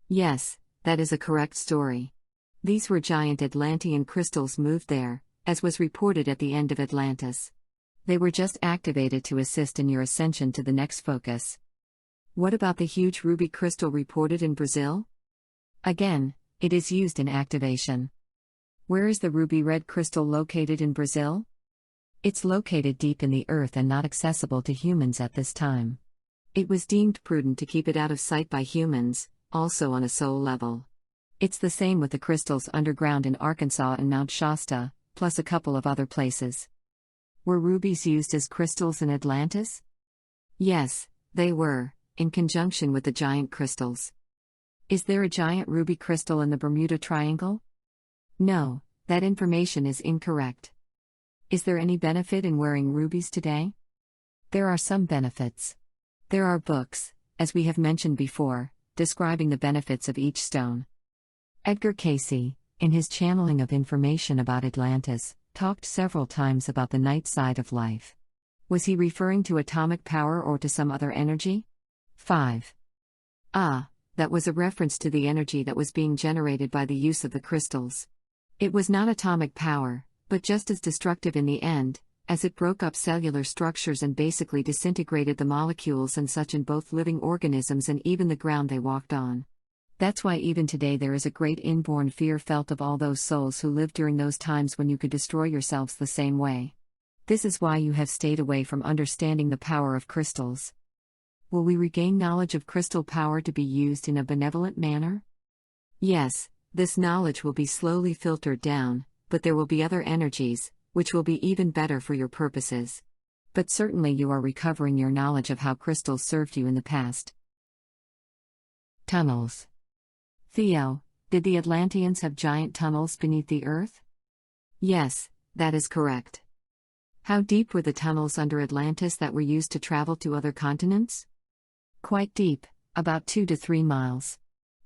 Yes, that is a correct story. These were giant Atlantean crystals moved there, as was reported at the end of Atlantis. They were just activated to assist in your ascension to the next focus. What about the huge ruby crystal reported in Brazil? Again, it is used in activation. Where is the ruby red crystal located in Brazil? It's located deep in the earth and not accessible to humans at this time. It was deemed prudent to keep it out of sight by humans, also on a soul level. It's the same with the crystals underground in Arkansas and Mount Shasta, plus a couple of other places. Were rubies used as crystals in Atlantis? Yes, they were, in conjunction with the giant crystals. Is there a giant ruby crystal in the Bermuda Triangle? No, that information is incorrect. Is there any benefit in wearing rubies today? There are some benefits. There are books, as we have mentioned before, describing the benefits of each stone. Edgar Cayce, in his channeling of information about Atlantis, talked several times about the night side of life. Was he referring to atomic power or to some other energy? 5. That was a reference to the energy that was being generated by the use of the crystals. It was not atomic power, but just as destructive in the end, as it broke up cellular structures and basically disintegrated the molecules and such in both living organisms and even the ground they walked on. That's why even today there is a great inborn fear felt of all those souls who lived during those times when you could destroy yourselves the same way. This is why you have stayed away from understanding the power of crystals. Will we regain knowledge of crystal power to be used in a benevolent manner? Yes, this knowledge will be slowly filtered down, but there will be other energies, which will be even better for your purposes. But certainly you are recovering your knowledge of how crystals served you in the past. Tunnels. Theo, did the Atlanteans have giant tunnels beneath the earth? Yes, that is correct. How deep were the tunnels under Atlantis that were used to travel to other continents? Quite deep, about 2 to 3 miles.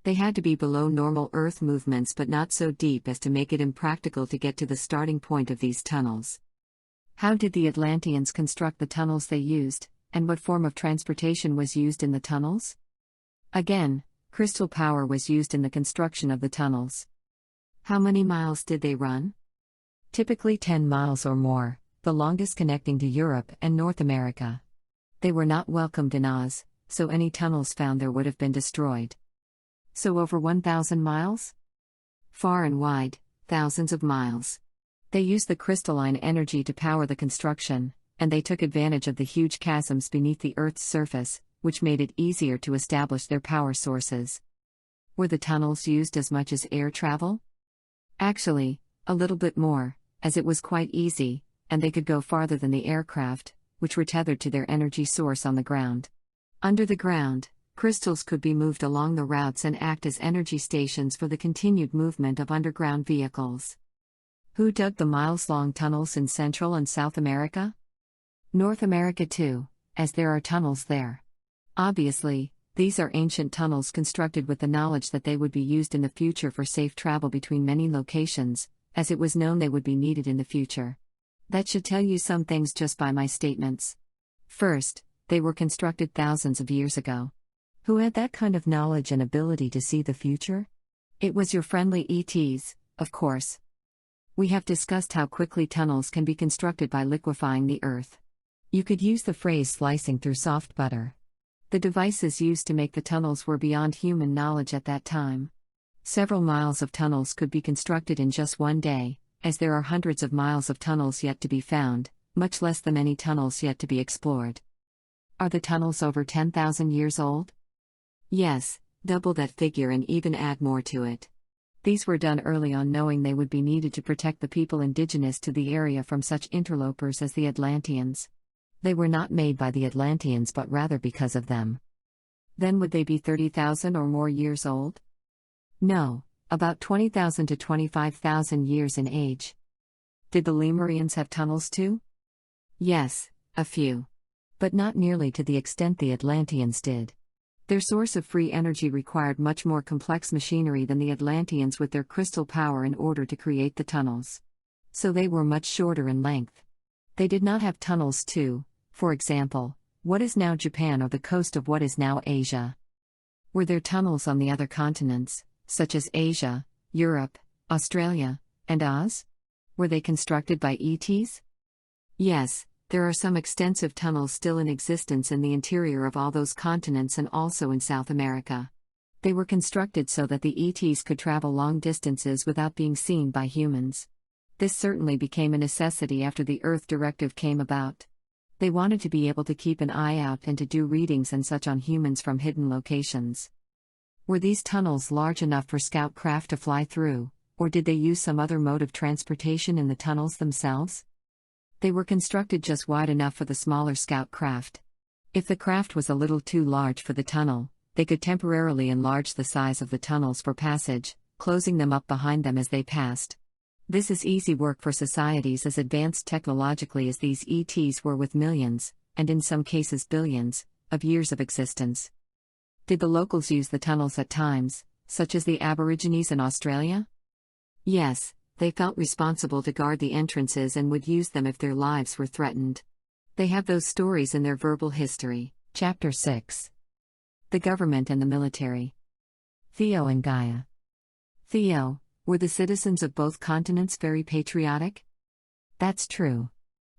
They had to be below normal Earth movements but not so deep as to make it impractical to get to the starting point of these tunnels. How did the Atlanteans construct the tunnels they used, and what form of transportation was used in the tunnels? Again, crystal power was used in the construction of the tunnels. How many miles did they run? Typically 10 miles or more, the longest connecting to Europe and North America. They were not welcomed in Oz, so any tunnels found there would have been destroyed. So over 1,000 miles? Far and wide, thousands of miles. They used the crystalline energy to power the construction, and they took advantage of the huge chasms beneath the Earth's surface, which made it easier to establish their power sources. Were the tunnels used as much as air travel? Actually, a little bit more, as it was quite easy, and they could go farther than the aircraft, which were tethered to their energy source on the ground. Under the ground, crystals could be moved along the routes and act as energy stations for the continued movement of underground vehicles. Who dug the miles-long tunnels in Central and South America? North America too, as there are tunnels there. Obviously, these are ancient tunnels constructed with the knowledge that they would be used in the future for safe travel between many locations, as it was known they would be needed in the future. That should tell you some things just by my statements. First, they were constructed thousands of years ago. Who had that kind of knowledge and ability to see the future? It was your friendly ETs, of course. We have discussed how quickly tunnels can be constructed by liquefying the earth. You could use the phrase slicing through soft butter. The devices used to make the tunnels were beyond human knowledge at that time. Several miles of tunnels could be constructed in just one day, as there are hundreds of miles of tunnels yet to be found, much less the many tunnels yet to be explored. Are the tunnels over 10,000 years old? Yes, double that figure and even add more to it. These were done early on, knowing they would be needed to protect the people indigenous to the area from such interlopers as the Atlanteans. They were not made by the Atlanteans but rather because of them. Then would they be 30,000 or more years old? No, about 20,000 to 25,000 years in age. Did the Lemurians have tunnels too? Yes, a few. But not nearly to the extent the Atlanteans did. Their source of free energy required much more complex machinery than the Atlanteans with their crystal power in order to create the tunnels. So they were much shorter in length. They did not have tunnels to, for example, what is now Japan or the coast of what is now Asia. Were there tunnels on the other continents, such as Asia, Europe, Australia, and Oz? Were they constructed by ETs? Yes. There are some extensive tunnels still in existence in the interior of all those continents and also in South America. They were constructed so that the ETs could travel long distances without being seen by humans. This certainly became a necessity after the Earth Directive came about. They wanted to be able to keep an eye out and to do readings and such on humans from hidden locations. Were these tunnels large enough for scout craft to fly through, or did they use some other mode of transportation in the tunnels themselves? They were constructed just wide enough for the smaller scout craft. If the craft was a little too large for the tunnel, they could temporarily enlarge the size of the tunnels for passage, closing them up behind them as they passed. This is easy work for societies as advanced technologically as these ETs were, with millions, and in some cases billions, of years of existence. Did the locals use the tunnels at times, such as the Aborigines in Australia? Yes. They felt responsible to guard the entrances and would use them if their lives were threatened. They have those stories in their verbal history. Chapter 6. The Government and the Military. Theo and Gaia. Theo, were the citizens of both continents very patriotic? That's true.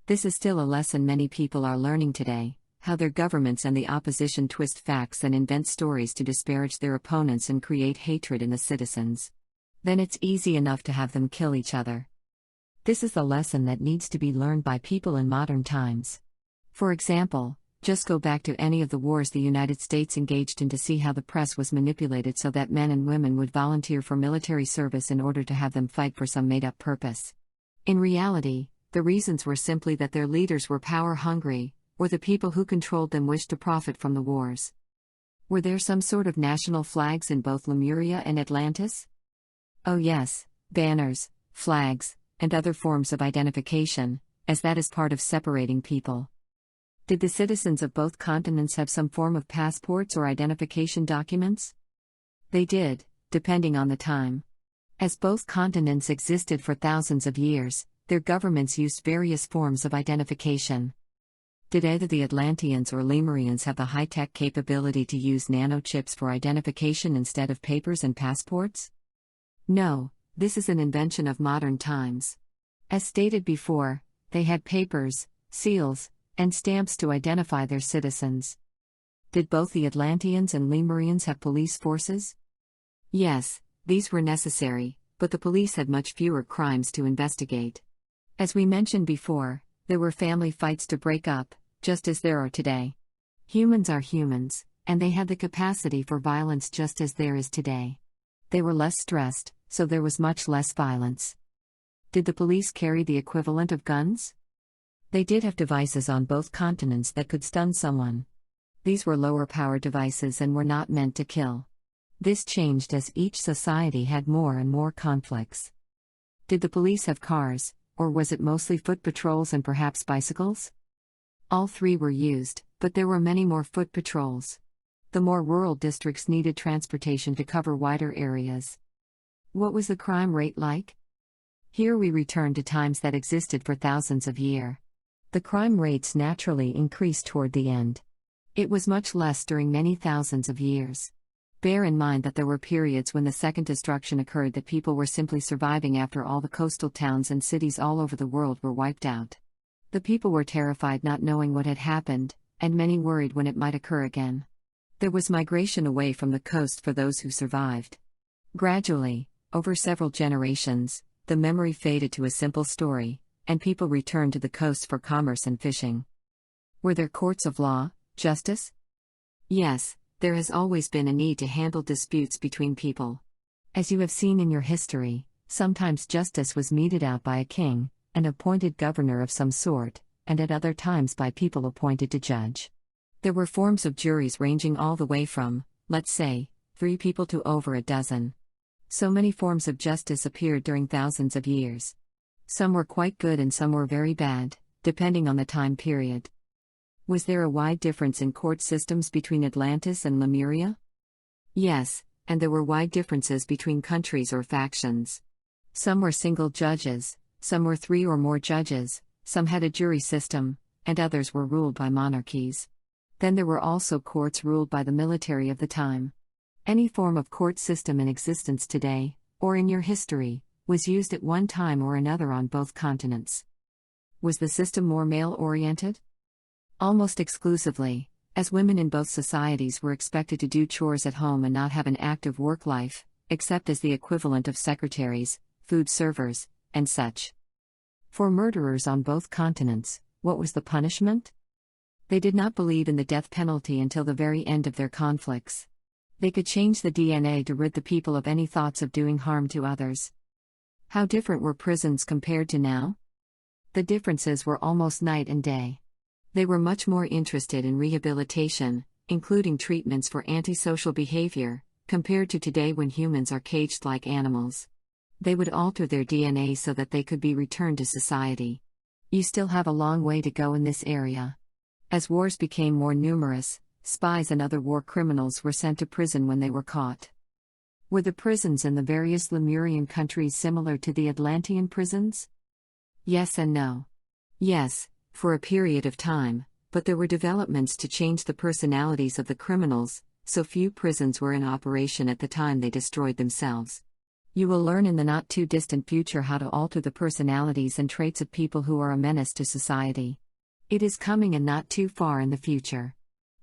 This is still a lesson many people are learning today, how their governments and the opposition twist facts and invent stories to disparage their opponents and create hatred in the citizens. Then it's easy enough to have them kill each other. This is a lesson that needs to be learned by people in modern times. For example, just go back to any of the wars the United States engaged in to see how the press was manipulated so that men and women would volunteer for military service in order to have them fight for some made-up purpose. In reality, the reasons were simply that their leaders were power-hungry, or the people who controlled them wished to profit from the wars. Were there some sort of national flags in both Lemuria and Atlantis? Oh yes, banners, flags, and other forms of identification, as that is part of separating people. Did the citizens of both continents have some form of passports or identification documents? They did, depending on the time. As both continents existed for thousands of years, their governments used various forms of identification. Did either the Atlanteans or Lemurians have the high-tech capability to use nanochips for identification instead of papers and passports? No, this is an invention of modern times. As stated before, they had papers, seals, and stamps to identify their citizens. Did both the Atlanteans and Lemurians have police forces? Yes, these were necessary, but the police had much fewer crimes to investigate. As we mentioned before, there were family fights to break up, just as there are today. Humans are humans, and they had the capacity for violence just as there is today. They were less stressed, so there was much less violence. Did the police carry the equivalent of guns? They did have devices on both continents that could stun someone. These were lower-power devices and were not meant to kill. This changed as each society had more and more conflicts. Did the police have cars, or was it mostly foot patrols and perhaps bicycles? All three were used, but there were many more foot patrols. The more rural districts needed transportation to cover wider areas. What was the crime rate like? Here we return to times that existed for thousands of years. The crime rates naturally increased toward the end. It was much less during many thousands of years. Bear in mind that there were periods when the second destruction occurred that people were simply surviving after all the coastal towns and cities all over the world were wiped out. The people were terrified not knowing what had happened, and many worried when it might occur again. There was migration away from the coast for those who survived. Gradually, over several generations, the memory faded to a simple story, and people returned to the coast for commerce and fishing. Were there courts of law, justice? Yes, there has always been a need to handle disputes between people. As you have seen in your history, sometimes justice was meted out by a king, an appointed governor of some sort, and at other times by people appointed to judge. There were forms of juries ranging all the way from, let's say, 3 people to over a dozen. So many forms of justice appeared during thousands of years. Some were quite good and some were very bad, depending on the time period. Was there a wide difference in court systems between Atlantis and Lemuria? Yes, and there were wide differences between countries or factions. Some were single judges, some were 3 or more judges, some had a jury system, and others were ruled by monarchies. Then there were also courts ruled by the military of the time. Any form of court system in existence today, or in your history, was used at one time or another on both continents. Was the system more male-oriented? Almost exclusively, as women in both societies were expected to do chores at home and not have an active work life, except as the equivalent of secretaries, food servers, and such. For murderers on both continents, what was the punishment? They did not believe in the death penalty until the very end of their conflicts. They could change the DNA to rid the people of any thoughts of doing harm to others. How different were prisons compared to now? The differences were almost night and day. They were much more interested in rehabilitation, including treatments for antisocial behavior, compared to today when humans are caged like animals. They would alter their DNA so that they could be returned to society. You still have a long way to go in this area. As wars became more numerous, spies and other war criminals were sent to prison when they were caught. Were the prisons in the various Lemurian countries similar to the Atlantean prisons? Yes and no. Yes, for a period of time, but there were developments to change the personalities of the criminals, so few prisons were in operation at the time they destroyed themselves. You will learn in the not-too-distant future how to alter the personalities and traits of people who are a menace to society. It is coming and not too far in the future.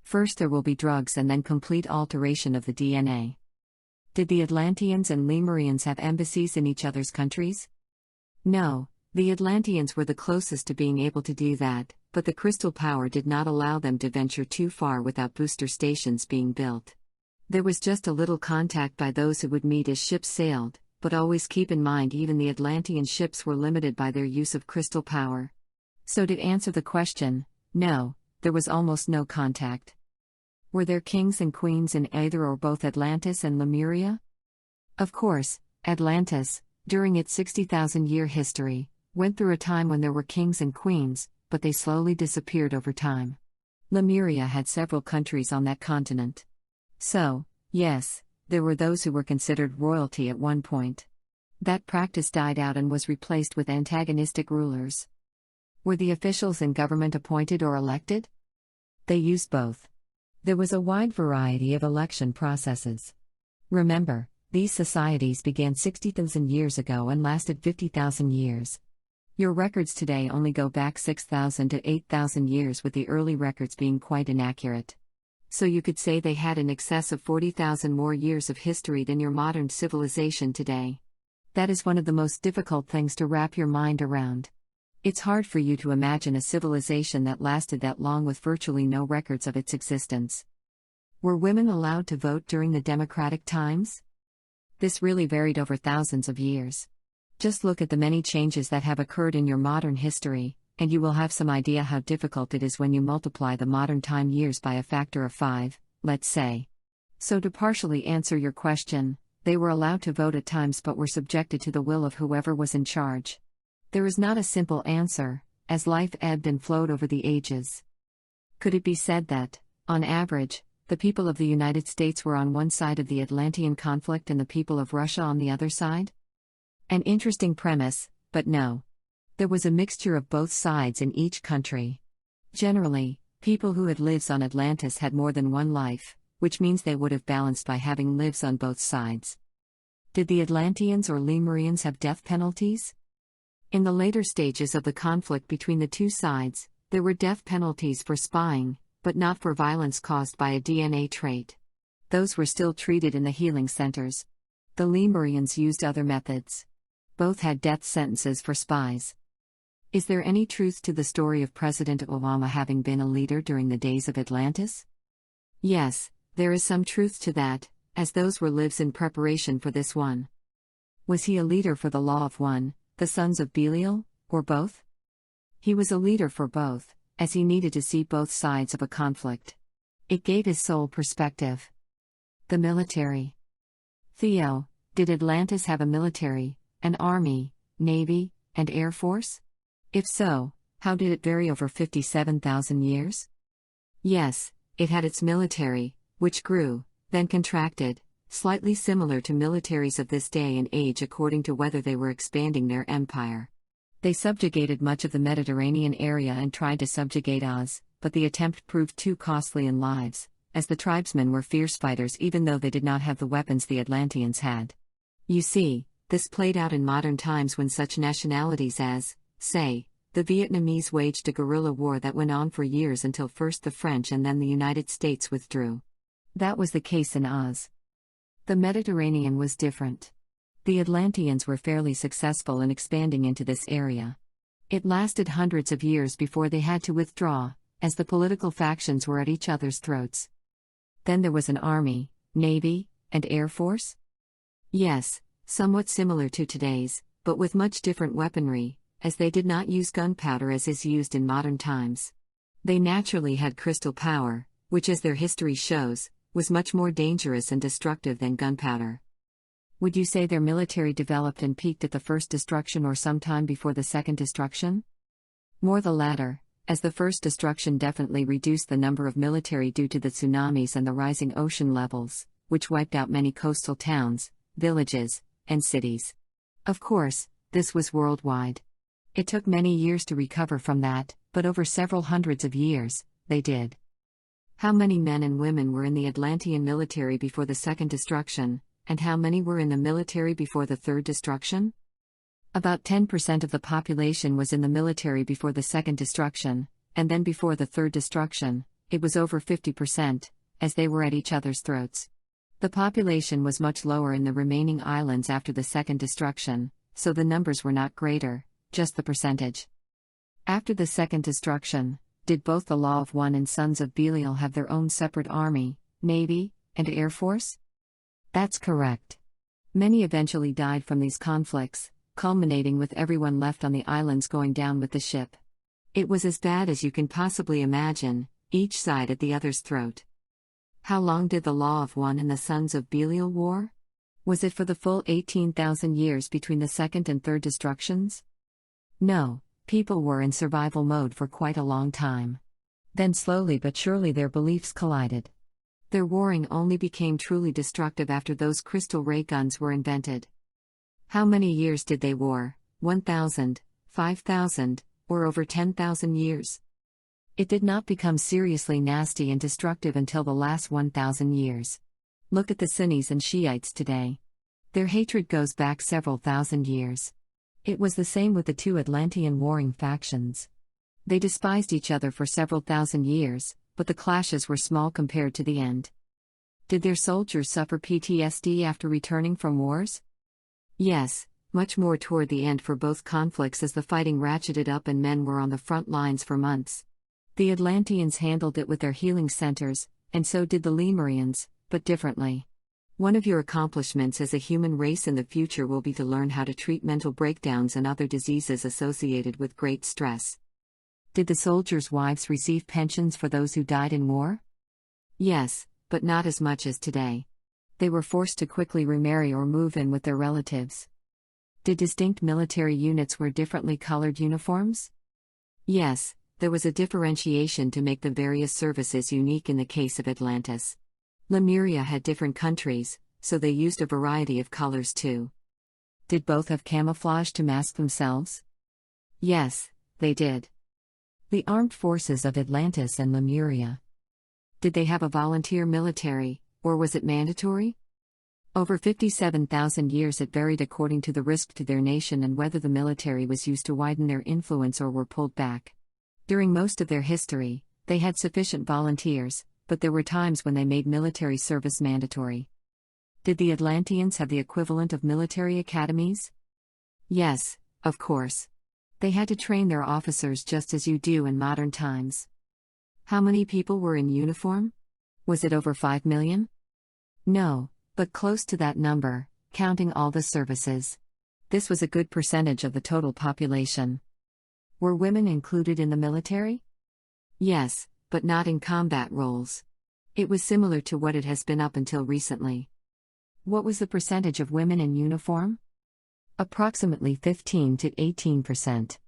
First there will be drugs and then complete alteration of the DNA. Did the Atlanteans and Lemurians have embassies in each other's countries? No, the Atlanteans were the closest to being able to do that, but the crystal power did not allow them to venture too far without booster stations being built. There was just a little contact by those who would meet as ships sailed, but always keep in mind even the Atlantean ships were limited by their use of crystal power. So to answer the question, no, there was almost no contact. Were there kings and queens in either or both Atlantis and Lemuria? Of course, Atlantis, during its 60,000-year history, went through a time when there were kings and queens, but they slowly disappeared over time. Lemuria had several countries on that continent. So, yes, there were those who were considered royalty at one point. That practice died out and was replaced with antagonistic rulers. Were the officials in government appointed or elected? They used both. There was a wide variety of election processes. Remember, these societies began 60,000 years ago and lasted 50,000 years. Your records today only go back 6,000 to 8,000 years, with the early records being quite inaccurate. So you could say they had in excess of 40,000 more years of history than your modern civilization today. That is one of the most difficult things to wrap your mind around. It's hard for you to imagine a civilization that lasted that long with virtually no records of its existence. Were women allowed to vote during the democratic times? This really varied over thousands of years. Just look at the many changes that have occurred in your modern history, and you will have some idea how difficult it is when you multiply the modern time years by a factor of 5, let's say. So to partially answer your question, they were allowed to vote at times but were subjected to the will of whoever was in charge. There is not a simple answer, as life ebbed and flowed over the ages. Could it be said that, on average, the people of the United States were on one side of the Atlantean conflict and the people of Russia on the other side? An interesting premise, but no. There was a mixture of both sides in each country. Generally, people who had lives on Atlantis had more than one life, which means they would have balanced by having lives on both sides. Did the Atlanteans or Lemurians have death penalties? In the later stages of the conflict between the two sides, there were death penalties for spying, but not for violence caused by a DNA trait. Those were still treated in the healing centers. The Lemurians used other methods. Both had death sentences for spies. Is there any truth to the story of President Obama having been a leader during the days of Atlantis? Yes, there is some truth to that, as those were lives in preparation for this one. Was he a leader for the Law of One, the sons of Belial, or both? He was a leader for both, as he needed to see both sides of a conflict. It gave his soul perspective. The military. Theo, did Atlantis have a military, an army, navy, and air force? If so, how did it vary over 57,000 years? Yes, it had its military, which grew, then contracted, slightly similar to militaries of this day and age according to whether they were expanding their empire. They subjugated much of the Mediterranean area and tried to subjugate Oz, but the attempt proved too costly in lives, as the tribesmen were fierce fighters even though they did not have the weapons the Atlanteans had. You see, this played out in modern times when such nationalities as, say, the Vietnamese waged a guerrilla war that went on for years until first the French and then the United States withdrew. That was the case in Oz. The Mediterranean was different. The Atlanteans were fairly successful in expanding into this area. It lasted hundreds of years before they had to withdraw, as the political factions were at each other's throats. Then there was an army, navy, and air force? Yes, somewhat similar to today's, but with much different weaponry, as they did not use gunpowder as is used in modern times. They naturally had crystal power, which as their history shows, was much more dangerous and destructive than gunpowder. Would you say their military developed and peaked at the first destruction or sometime before the second destruction? More the latter, as the first destruction definitely reduced the number of military due to the tsunamis and the rising ocean levels, which wiped out many coastal towns, villages, and cities. Of course, this was worldwide. It took many years to recover from that, but over several hundreds of years, they did. How many men and women were in the Atlantean military before the second destruction, and how many were in the military before the third destruction? About 10% of the population was in the military before the second destruction, and then before the third destruction, it was over 50%, as they were at each other's throats. The population was much lower in the remaining islands after the second destruction, so the numbers were not greater, just the percentage. After the second destruction, did both the Law of One and Sons of Belial have their own separate army, navy, and air force? That's correct. Many eventually died from these conflicts, culminating with everyone left on the islands going down with the ship. It was as bad as you can possibly imagine, each side at the other's throat. How long did the Law of One and the Sons of Belial war? Was it for the full 18,000 years between the second and third destructions? No, people were in survival mode for quite a long time. Then slowly but surely their beliefs collided. Their warring only became truly destructive after those crystal ray guns were invented. How many years did they war? 1,000, 5,000, or over 10,000 years? It did not become seriously nasty and destructive until the last 1,000 years. Look at the Sunnis and Shiites today. Their hatred goes back several thousand years. It was the same with the two Atlantean warring factions. They despised each other for several thousand years, but the clashes were small compared to the end. Did their soldiers suffer PTSD after returning from wars? Yes, much more toward the end for both conflicts as the fighting ratcheted up and men were on the front lines for months. The Atlanteans handled it with their healing centers, and so did the Lemurians, but differently. One of your accomplishments as a human race in the future will be to learn how to treat mental breakdowns and other diseases associated with great stress. Did the soldiers' wives receive pensions for those who died in war? Yes, but not as much as today. They were forced to quickly remarry or move in with their relatives. Did distinct military units wear differently colored uniforms? Yes, there was a differentiation to make the various services unique in the case of Atlantis. Lemuria had different countries, so they used a variety of colors too. Did both have camouflage to mask themselves? Yes, they did. The armed forces of Atlantis and Lemuria. Did they have a volunteer military, or was it mandatory? Over 57,000 years it varied according to the risk to their nation and whether the military was used to widen their influence or were pulled back. During most of their history, they had sufficient volunteers, but there were times when they made military service mandatory. Did the Atlanteans have the equivalent of military academies? Yes, of course. They had to train their officers just as you do in modern times. How many people were in uniform? Was it over 5 million? No, but close to that number, counting all the services. This was a good percentage of the total population. Were women included in the military? Yes, but not in combat roles. It was similar to what it has been up until recently. What was the percentage of women in uniform? Approximately 15 to 18%.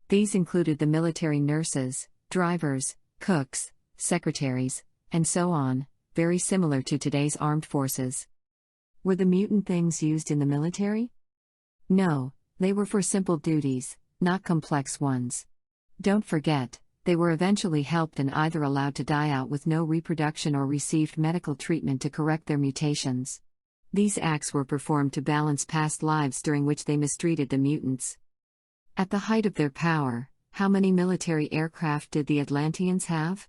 These included the military nurses, drivers, cooks, secretaries, and so on, very similar to today's armed forces. Were the mutant things used in the military? No, they were for simple duties, not complex ones. Don't forget, they were eventually helped and either allowed to die out with no reproduction or received medical treatment to correct their mutations. These acts were performed to balance past lives during which they mistreated the mutants. At the height of their power, how many military aircraft did the Atlanteans have?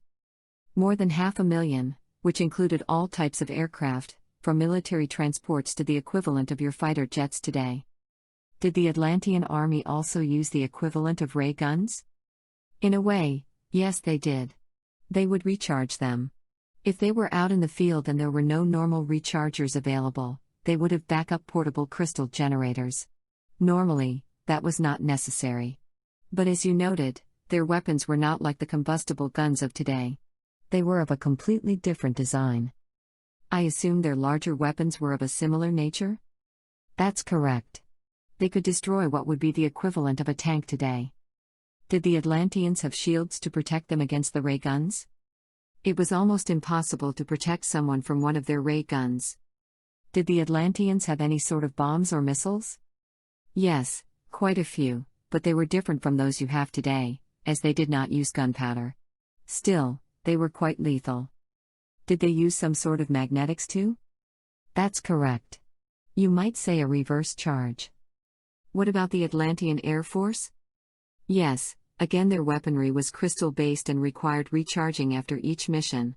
More than 500,000, which included all types of aircraft, from military transports to the equivalent of your fighter jets today. Did the Atlantean army also use the equivalent of ray guns? In a way, yes they did. They would recharge them. If they were out in the field and there were no normal rechargers available, they would have backup portable crystal generators. Normally, that was not necessary. But as you noted, their weapons were not like the combustible guns of today. They were of a completely different design. I assume their larger weapons were of a similar nature? That's correct. They could destroy what would be the equivalent of a tank today. Did the Atlanteans have shields to protect them against the ray guns? It was almost impossible to protect someone from one of their ray guns. Did the Atlanteans have any sort of bombs or missiles? Yes, quite a few, but they were different from those you have today, as they did not use gunpowder. Still, they were quite lethal. Did they use some sort of magnetics too? That's correct. You might say a reverse charge. What about the Atlantean Air Force? Yes, again their weaponry was crystal-based and required recharging after each mission.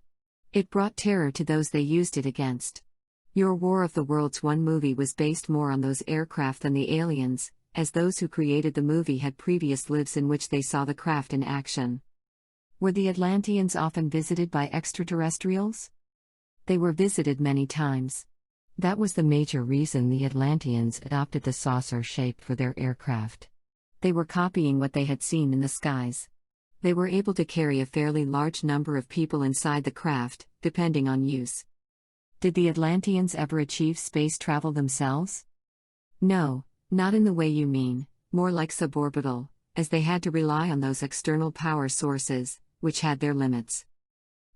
It brought terror to those they used it against. Your War of the Worlds 1 movie was based more on those aircraft than the aliens, as those who created the movie had previous lives in which they saw the craft in action. Were the Atlanteans often visited by extraterrestrials? They were visited many times. That was the major reason the Atlanteans adopted the saucer shape for their aircraft. They were copying what they had seen in the skies. They were able to carry a fairly large number of people inside the craft, depending on use. Did the Atlanteans ever achieve space travel themselves? No, not in the way you mean, more like suborbital, as they had to rely on those external power sources, which had their limits.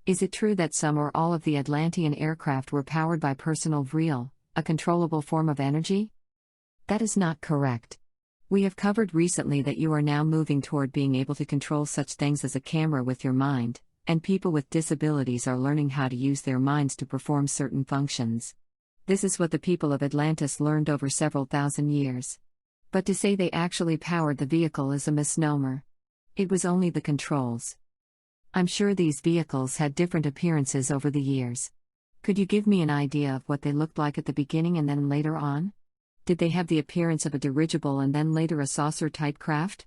Is it true that some or all of the Atlantean aircraft were powered by personal vril, a controllable form of energy? That is not correct. We have covered recently that you are now moving toward being able to control such things as a camera with your mind, and people with disabilities are learning how to use their minds to perform certain functions. This is what the people of Atlantis learned over several thousand years. But to say they actually powered the vehicle is a misnomer. It was only the controls. I'm sure these vehicles had different appearances over the years. Could you give me an idea of what they looked like at the beginning and then later on? Did they have the appearance of a dirigible and then later a saucer-type craft?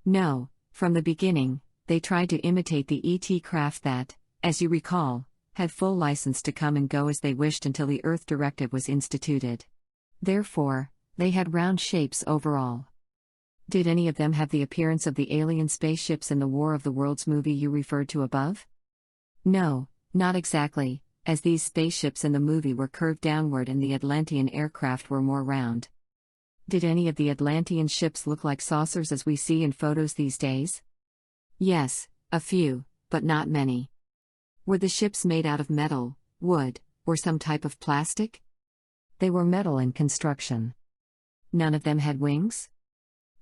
No, from the beginning, they tried to imitate the ET craft that, as you recall, had full license to come and go as they wished until the Earth Directive was instituted. Therefore, they had round shapes overall. Did any of them have the appearance of the alien spaceships in the War of the Worlds movie you referred to above? No, not exactly, as these spaceships in the movie were curved downward and the Atlantean aircraft were more round. Did any of the Atlantean ships look like saucers as we see in photos these days? Yes, a few, but not many. Were the ships made out of metal, wood, or some type of plastic? They were metal in construction. None of them had wings?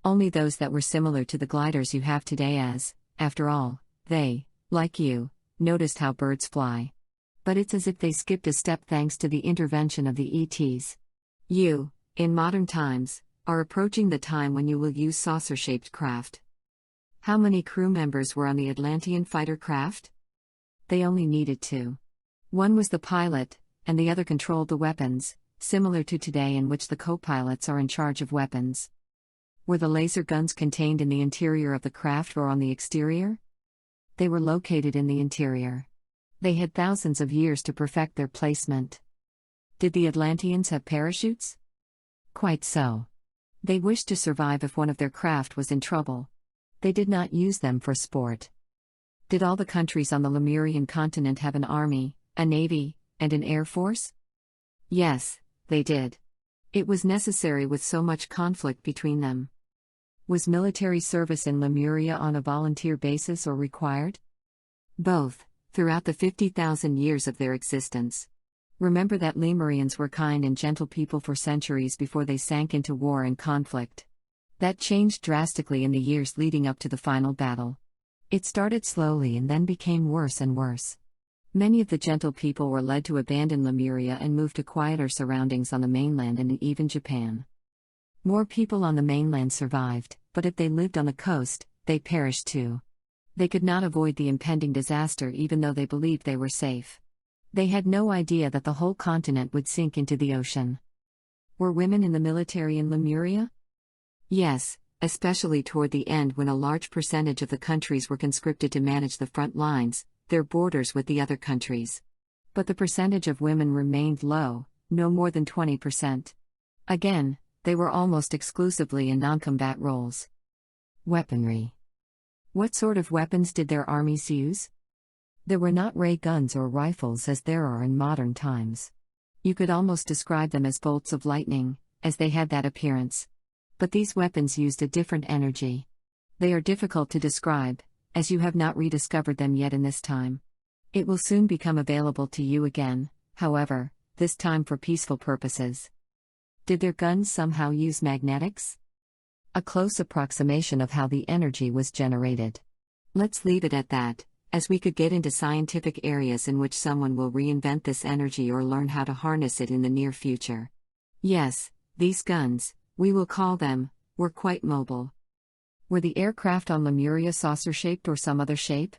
Only those that were similar to the gliders you have today as, after all, they, like you, noticed how birds fly. But it's as if they skipped a step thanks to the intervention of the ETs. You, in modern times, are approaching the time when you will use saucer-shaped craft. How many crew members were on the Atlantean fighter craft? They only needed 2. One was the pilot, and the other controlled the weapons, similar to today in which the co-pilots are in charge of weapons. Were the laser guns contained in the interior of the craft or on the exterior? They were located in the interior. They had thousands of years to perfect their placement. Did the Atlanteans have parachutes? Quite so. They wished to survive if one of their craft was in trouble. They did not use them for sport. Did all the countries on the Lemurian continent have an army, a navy, and an air force? Yes, they did. It was necessary with so much conflict between them. Was military service in Lemuria on a volunteer basis or required? Both, throughout the 50,000 years of their existence. Remember that Lemurians were kind and gentle people for centuries before they sank into war and conflict. That changed drastically in the years leading up to the final battle. It started slowly and then became worse and worse. Many of the gentle people were led to abandon Lemuria and move to quieter surroundings on the mainland and even Japan. More people on the mainland survived, but if they lived on the coast, they perished too. They could not avoid the impending disaster even though they believed they were safe. They had no idea that the whole continent would sink into the ocean. Were women in the military in Lemuria? Yes, especially toward the end when a large percentage of the countries were conscripted to manage the front lines, their borders with the other countries. But the percentage of women remained low, no more than 20%. Again, they were almost exclusively in non-combat roles. Weaponry. What sort of weapons did their armies use? There were not ray guns or rifles as there are in modern times. You could almost describe them as bolts of lightning, as they had that appearance. But these weapons used a different energy. They are difficult to describe, as you have not rediscovered them yet in this time. It will soon become available to you again, however, this time for peaceful purposes. Did their guns somehow use magnetics? A close approximation of how the energy was generated. Let's leave it at that, as we could get into scientific areas in which someone will reinvent this energy or learn how to harness it in the near future. Yes, these guns, we will call them, were quite mobile. Were the aircraft on Lemuria saucer-shaped or some other shape?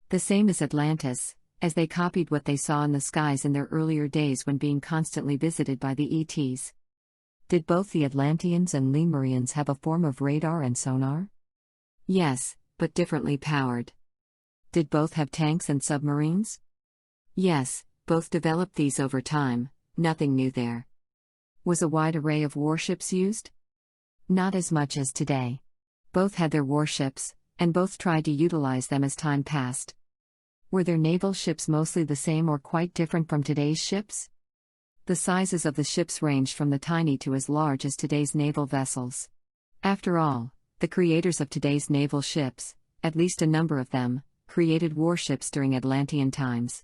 The same as Atlantis, as they copied what they saw in the skies in their earlier days when being constantly visited by the ETs. Did both the Atlanteans and Lemurians have a form of radar and sonar? Yes, but differently powered. Did both have tanks and submarines? Yes, both developed these over time, nothing new there. Was a wide array of warships used? Not as much as today. Both had their warships, and both tried to utilize them as time passed. Were their naval ships mostly the same or quite different from today's ships? The sizes of the ships ranged from the tiny to as large as today's naval vessels. After all, the creators of today's naval ships, at least a number of them, created warships during Atlantean times.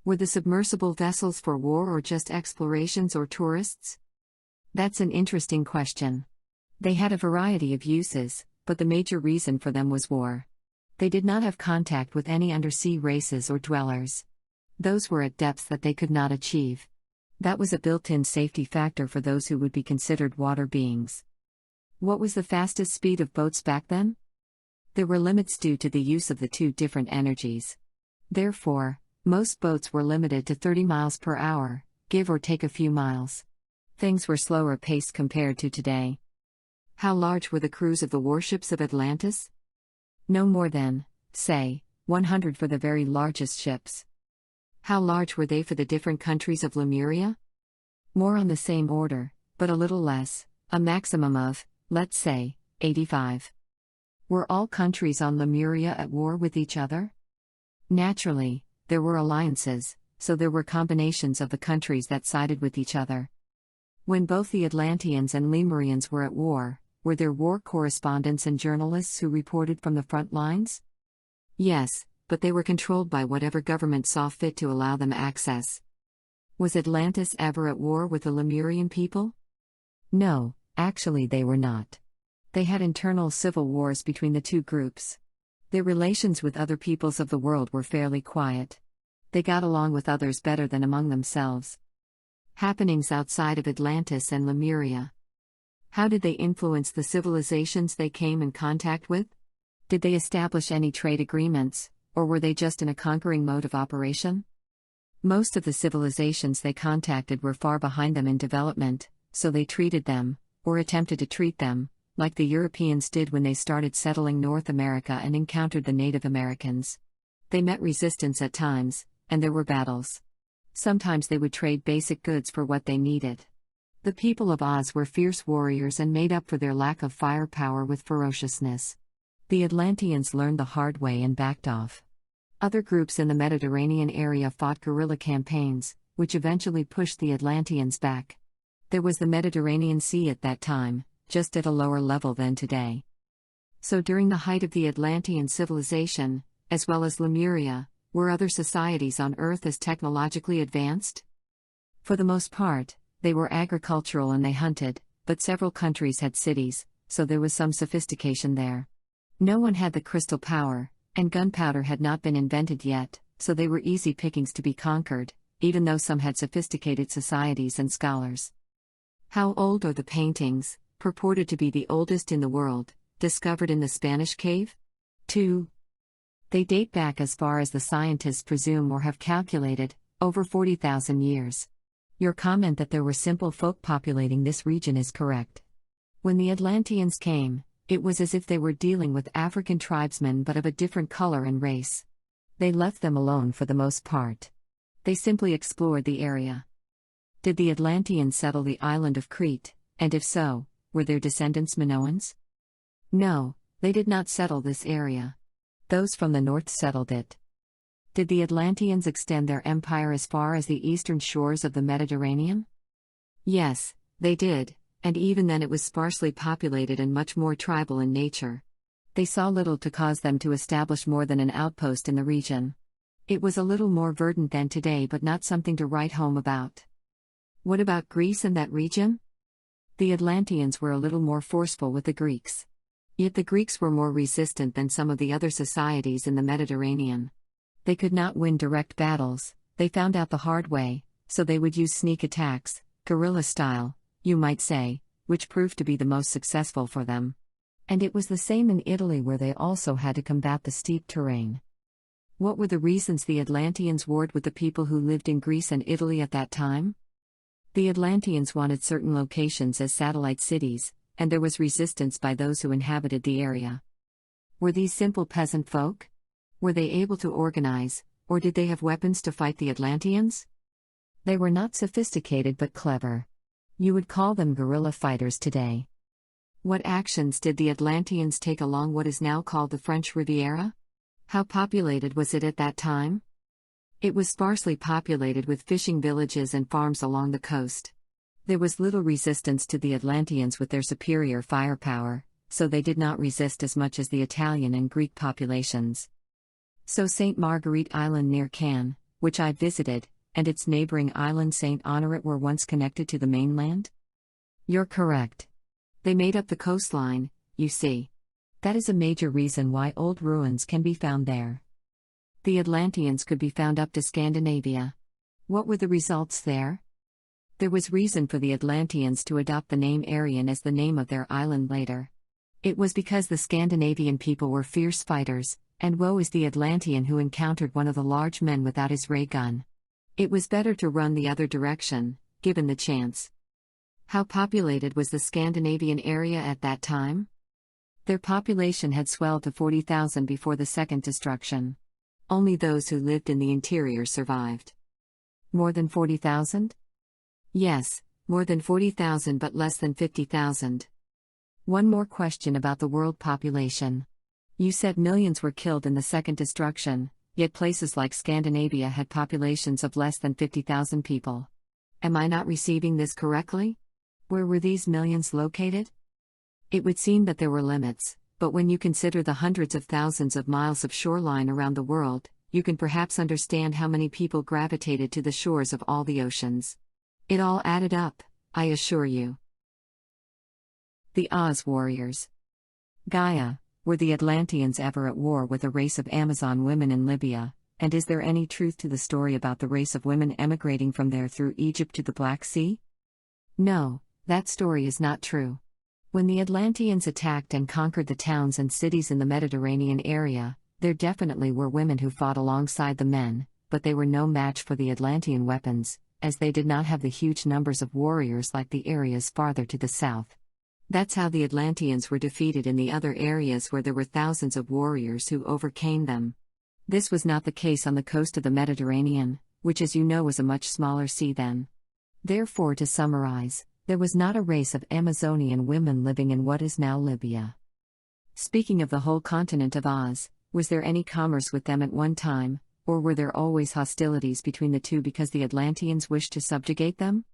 Were the submersible vessels for war or just explorations or tourists? That's an interesting question. They had a variety of uses, but the major reason for them was war. They did not have contact with any undersea races or dwellers. Those were at depths that they could not achieve. That was a built-in safety factor for those who would be considered water beings. What was the fastest speed of boats back then? There were limits due to the use of the two different energies. Therefore, most boats were limited to 30 miles per hour, give or take a few miles. Things were slower paced compared to today. How large were the crews of the warships of Atlantis? No more than, say, 100 for the very largest ships. How large were they for the different countries of Lemuria? More on the same order, but a little less, a maximum of, let's say, 85. Were all countries on Lemuria at war with each other? Naturally, there were alliances, so there were combinations of the countries that sided with each other. When both the Atlanteans and Lemurians were at war, were there war correspondents and journalists who reported from the front lines? Yes, but they were controlled by whatever government saw fit to allow them access. Was Atlantis ever at war with the Lemurian people? No, actually they were not. They had internal civil wars between the two groups. Their relations with other peoples of the world were fairly quiet. They got along with others better than among themselves. Happenings outside of Atlantis and Lemuria. How did they influence the civilizations they came in contact with? Did they establish any trade agreements, or were they just in a conquering mode of operation? Most of the civilizations they contacted were far behind them in development, so they treated them, or attempted to treat them, like the Europeans did when they started settling North America and encountered the Native Americans. They met resistance at times, and there were battles. Sometimes they would trade basic goods for what they needed. The people of Oz were fierce warriors and made up for their lack of firepower with ferociousness. The Atlanteans learned the hard way and backed off. Other groups in the Mediterranean area fought guerrilla campaigns, which eventually pushed the Atlanteans back. There was the Mediterranean Sea at that time, just at a lower level than today. So during the height of the Atlantean civilization, as well as Lemuria, were other societies on Earth as technologically advanced? For the most part, they were agricultural and they hunted, but several countries had cities, so there was some sophistication there. No one had the crystal power, and gunpowder had not been invented yet, so they were easy pickings to be conquered, even though some had sophisticated societies and scholars. How old are the paintings, purported to be the oldest in the world, discovered in the Spanish cave? 2. They date back as far as the scientists presume or have calculated, over 40,000 years. Your comment that there were simple folk populating this region is correct. When the Atlanteans came, it was as if they were dealing with African tribesmen but of a different color and race. They left them alone for the most part. They simply explored the area. Did the Atlanteans settle the island of Crete, and if so, were their descendants Minoans? No, they did not settle this area. Those from the north settled it. Did the Atlanteans extend their empire as far as the eastern shores of the Mediterranean? Yes, they did, and even then it was sparsely populated and much more tribal in nature. They saw little to cause them to establish more than an outpost in the region. It was a little more verdant than today but not something to write home about. What about Greece and that region? The Atlanteans were a little more forceful with the Greeks. Yet the Greeks were more resistant than some of the other societies in the Mediterranean. They could not win direct battles, they found out the hard way, so they would use sneak attacks, guerrilla style, you might say, which proved to be the most successful for them. And it was the same in Italy, where they also had to combat the steep terrain. What were the reasons the Atlanteans warred with the people who lived in Greece and Italy at that time? The Atlanteans wanted certain locations as satellite cities, and there was resistance by those who inhabited the area. Were these simple peasant folk? Were they able to organize, or did they have weapons to fight the Atlanteans? They were not sophisticated but clever. You would call them guerrilla fighters today. What actions did the Atlanteans take along what is now called the French Riviera? How populated was it at that time? It was sparsely populated with fishing villages and farms along the coast. There was little resistance to the Atlanteans with their superior firepower, so they did not resist as much as the Italian and Greek populations. So St. Marguerite Island near Cannes, which I visited, and its neighboring island St. Honorat were once connected to the mainland? You're correct. They made up the coastline, you see. That is a major reason why old ruins can be found there. The Atlanteans could be found up to Scandinavia. What were the results there? There was reason for the Atlanteans to adopt the name Aryan as the name of their island later. It was because the Scandinavian people were fierce fighters, and woe is the Atlantean who encountered one of the large men without his ray gun. It was better to run the other direction, given the chance. How populated was the Scandinavian area at that time? Their population had swelled to 40,000 before the second destruction. Only those who lived in the interior survived. More than 40,000? Yes, more than 40,000 but less than 50,000. One more question about the world population. You said millions were killed in the second destruction, yet places like Scandinavia had populations of less than 50,000 people. Am I not receiving this correctly? Where were these millions located? It would seem that there were limits, but when you consider the hundreds of thousands of miles of shoreline around the world, you can perhaps understand how many people gravitated to the shores of all the oceans. It all added up, I assure you. The Oz warriors. Gaia, were the Atlanteans ever at war with a race of Amazon women in Libya, and is there any truth to the story about the race of women emigrating from there through Egypt to the Black Sea? No, that story is not true. When the Atlanteans attacked and conquered the towns and cities in the Mediterranean area, there definitely were women who fought alongside the men, but they were no match for the Atlantean weapons, as they did not have the huge numbers of warriors like the areas farther to the south. That's how the Atlanteans were defeated in the other areas where there were thousands of warriors who overcame them. This was not the case on the coast of the Mediterranean, which as you know was a much smaller sea then. Therefore, to summarize, there was not a race of Amazonian women living in what is now Libya. Speaking of the whole continent of Oz, was there any commerce with them at one time, or were there always hostilities between the two because the Atlanteans wished to subjugate them?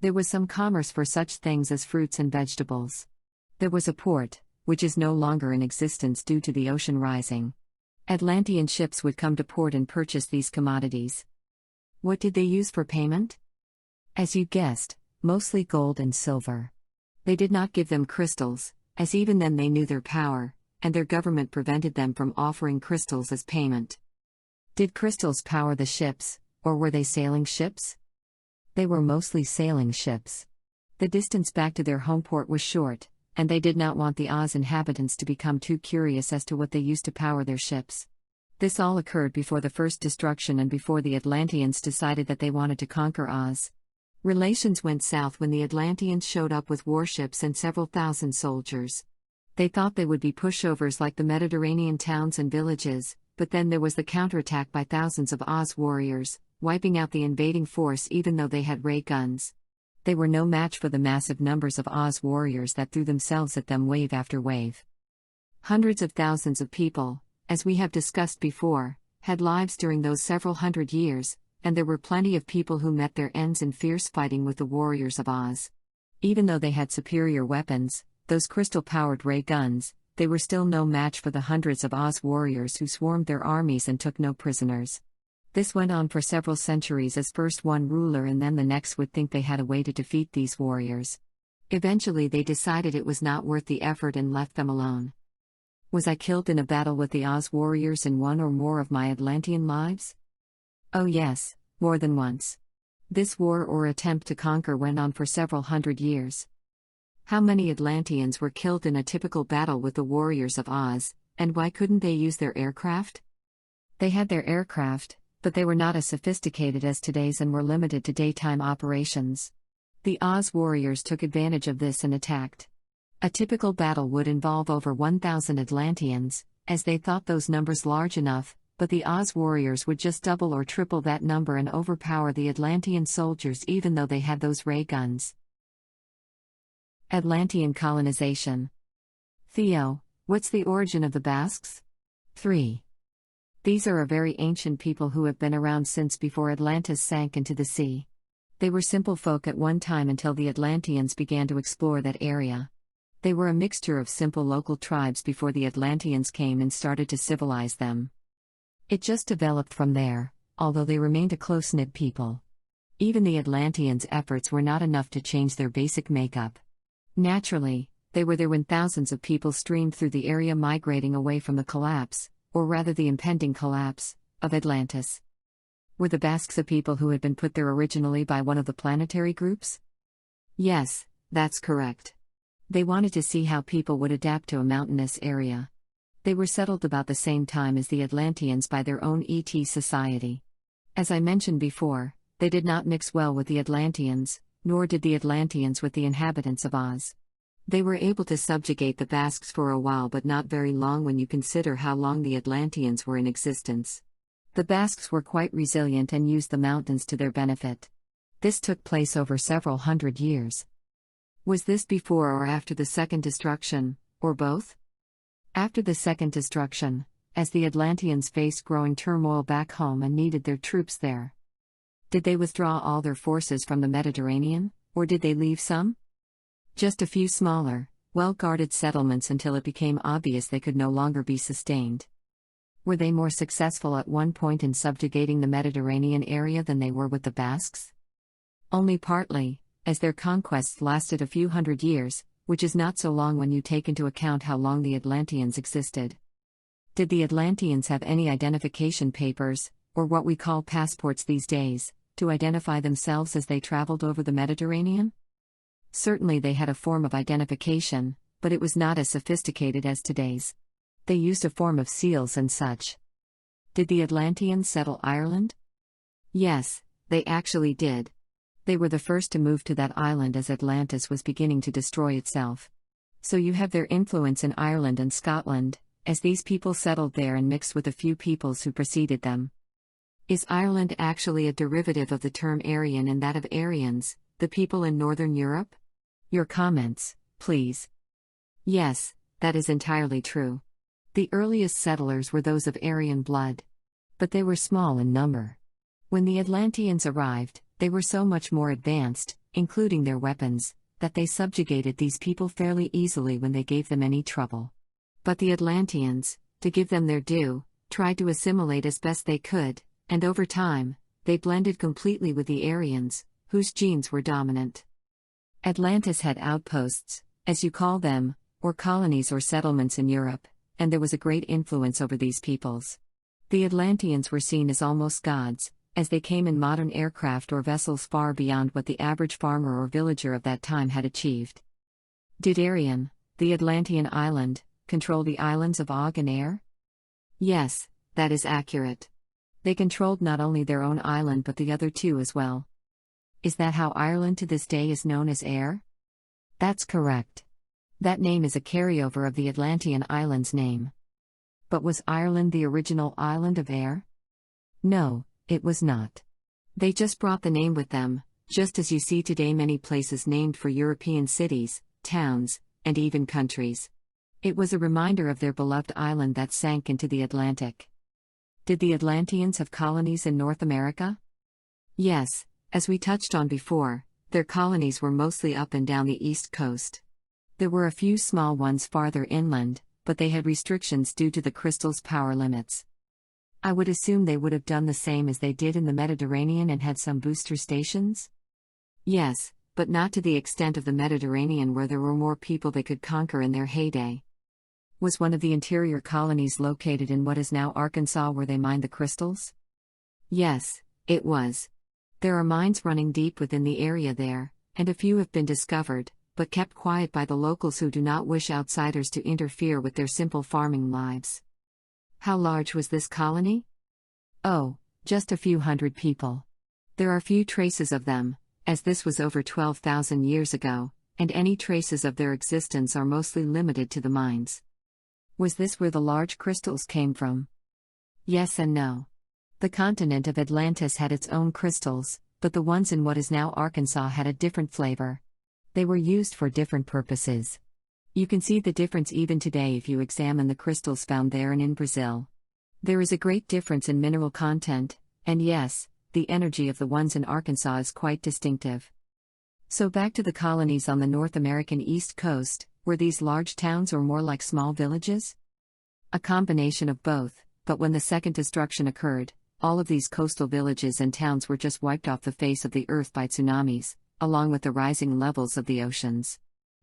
There was some commerce for such things as fruits and vegetables. There was a port, which is no longer in existence due to the ocean rising. Atlantean ships would come to port and purchase these commodities. What did they use for payment? As you guessed, mostly gold and silver. They did not give them crystals, as even then they knew their power, and their government prevented them from offering crystals as payment. Did crystals power the ships, or were they sailing ships? They were mostly sailing ships. The distance back to their home port was short, and they did not want the Oz inhabitants to become too curious as to what they used to power their ships. This all occurred before the first destruction and before the Atlanteans decided that they wanted to conquer Oz. Relations went south when the Atlanteans showed up with warships and several thousand soldiers. They thought they would be pushovers like the Mediterranean towns and villages, but then there was the counterattack by thousands of Oz warriors, wiping out the invading force even though they had ray guns. They were no match for the massive numbers of Oz warriors that threw themselves at them wave after wave. Hundreds of thousands of people, as we have discussed before, had lives during those several hundred years, and there were plenty of people who met their ends in fierce fighting with the warriors of Oz. Even though they had superior weapons, those crystal-powered ray guns, they were still no match for the hundreds of Oz warriors who swarmed their armies and took no prisoners. This went on for several centuries as first one ruler and then the next would think they had a way to defeat these warriors. Eventually, they decided it was not worth the effort and left them alone. Was I killed in a battle with the Oz warriors in one or more of my Atlantean lives? Oh, yes, more than once. This war or attempt to conquer went on for several hundred years. How many Atlanteans were killed in a typical battle with the warriors of Oz, and why couldn't they use their aircraft? They had their aircraft, but they were not as sophisticated as today's and were limited to daytime operations. The Oz warriors took advantage of this and attacked. A typical battle would involve over 1,000 Atlanteans, as they thought those numbers large enough, but the Oz warriors would just double or triple that number and overpower the Atlantean soldiers even though they had those ray guns. Atlantean colonization. Theo, what's the origin of the Basques? 3. These are a very ancient people who have been around since before Atlantis sank into the sea. They were simple folk at one time until the Atlanteans began to explore that area. They were a mixture of simple local tribes before the Atlanteans came and started to civilize them. It just developed from there, although they remained a close-knit people. Even the Atlanteans' efforts were not enough to change their basic makeup. Naturally, they were there when thousands of people streamed through the area migrating away from the collapse, or rather the impending collapse, of Atlantis. Were the Basques a people who had been put there originally by one of the planetary groups? Yes, that's correct. They wanted to see how people would adapt to a mountainous area. They were settled about the same time as the Atlanteans by their own ET society. As I mentioned before, they did not mix well with the Atlanteans, nor did the Atlanteans with the inhabitants of Oz. They were able to subjugate the Basques for a while, but not very long when you consider how long the Atlanteans were in existence. The Basques were quite resilient and used the mountains to their benefit. This took place over several hundred years. Was this before or after the Second Destruction, or both? After the Second Destruction, as the Atlanteans faced growing turmoil back home and needed their troops there. Did they withdraw all their forces from the Mediterranean, or did they leave some? Just a few smaller, well-guarded settlements until it became obvious they could no longer be sustained. Were they more successful at one point in subjugating the Mediterranean area than they were with the Basques? Only partly, as their conquests lasted a few hundred years, which is not so long when you take into account how long the Atlanteans existed. Did the Atlanteans have any identification papers, or what we call passports these days, to identify themselves as they traveled over the Mediterranean? Certainly they had a form of identification, but it was not as sophisticated as today's. They used a form of seals and such. Did the Atlanteans settle Ireland? Yes, they actually did. They were the first to move to that island as Atlantis was beginning to destroy itself. So you have their influence in Ireland and Scotland, as these people settled there and mixed with a few peoples who preceded them. Is Ireland actually a derivative of the term Aryan and that of Aryans, the people in Northern Europe? Your comments, please. Yes, that is entirely true. The earliest settlers were those of Aryan blood. But they were small in number. When the Atlanteans arrived, they were so much more advanced, including their weapons, that they subjugated these people fairly easily when they gave them any trouble. But the Atlanteans, to give them their due, tried to assimilate as best they could, and over time, they blended completely with the Aryans, whose genes were dominant. Atlantis had outposts, as you call them, or colonies or settlements in Europe, and there was a great influence over these peoples. The Atlanteans were seen as almost gods, as they came in modern aircraft or vessels far beyond what the average farmer or villager of that time had achieved. Did Aryan, the Atlantean island, control the islands of Og and Air? Yes, that is accurate. They controlled not only their own island but the other two as well. Is that how Ireland to this day is known as Air? That's correct. That name is a carryover of the Atlantean island's name. But was Ireland the original island of Air? No, it was not. They just brought the name with them, just as you see today many places named for European cities, towns, and even countries. It was a reminder of their beloved island that sank into the Atlantic. Did the Atlanteans have colonies in North America? Yes, as we touched on before, their colonies were mostly up and down the east coast. There were a few small ones farther inland, but they had restrictions due to the crystal's power limits. I would assume they would have done the same as they did in the Mediterranean and had some booster stations? Yes, but not to the extent of the Mediterranean where there were more people they could conquer in their heyday. Was one of the interior colonies located in what is now Arkansas where they mined the crystals? Yes, it was. There are mines running deep within the area there, and a few have been discovered, but kept quiet by the locals who do not wish outsiders to interfere with their simple farming lives. How large was this colony? Oh, just a few hundred people. There are few traces of them, as this was over 12,000 years ago, and any traces of their existence are mostly limited to the mines. Was this where the large crystals came from? Yes and no. The continent of Atlantis had its own crystals, but the ones in what is now Arkansas had a different flavor. They were used for different purposes. You can see the difference even today if you examine the crystals found there and in Brazil. There is a great difference in mineral content, and yes, the energy of the ones in Arkansas is quite distinctive. So back to the colonies on the North American East Coast, were these large towns or more like small villages? A combination of both, but when the second destruction occurred, all of these coastal villages and towns were just wiped off the face of the earth by tsunamis, along with the rising levels of the oceans.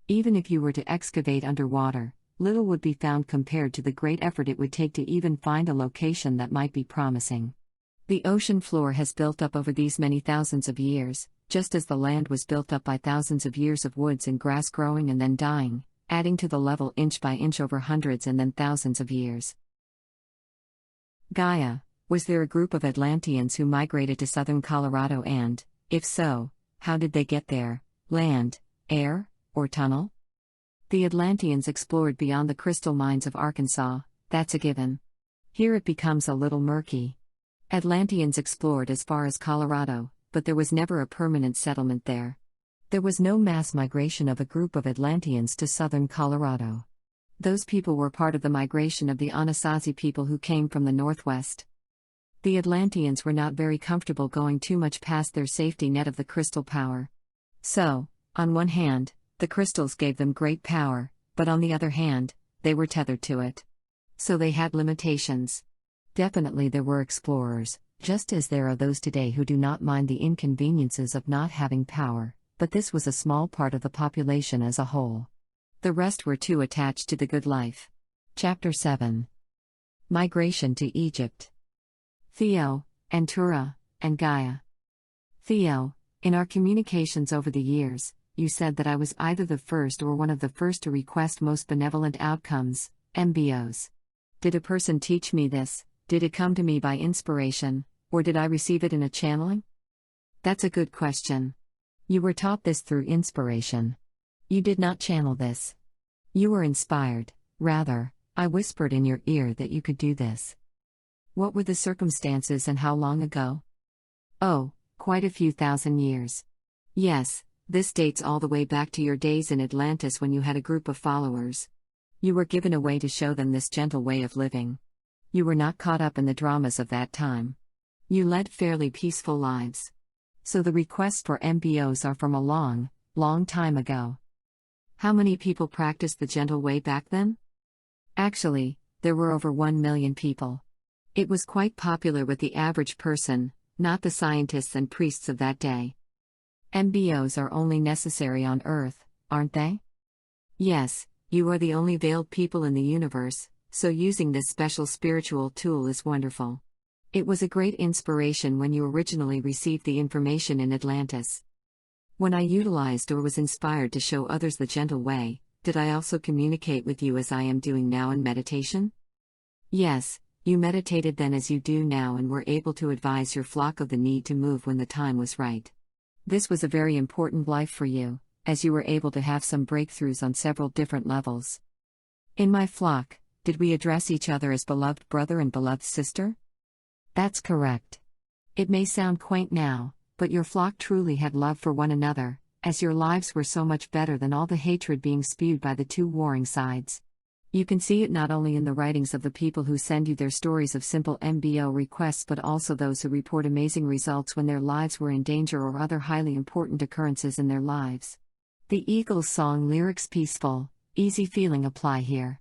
Even if you were to excavate underwater, little would be found compared to the great effort it would take to even find a location that might be promising. The ocean floor has built up over these many thousands of years, just as the land was built up by thousands of years of woods and grass growing and then dying, adding to the level inch by inch over hundreds and then thousands of years. Gaia, was there a group of Atlanteans who migrated to southern Colorado and, if so, how did they get there, land, air, or tunnel? The Atlanteans explored beyond the crystal mines of Arkansas, that's a given. Here it becomes a little murky. Atlanteans explored as far as Colorado, but there was never a permanent settlement there. There was no mass migration of a group of Atlanteans to southern Colorado. Those people were part of the migration of the Anasazi people who came from the northwest. The Atlanteans were not very comfortable going too much past their safety net of the crystal power. So, on one hand, the crystals gave them great power, but on the other hand, they were tethered to it. So they had limitations. Definitely there were explorers, just as there are those today who do not mind the inconveniences of not having power, but this was a small part of the population as a whole. The rest were too attached to the good life. Chapter 7. Migration to Egypt. Theo, Antura, and Gaia. Theo, in our communications over the years, you said that I was either the first or one of the first to request most benevolent outcomes, MBOs. Did a person teach me this? Did it come to me by inspiration, or did I receive it in a channeling? That's a good question. You were taught this through inspiration. You did not channel this. You were inspired, rather, I whispered in your ear that you could do this. What were the circumstances and how long ago? Oh, quite a few thousand years. Yes, this dates all the way back to your days in Atlantis when you had a group of followers. You were given a way to show them this gentle way of living. You were not caught up in the dramas of that time. You led fairly peaceful lives. So the requests for MBOs are from a long, long time ago. How many people practiced the gentle way back then? Actually, there were over 1 million people. It was quite popular with the average person, not the scientists and priests of that day. MBOs are only necessary on Earth, aren't they? Yes, you are the only veiled people in the universe, so using this special spiritual tool is wonderful. It was a great inspiration when you originally received the information in Atlantis. When I utilized or was inspired to show others the gentle way, did I also communicate with you as I am doing now in meditation? Yes, you meditated then as you do now and were able to advise your flock of the need to move when the time was right. This was a very important life for you, as you were able to have some breakthroughs on several different levels. In my flock, did we address each other as beloved brother and beloved sister? That's correct. It may sound quaint now, but your flock truly had love for one another, as your lives were so much better than all the hatred being spewed by the two warring sides. You can see it not only in the writings of the people who send you their stories of simple MBO requests but also those who report amazing results when their lives were in danger or other highly important occurrences in their lives. The Eagles' song lyrics peaceful, easy feeling apply here.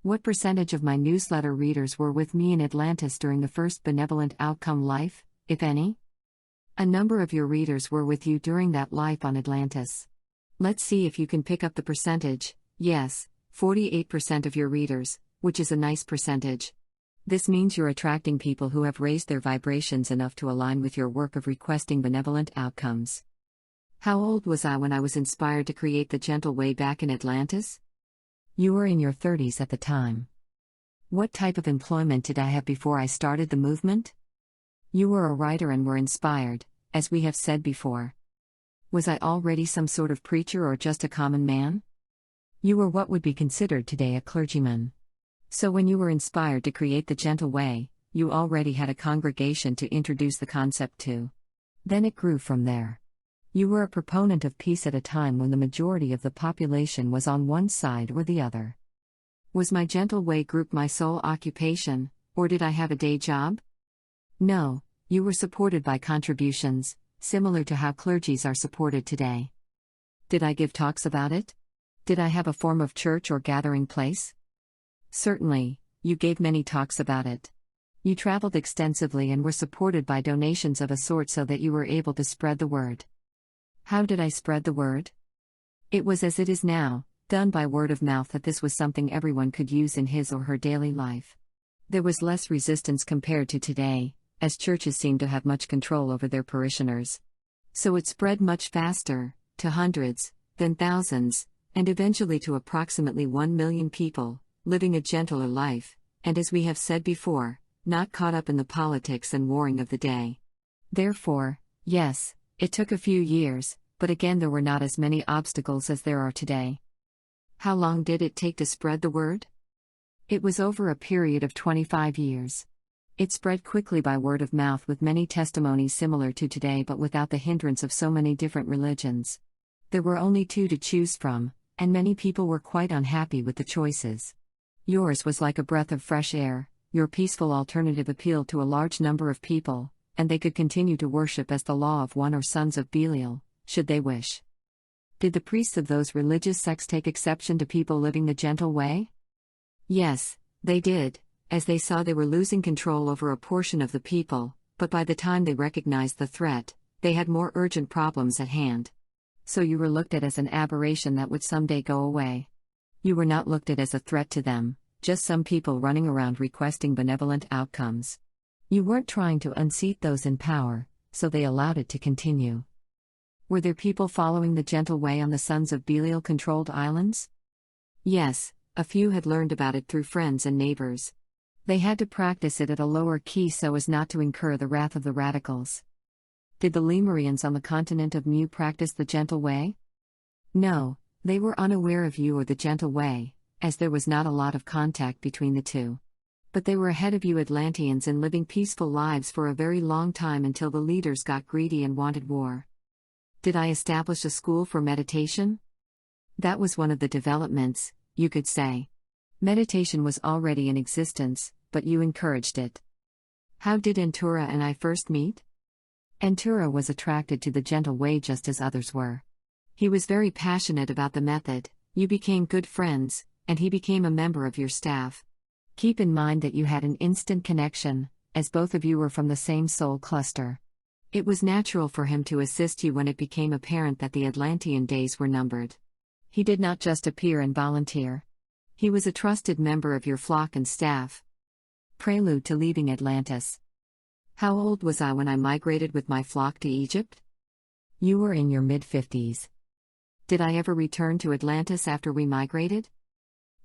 What percentage of my newsletter readers were with me in Atlantis during the first benevolent outcome life, if any? A number of your readers were with you during that life on Atlantis. Let's see if you can pick up the percentage. Yes, 48% of your readers, which is a nice percentage. This means you're attracting people who have raised their vibrations enough to align with your work of requesting benevolent outcomes. How old was I when I was inspired to create the gentle way back in Atlantis? You were in your 30s at the time. What type of employment did I have before I started the movement? You were a writer and were inspired, as we have said before. Was I already some sort of preacher or just a common man? You were what would be considered today a clergyman. So when you were inspired to create the gentle way, you already had a congregation to introduce the concept to. Then it grew from there. You were a proponent of peace at a time when the majority of the population was on one side or the other. Was my gentle way group my sole occupation, or did I have a day job? No, you were supported by contributions, similar to how clergies are supported today. Did I give talks about it? Did I have a form of church or gathering place? Certainly, you gave many talks about it. You traveled extensively and were supported by donations of a sort so that you were able to spread the word. How did I spread the word? It was as it is now, done by word of mouth, that this was something everyone could use in his or her daily life. There was less resistance compared to today, as churches seem to have much control over their parishioners. So it spread much faster, to hundreds, then thousands, and eventually to approximately 1 million people, living a gentler life, and as we have said before, not caught up in the politics and warring of the day. Therefore, yes, it took a few years, but again there were not as many obstacles as there are today. How long did it take to spread the word? It was over a period of 25 years. It spread quickly by word of mouth with many testimonies similar to today but without the hindrance of so many different religions. There were only 2 to choose from, and many people were quite unhappy with the choices. Yours was like a breath of fresh air, your peaceful alternative appealed to a large number of people, and they could continue to worship as the law of one or sons of Belial, should they wish. Did the priests of those religious sects take exception to people living the gentle way? Yes, they did, as they saw they were losing control over a portion of the people, but by the time they recognized the threat, they had more urgent problems at hand. So you were looked at as an aberration that would someday go away. You were not looked at as a threat to them, just some people running around requesting benevolent outcomes. You weren't trying to unseat those in power, so they allowed it to continue. Were there people following the gentle way on the Sons of Belial-controlled islands? Yes, a few had learned about it through friends and neighbors. They had to practice it at a lower key so as not to incur the wrath of the radicals. Did the Lemurians on the continent of Mu practice the gentle way? No, they were unaware of you or the gentle way, as there was not a lot of contact between the two. But they were ahead of you Atlanteans in living peaceful lives for a very long time until the leaders got greedy and wanted war. Did I establish a school for meditation? That was one of the developments, you could say. Meditation was already in existence, but you encouraged it. How did Antura and I first meet? Antura was attracted to the gentle way just as others were. He was very passionate about the method, you became good friends, and he became a member of your staff. Keep in mind that you had an instant connection, as both of you were from the same soul cluster. It was natural for him to assist you when it became apparent that the Atlantean days were numbered. He did not just appear and volunteer. He was a trusted member of your flock and staff. Prelude to leaving Atlantis. How old was I when I migrated with my flock to Egypt? You were in your mid-50s. Did I ever return to Atlantis after we migrated?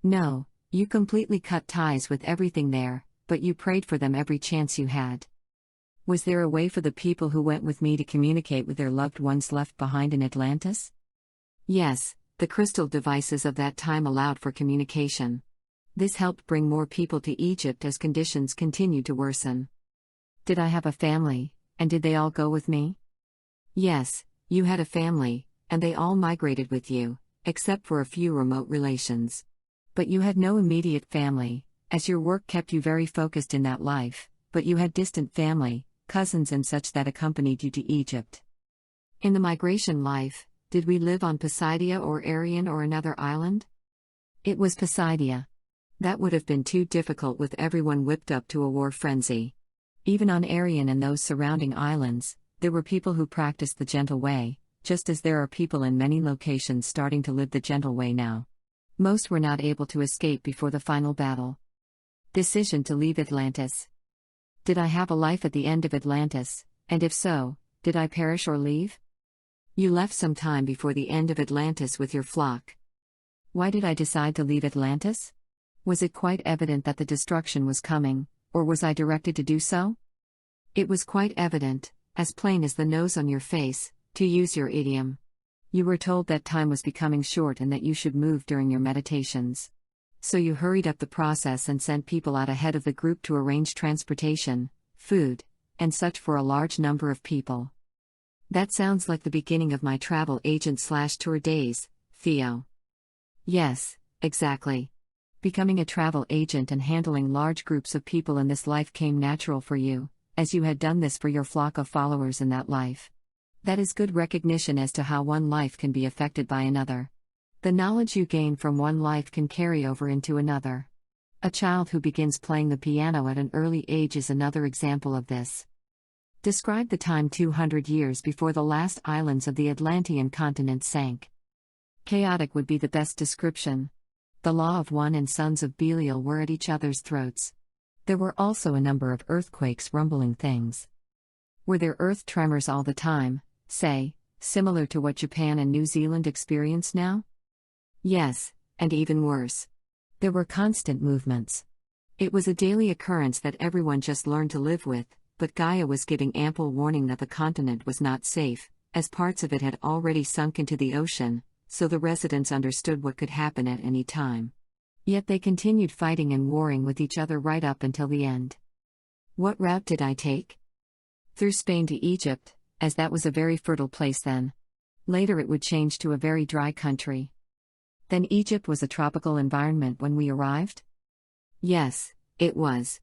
No, you completely cut ties with everything there, but you prayed for them every chance you had. Was there a way for the people who went with me to communicate with their loved ones left behind in Atlantis? Yes, the crystal devices of that time allowed for communication. This helped bring more people to Egypt as conditions continued to worsen. Did I have a family, and did they all go with me? Yes, you had a family, and they all migrated with you, except for a few remote relations. But you had no immediate family, as your work kept you very focused in that life, but you had distant family, cousins and such that accompanied you to Egypt. In the migration life, did we live on Poseidia or Arion or another island? It was Poseidia. That would have been too difficult with everyone whipped up to a war frenzy. Even on Arion and those surrounding islands, There were people who practiced the gentle way, just as there are people in many locations starting to live the gentle way now. Most were not able to escape before the final battle. Decision to leave Atlantis. Did I have a life at the end of Atlantis, and if so, did I perish or leave? You left some time before the end of Atlantis with your flock. Why did I decide to leave Atlantis? Was it quite evident that the destruction was coming, or was I directed to do so? It was quite evident, as plain as the nose on your face, to use your idiom. You were told that time was becoming short and that you should move during your meditations. So you hurried up the process and sent people out ahead of the group to arrange transportation, food, and such for a large number of people. That sounds like the beginning of my travel agent/tour days, Theo. Yes, exactly. Becoming a travel agent and handling large groups of people in this life came natural for you, as you had done this for your flock of followers in that life. That is good recognition as to how one life can be affected by another. The knowledge you gain from one life can carry over into another. A child who begins playing the piano at an early age is another example of this. Describe the time 200 years before the last islands of the Atlantean continent sank. Chaotic would be the best description. The law of one and sons of Belial were at each other's throats. There were also a number of earthquakes rumbling things. Were there earth tremors all the time, say, similar to what Japan and New Zealand experience now? Yes, and even worse. There were constant movements. It was a daily occurrence that everyone just learned to live with, but Gaia was giving ample warning that the continent was not safe, as parts of it had already sunk into the ocean, so the residents understood what could happen at any time. Yet they continued fighting and warring with each other right up until the end. What route did I take? Through Spain to Egypt, as that was a very fertile place then. Later it would change to a very dry country. Then Egypt was a tropical environment when we arrived? Yes, it was.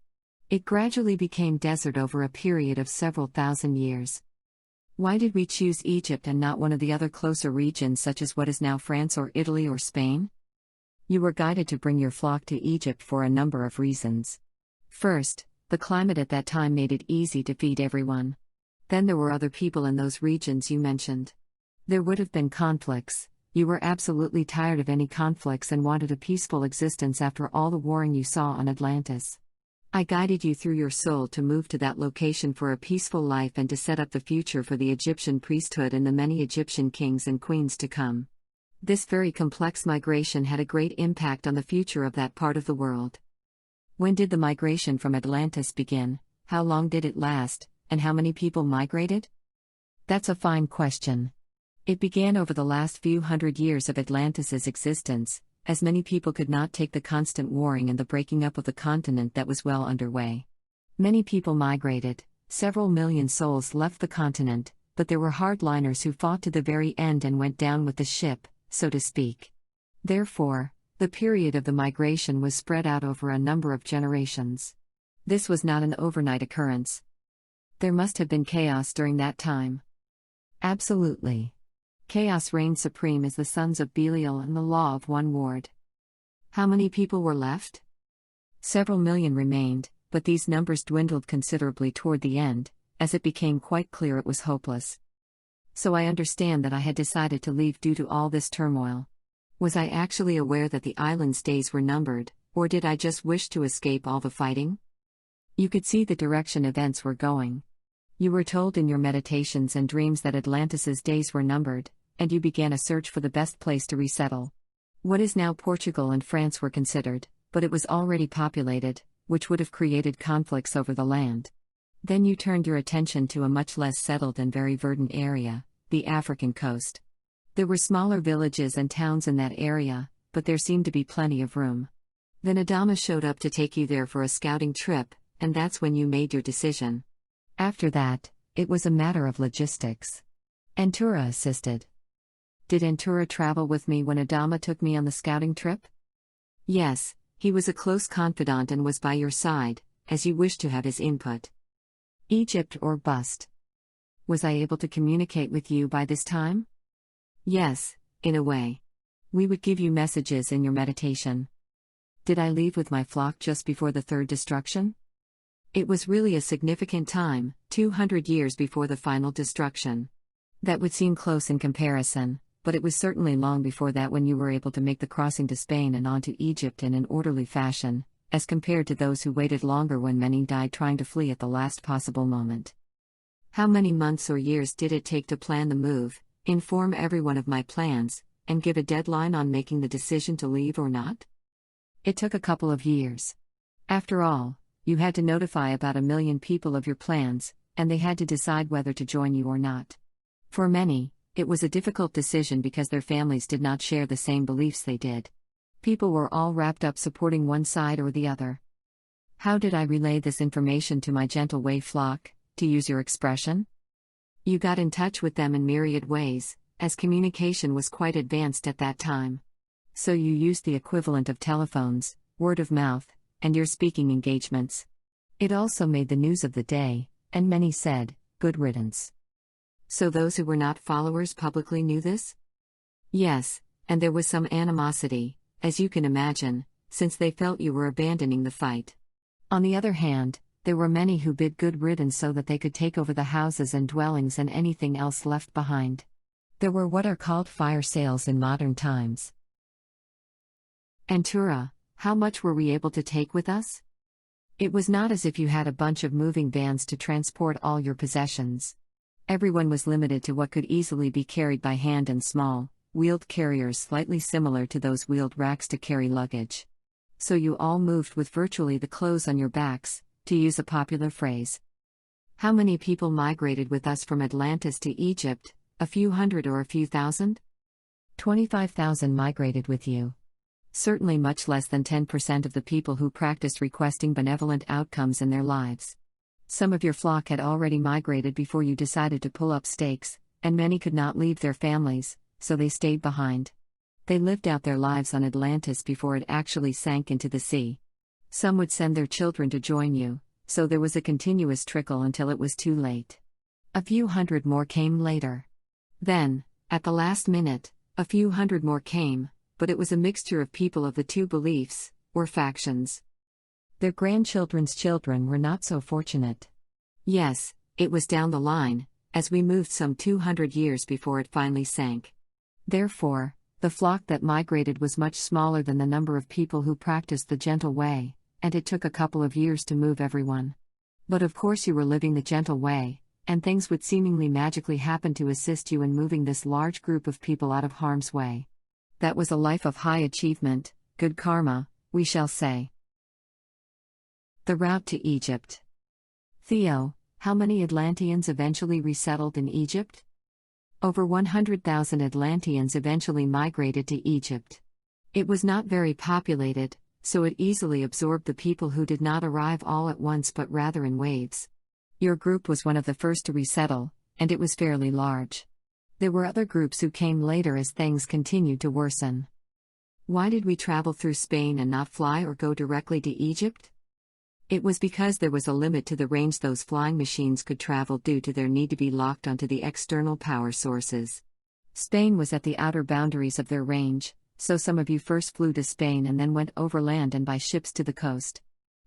It gradually became desert over a period of several thousand years. Why did we choose Egypt and not one of the other closer regions such as what is now France or Italy or Spain? You were guided to bring your flock to Egypt for a number of reasons. First, the climate at that time made it easy to feed everyone. Then there were other people in those regions you mentioned. There would have been conflicts. You were absolutely tired of any conflicts and wanted a peaceful existence after all the warring you saw on Atlantis. I guided you through your soul to move to that location for a peaceful life and to set up the future for the Egyptian priesthood and the many Egyptian kings and queens to come. This very complex migration had a great impact on the future of that part of the world. When did the migration from Atlantis begin, how long did it last, and how many people migrated? That's a fine question. It began over the last few hundred years of Atlantis's existence, as many people could not take the constant warring and the breaking up of the continent that was well underway. Many people migrated, several million souls left the continent, but there were hardliners who fought to the very end and went down with the ship, so to speak. Therefore, the period of the migration was spread out over a number of generations. This was not an overnight occurrence. There must have been chaos during that time. Absolutely. Chaos reigned supreme as the sons of Belial and the law of one ward. How many people were left? Several million remained, but these numbers dwindled considerably toward the end, as it became quite clear it was hopeless. So I understand that I had decided to leave due to all this turmoil. Was I actually aware that the island's days were numbered, or did I just wish to escape all the fighting? You could see the direction events were going. You were told in your meditations and dreams that Atlantis's days were numbered, and you began a search for the best place to resettle. What is now Portugal and France were considered, but it was already populated, which would have created conflicts over the land. Then you turned your attention to a much less settled and very verdant area, the African coast. There were smaller villages and towns in that area, but there seemed to be plenty of room. Then Adama showed up to take you there for a scouting trip, and that's when you made your decision. After that, it was a matter of logistics. Antura assisted. Did Antura travel with me when Adama took me on the scouting trip? Yes, he was a close confidant and was by your side, as you wished to have his input. Egypt or bust. Was I able to communicate with you by this time? Yes, in a way. We would give you messages in your meditation. Did I leave with my flock just before the third destruction? It was really a significant time, 200 years before the final destruction. That would seem close in comparison, but it was certainly long before that when you were able to make the crossing to Spain and on to Egypt in an orderly fashion, as compared to those who waited longer when many died trying to flee at the last possible moment. How many months or years did it take to plan the move, inform everyone of my plans, and give a deadline on making the decision to leave or not? It took a couple of years. After all, you had to notify about 1 million people of your plans, and they had to decide whether to join you or not. For many, it was a difficult decision because their families did not share the same beliefs they did. People were all wrapped up supporting one side or the other. How did I relay this information to my gentle way flock, to use your expression? You got in touch with them in myriad ways, as communication was quite advanced at that time. So you used the equivalent of telephones, word of mouth, and your speaking engagements. It also made the news of the day, and many said, "Good riddance." So those who were not followers publicly knew this? Yes, and there was some animosity, as you can imagine, since they felt you were abandoning the fight. On the other hand, there were many who bid good riddance so that they could take over the houses and dwellings and anything else left behind. There were what are called fire sales in modern times. Antura, how much were we able to take with us? It was not as if you had a bunch of moving vans to transport all your possessions. Everyone was limited to what could easily be carried by hand and small, wheeled carriers slightly similar to those wheeled racks to carry luggage. So you all moved with virtually the clothes on your backs, to use a popular phrase. How many people migrated with us from Atlantis to Egypt? A few hundred or a few thousand? 25,000 migrated with you. Certainly much less than 10% of the people who practiced requesting benevolent outcomes in their lives. Some of your flock had already migrated before you decided to pull up stakes, and many could not leave their families, so they stayed behind. They lived out their lives on Atlantis before it actually sank into the sea. Some would send their children to join you, so there was a continuous trickle until it was too late. A few hundred more came later. Then, at the last minute, a few hundred more came, but it was a mixture of people of the two beliefs, or factions. Their grandchildren's children were not so fortunate. Yes, it was down the line, as we moved some 200 years before it finally sank. Therefore, the flock that migrated was much smaller than the number of people who practiced the gentle way, and it took a couple of years to move everyone. But of course you were living the gentle way, and things would seemingly magically happen to assist you in moving this large group of people out of harm's way. That was a life of high achievement, good karma, we shall say. The route to Egypt. Theo, how many Atlanteans eventually resettled in Egypt? Over 100,000 Atlanteans eventually migrated to Egypt. It was not very populated, so it easily absorbed the people who did not arrive all at once but rather in waves. Your group was one of the first to resettle, and it was fairly large. There were other groups who came later as things continued to worsen. Why did we travel through Spain and not fly or go directly to Egypt? It was because there was a limit to the range those flying machines could travel due to their need to be locked onto the external power sources. Spain was at the outer boundaries of their range, so some of you first flew to Spain and then went overland and by ships to the coast.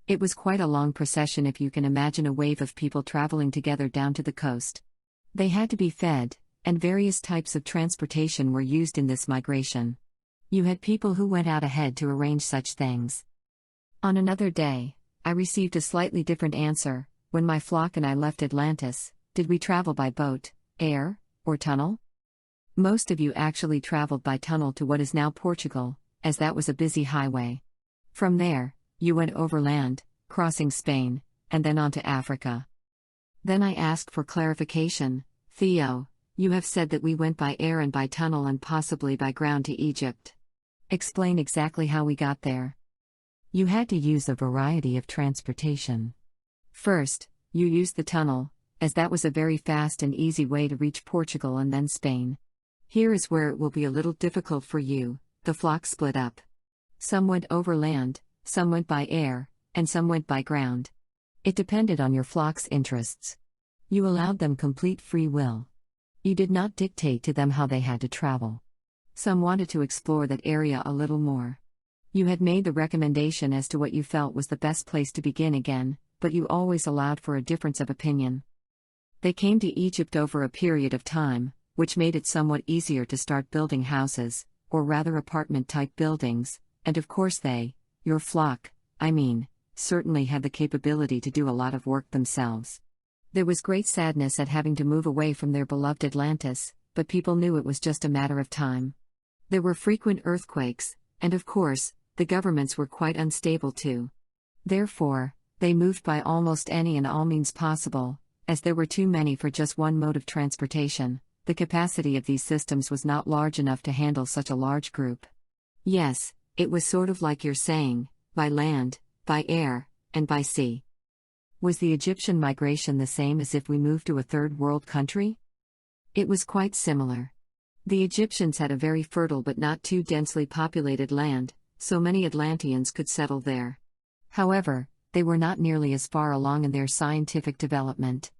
It was quite a long procession if you can imagine a wave of people traveling together down to the coast. They had to be fed, and various types of transportation were used in this migration. You had people who went out ahead to arrange such things. On another day, I received a slightly different answer. When my flock and I left Atlantis, did we travel by boat, air, or tunnel? Most of you actually traveled by tunnel to what is now Portugal, as that was a busy highway. From there, you went overland, crossing Spain, and then on to Africa. Then I asked for clarification. Theo, you have said that we went by air and by tunnel and possibly by ground to Egypt. Explain exactly how we got there. You had to use a variety of transportation. First, you used the tunnel, as that was a very fast and easy way to reach Portugal and then Spain. Here is where it will be a little difficult for you. The flock split up. Some went overland, some went by air, and some went by ground. It depended on your flock's interests. You allowed them complete free will. You did not dictate to them how they had to travel. Some wanted to explore that area a little more. You had made the recommendation as to what you felt was the best place to begin again, but you always allowed for a difference of opinion. They came to Egypt over a period of time, which made it somewhat easier to start building houses, or rather apartment-type buildings, and of course your flock, certainly had the capability to do a lot of work themselves. There was great sadness at having to move away from their beloved Atlantis, but people knew it was just a matter of time. There were frequent earthquakes, and of course, the governments were quite unstable too. Therefore, they moved by almost any and all means possible, as there were too many for just one mode of transportation. The capacity of these systems was not large enough to handle such a large group. Yes, it was sort of like you're saying, by land, by air, and by sea. Was the Egyptian migration the same as if we moved to a third world country? It was quite similar. The Egyptians had a very fertile but not too densely populated land, so many Atlanteans could settle there. However, they were not nearly as far along in their scientific development.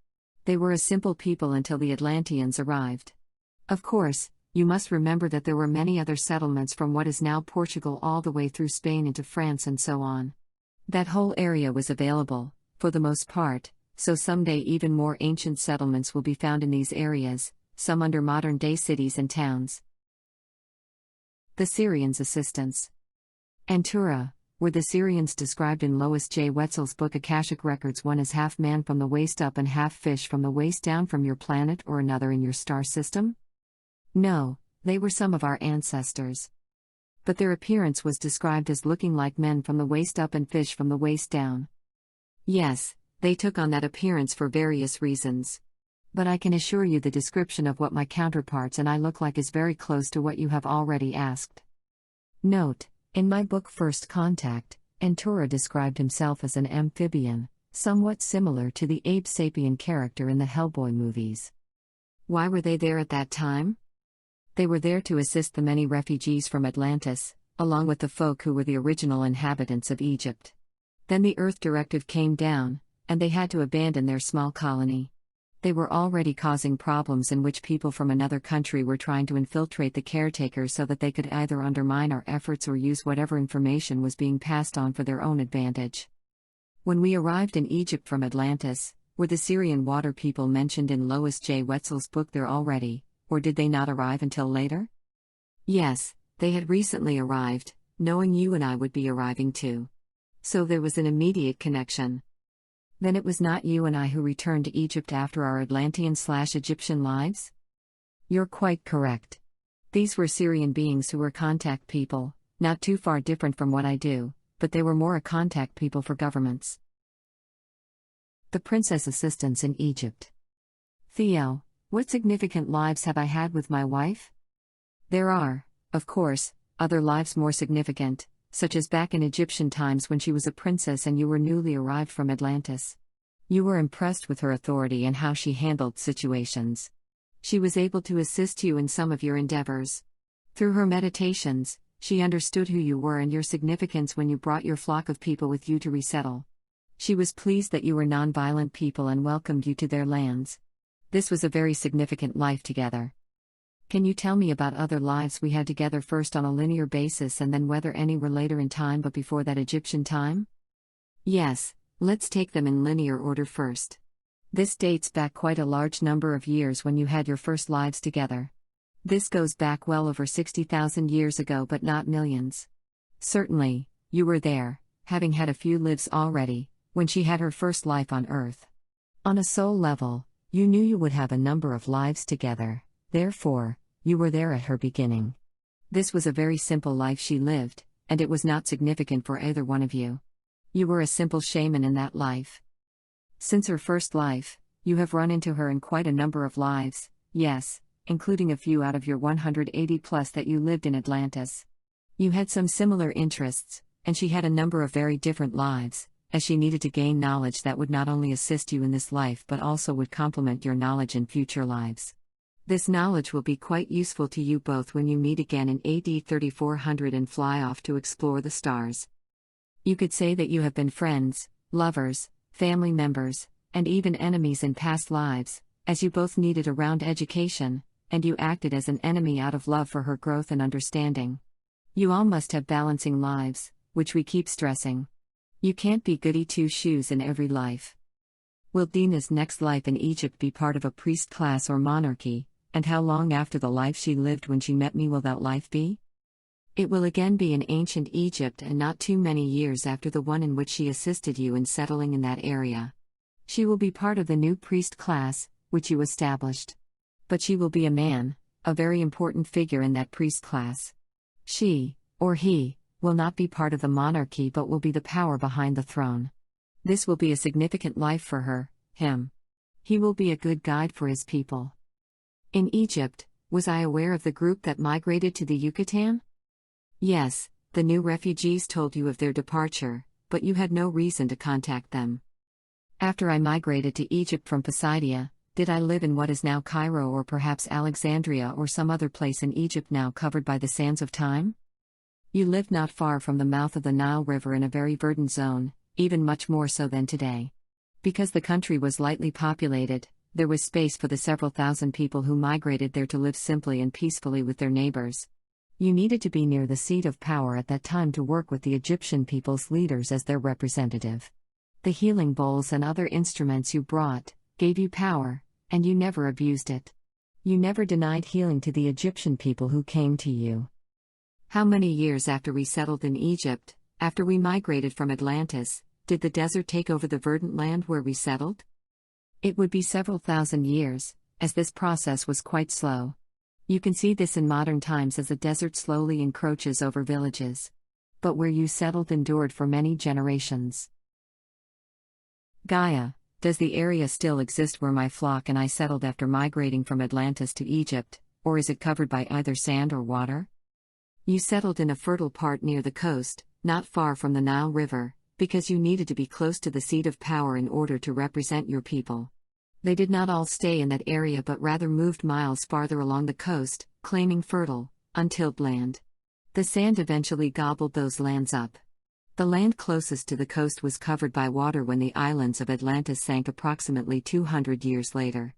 They were a simple people until the Atlanteans arrived. Of course, you must remember that there were many other settlements from what is now Portugal all the way through Spain into France and so on. That whole area was available, for the most part, so someday even more ancient settlements will be found in these areas, some under modern-day cities and towns. The Syrians' assistance. Antura, were the Syrians described in Lois J. Wetzel's book Akashic Records, one as half man from the waist up and half fish from the waist down from your planet or another in your star system? No, they were some of our ancestors. But their appearance was described as looking like men from the waist up and fish from the waist down. Yes, they took on that appearance for various reasons. But I can assure you the description of what my counterparts and I look like is very close to what you have already asked. Note: in my book First Contact, Antura described himself as an amphibian, somewhat similar to the Abe Sapien character in the Hellboy movies. Why were they there at that time? They were there to assist the many refugees from Atlantis, along with the folk who were the original inhabitants of Egypt. Then the Earth Directive came down, and they had to abandon their small colony. They were already causing problems in which people from another country were trying to infiltrate the caretakers so that they could either undermine our efforts or use whatever information was being passed on for their own advantage. When we arrived in Egypt from Atlantis, were the Syrian water people mentioned in Lois J. Wetzel's book there already, or did they not arrive until later? Yes, they had recently arrived, knowing you and I would be arriving too. So there was an immediate connection. Then it was not you and I who returned to Egypt after our Atlantean/Egyptian lives? You're quite correct. These were Syrian beings who were contact people, not too far different from what I do, but they were more a contact people for governments. The Princess Assistants in Egypt. Theo, what significant lives have I had with my wife? There are, of course, other lives more significant, such as back in Egyptian times when she was a princess and you were newly arrived from Atlantis. You were impressed with her authority and how she handled situations. She was able to assist you in some of your endeavors. Through her meditations, she understood who you were and your significance when you brought your flock of people with you to resettle. She was pleased that you were non-violent people and welcomed you to their lands. This was a very significant life together. Can you tell me about other lives we had together, first on a linear basis and then whether any were later in time but before that Egyptian time? Yes, let's take them in linear order first. This dates back quite a large number of years when you had your first lives together. This goes back well over 60,000 years ago, but not millions. Certainly, you were there, having had a few lives already, when she had her first life on Earth. On a soul level, you knew you would have a number of lives together. Therefore, you were there at her beginning. This was a very simple life she lived, and it was not significant for either one of you. You were a simple shaman in that life. Since her first life, you have run into her in quite a number of lives, yes, including a few out of your 180 plus that you lived in Atlantis. You had some similar interests, and she had a number of very different lives, as she needed to gain knowledge that would not only assist you in this life but also would complement your knowledge in future lives. This knowledge will be quite useful to you both when you meet again in AD 3400 and fly off to explore the stars. You could say that you have been friends, lovers, family members, and even enemies in past lives, as you both needed around education, and you acted as an enemy out of love for her growth and understanding. You all must have balancing lives, which we keep stressing. You can't be goody two-shoes in every life. Will Dina's next life in Egypt be part of a priest class or monarchy, and how long after the life she lived when she met me will that life be? It will again be in ancient Egypt and not too many years after the one in which she assisted you in settling in that area. She will be part of the new priest class, which you established. But she will be a man, a very important figure in that priest class. She, or he, will not be part of the monarchy but will be the power behind the throne. This will be a significant life for her, him. He will be a good guide for his people. In Egypt, was I aware of the group that migrated to the Yucatan? Yes, the new refugees told you of their departure, but you had no reason to contact them. After I migrated to Egypt from Pisidia, did I live in what is now Cairo or perhaps Alexandria or some other place in Egypt now covered by the sands of time? You lived not far from the mouth of the Nile River in a very verdant zone, even much more so than today. Because the country was lightly populated, there was space for the several thousand people who migrated there to live simply and peacefully with their neighbors. You needed to be near the seat of power at that time to work with the Egyptian people's leaders as their representative. The healing bowls and other instruments you brought gave you power, and you never abused it. You never denied healing to the Egyptian people who came to you. How many years after we settled in Egypt, after we migrated from Atlantis, did the desert take over the verdant land where we settled? It would be several thousand years, as this process was quite slow. You can see this in modern times as the desert slowly encroaches over villages. But where you settled endured for many generations. Gaia, does the area still exist where my flock and I settled after migrating from Atlantis to Egypt, or is it covered by either sand or water? You settled in a fertile part near the coast, not far from the Nile River, because you needed to be close to the seat of power in order to represent your people. They did not all stay in that area but rather moved miles farther along the coast, claiming fertile, untilled land. The sand eventually gobbled those lands up. The land closest to the coast was covered by water when the islands of Atlantis sank approximately 200 years later.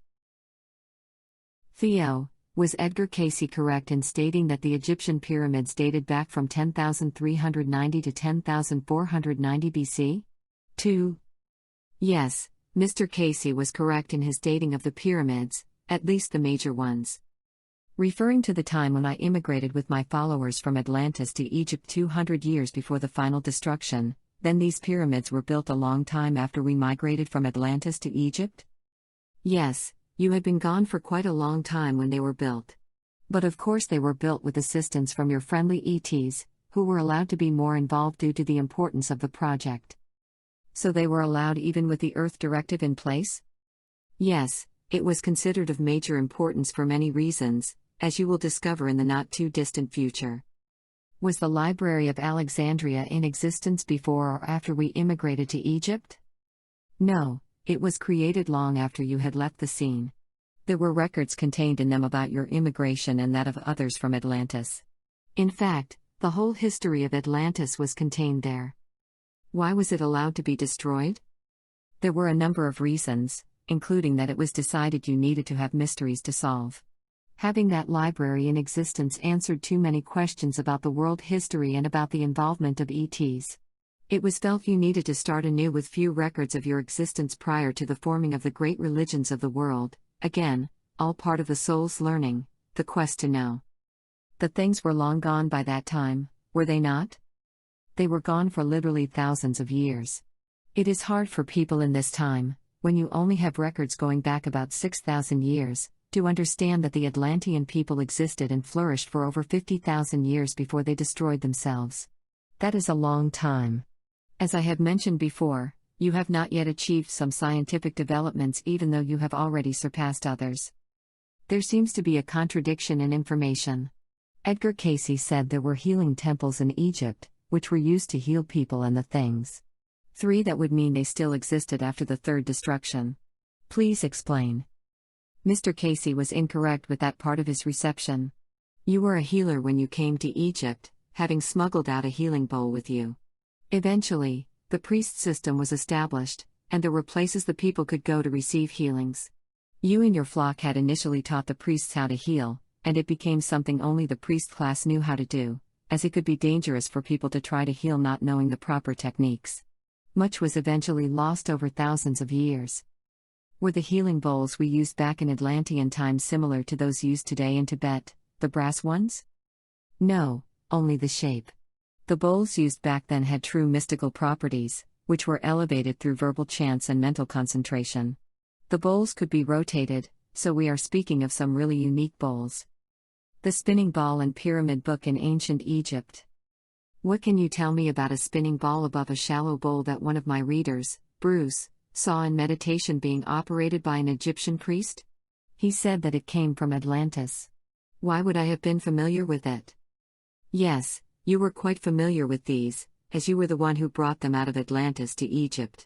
Theo, was Edgar Cayce correct in stating that the Egyptian pyramids dated back from 10,390 to 10,490 BC? 2. Yes, Mr. Cayce was correct in his dating of the pyramids, at least the major ones. Referring to the time when I immigrated with my followers from Atlantis to Egypt 200 years before the final destruction, then these pyramids were built a long time after we migrated from Atlantis to Egypt? Yes, you had been gone for quite a long time when they were built. But of course they were built with assistance from your friendly ETs, who were allowed to be more involved due to the importance of the project. So they were allowed even with the Earth Directive in place? Yes, it was considered of major importance for many reasons, as you will discover in the not-too-distant future. Was the Library of Alexandria in existence before or after we immigrated to Egypt? No, it was created long after you had left the scene. There were records contained in them about your immigration and that of others from Atlantis. In fact, the whole history of Atlantis was contained there. Why was it allowed to be destroyed? There were a number of reasons, including that it was decided you needed to have mysteries to solve. Having that library in existence answered too many questions about the world history and about the involvement of ETs. It was felt you needed to start anew with few records of your existence prior to the forming of the great religions of the world, again, all part of the soul's learning, the quest to know. The things were long gone by that time, were they not? They were gone for literally thousands of years. It is hard for people in this time, when you only have records going back about 6,000 years, to understand that the Atlantean people existed and flourished for over 50,000 years before they destroyed themselves. That is a long time. As I have mentioned before, you have not yet achieved some scientific developments even though you have already surpassed others. There seems to be a contradiction in information. Edgar Cayce said there were healing temples in Egypt, which were used to heal people and the things. 3. That would mean they still existed after the third destruction. Please explain. Mr. Cayce was incorrect with that part of his reception. You were a healer when you came to Egypt, having smuggled out a healing bowl with you. Eventually, the priest system was established, and there were places the people could go to receive healings. You and your flock had initially taught the priests how to heal, and it became something only the priest class knew how to do, as it could be dangerous for people to try to heal not knowing the proper techniques. Much was eventually lost over thousands of years. Were the healing bowls we used back in Atlantean times similar to those used today in Tibet, the brass ones? No, only the shape. The bowls used back then had true mystical properties, which were elevated through verbal chants and mental concentration. The bowls could be rotated, so we are speaking of some really unique bowls. The Spinning Ball and Pyramid Book in Ancient Egypt. What can you tell me about a spinning ball above a shallow bowl that one of my readers, Bruce, saw in meditation being operated by an Egyptian priest? He said that it came from Atlantis. Why would I have been familiar with it? Yes, you were quite familiar with these, as you were the one who brought them out of Atlantis to Egypt.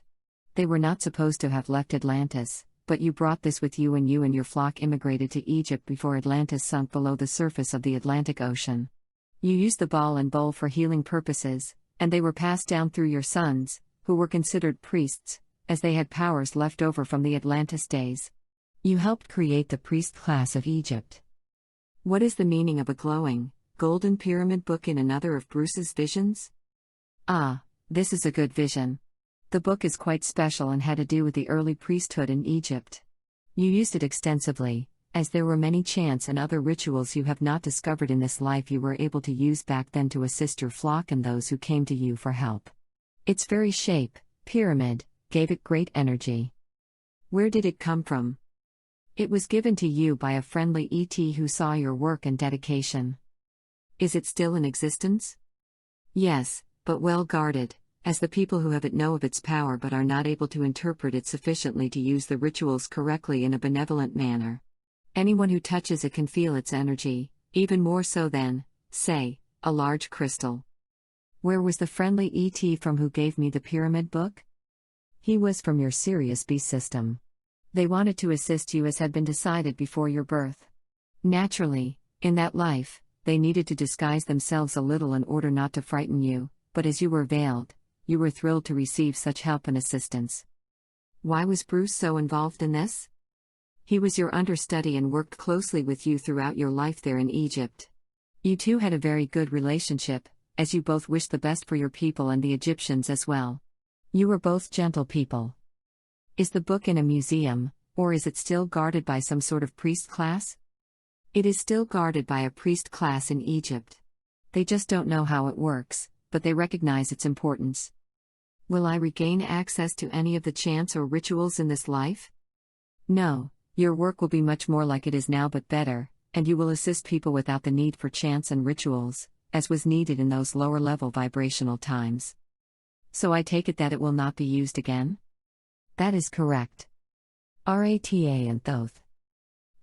They were not supposed to have left Atlantis, but you brought this with you and your flock immigrated to Egypt before Atlantis sunk below the surface of the Atlantic Ocean. You used the ball and bowl for healing purposes, and they were passed down through your sons, who were considered priests, as they had powers left over from the Atlantis days. You helped create the priest class of Egypt. What is the meaning of a glowing, golden pyramid book in another of Bruce's visions? Ah, this is a good vision. The book is quite special and had to do with the early priesthood in Egypt. You used it extensively, as there were many chants and other rituals you have not discovered in this life you were able to use back then to assist your flock and those who came to you for help. Its very shape, pyramid, gave it great energy. Where did it come from? It was given to you by a friendly ET who saw your work and dedication. Is it still in existence? Yes, but well guarded, as the people who have it know of its power but are not able to interpret it sufficiently to use the rituals correctly in a benevolent manner. Anyone who touches it can feel its energy, even more so than, say, a large crystal. Where was the friendly ET from who gave me the pyramid book? He was from your Sirius B system. They wanted to assist you as had been decided before your birth. Naturally, in that life, they needed to disguise themselves a little in order not to frighten you, but as you were veiled, you were thrilled to receive such help and assistance. Why was Bruce so involved in this? He was your understudy and worked closely with you throughout your life there in Egypt. You two had a very good relationship, as you both wished the best for your people and the Egyptians as well. You were both gentle people. Is the book in a museum, or is it still guarded by some sort of priest class? It is still guarded by a priest class in Egypt. They just don't know how it works, but they recognize its importance. Will I regain access to any of the chants or rituals in this life? No, your work will be much more like it is now but better, and you will assist people without the need for chants and rituals, as was needed in those lower-level vibrational times. So I take it that it will not be used again? That is correct. Rata and Thoth.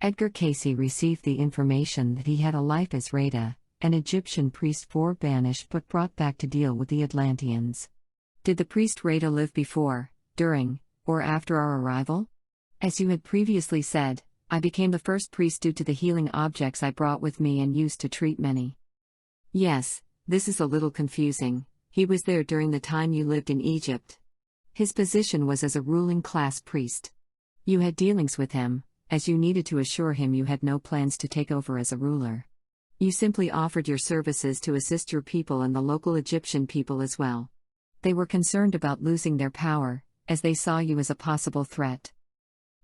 Edgar Casey received the information that he had a life as Rata, an Egyptian priest banished but brought back to deal with the Atlanteans. Did the priest Rata live before, during, or after our arrival? As you had previously said, I became the first priest due to the healing objects I brought with me and used to treat many. Yes, this is a little confusing. He was there during the time you lived in Egypt. His position was as a ruling class priest. You had dealings with him, as you needed to assure him you had no plans to take over as a ruler. You simply offered your services to assist your people and the local Egyptian people as well. They were concerned about losing their power, as they saw you as a possible threat.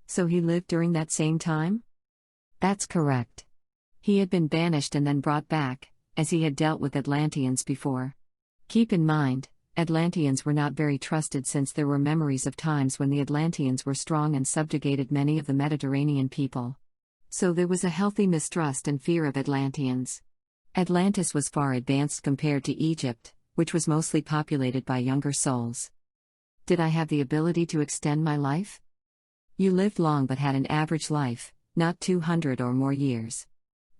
So he lived during that same time? That's correct. He had been banished and then brought back, as he had dealt with Atlanteans before. Keep in mind, Atlanteans were not very trusted since there were memories of times when the Atlanteans were strong and subjugated many of the Mediterranean people. So there was a healthy mistrust and fear of Atlanteans. Atlantis was far advanced compared to Egypt, which was mostly populated by younger souls. Did I have the ability to extend my life? You lived long but had an average life, not 200 or more years.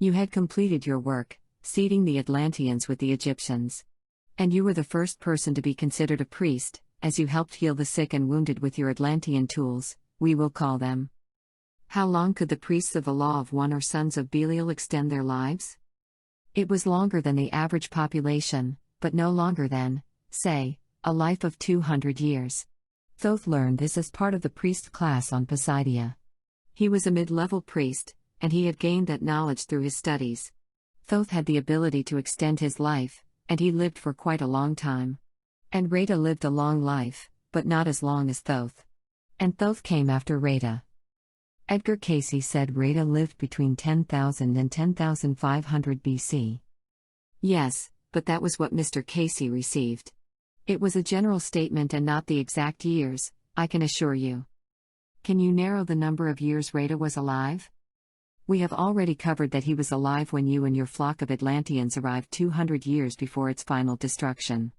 You had completed your work, seeding the Atlanteans with the Egyptians. And you were the first person to be considered a priest, as you helped heal the sick and wounded with your Atlantean tools, we will call them. How long could the priests of the Law of One or Sons of Belial extend their lives? It was longer than the average population, but no longer than, say, a life of 200 years. Thoth learned this as part of the priest class on Poseidia. He was a mid-level priest, and he had gained that knowledge through his studies. Thoth had the ability to extend his life, and he lived for quite a long time. And Rata lived a long life, but not as long as Thoth. And Thoth came after Rada. Edgar Cayce said Rada lived between 10,000 and 10,500 BC. Yes, but that was what Mr. Cayce received. It was a general statement and not the exact years, I can assure you. Can you narrow the number of years Rada was alive? We have already covered that he was alive when you and your flock of Atlanteans arrived 200 years before its final destruction.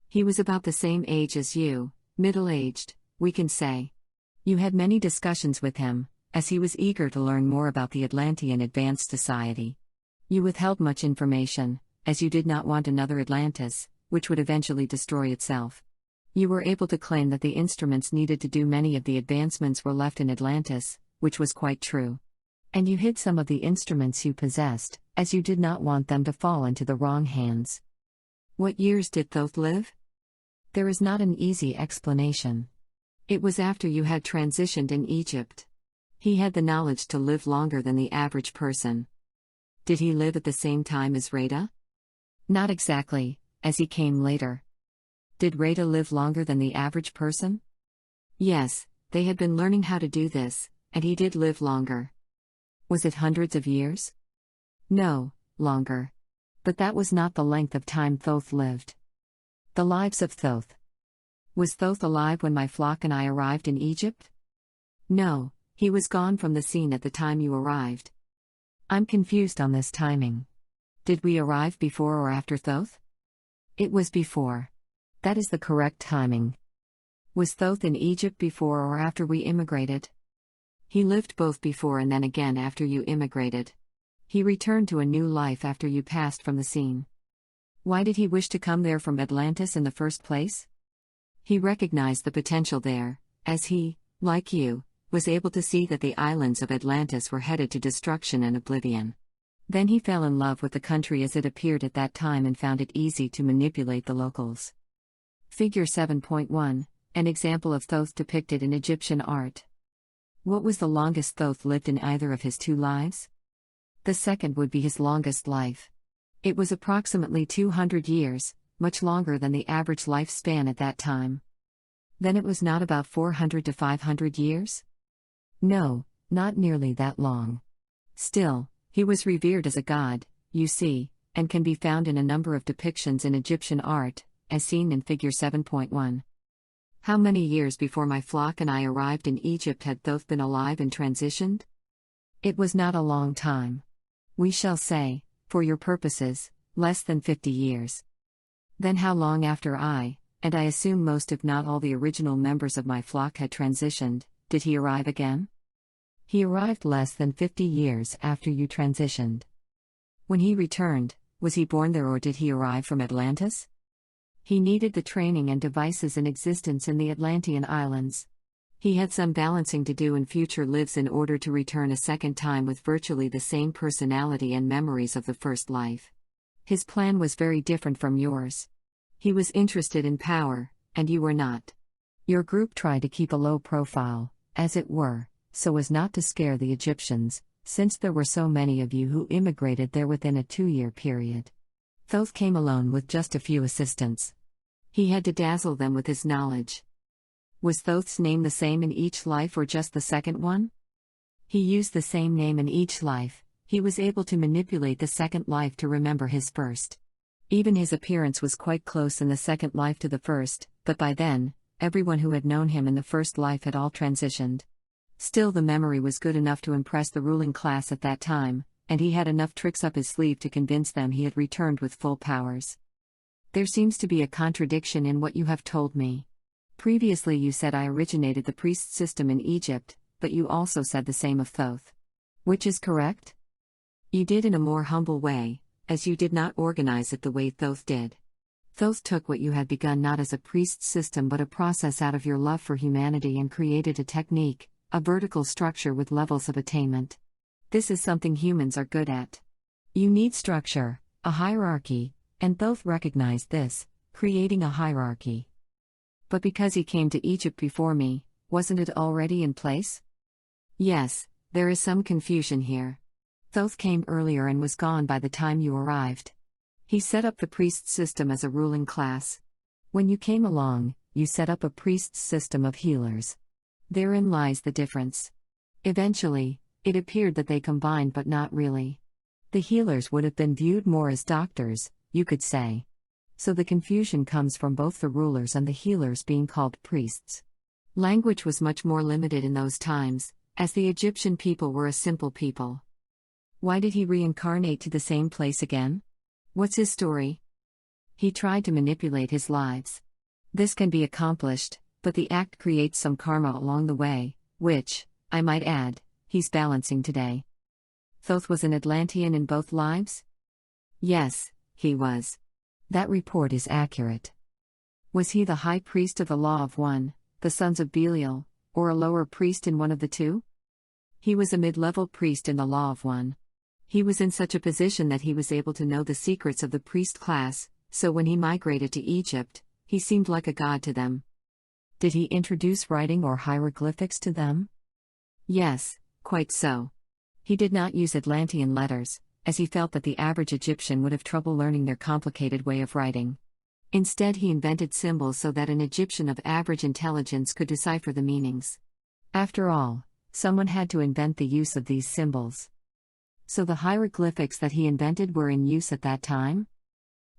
He was about the same age as you, middle-aged, we can say. You had many discussions with him, as he was eager to learn more about the Atlantean advanced society. You withheld much information, as you did not want another Atlantis, which would eventually destroy itself. You were able to claim that the instruments needed to do many of the advancements were left in Atlantis, which was quite true. And you hid some of the instruments you possessed, as you did not want them to fall into the wrong hands. What years did Thoth live? There is not an easy explanation. It was after you had transitioned in Egypt. He had the knowledge to live longer than the average person. Did he live at the same time as Rada? Not exactly, as he came later. Did Rada live longer than the average person? Yes, they had been learning how to do this, and he did live longer. Was it hundreds of years? No, longer. But that was not the length of time Thoth lived. The lives of Thoth. Was Thoth alive when my flock and I arrived in Egypt? No, he was gone from the scene at the time you arrived. I'm confused on this timing. Did we arrive before or after Thoth? It was before. That is the correct timing. Was Thoth in Egypt before or after we immigrated? He lived both before and then again after you immigrated. He returned to a new life after you passed from the scene. Why did he wish to come there from Atlantis in the first place? He recognized the potential there, as he, like you, was able to see that the islands of Atlantis were headed to destruction and oblivion. Then he fell in love with the country as it appeared at that time and found it easy to manipulate the locals. Figure 7.1, an example of Thoth depicted in Egyptian art. What was the longest Thoth lived in either of his two lives? The second would be his longest life. It was approximately 200 years, much longer than the average lifespan at that time. Then it was not about 400 to 500 years? No, not nearly that long. Still, he was revered as a god, you see, and can be found in a number of depictions in Egyptian art, as seen in Figure 7.1. How many years before my flock and I arrived in Egypt had Thoth been alive and transitioned? It was not a long time. We shall say, for your purposes, less than 50 years. Then how long after and I assume most if not all the original members of my flock had transitioned, did he arrive again? He arrived less than 50 years after you transitioned. When he returned, was he born there or did he arrive from Atlantis? He needed the training and devices in existence in the Atlantean islands. He had some balancing to do in future lives in order to return a second time with virtually the same personality and memories of the first life. His plan was very different from yours. He was interested in power, and you were not. Your group tried to keep a low profile, as it were, so as not to scare the Egyptians, since there were so many of you who immigrated there within a 2-year period. Thoth came alone with just a few assistants. He had to dazzle them with his knowledge. Was Thoth's name the same in each life or just the second one? He used the same name in each life. He was able to manipulate the second life to remember his first. Even his appearance was quite close in the second life to the first, but by then, everyone who had known him in the first life had all transitioned. Still, the memory was good enough to impress the ruling class at that time, and he had enough tricks up his sleeve to convince them he had returned with full powers. There seems to be a contradiction in what you have told me. Previously you said I originated the priest system in Egypt, but you also said the same of Thoth. Which is correct? You did in a more humble way, as you did not organize it the way Thoth did. Thoth took what you had begun not as a priest system but a process out of your love for humanity and created a technique, a vertical structure with levels of attainment. This is something humans are good at. You need structure, a hierarchy, and Thoth recognized this, creating a hierarchy. But because he came to Egypt before me, wasn't it already in place? Yes, there is some confusion here. Thoth came earlier and was gone by the time you arrived. He set up the priest system as a ruling class. When you came along, you set up a priest's system of healers. Therein lies the difference. Eventually, it appeared that they combined, but not really. The healers would have been viewed more as doctors, you could say. So the confusion comes from both the rulers and the healers being called priests. Language was much more limited in those times, as the Egyptian people were a simple people. Why did he reincarnate to the same place again? What's his story? He tried to manipulate his lives. This can be accomplished, but the act creates some karma along the way, which, I might add, he's balancing today. Thoth was an Atlantean in both lives? Yes, he was. That report is accurate. Was he the high priest of the Law of One, the sons of Belial, or a lower priest in one of the two? He was a mid-level priest in the Law of One. He was in such a position that he was able to know the secrets of the priest class, so when he migrated to Egypt, he seemed like a god to them. Did he introduce writing or hieroglyphics to them? Yes, quite so. He did not use Atlantean letters, as he felt that the average Egyptian would have trouble learning their complicated way of writing. Instead, he invented symbols so that an Egyptian of average intelligence could decipher the meanings. After all, someone had to invent the use of these symbols. So the hieroglyphics that he invented were in use at that time?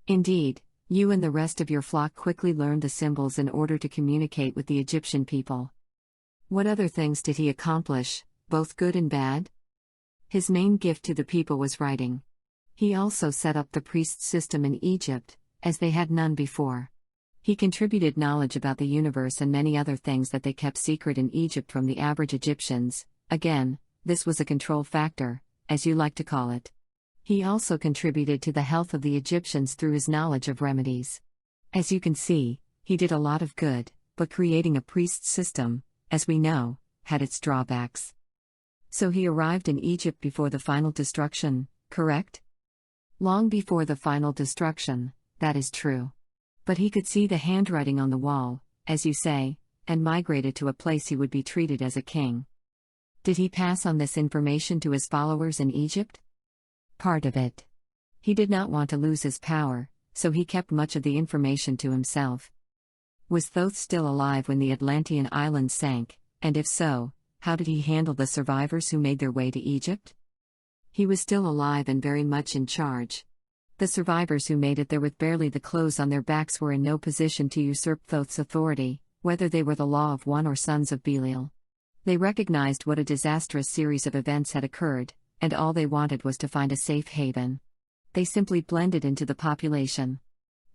Indeed, you and the rest of your flock quickly learned the symbols in order to communicate with the Egyptian people. What other things did he accomplish, both good and bad? His main gift to the people was writing. He also set up the priest system in Egypt, as they had none before. He contributed knowledge about the universe and many other things that they kept secret in Egypt from the average Egyptians. Again, this was a control factor, as you like to call it. He also contributed to the health of the Egyptians through his knowledge of remedies. As you can see, he did a lot of good, but creating a priest system, as we know, had its drawbacks. So he arrived in Egypt before the final destruction, correct? Long before the final destruction, that is true. But he could see the handwriting on the wall, as you say, and migrated to a place he would be treated as a king. Did he pass on this information to his followers in Egypt? Part of it. He did not want to lose his power, so he kept much of the information to himself. Was Thoth still alive when the Atlantean island sank, and if so, how did he handle the survivors who made their way to Egypt? He was still alive and very much in charge. The survivors who made it there with barely the clothes on their backs were in no position to usurp Thoth's authority, whether they were the Law of One or sons of Belial. They recognized what a disastrous series of events had occurred, and all they wanted was to find a safe haven. They simply blended into the population.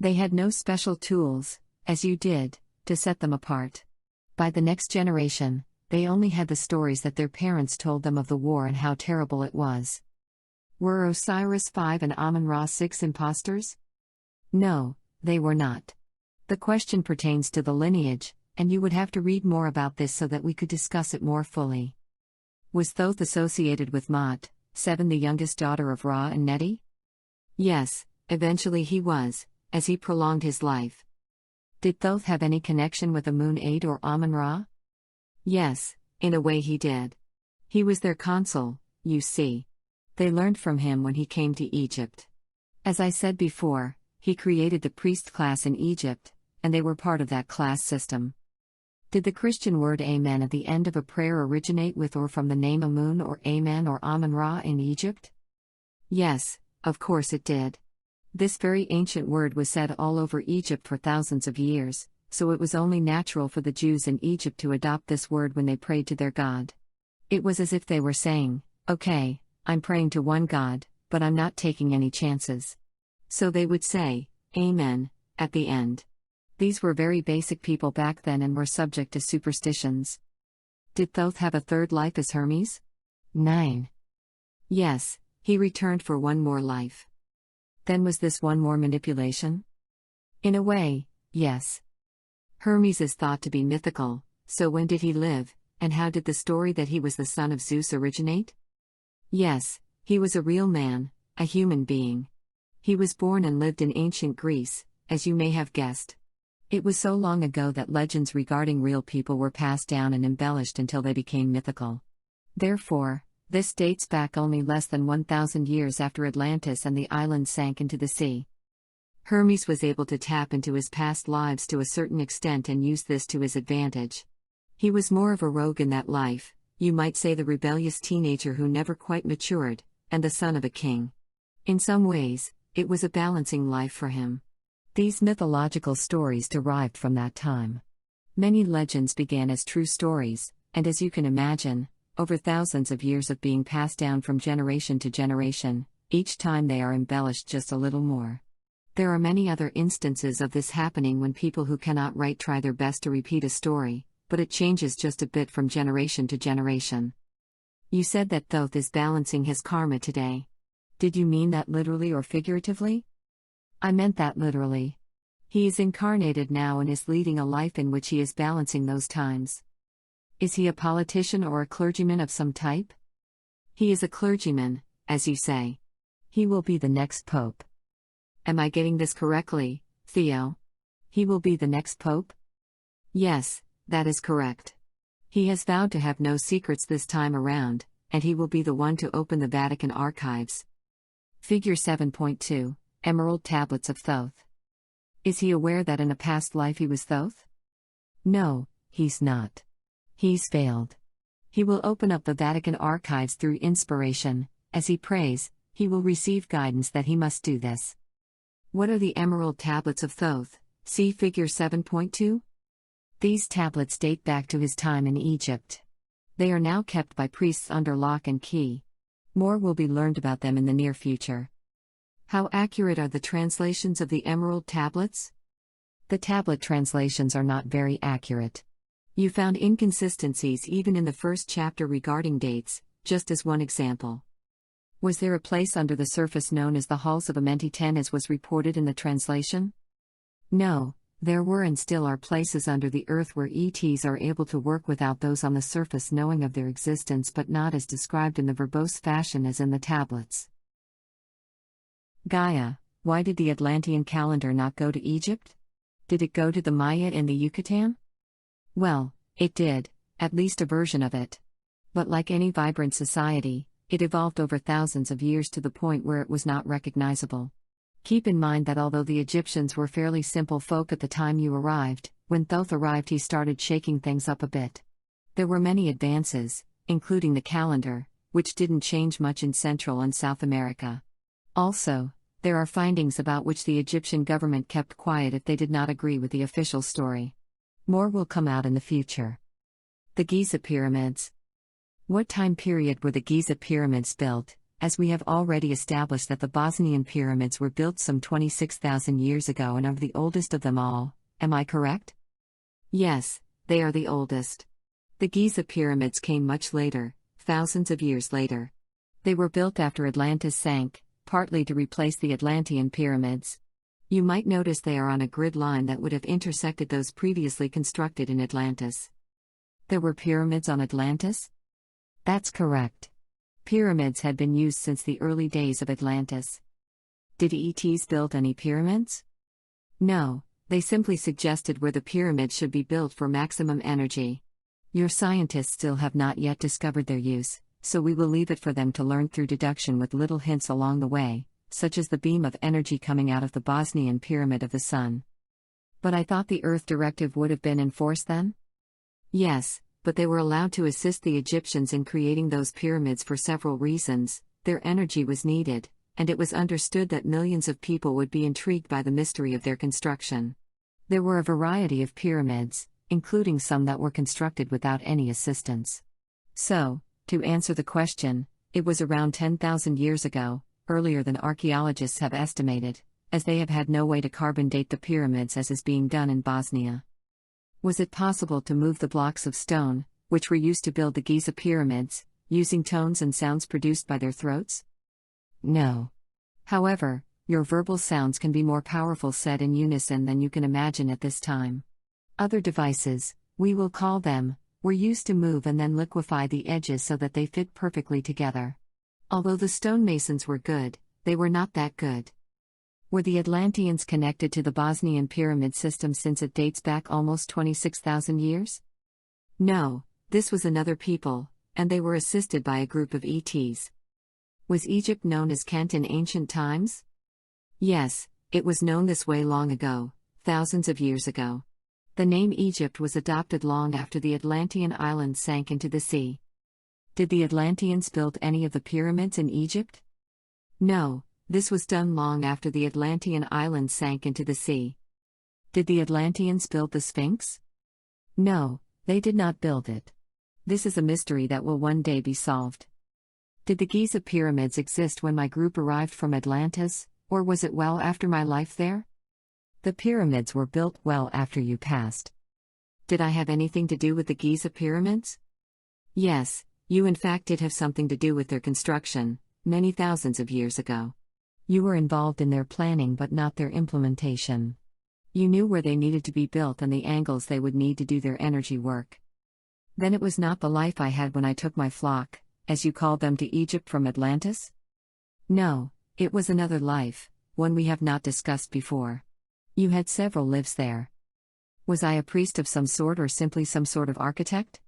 They had no special tools, as you did, to set them apart. By the next generation, they only had the stories that their parents told them of the war and how terrible it was. Were Osiris 5 and Amun-Ra 6 imposters? No, they were not. The question pertains to the lineage, and you would have to read more about this so that we could discuss it more fully. Was Thoth associated with Ma'at, 7, the youngest daughter of Ra and Neti? Yes, eventually he was, as he prolonged his life. Did Thoth have any connection with Amun-8 or Amun-Ra? Yes, in a way he did. He was their consul, you see. They learned from him when he came to Egypt. As I said before, he created the priest class in Egypt, and they were part of that class system. Did the Christian word Amen at the end of a prayer originate with or from the name Amun or Amen or Amun-Ra in Egypt? Yes, of course it did. This very ancient word was said all over Egypt for thousands of years, so it was only natural for the Jews in Egypt to adopt this word when they prayed to their God. It was as if they were saying, okay, I'm praying to one God, but I'm not taking any chances. So they would say, Amen, at the end. These were very basic people back then and were subject to superstitions. Did Thoth have a third life as Hermes? 9. Yes, he returned for one more life. Then was this one more manipulation? In a way, yes. Hermes is thought to be mythical, so when did he live, and how did the story that he was the son of Zeus originate? Yes, he was a real man, a human being. He was born and lived in ancient Greece, as you may have guessed. It was so long ago that legends regarding real people were passed down and embellished until they became mythical. Therefore, this dates back only less than 1,000 years after Atlantis and the island sank into the sea. Hermes was able to tap into his past lives to a certain extent and use this to his advantage. He was more of a rogue in that life, you might say the rebellious teenager who never quite matured, and the son of a king. In some ways, it was a balancing life for him. These mythological stories derived from that time. Many legends began as true stories, and as you can imagine, over thousands of years of being passed down from generation to generation, each time they are embellished just a little more. There are many other instances of this happening when people who cannot write try their best to repeat a story, but it changes just a bit from generation to generation. You said that Thoth is balancing his karma today. Did you mean that literally or figuratively? I meant that literally. He is incarnated now and is leading a life in which he is balancing those times. Is he a politician or a clergyman of some type? He is a clergyman, as you say. He will be the next pope. Am I getting this correctly, Theo? He will be the next pope? Yes, that is correct. He has vowed to have no secrets this time around, and he will be the one to open the Vatican archives. Figure 7.2, Emerald Tablets of Thoth. Is he aware that in a past life he was Thoth? No, he's not. He's failed. He will open up the Vatican archives through inspiration. As he prays, he will receive guidance that he must do this. What are the Emerald Tablets of Thoth? See Figure 7.2? These tablets date back to his time in Egypt. They are now kept by priests under lock and key. More will be learned about them in the near future. How accurate are the translations of the Emerald Tablets? The tablet translations are not very accurate. You found inconsistencies even in the first chapter regarding dates, just as one example. Was there a place under the surface known as the Halls of Amenti-10 as was reported in the translation? No, there were and still are places under the earth where ETs are able to work without those on the surface knowing of their existence but not as described in the verbose fashion as in the tablets. Gaia, why did the Atlantean calendar not go to Egypt? Did it go to the Maya in the Yucatan? Well, it did, at least a version of it. But like any vibrant society, it evolved over thousands of years to the point where it was not recognizable. Keep in mind that although the Egyptians were fairly simple folk at the time you arrived, when Thoth arrived he started shaking things up a bit. There were many advances, including the calendar, which didn't change much in Central and South America. Also, there are findings about which the Egyptian government kept quiet if they did not agree with the official story. More will come out in the future. The Giza Pyramids. What time period were the Giza Pyramids built, as we have already established that the Bosnian pyramids were built some 26,000 years ago and are the oldest of them all, am I correct? Yes, they are the oldest. The Giza Pyramids came much later, thousands of years later. They were built after Atlantis sank, partly to replace the Atlantean pyramids. You might notice they are on a grid line that would have intersected those previously constructed in Atlantis. There were pyramids on Atlantis? That's correct. Pyramids had been used since the early days of Atlantis. Did ETs build any pyramids? No, they simply suggested where the pyramids should be built for maximum energy. Your scientists still have not yet discovered their use, so we will leave it for them to learn through deduction with little hints along the way, such as the beam of energy coming out of the Bosnian Pyramid of the Sun. But I thought the Earth Directive would have been enforced then? Yes, but they were allowed to assist the Egyptians in creating those pyramids for several reasons. Their energy was needed, and it was understood that millions of people would be intrigued by the mystery of their construction. There were a variety of pyramids, including some that were constructed without any assistance. So, to answer the question, it was around 10,000 years ago, earlier than archaeologists have estimated, as they have had no way to carbon date the pyramids as is being done in Bosnia. Was it possible to move the blocks of stone, which were used to build the Giza pyramids, using tones and sounds produced by their throats? No. However, your verbal sounds can be more powerful said in unison than you can imagine at this time. Other devices, we will call them, were used to move and then liquefy the edges so that they fit perfectly together. Although the stonemasons were good, they were not that good. Were the Atlanteans connected to the Bosnian pyramid system since it dates back almost 26,000 years? No, this was another people, and they were assisted by a group of ETs. Was Egypt known as Kent in ancient times? Yes, It was known this way long ago, thousands of years ago. The name Egypt was adopted long after the Atlantean islands sank into the sea. Did the Atlanteans build any of the pyramids in Egypt? No, this was done long after the Atlantean islands sank into the sea. Did the Atlanteans build the Sphinx? No, they did not build it. This is a mystery that will one day be solved. Did the Giza pyramids exist when my group arrived from Atlantis, or was it well after my life there? The pyramids were built well after you passed. Did I have anything to do with the Giza pyramids? Yes, you in fact did have something to do with their construction, many thousands of years ago. You were involved in their planning but not their implementation. You knew where they needed to be built and the angles they would need to do their energy work. Then it was not the life I had when I took my flock, as you called them, to Egypt from Atlantis? No, it was another life, one we have not discussed before. You had several lives there. Was I a priest of some sort or simply some sort of architect?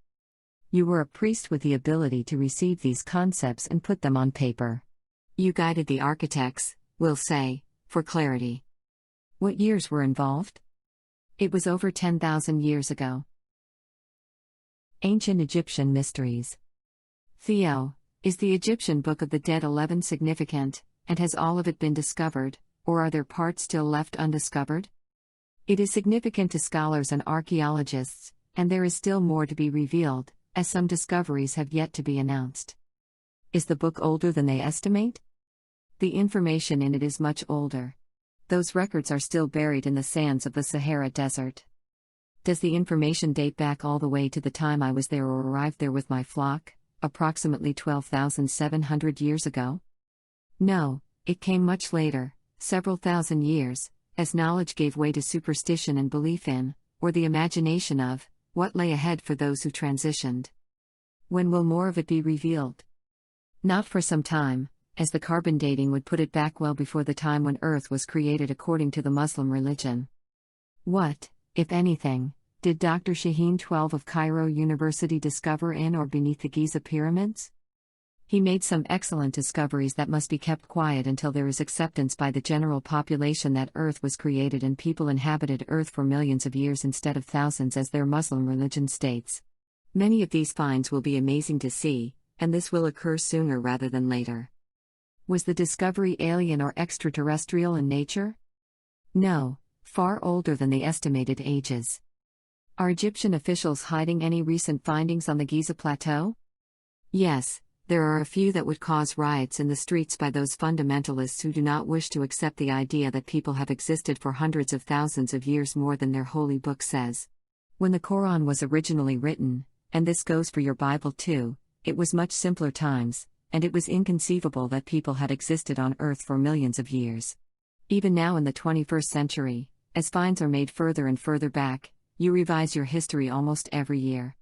You were a priest with the ability to receive these concepts and put them on paper. You guided the architects, we'll say, for clarity. What years were involved? It was over 10,000 years ago. Ancient Egyptian Mysteries. Theo, is the Egyptian Book of the Dead 11 significant, and has all of it been discovered, or are there parts still left undiscovered? It is significant to scholars and archaeologists, and there is still more to be revealed, as some discoveries have yet to be announced. Is the book older than they estimate? The information in it is much older. Those records are still buried in the sands of the Sahara Desert. Does the information date back all the way to the time I was there or arrived there with my flock, approximately 12,700 years ago? No, it came much later, several thousand years, as knowledge gave way to superstition and belief in, or the imagination of, what lay ahead for those who transitioned. When will more of it be revealed? Not for some time, as the carbon dating would put it back well before the time when Earth was created according to the Muslim religion. What, if anything, did Dr. Shaheen 12 of Cairo University discover in or beneath the Giza pyramids? He made some excellent discoveries that must be kept quiet until there is acceptance by the general population that Earth was created and people inhabited Earth for millions of years instead of thousands as their Muslim religion states. Many of these finds will be amazing to see, and this will occur sooner rather than later. Was the discovery alien or extraterrestrial in nature? No, far older than the estimated ages. Are Egyptian officials hiding any recent findings on the Giza Plateau? Yes. There are a few that would cause riots in the streets by those fundamentalists who do not wish to accept the idea that people have existed for hundreds of thousands of years more than their holy book says. When the Quran was originally written, and this goes for your Bible too, it was much simpler times, and it was inconceivable that people had existed on earth for millions of years. Even now in the 21st century, as finds are made further and further back, you revise your history almost every year.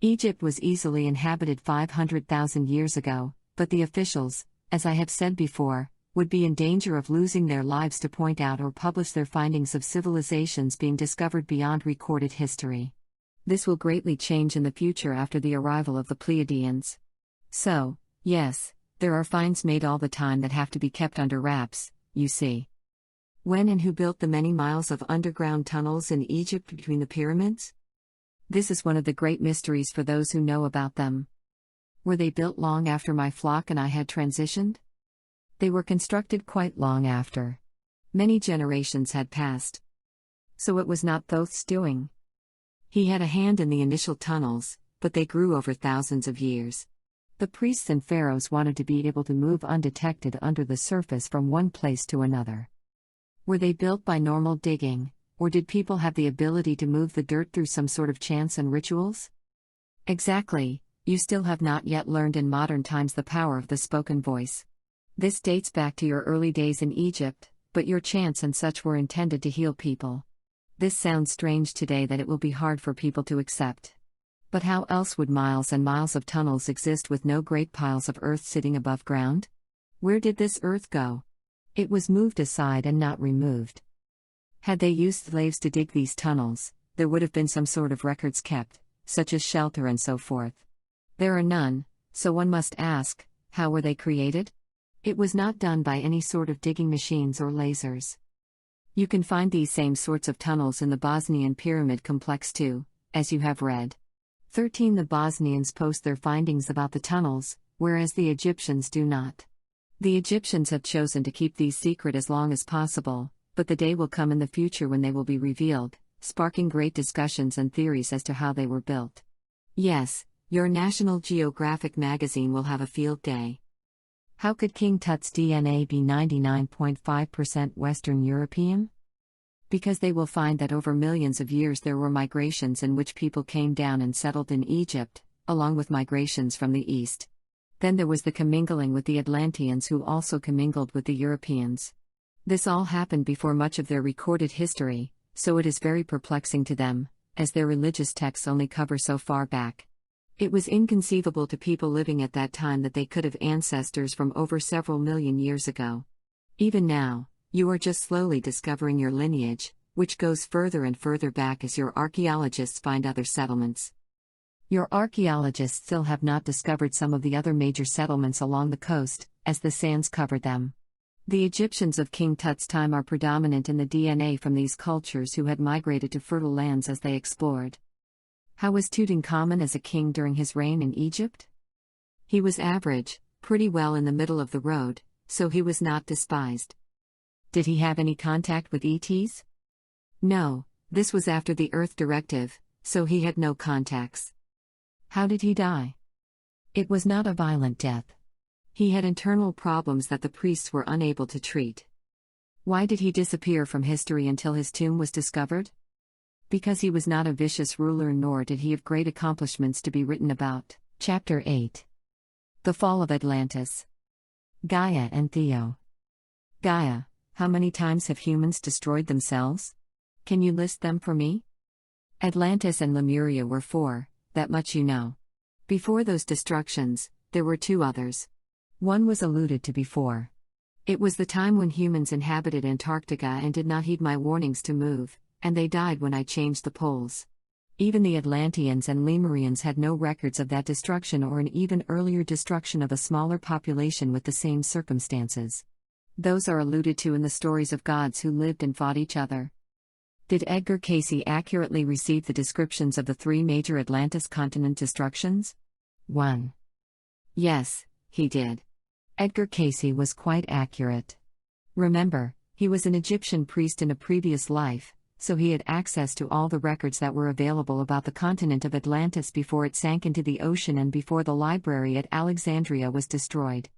Egypt was easily inhabited 500,000 years ago, but the officials, as I have said before, would be in danger of losing their lives to point out or publish their findings of civilizations being discovered beyond recorded history. This will greatly change in the future after the arrival of the Pleiadians. So, yes, there are finds made all the time that have to be kept under wraps, you see. When and who built the many miles of underground tunnels in Egypt between the pyramids? This is one of the great mysteries for those who know about them. Were they built long after my flock and I had transitioned? They were constructed quite long after. Many generations had passed. So it was not Thoth's doing. He had a hand in the initial tunnels, but they grew over thousands of years. The priests and pharaohs wanted to be able to move undetected under the surface from one place to another. Were they built by normal digging? Or did people have the ability to move the dirt through some sort of chants and rituals? Exactly, you still have not yet learned in modern times the power of the spoken voice. This dates back to your early days in Egypt, but your chants and such were intended to heal people. This sounds strange today that it will be hard for people to accept. But how else would miles and miles of tunnels exist with no great piles of earth sitting above ground? Where did this earth go? It was moved aside and not removed. Had they used slaves to dig these tunnels, there would have been some sort of records kept, such as shelter and so forth. There are none, so one must ask, how were they created? It was not done by any sort of digging machines or lasers. You can find these same sorts of tunnels in the Bosnian pyramid complex too, as you have read. 13. The Bosnians post their findings about the tunnels, whereas the Egyptians do not. The Egyptians have chosen to keep these secret as long as possible, but the day will come in the future when they will be revealed, sparking great discussions and theories as to how they were built. Yes, your National Geographic magazine will have a field day. How could King Tut's DNA be 99.5% Western European? Because they will find that over millions of years there were migrations in which people came down and settled in Egypt, along with migrations from the east. Then there was the commingling with the Atlanteans who also commingled with the Europeans. This all happened before much of their recorded history, so it is very perplexing to them, as their religious texts only cover so far back. It was inconceivable to people living at that time that they could have ancestors from over several million years ago. Even now, you are just slowly discovering your lineage, which goes further and further back as your archaeologists find other settlements. Your archaeologists still have not discovered some of the other major settlements along the coast, as the sands cover them. The Egyptians of King Tut's time are predominant in the DNA from these cultures who had migrated to fertile lands as they explored. How was Tutankhamun as a king during his reign in Egypt? He was average, pretty well in the middle of the road, so he was not despised. Did he have any contact with ETs? No, this was after the Earth Directive, so he had no contacts. How did he die? It was not a violent death. He had internal problems that the priests were unable to treat. Why did he disappear from history until his tomb was discovered? Because he was not a vicious ruler nor did he have great accomplishments to be written about. Chapter 8. The Fall of Atlantis. Gaia and Theo. Gaia, how many times have humans destroyed themselves? Can you list them for me? Atlantis and Lemuria were 4, that much you know. Before those destructions, there were 2 others. One was alluded to before. It was the time when humans inhabited Antarctica and did not heed my warnings to move, and they died when I changed the poles. Even the Atlanteans and Lemurians had no records of that destruction or an even earlier destruction of a smaller population with the same circumstances. Those are alluded to in the stories of gods who lived and fought each other. Did Edgar Cayce accurately receive the descriptions of the 3 major Atlantis continent destructions? 1. Yes, he did. Edgar Cayce was quite accurate. Remember, he was an Egyptian priest in a previous life, so he had access to all the records that were available about the continent of Atlantis before it sank into the ocean and before the library at Alexandria was destroyed.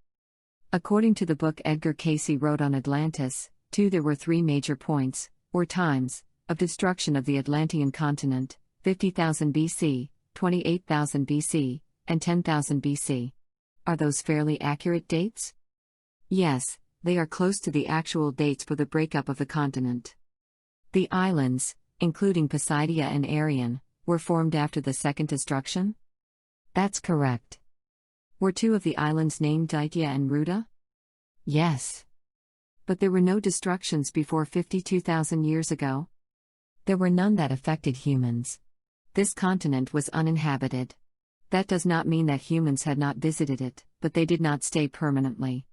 According to the book Edgar Cayce wrote on Atlantis, there were 3 major points, or times, of destruction of the Atlantean continent: 50,000 BC, 28,000 BC, and 10,000 BC. Are those fairly accurate dates? Yes, they are close to the actual dates for the breakup of the continent. The islands, including Poseidia and Arion, were formed after the second destruction? That's correct. Were 2 of the islands named Dytia and Ruda? Yes. But there were no destructions before 52,000 years ago? There were none that affected humans. This continent was uninhabited. That does not mean that humans had not visited it, but they did not stay permanently.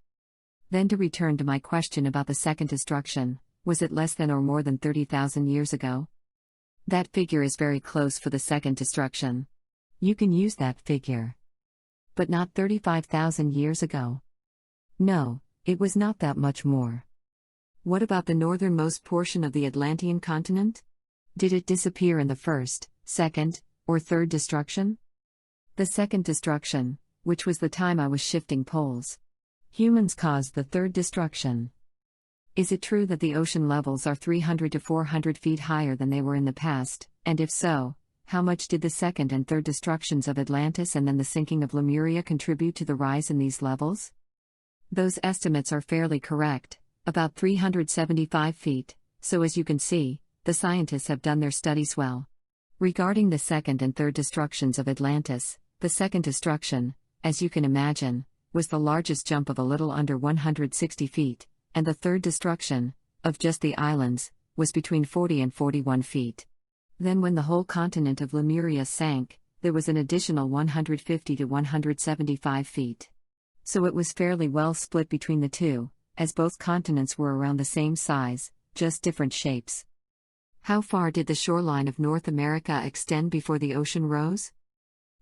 Then to return to my question about the second destruction, was it less than or more than 30,000 years ago? That figure is very close for the second destruction. You can use that figure. But not 35,000 years ago. No, it was not that much more. What about the northernmost portion of the Atlantean continent? Did it disappear in the first, second, or third destruction? The second destruction, which was the time I was shifting poles. Humans caused the third destruction. Is it true that the ocean levels are 300 to 400 feet higher than they were in the past, and if so, how much did the second and third destructions of Atlantis and then the sinking of Lemuria contribute to the rise in these levels? Those estimates are fairly correct, about 375 feet, so as you can see, the scientists have done their studies well. Regarding the second and third destructions of Atlantis, the second destruction, as you can imagine, was the largest jump of a little under 160 feet, and the third destruction, of just the islands, was between 40 and 41 feet. Then when the whole continent of Lemuria sank, there was an additional 150 to 175 feet. So it was fairly well split between the 2, as both continents were around the same size, just different shapes. How far did the shoreline of North America extend before the ocean rose?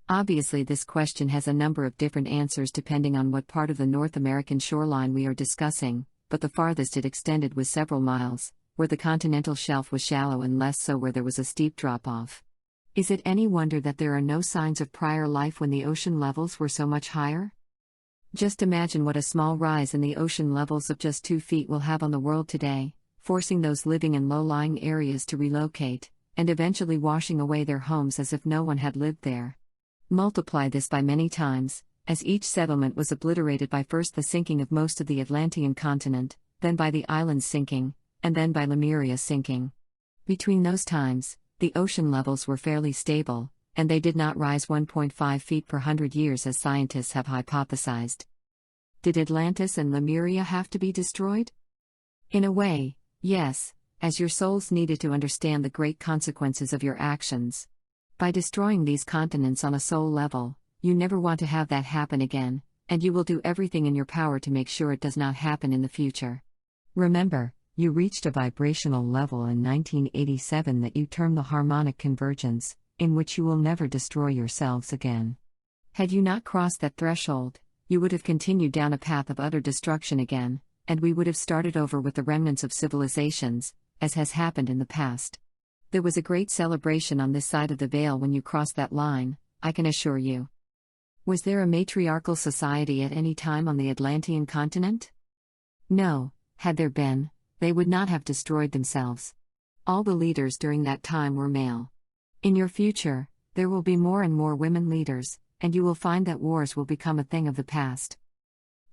Obviously, this question has a number of different answers depending on what part of the North American shoreline we are discussing, but the farthest it extended was several miles, where the continental shelf was shallow and less so where there was a steep drop-off. Is it any wonder that there are no signs of prior life when the ocean levels were so much higher? Just imagine what a small rise in the ocean levels of just 2 feet will have on the world today, forcing those living in low-lying areas to relocate, and eventually washing away their homes as if no one had lived there. Multiply this by many times, as each settlement was obliterated by first the sinking of most of the Atlantean continent, then by the islands sinking, and then by Lemuria sinking. Between those times, the ocean levels were fairly stable, and they did not rise 1.5 feet per 100 years as scientists have hypothesized. Did Atlantis and Lemuria have to be destroyed? In a way, yes, as your souls needed to understand the great consequences of your actions. By destroying these continents on a soul level, you never want to have that happen again, and you will do everything in your power to make sure it does not happen in the future. Remember, you reached a vibrational level in 1987 that you term the harmonic convergence, in which you will never destroy yourselves again. Had you not crossed that threshold, you would have continued down a path of utter destruction again, and we would have started over with the remnants of civilizations, as has happened in the past. There was a great celebration on this side of the veil when you crossed that line, I can assure you. Was there a matriarchal society at any time on the Atlantean continent? No, had there been, they would not have destroyed themselves. All the leaders during that time were male. In your future, there will be more and more women leaders, and you will find that wars will become a thing of the past.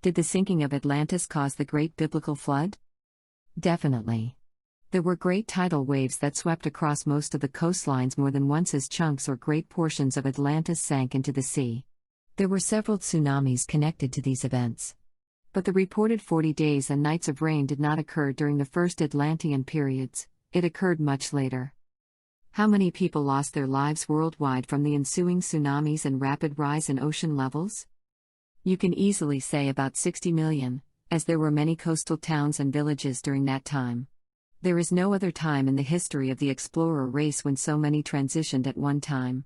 Did the sinking of Atlantis cause the great biblical flood? Definitely. There were great tidal waves that swept across most of the coastlines more than once as chunks or great portions of Atlantis sank into the sea. There were several tsunamis connected to these events. But the reported 40 days and nights of rain did not occur during the first Atlantean periods, it occurred much later. How many people lost their lives worldwide from the ensuing tsunamis and rapid rise in ocean levels? You can easily say about 60 million, as there were many coastal towns and villages during that time. There is no other time in the history of the explorer race when so many transitioned at one time.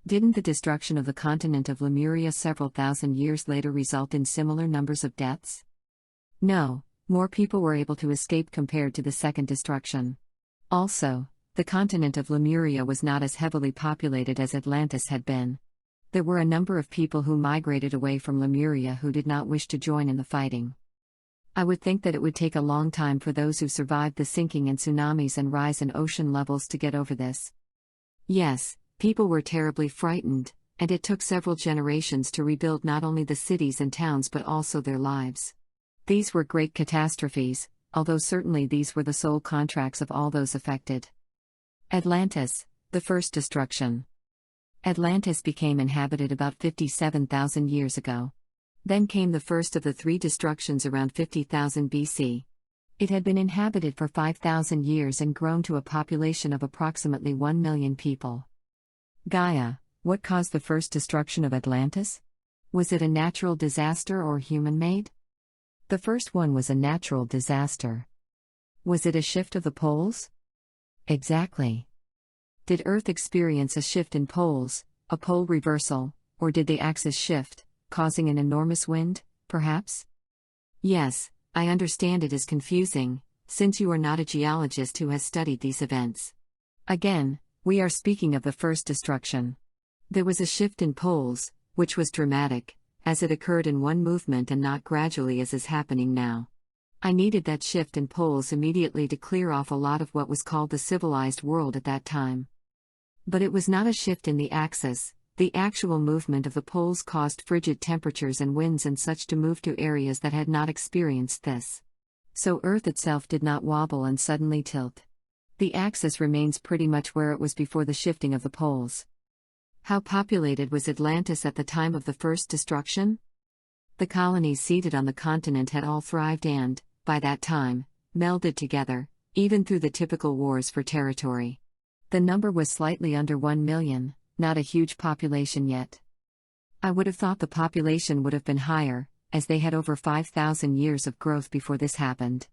Didn't the destruction of the continent of Lemuria several thousand years later result in similar numbers of deaths? No, more people were able to escape compared to the second destruction. Also, the continent of Lemuria was not as heavily populated as Atlantis had been. There were a number of people who migrated away from Lemuria who did not wish to join in the fighting. I would think that it would take a long time for those who survived the sinking and tsunamis and rise in ocean levels to get over this. Yes, people were terribly frightened, and it took several generations to rebuild not only the cities and towns but also their lives. These were great catastrophes, although certainly these were the sole contracts of all those affected. Atlantis, the first destruction. Atlantis became inhabited about 57,000 years ago. Then came the first of the 3 destructions around 50,000 BC. It had been inhabited for 5,000 years and grown to a population of approximately 1 million people. Gaia, what caused the first destruction of Atlantis? Was it a natural disaster or human-made? The first one was a natural disaster. Was it a shift of the poles? Exactly. Did Earth experience a shift in poles, a pole reversal, or did the axis shift, causing an enormous wind, perhaps? Yes, I understand it is confusing, since you are not a geologist who has studied these events. Again, we are speaking of the first destruction. There was a shift in poles, which was dramatic, as it occurred in one movement and not gradually as is happening now. I needed that shift in poles immediately to clear off a lot of what was called the civilized world at that time. But it was not a shift in the axis. The actual movement of the poles caused frigid temperatures and winds and such to move to areas that had not experienced this. So Earth itself did not wobble and suddenly tilt. The axis remains pretty much where it was before the shifting of the poles. How populated was Atlantis at the time of the first destruction? The colonies seated on the continent had all thrived and, by that time, melded together, even through the typical wars for territory. The number was slightly under 1 million. Not a huge population yet. I would have thought the population would have been higher, as they had over 5,000 years of growth before this happened.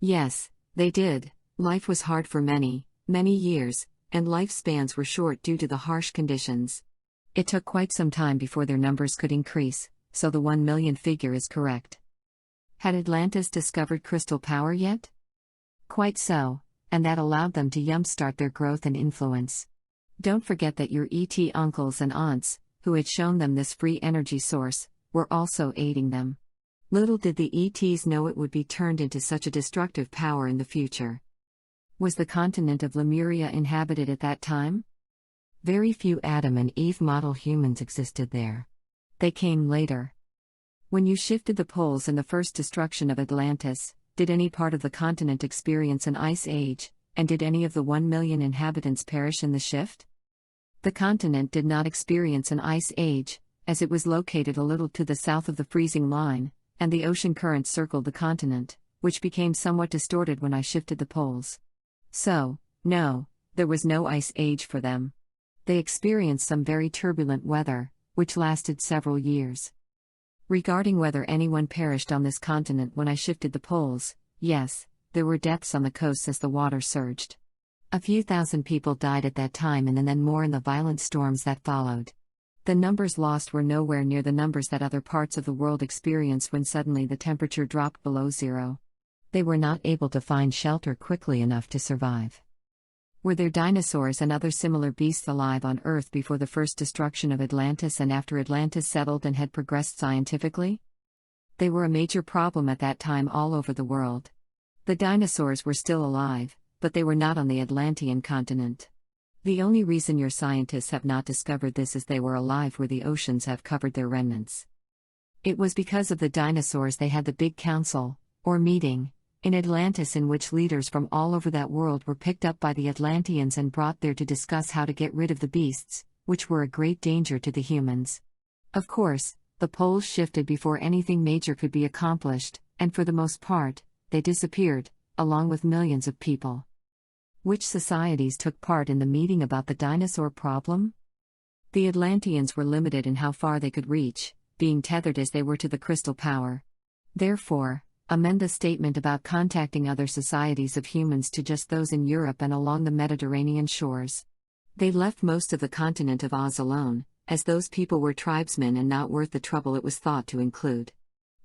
Yes, They did. Life was hard for many, many years, and lifespans were short due to the harsh conditions. It took quite some time before their numbers could increase, so the 1 million figure is correct. Had Atlantis discovered crystal power yet? Quite so, and that allowed them to jumpstart their growth and influence. Don't forget that your ET uncles and aunts, who had shown them this free energy source, were also aiding them. Little did the ETs know it would be turned into such a destructive power in the future. Was the continent of Lemuria inhabited at that time? Very few Adam and Eve model humans existed there. They came later. When you shifted the poles in the first destruction of Atlantis, did any part of the continent experience an ice age, and did any of the 1 million inhabitants perish in the shift? The continent did not experience an ice age, as it was located a little to the south of the freezing line, and the ocean currents circled the continent, which became somewhat distorted when I shifted the poles. So, no, there was no ice age for them. They experienced some very turbulent weather, which lasted several years. Regarding whether anyone perished on this continent when I shifted the poles, yes, there were deaths on the coasts as the water surged. A few thousand people died at that time and then more in the violent storms that followed. The numbers lost were nowhere near the numbers that other parts of the world experienced when suddenly the temperature dropped below zero. They were not able to find shelter quickly enough to survive. Were there dinosaurs and other similar beasts alive on Earth before the first destruction of Atlantis and after Atlantis settled and had progressed scientifically? They were a major problem at that time all over the world. The dinosaurs were still alive, but they were not on the Atlantean continent. The only reason your scientists have not discovered this is they were alive where the oceans have covered their remnants. It was because of the dinosaurs they had the big council, or meeting, in Atlantis in which leaders from all over that world were picked up by the Atlanteans and brought there to discuss how to get rid of the beasts, which were a great danger to the humans. Of course, the poles shifted before anything major could be accomplished, and for the most part, they disappeared, along with millions of people. Which societies took part in the meeting about the dinosaur problem? The Atlanteans were limited in how far they could reach, being tethered as they were to the crystal power. Therefore, amend the statement about contacting other societies of humans to just those in Europe and along the Mediterranean shores. They left most of the continent of Oz alone, as those people were tribesmen and not worth the trouble it was thought to include.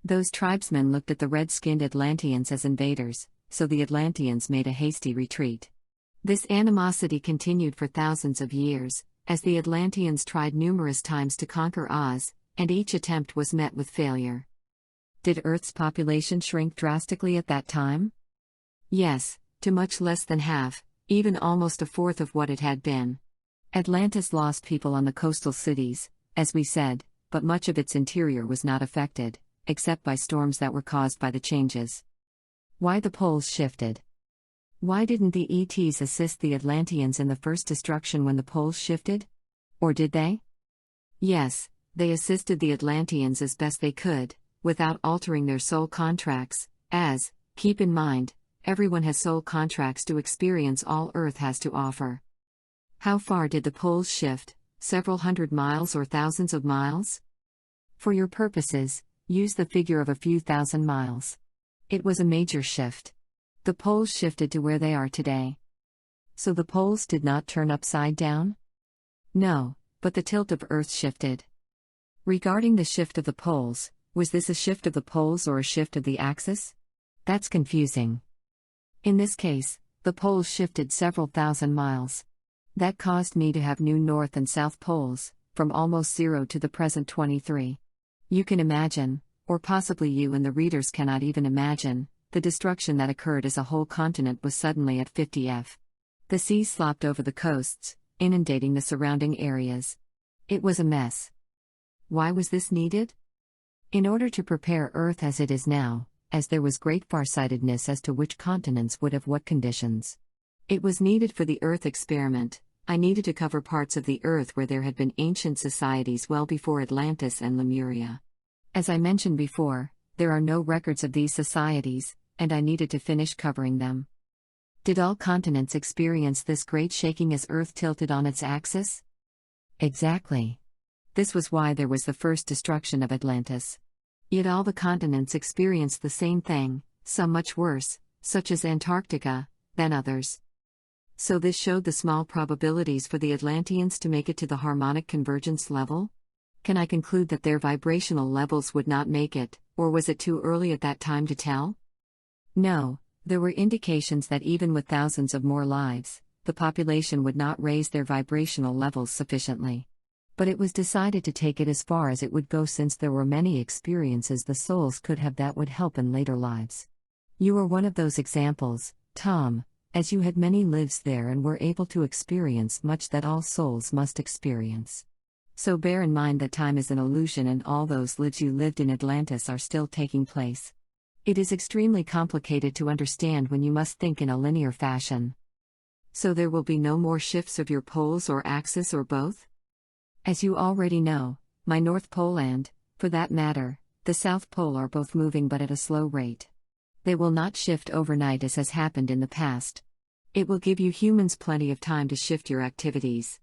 Those tribesmen looked at the red-skinned Atlanteans as invaders, so the Atlanteans made a hasty retreat. This animosity continued for thousands of years, as the Atlanteans tried numerous times to conquer Oz, and each attempt was met with failure. Did Earth's population shrink drastically at that time? Yes, to much less than half, even almost a fourth of what it had been. Atlantis lost people on the coastal cities, as we said, but much of its interior was not affected, except by storms that were caused by the changes. Why the poles shifted? Why didn't the ETs assist the Atlanteans in the first destruction when the poles shifted? Or did they? Yes, they assisted the Atlanteans as best they could, without altering their soul contracts, as, keep in mind, everyone has soul contracts to experience all Earth has to offer. How far did the poles shift? Several hundred miles or thousands of miles? For your purposes, use the figure of a few thousand miles. It was a major shift. The poles shifted to where they are today. So the poles did not turn upside down? No, but the tilt of Earth shifted. Regarding the shift of the poles, was this a shift of the poles or a shift of the axis? That's confusing. In this case, the poles shifted several thousand miles. That caused me to have new north and south poles, from almost 0 to the present 23. You can imagine, or possibly you and the readers cannot even imagine, the destruction that occurred as a whole continent was suddenly at 50 F. The seas slopped over the coasts, inundating the surrounding areas. It was a mess. Why was this needed? In order to prepare Earth as it is now, as there was great farsightedness as to which continents would have what conditions. It was needed for the Earth experiment. I needed to cover parts of the Earth where there had been ancient societies well before Atlantis and Lemuria. As I mentioned before, there are no records of these societies, and I needed to finish covering them. Did all continents experience this great shaking as Earth tilted on its axis? Exactly. This was why there was the first destruction of Atlantis. Yet all the continents experienced the same thing, some much worse, such as Antarctica, than others. So this showed the small probabilities for the Atlanteans to make it to the harmonic convergence level? Can I conclude that their vibrational levels would not make it, or was it too early at that time to tell? No, there were indications that even with thousands of more lives, the population would not raise their vibrational levels sufficiently. But it was decided to take it as far as it would go since there were many experiences the souls could have that would help in later lives. You were one of those examples, Tom, as you had many lives there and were able to experience much that all souls must experience. So bear in mind that time is an illusion and all those lives you lived in Atlantis are still taking place. It is extremely complicated to understand when you must think in a linear fashion. So there will be no more shifts of your poles or axis or both? As you already know, my North Pole and, for that matter, the South Pole are both moving but at a slow rate. They will not shift overnight as has happened in the past. It will give you humans plenty of time to shift your activities.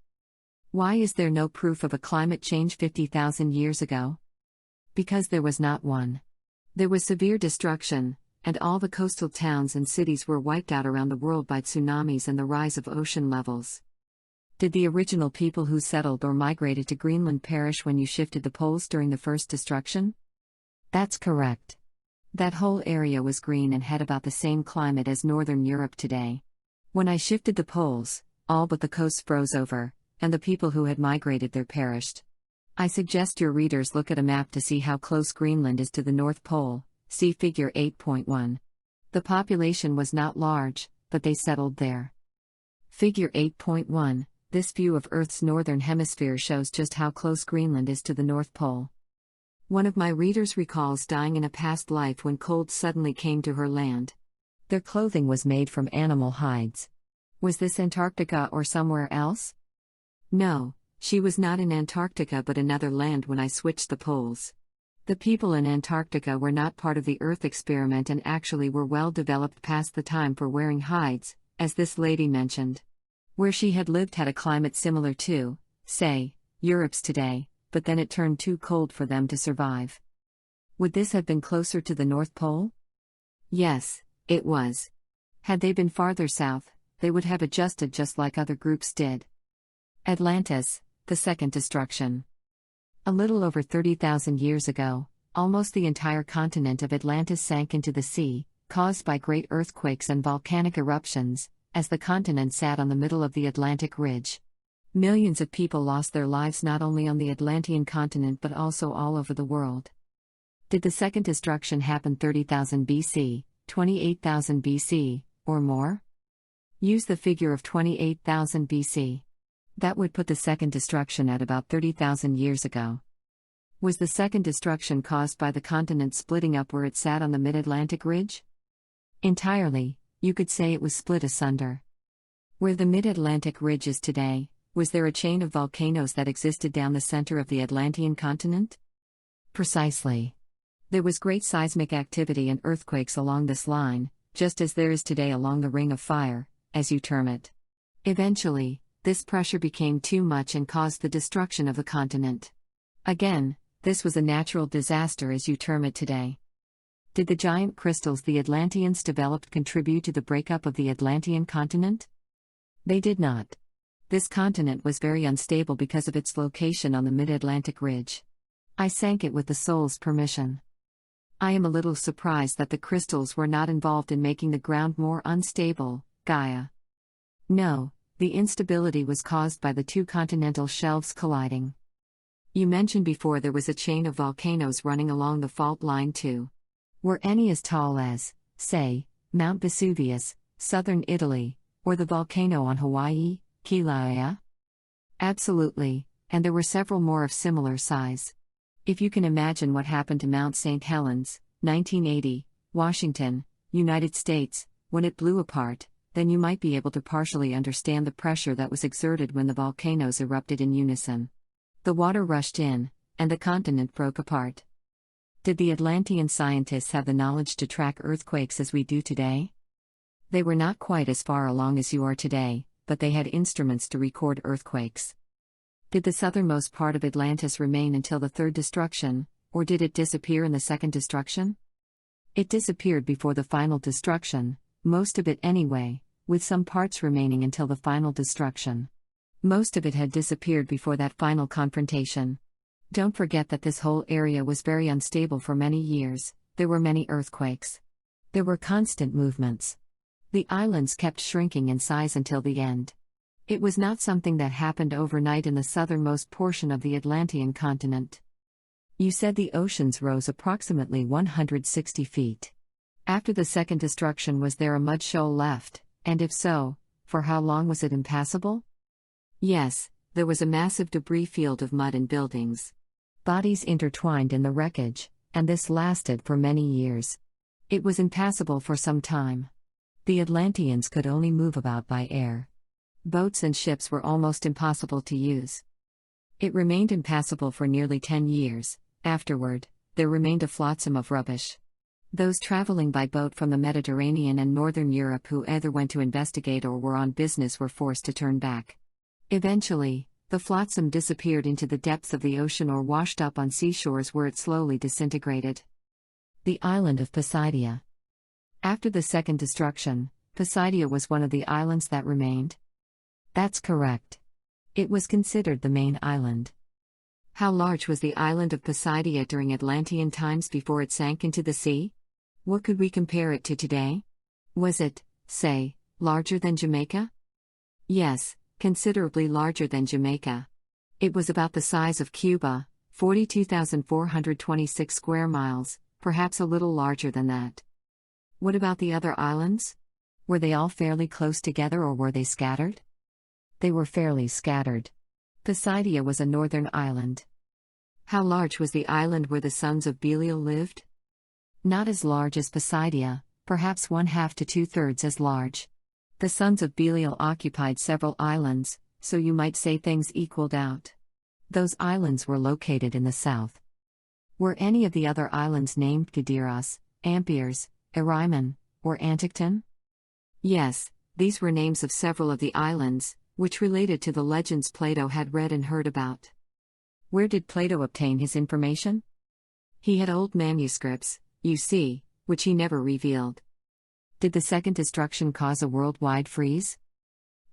Why is there no proof of a climate change 50,000 years ago? Because there was not one. There was severe destruction, and all the coastal towns and cities were wiped out around the world by tsunamis and the rise of ocean levels. Did the original people who settled or migrated to Greenland perish when you shifted the poles during the first destruction? That's correct. That whole area was green and had about the same climate as northern Europe today. When I shifted the poles, all but the coasts froze over, and the people who had migrated there perished. I suggest your readers look at a map to see how close Greenland is to the North Pole, see figure 8.1. The population was not large, but they settled there. Figure 8.1. This view of Earth's northern hemisphere shows just how close Greenland is to the North Pole. One of my readers recalls dying in a past life when cold suddenly came to her land. Their clothing was made from animal hides. Was this Antarctica or somewhere else? No, she was not in Antarctica but another land when I switched the poles. The people in Antarctica were not part of the Earth experiment and actually were well developed past the time for wearing hides, as this lady mentioned. Where she had lived had a climate similar to, say, Europe's today, but then it turned too cold for them to survive. Would this have been closer to the North Pole? Yes, it was. Had they been farther south, they would have adjusted just like other groups did. Atlantis, the second destruction. A little over 30,000 years ago, almost the entire continent of Atlantis sank into the sea, caused by great earthquakes and volcanic eruptions, as the continent sat on the middle of the Atlantic ridge. Millions of people lost their lives not only on the Atlantean continent but also all over the world. Did the second destruction happen 30,000 BC, 28,000 BC, or more? Use the figure of 28,000 BC. That would put the second destruction at about 30,000 years ago. Was the second destruction caused by the continent splitting up where it sat on the mid-Atlantic ridge? Entirely, you could say it was split asunder. Where the mid-Atlantic ridge is today, was there a chain of volcanoes that existed down the center of the Atlantean continent? Precisely. There was great seismic activity and earthquakes along this line, just as there is today along the Ring of Fire, as you term it. Eventually, this pressure became too much and caused the destruction of the continent. Again, this was a natural disaster as you term it today. Did the giant crystals the Atlanteans developed contribute to the breakup of the Atlantean continent? They did not. This continent was very unstable because of its location on the mid-Atlantic ridge. I sank it with the soul's permission. I am a little surprised that the crystals were not involved in making the ground more unstable, Gaia. No, the instability was caused by the two continental shelves colliding. You mentioned before there was a chain of volcanoes running along the fault line too. Were any as tall as, say, Mount Vesuvius, southern Italy, or the volcano on Hawaii, Kilauea? Absolutely, and there were several more of similar size. If you can imagine what happened to Mount St. Helens, 1980, Washington, United States, when it blew apart, then you might be able to partially understand the pressure that was exerted when the volcanoes erupted in unison. The water rushed in, and the continent broke apart. Did the Atlantean scientists have the knowledge to track earthquakes as we do today? They were not quite as far along as you are today, but they had instruments to record earthquakes. Did the southernmost part of Atlantis remain until the third destruction, or did it disappear in the second destruction? It disappeared before the final destruction, Most of it anyway, with some parts remaining until the final destruction. Most of it had disappeared before that final confrontation. Don't forget that this whole area was very unstable for many years. There were many earthquakes. There were constant movements. The islands kept shrinking in size until the end. It was not something that happened overnight in the southernmost portion of the Atlantean continent. You said the oceans rose approximately 160 feet. After the second destruction, was there a mud shoal left, and if so, for how long was it impassable? Yes, there was a massive debris field of mud and buildings. Bodies intertwined in the wreckage, and this lasted for many years. It was impassable for some time. The Atlanteans could only move about by air. Boats and ships were almost impossible to use. It remained impassable for nearly 10 years. Afterward, there remained a flotsam of rubbish. Those traveling by boat from the Mediterranean and northern Europe who either went to investigate or were on business were forced to turn back. Eventually, the flotsam disappeared into the depths of the ocean or washed up on seashores where it slowly disintegrated. The island of Poseidia. After the second destruction, Poseidia was one of the islands that remained. That's correct. It was considered the main island. How large was the island of Poseidia during Atlantean times before it sank into the sea? What could we compare it to today? Was it, say, larger than Jamaica? Yes, considerably larger than Jamaica. It was about the size of Cuba, 42,426 square miles, perhaps a little larger than that. What about the other islands? Were they all fairly close together or were they scattered? They were fairly scattered. Poseidia was a northern island. How large was the island where the sons of Belial lived? Not as large as Poseidia, perhaps 1/2 to 2/3 as large. The sons of Belial occupied several islands, so you might say things equaled out. Those islands were located in the south. Were any of the other islands named Gadiras, Ampiers, Eraiman, or Anticton? Yes, these were names of several of the islands, which related to the legends Plato had read and heard about. Where did Plato obtain his information? He had old manuscripts, you see, which he never revealed. Did the second destruction cause a worldwide freeze?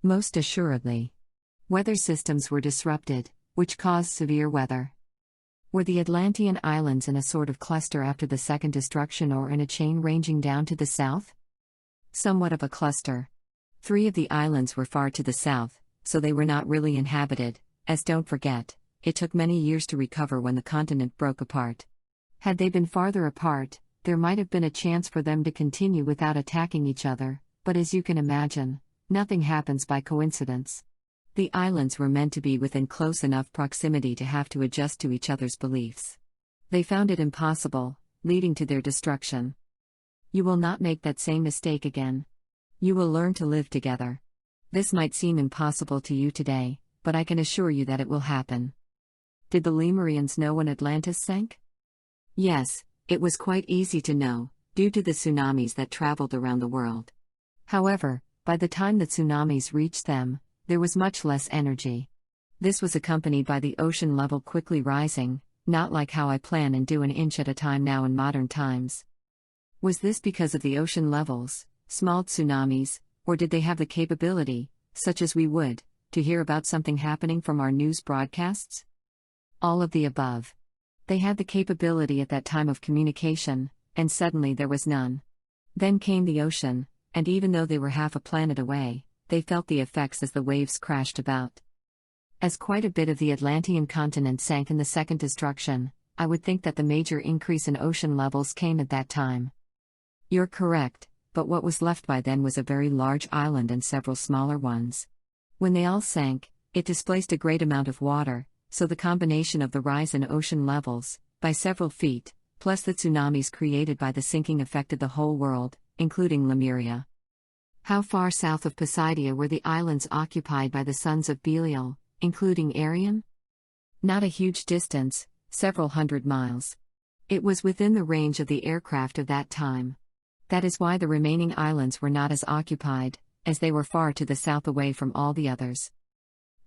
Most assuredly. Weather systems were disrupted, which caused severe weather. Were the Atlantean islands in a sort of cluster after the second destruction or in a chain ranging down to the south? Somewhat of a cluster. 3 of the islands were far to the south, so they were not really inhabited, as don't forget, it took many years to recover when the continent broke apart. Had they been farther apart, there might have been a chance for them to continue without attacking each other, but as you can imagine, nothing happens by coincidence. The islands were meant to be within close enough proximity to have to adjust to each other's beliefs. They found it impossible, leading to their destruction. You will not make that same mistake again. You will learn to live together. This might seem impossible to you today, but I can assure you that it will happen. Did the Lemurians know when Atlantis sank? Yes, it was quite easy to know, due to the tsunamis that traveled around the world. However, by the time the tsunamis reached them, there was much less energy. This was accompanied by the ocean level quickly rising, not like how I plan and do an inch at a time now in modern times. Was this because of the ocean levels, small tsunamis, or did they have the capability, such as we would, to hear about something happening from our news broadcasts? All of the above. They had the capability at that time of communication, and suddenly there was none. Then came the ocean, and even though they were half a planet away, they felt the effects as the waves crashed about. As quite a bit of the Atlantean continent sank in the second destruction, I would think that the major increase in ocean levels came at that time. You're correct, but what was left by then was a very large island and several smaller ones. When they all sank, it displaced a great amount of water, so the combination of the rise in ocean levels, by several feet, plus the tsunamis created by the sinking affected the whole world, including Lemuria. How far south of Poseidia were the islands occupied by the sons of Belial, including Arion? Not a huge distance, several hundred miles. It was within the range of the aircraft of that time. That is why the remaining islands were not as occupied, as they were far to the south away from all the others.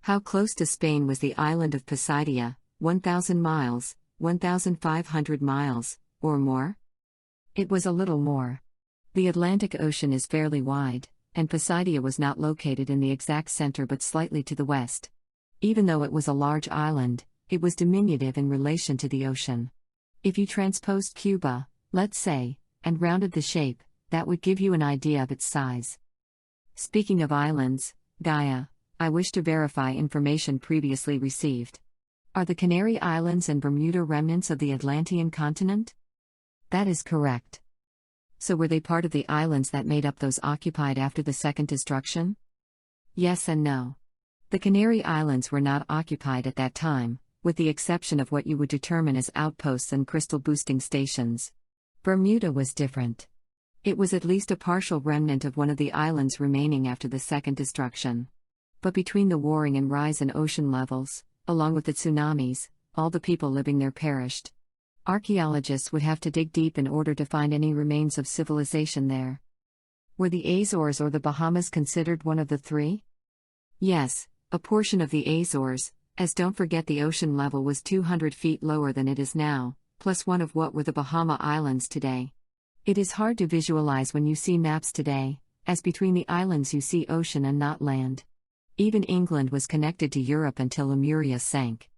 How close to Spain was the island of Poseidia, 1,000 miles, 1,500 miles, or more? It was a little more. The Atlantic Ocean is fairly wide, and Poseidia was not located in the exact center but slightly to the west. Even though it was a large island, it was diminutive in relation to the ocean. If you transposed Cuba, let's say, and rounded the shape, that would give you an idea of its size. Speaking of islands, Gaia, I wish to verify information previously received. Are the Canary Islands and Bermuda remnants of the Atlantean continent? That is correct. So were they part of the islands that made up those occupied after the second destruction? Yes and no. The Canary Islands were not occupied at that time, with the exception of what you would determine as outposts and crystal boosting stations. Bermuda was different. It was at least a partial remnant of one of the islands remaining after the second destruction. But between the warring and rise in ocean levels, along with the tsunamis, all the people living there perished. Archaeologists would have to dig deep in order to find any remains of civilization there. Were the Azores or the Bahamas considered one of the three? Yes, a portion of the Azores, as don't forget the ocean level was 200 feet lower than it is now, plus one of what were the Bahama Islands today. It is hard to visualize when you see maps today, as between the islands you see ocean and not land. Even England was connected to Europe until Lemuria sank.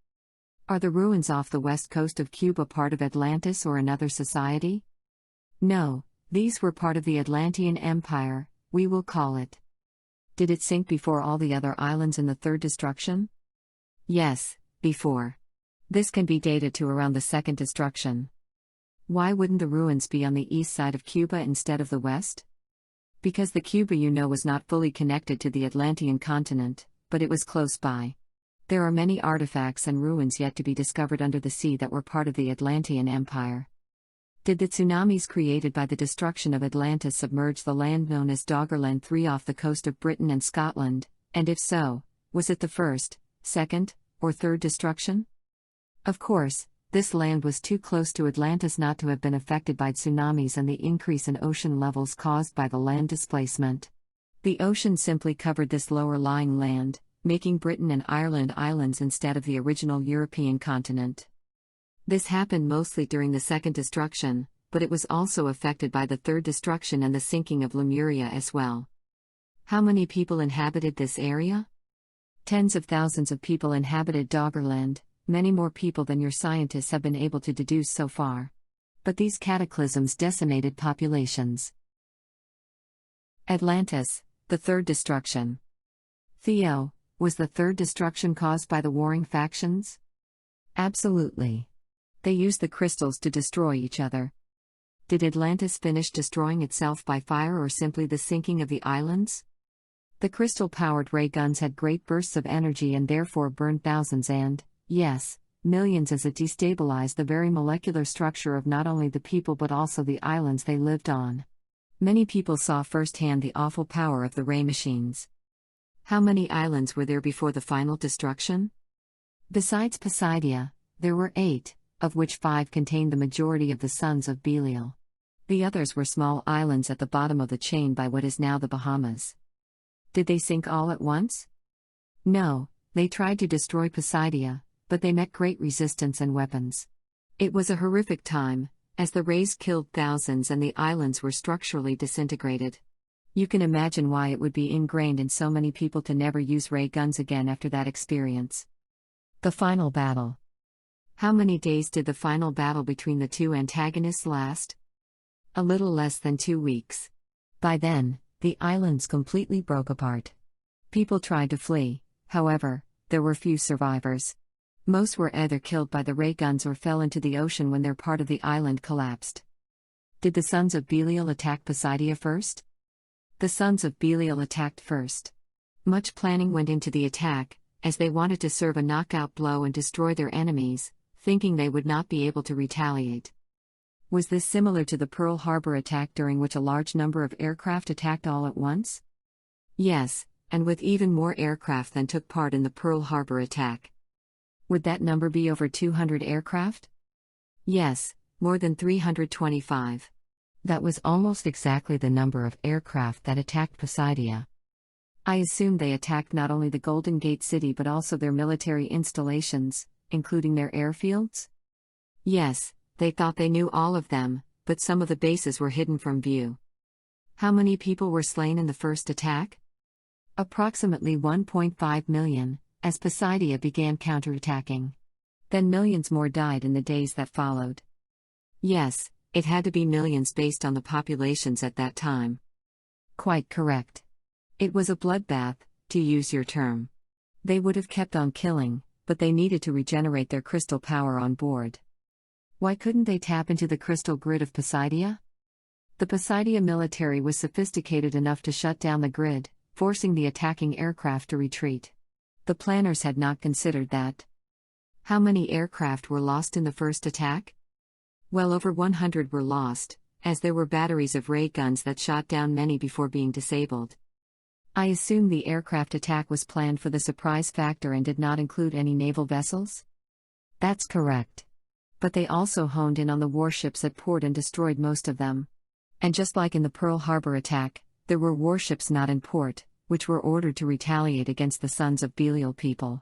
Are the ruins off the west coast of Cuba part of Atlantis or another society? No, these were part of the Atlantean Empire, we will call it. Did it sink before all the other islands in the third destruction? Yes, before. This can be dated to around the second destruction. Why wouldn't the ruins be on the east side of Cuba instead of the west? Because the Cuba you know was not fully connected to the Atlantean continent, but it was close by. There are many artifacts and ruins yet to be discovered under the sea that were part of the Atlantean Empire. Did the tsunamis created by the destruction of Atlantis submerge the land known as Doggerland 3 off the coast of Britain and Scotland, and if so, was it the first, second, or third destruction? Of course, this land was too close to Atlantis not to have been affected by tsunamis and the increase in ocean levels caused by the land displacement. The ocean simply covered this lower-lying land, making Britain and Ireland islands instead of the original European continent. This happened mostly during the second destruction, but it was also affected by the third destruction and the sinking of Lemuria as well. How many people inhabited this area? Tens of thousands of people inhabited Doggerland, many more people than your scientists have been able to deduce so far. But these cataclysms decimated populations. Atlantis, the third destruction. Theo, was the third destruction caused by the warring factions? Absolutely. They used the crystals to destroy each other. Did Atlantis finish destroying itself by fire or simply the sinking of the islands? The crystal-powered ray guns had great bursts of energy and therefore burned thousands and, yes, millions as it destabilized the very molecular structure of not only the people but also the islands they lived on. Many people saw firsthand the awful power of the ray machines. How many islands were there before the final destruction? Besides Poseidia, there were 8, of which 5 contained the majority of the sons of Belial. The others were small islands at the bottom of the chain by what is now the Bahamas. Did they sink all at once? No, they tried to destroy Poseidia, but they met great resistance and weapons. It was a horrific time, as the rays killed thousands and the islands were structurally disintegrated. You can imagine why it would be ingrained in so many people to never use ray guns again after that experience. The final battle. How many days did the final battle between the two antagonists last? A little less than 2 weeks. By then, the islands completely broke apart. People tried to flee, however, there were few survivors. Most were either killed by the ray guns or fell into the ocean when their part of the island collapsed. Did the sons of Belial attack Poseidia first? The sons of Belial attacked first. Much planning went into the attack, as they wanted to serve a knockout blow and destroy their enemies, thinking they would not be able to retaliate. Was this similar to the Pearl Harbor attack during which a large number of aircraft attacked all at once? Yes, and with even more aircraft than took part in the Pearl Harbor attack. Would that number be over 200 aircraft? Yes, more than 325. That was almost exactly the number of aircraft that attacked Poseidia. I assume they attacked not only the Golden Gate City but also their military installations, including their airfields? Yes, they thought they knew all of them, but some of the bases were hidden from view. How many people were slain in the first attack? Approximately 1.5 million, as Poseidon began counterattacking. Then millions more died in the days that followed. Yes, it had to be millions based on the populations at that time. Quite correct. It was a bloodbath, to use your term. They would have kept on killing, but they needed to regenerate their crystal power on board. Why couldn't they tap into the crystal grid of Poseidon? The Poseidon military was sophisticated enough to shut down the grid, forcing the attacking aircraft to retreat. The planners had not considered that. How many aircraft were lost in the first attack? Well over 100 were lost, as there were batteries of ray guns that shot down many before being disabled. I assume the aircraft attack was planned for the surprise factor and did not include any naval vessels? That's correct. But they also honed in on the warships at port and destroyed most of them. And just like in the Pearl Harbor attack, there were warships not in port, which were ordered to retaliate against the Sons of Belial people.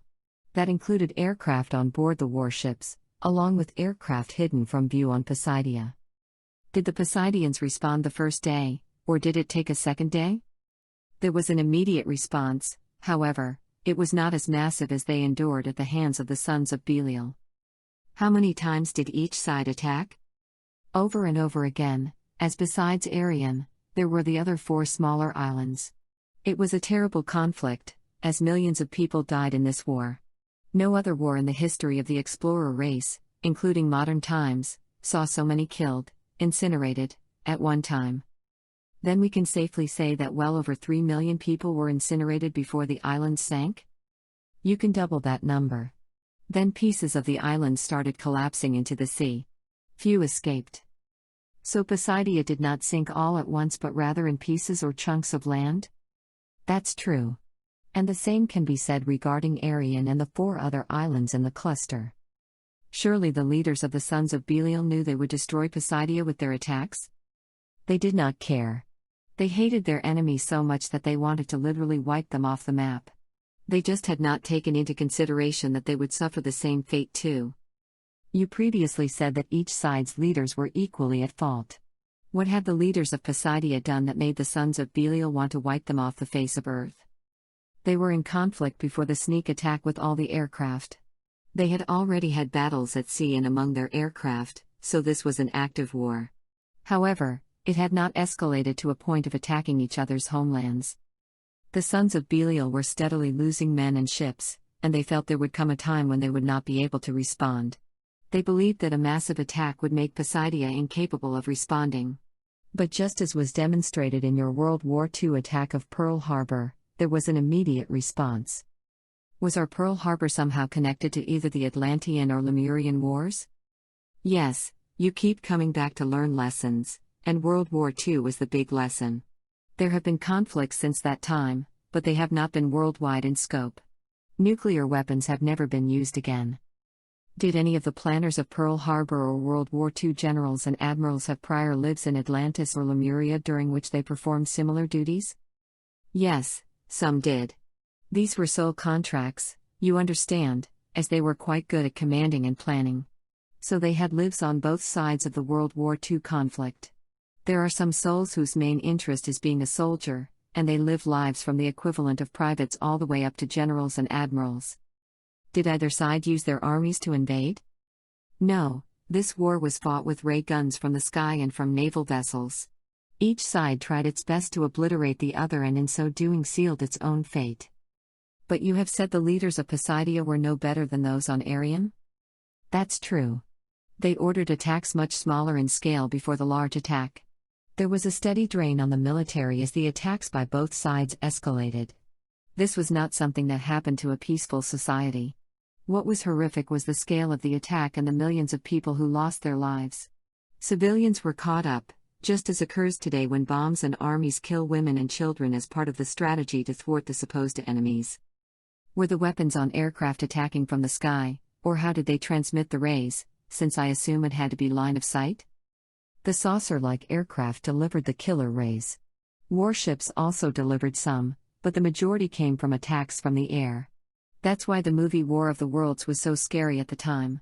That included aircraft on board the warships, along with aircraft hidden from view on Poseidon. Did the Poseidons respond the first day, or did it take a second day? There was an immediate response, however, it was not as massive as they endured at the hands of the Sons of Belial. How many times did each side attack? Over and over again, as besides Arion, there were the other 4 smaller islands. It was a terrible conflict, as millions of people died in this war. No other war in the history of the explorer race, including modern times, saw so many killed, incinerated, at one time. Then we can safely say that well over 3 million people were incinerated before the islands sank? You can double that number. Then pieces of the islands started collapsing into the sea. Few escaped. So Poseidon did not sink all at once but rather in pieces or chunks of land? That's true. And the same can be said regarding Arion and the 4 other islands in the cluster. Surely the leaders of the Sons of Belial knew they would destroy Poseidon with their attacks? They did not care. They hated their enemies so much that they wanted to literally wipe them off the map. They just had not taken into consideration that they would suffer the same fate too. You previously said that each side's leaders were equally at fault. What had the leaders of Poseidon done that made the Sons of Belial want to wipe them off the face of Earth? They were in conflict before the sneak attack with all the aircraft. They had already had battles at sea and among their aircraft, so this was an active war. However, it had not escalated to a point of attacking each other's homelands. The Sons of Belial were steadily losing men and ships, and they felt there would come a time when they would not be able to respond. They believed that a massive attack would make Poseidon incapable of responding. But just as was demonstrated in your World War II attack of Pearl Harbor, there was an immediate response. Was our Pearl Harbor somehow connected to either the Atlantean or Lemurian wars? Yes, you keep coming back to learn lessons, and World War II was the big lesson. There have been conflicts since that time, but they have not been worldwide in scope. Nuclear weapons have never been used again. Did any of the planners of Pearl Harbor or World War II generals and admirals have prior lives in Atlantis or Lemuria during which they performed similar duties? Yes, some did. These were sole contracts, you understand, as they were quite good at commanding and planning. So they had lives on both sides of the World War II conflict. There are some souls whose main interest is being a soldier, and they live lives from the equivalent of privates all the way up to generals and admirals. Did either side use their armies to invade? No, this war was fought with ray guns from the sky and from naval vessels. Each side tried its best to obliterate the other and in so doing sealed its own fate. But you have said the leaders of Poseidon were no better than those on Arion? That's true. They ordered attacks much smaller in scale before the large attack. There was a steady drain on the military as the attacks by both sides escalated. This was not something that happened to a peaceful society. What was horrific was the scale of the attack and the millions of people who lost their lives. Civilians were caught up, just as occurs today when bombs and armies kill women and children as part of the strategy to thwart the supposed enemies. Were the weapons on aircraft attacking from the sky, or how did they transmit the rays, since I assume it had to be line of sight? The saucer-like aircraft delivered the killer rays. Warships also delivered some, but the majority came from attacks from the air. That's why the movie War of the Worlds was so scary at the time.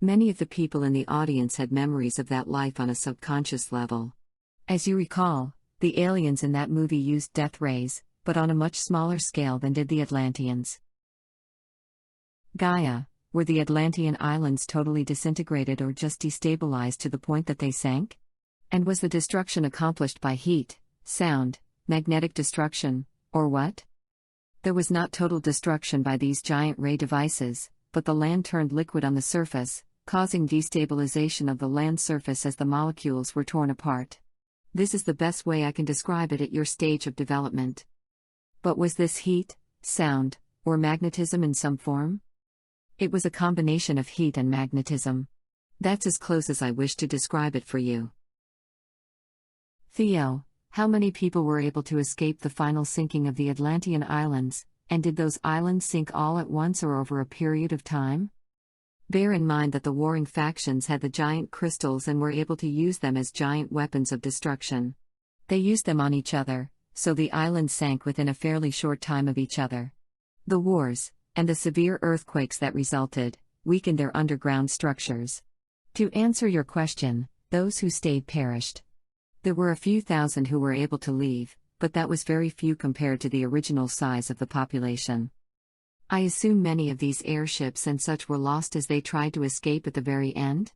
Many of the people in the audience had memories of that life on a subconscious level. As you recall, The aliens in that movie used death rays, but on a much smaller scale than did the Atlanteans. Gaia, were the Atlantean islands totally disintegrated or just destabilized to the point that they sank? And was the destruction accomplished by heat, sound, magnetic destruction, or what? There was not total destruction by these giant ray devices, but the land turned liquid on the surface, causing destabilization of the land surface as the molecules were torn apart. This is the best way I can describe it at your stage of development. But was this heat, sound, or magnetism in some form? It was a combination of heat and magnetism. That's as close as I wish to describe it for you. Theo, how many people were able to escape the final sinking of the Atlantean islands, and did those islands sink all at once or over a period of time? Bear in mind that the warring factions had the giant crystals and were able to use them as giant weapons of destruction. They used them on each other, so the islands sank within a fairly short time of each other. The wars, and the severe earthquakes that resulted, weakened their underground structures. To answer your question, those who stayed perished. There were a few thousand who were able to leave, but that was very few compared to the original size of the population. I assume many of these airships and such were lost as they tried to escape at the very end?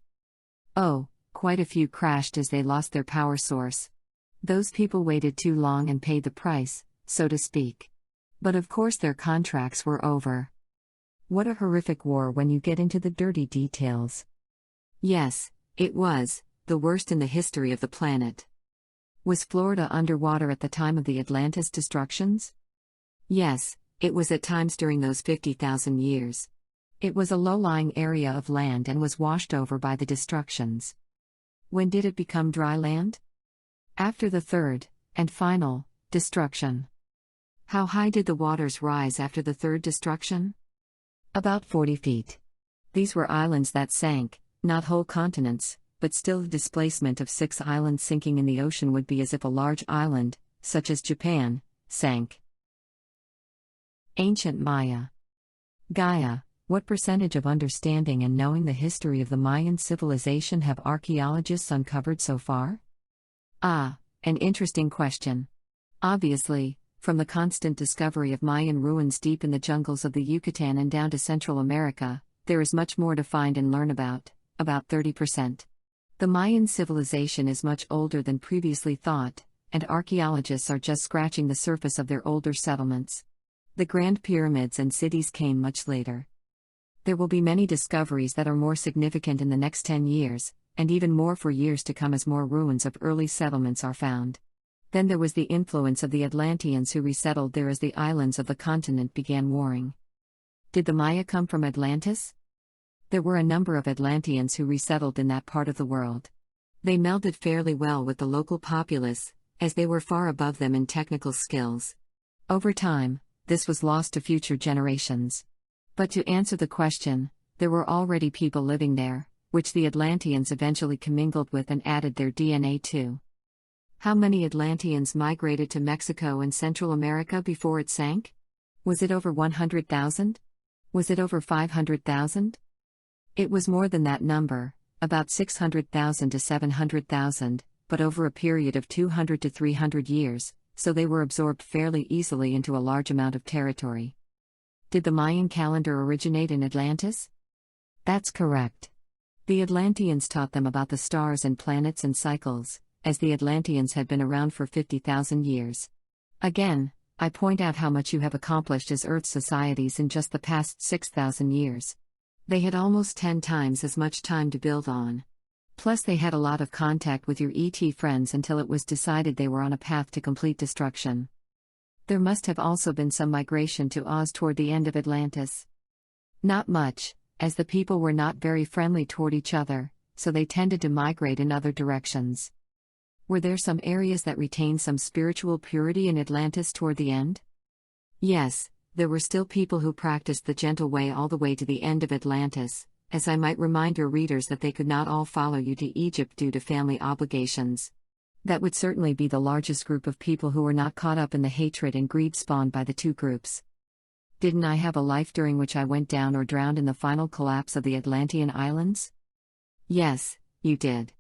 Oh, quite a few crashed as they lost their power source. Those people waited too long and paid the price, so to speak. But of course their contracts were over. What a horrific war when you get into the dirty details. Yes, it was, the worst in the history of the planet. Was Florida underwater at the time of the Atlantis destructions? Yes, it was at times during those 50,000 years. It was a low-lying area of land and was washed over by the destructions. When did it become dry land? After the third, and final, destruction. How high did the waters rise after the third destruction? About 40 feet. These were islands that sank, not whole continents, but still the displacement of 6 islands sinking in the ocean would be as if a large island, such as Japan, sank. Ancient Maya. Gaia, what percentage of understanding and knowing the history of the Mayan civilization have archaeologists uncovered so far? Ah, an interesting question. Obviously, from the constant discovery of Mayan ruins deep in the jungles of the Yucatan and down to Central America, there is much more to find and learn about 30%. The Mayan civilization is much older than previously thought, and archaeologists are just scratching the surface of their older settlements. The Grand Pyramids and cities came much later. There will be many discoveries that are more significant in the next 10 years, and even more for years to come as more ruins of early settlements are found. Then there was the influence of the Atlanteans who resettled there as the islands of the continent began warring. Did the Maya come from Atlantis? There were a number of Atlanteans who resettled in that part of the world. They melded fairly well with the local populace, as they were far above them in technical skills. Over time, this was lost to future generations. But to answer the question, there were already people living there, which the Atlanteans eventually commingled with and added their DNA to. How many Atlanteans migrated to Mexico and Central America before it sank? Was it over 100,000? Was it over 500,000? It was more than that number, about 600,000 to 700,000, but over a period of 200 to 300 years, so they were absorbed fairly easily into a large amount of territory. Did the Mayan calendar originate in Atlantis? That's correct. The Atlanteans taught them about the stars and planets and cycles, as the Atlanteans had been around for 50,000 years. Again, I point out how much you have accomplished as Earth societies in just the past 6,000 years. They had almost 10 times as much time to build on. Plus they had a lot of contact with your ET friends until it was decided they were on a path to complete destruction. There must have also been some migration to Oz toward the end of Atlantis. Not much, as the people were not very friendly toward each other, so they tended to migrate in other directions. Were there some areas that retained some spiritual purity in Atlantis toward the end? Yes, there were still people who practiced the gentle way all the way to the end of Atlantis, as I might remind your readers that they could not all follow you to Egypt due to family obligations. That would certainly be the largest group of people who were not caught up in the hatred and greed spawned by the two groups. Didn't I have a life during which I went down or drowned in the final collapse of the Atlantean islands? Yes, you did.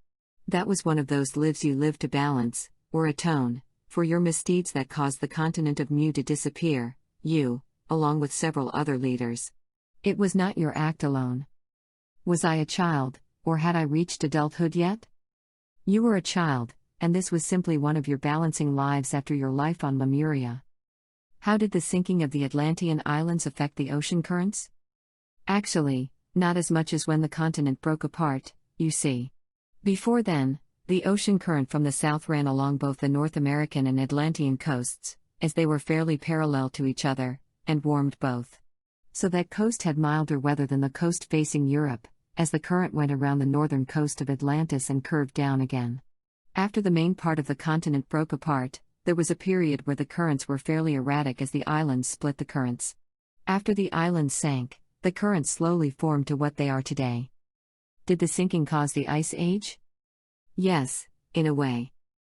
That was one of those lives you lived to balance, or atone, for your misdeeds that caused the continent of Mu to disappear, you, along with several other leaders. It was not your act alone. Was I a child, or had I reached adulthood yet? You were a child, and this was simply one of your balancing lives after your life on Lemuria. How did the sinking of the Atlantean islands affect the ocean currents? Actually, not as much as when the continent broke apart, you see. Before then, the ocean current from the south ran along both the North American and Atlantean coasts, as they were fairly parallel to each other, and warmed both. So that coast had milder weather than the coast facing Europe, as the current went around the northern coast of Atlantis and curved down again. After the main part of the continent broke apart, there was a period where the currents were fairly erratic as the islands split the currents. After the islands sank, the currents slowly formed to what they are today. Did the sinking cause the Ice Age? Yes, in a way.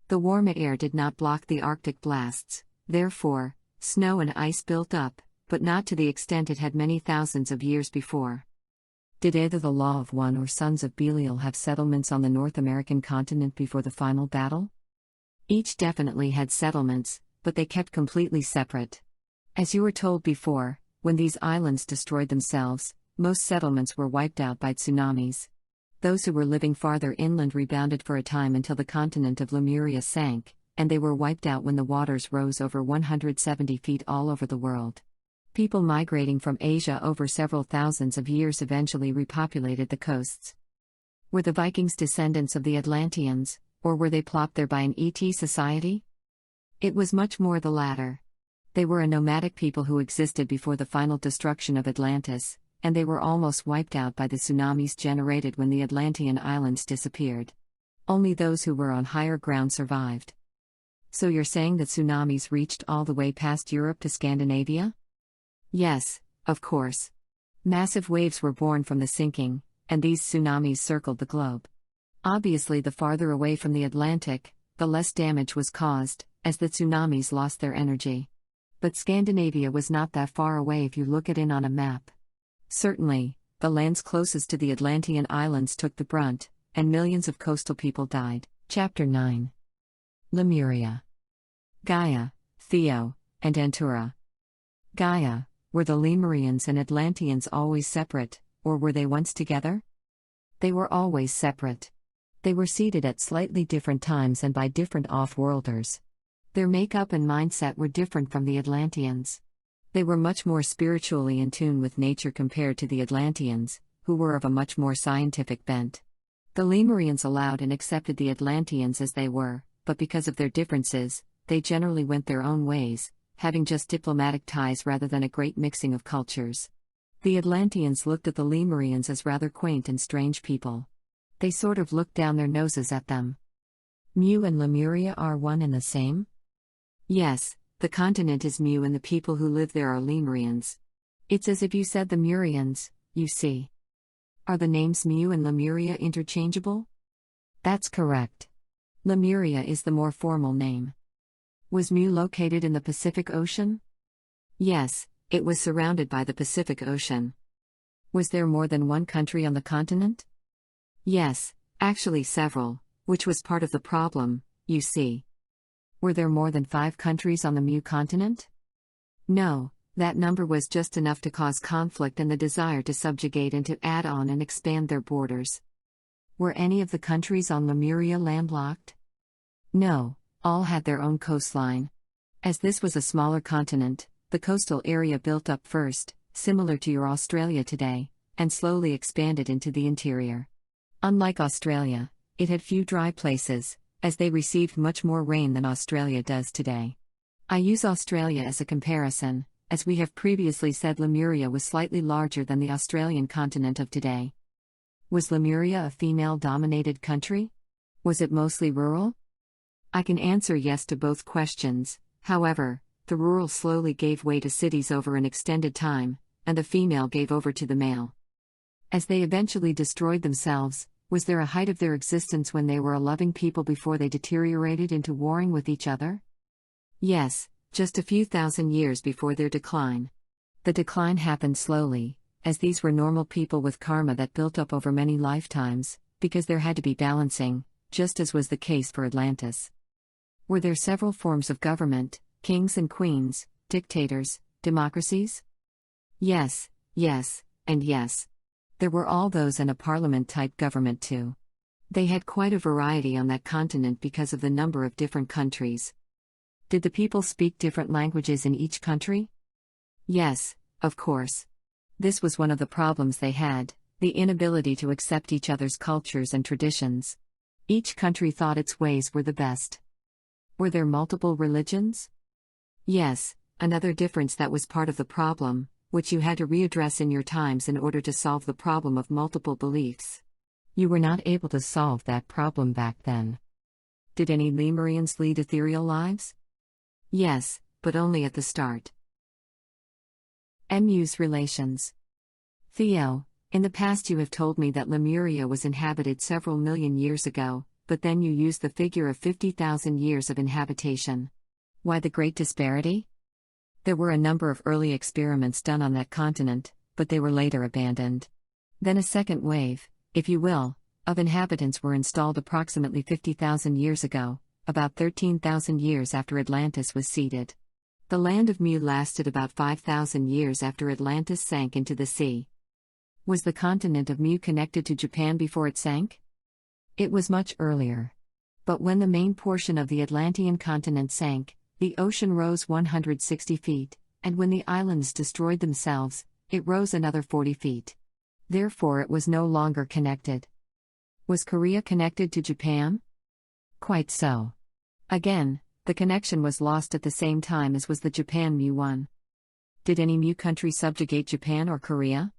The warm air did not block the Arctic blasts, therefore, snow and ice built up, but not to the extent it had many thousands of years before. Did either the Law of One or Sons of Belial have settlements on the North American continent before the final battle? Each definitely had settlements, but they kept completely separate. As you were told before, when these islands destroyed themselves, most settlements were wiped out by tsunamis. Those who were living farther inland rebounded for a time until the continent of Lemuria sank, and they were wiped out when the waters rose over 170 feet all over the world. People migrating from Asia over several thousands of years eventually repopulated the coasts. Were the Vikings descendants of the Atlanteans, or were they plopped there by an ET society? It was much more the latter. They were a nomadic people who existed before the final destruction of Atlantis, and they were almost wiped out by the tsunamis generated when the Atlantean islands disappeared. Only those who were on higher ground survived. So you're saying that tsunamis reached all the way past Europe to Scandinavia? Yes, of course. Massive waves were born from the sinking, and these tsunamis circled the globe. Obviously, the farther away from the Atlantic, the less damage was caused, as the tsunamis lost their energy. But Scandinavia was not that far away if you look at it on a map. Certainly, the lands closest to the Atlantean islands took the brunt, and millions of coastal people died. Chapter 9. Lemuria. Gaia, Theo, and Antura. Gaia. Were the Lemurians and Atlanteans always separate, or were they once together? They were always separate. They were seated at slightly different times and by different off-worlders. Their makeup and mindset were different from the Atlanteans. They were much more spiritually in tune with nature compared to the Atlanteans, who were of a much more scientific bent. The Lemurians allowed and accepted the Atlanteans as they were, but because of their differences, they generally went their own ways, having just diplomatic ties rather than a great mixing of cultures. The Atlanteans looked at the Lemurians as rather quaint and strange people. They sort of looked down their noses at them. Mu and Lemuria are one and the same? Yes, the continent is Mu and the people who live there are Lemurians. It's as if you said the Murians, you see. Are the names Mu and Lemuria interchangeable? That's correct. Lemuria is the more formal name. Was Mu located in the Pacific Ocean? Yes, it was surrounded by the Pacific Ocean. Was there more than one country on the continent? Yes, actually several, which was part of the problem, you see. Were there more than 5 countries on the Mu continent? No, that number was just enough to cause conflict and the desire to subjugate and to add on and expand their borders. Were any of the countries on Lemuria landlocked? No. All had their own coastline. As this was a smaller continent, the coastal area built up first, similar to your Australia today, and slowly expanded into the interior. Unlike Australia, it had few dry places, as they received much more rain than Australia does today. I use Australia as a comparison, as we have previously said Lemuria was slightly larger than the Australian continent of today. Was Lemuria a female-dominated country? Was it mostly rural? I can answer yes to both questions. However, the rural slowly gave way to cities over an extended time, and the female gave over to the male. As they eventually destroyed themselves, was there a height of their existence when they were a loving people before they deteriorated into warring with each other? Yes, just a few thousand years before their decline. The decline happened slowly, as these were normal people with karma that built up over many lifetimes, because there had to be balancing, just as was the case for Atlantis. Were there several forms of government, kings and queens, dictators, democracies? Yes, yes, and yes. There were all those and a parliament-type government too. They had quite a variety on that continent because of the number of different countries. Did the people speak different languages in each country? Yes, of course. This was one of the problems they had, the inability to accept each other's cultures and traditions. Each country thought its ways were the best. Were there multiple religions? Yes, another difference that was part of the problem, which you had to readdress in your times in order to solve the problem of multiple beliefs. You were not able to solve that problem back then. Did any Lemurians lead ethereal lives? Yes, but only at the start. MU's relations. Theo, in the past you have told me that Lemuria was inhabited several million years ago, but then you used the figure of 50,000 years of inhabitation. Why the great disparity? There were a number of early experiments done on that continent, but they were later abandoned. Then a second wave, if you will, of inhabitants were installed approximately 50,000 years ago, about 13,000 years after Atlantis was seeded. The land of Mu lasted about 5,000 years after Atlantis sank into the sea. Was the continent of Mu connected to Japan before it sank? It was much earlier. But when the main portion of the Atlantean continent sank, the ocean rose 160 feet, and when the islands destroyed themselves, it rose another 40 feet. Therefore it was no longer connected. Was Korea connected to Japan? Quite so. Again, the connection was lost at the same time as was the Japan Mu one. Did any Mu country subjugate Japan or Korea?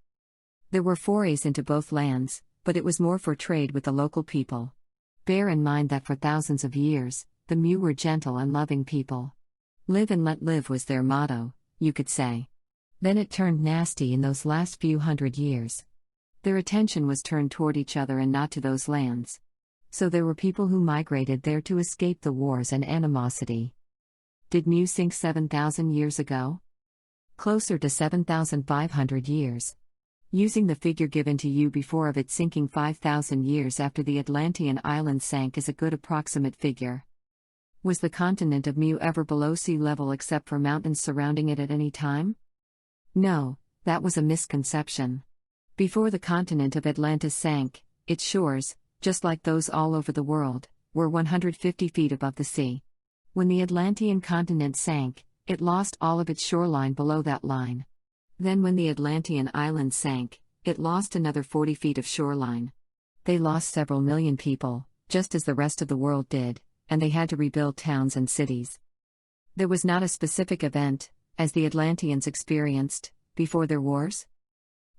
There were forays into both lands, but it was more for trade with the local people. Bear in mind that for thousands of years, the Mu were gentle and loving people. Live and let live was their motto, you could say. Then it turned nasty in those last few hundred years. Their attention was turned toward each other and not to those lands. So there were people who migrated there to escape the wars and animosity. Did Mu sink 7,000 years ago? Closer to 7,500 years. Using the figure given to you before of it sinking 5,000 years after the Atlantean island sank is a good approximate figure. Was the continent of Mu ever below sea level except for mountains surrounding it at any time? No, that was a misconception. Before the continent of Atlantis sank, its shores, just like those all over the world, were 150 feet above the sea. When the Atlantean continent sank, it lost all of its shoreline below that line. Then when the Atlantean island sank, it lost another 40 feet of shoreline. They lost several million people, just as the rest of the world did, and they had to rebuild towns and cities. There was not a specific event, as the Atlanteans experienced, before their wars?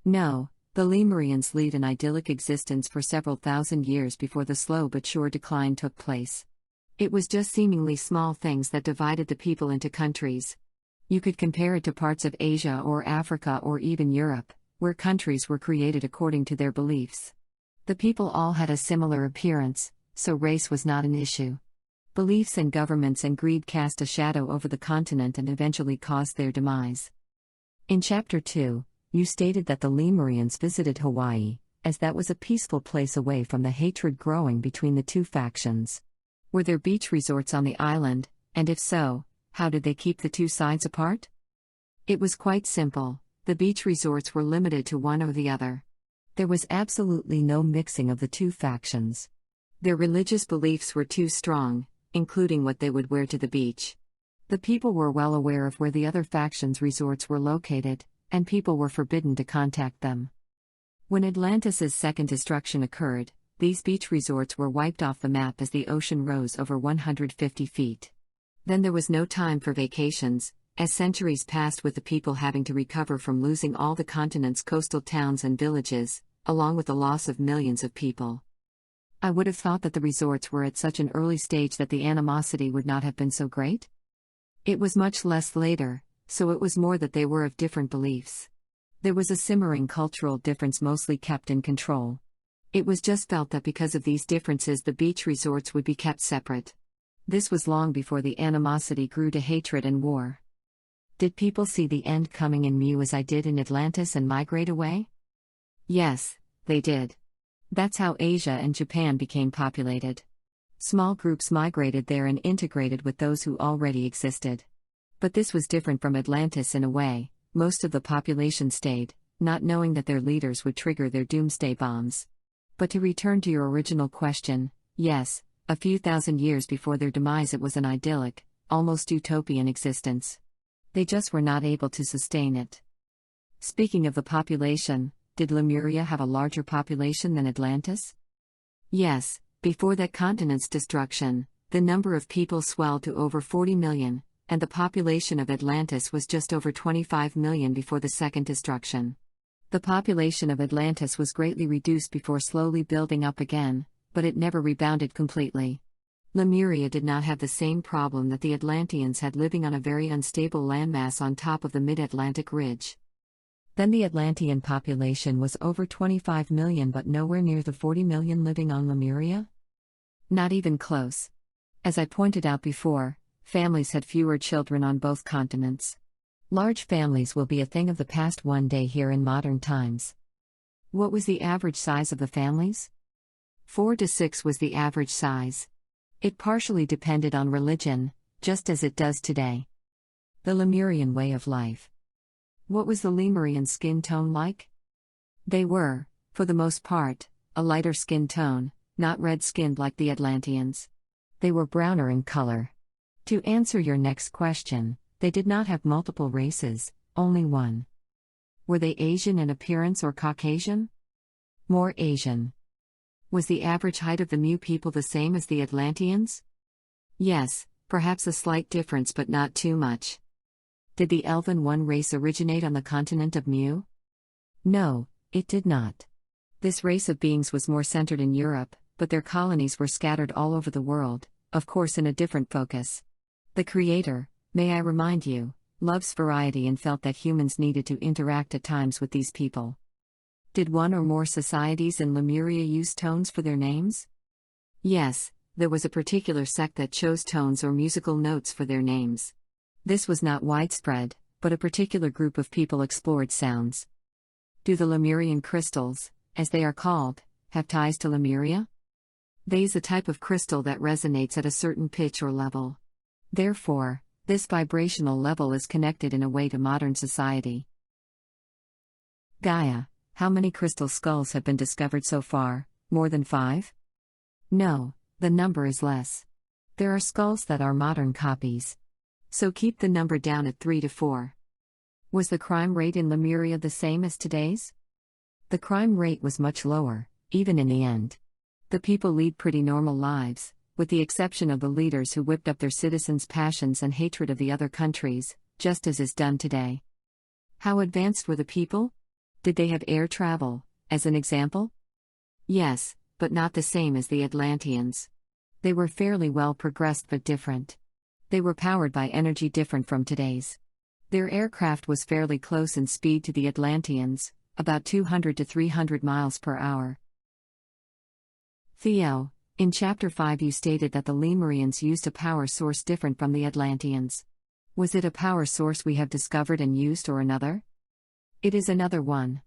No, the Lemurians lead an idyllic existence for several thousand years before the slow but sure decline took place. It was just seemingly small things that divided the people into countries. You could compare it to parts of Asia or Africa or even Europe, where countries were created according to their beliefs. The people all had a similar appearance, so race was not an issue. Beliefs and governments and greed cast a shadow over the continent and eventually caused their demise. In Chapter 2, you stated that the Lemurians visited Hawaii, as that was a peaceful place away from the hatred growing between the two factions. Were there beach resorts on the island, and if so, how did they keep the two sides apart? It was quite simple, the beach resorts were limited to one or the other. There was absolutely no mixing of the two factions. Their religious beliefs were too strong, including what they would wear to the beach. The people were well aware of where the other factions' resorts were located, and people were forbidden to contact them. When Atlantis' second destruction occurred, these beach resorts were wiped off the map as the ocean rose over 150 feet. Then there was no time for vacations, as centuries passed with the people having to recover from losing all the continent's coastal towns and villages, along with the loss of millions of people. I would have thought that the resorts were at such an early stage that the animosity would not have been so great. It was much less later, so it was more that they were of different beliefs. There was a simmering cultural difference mostly kept in control. It was just felt that because of these differences the beach resorts would be kept separate. This was long before the animosity grew to hatred and war. Did people see the end coming in Mu as I did in Atlantis and migrate away? Yes, they did. That's how Asia and Japan became populated. Small groups migrated there and integrated with those who already existed. But this was different from Atlantis in a way. Most of the population stayed, not knowing that their leaders would trigger their doomsday bombs. But to return to your original question, yes, a few thousand years before their demise it was an idyllic, almost utopian existence. They just were not able to sustain it. Speaking of the population, did Lemuria have a larger population than Atlantis? Yes, before that continent's destruction, the number of people swelled to over 40 million, and the population of Atlantis was just over 25 million before the second destruction. The population of Atlantis was greatly reduced before slowly building up again, but it never rebounded completely. Lemuria did not have the same problem that the Atlanteans had, living on a very unstable landmass on top of the mid-Atlantic ridge. Then the Atlantean population was over 25 million but nowhere near the 40 million living on Lemuria? Not even close. As I pointed out before, families had fewer children on both continents. Large families will be a thing of the past one day here in modern times. What was the average size of the families? 4 to 6 was the average size. It partially depended on religion, just as it does today. The Lemurian way of life. What was the Lemurian skin tone like? They were, for the most part, a lighter skin tone, not red-skinned like the Atlanteans. They were browner in color. To answer your next question, they did not have multiple races, only one. Were they Asian in appearance or Caucasian? More Asian. Was the average height of the Mu people the same as the Atlanteans? Yes, perhaps a slight difference but not too much. Did the Elven One race originate on the continent of Mu? No, it did not. This race of beings was more centered in Europe, but their colonies were scattered all over the world, of course in a different focus. The Creator, may I remind you, loves variety and felt that humans needed to interact at times with these people. Did one or more societies in Lemuria use tones for their names? Yes, there was a particular sect that chose tones or musical notes for their names. This was not widespread, but a particular group of people explored sounds. Do the Lemurian crystals, as they are called, have ties to Lemuria? They is a type of crystal that resonates at a certain pitch or level. Therefore, this vibrational level is connected in a way to modern society. Gaia, how many crystal skulls have been discovered so far? More than 5? No, the number is less. There are skulls that are modern copies. So keep the number down at 3 to 4. Was the crime rate in Lemuria the same as today's? The crime rate was much lower, even in the end. The people lead pretty normal lives, with the exception of the leaders who whipped up their citizens' passions and hatred of the other countries, just as is done today. How advanced were the people? Did they have air travel, as an example? Yes, but not the same as the Atlanteans. They were fairly well progressed but different. They were powered by energy different from today's. Their aircraft was fairly close in speed to the Atlanteans, about 200 to 300 miles per hour. Theo, in Chapter 5 you stated that the Lemurians used a power source different from the Atlanteans. Was it a power source we have discovered and used or another? It is another one.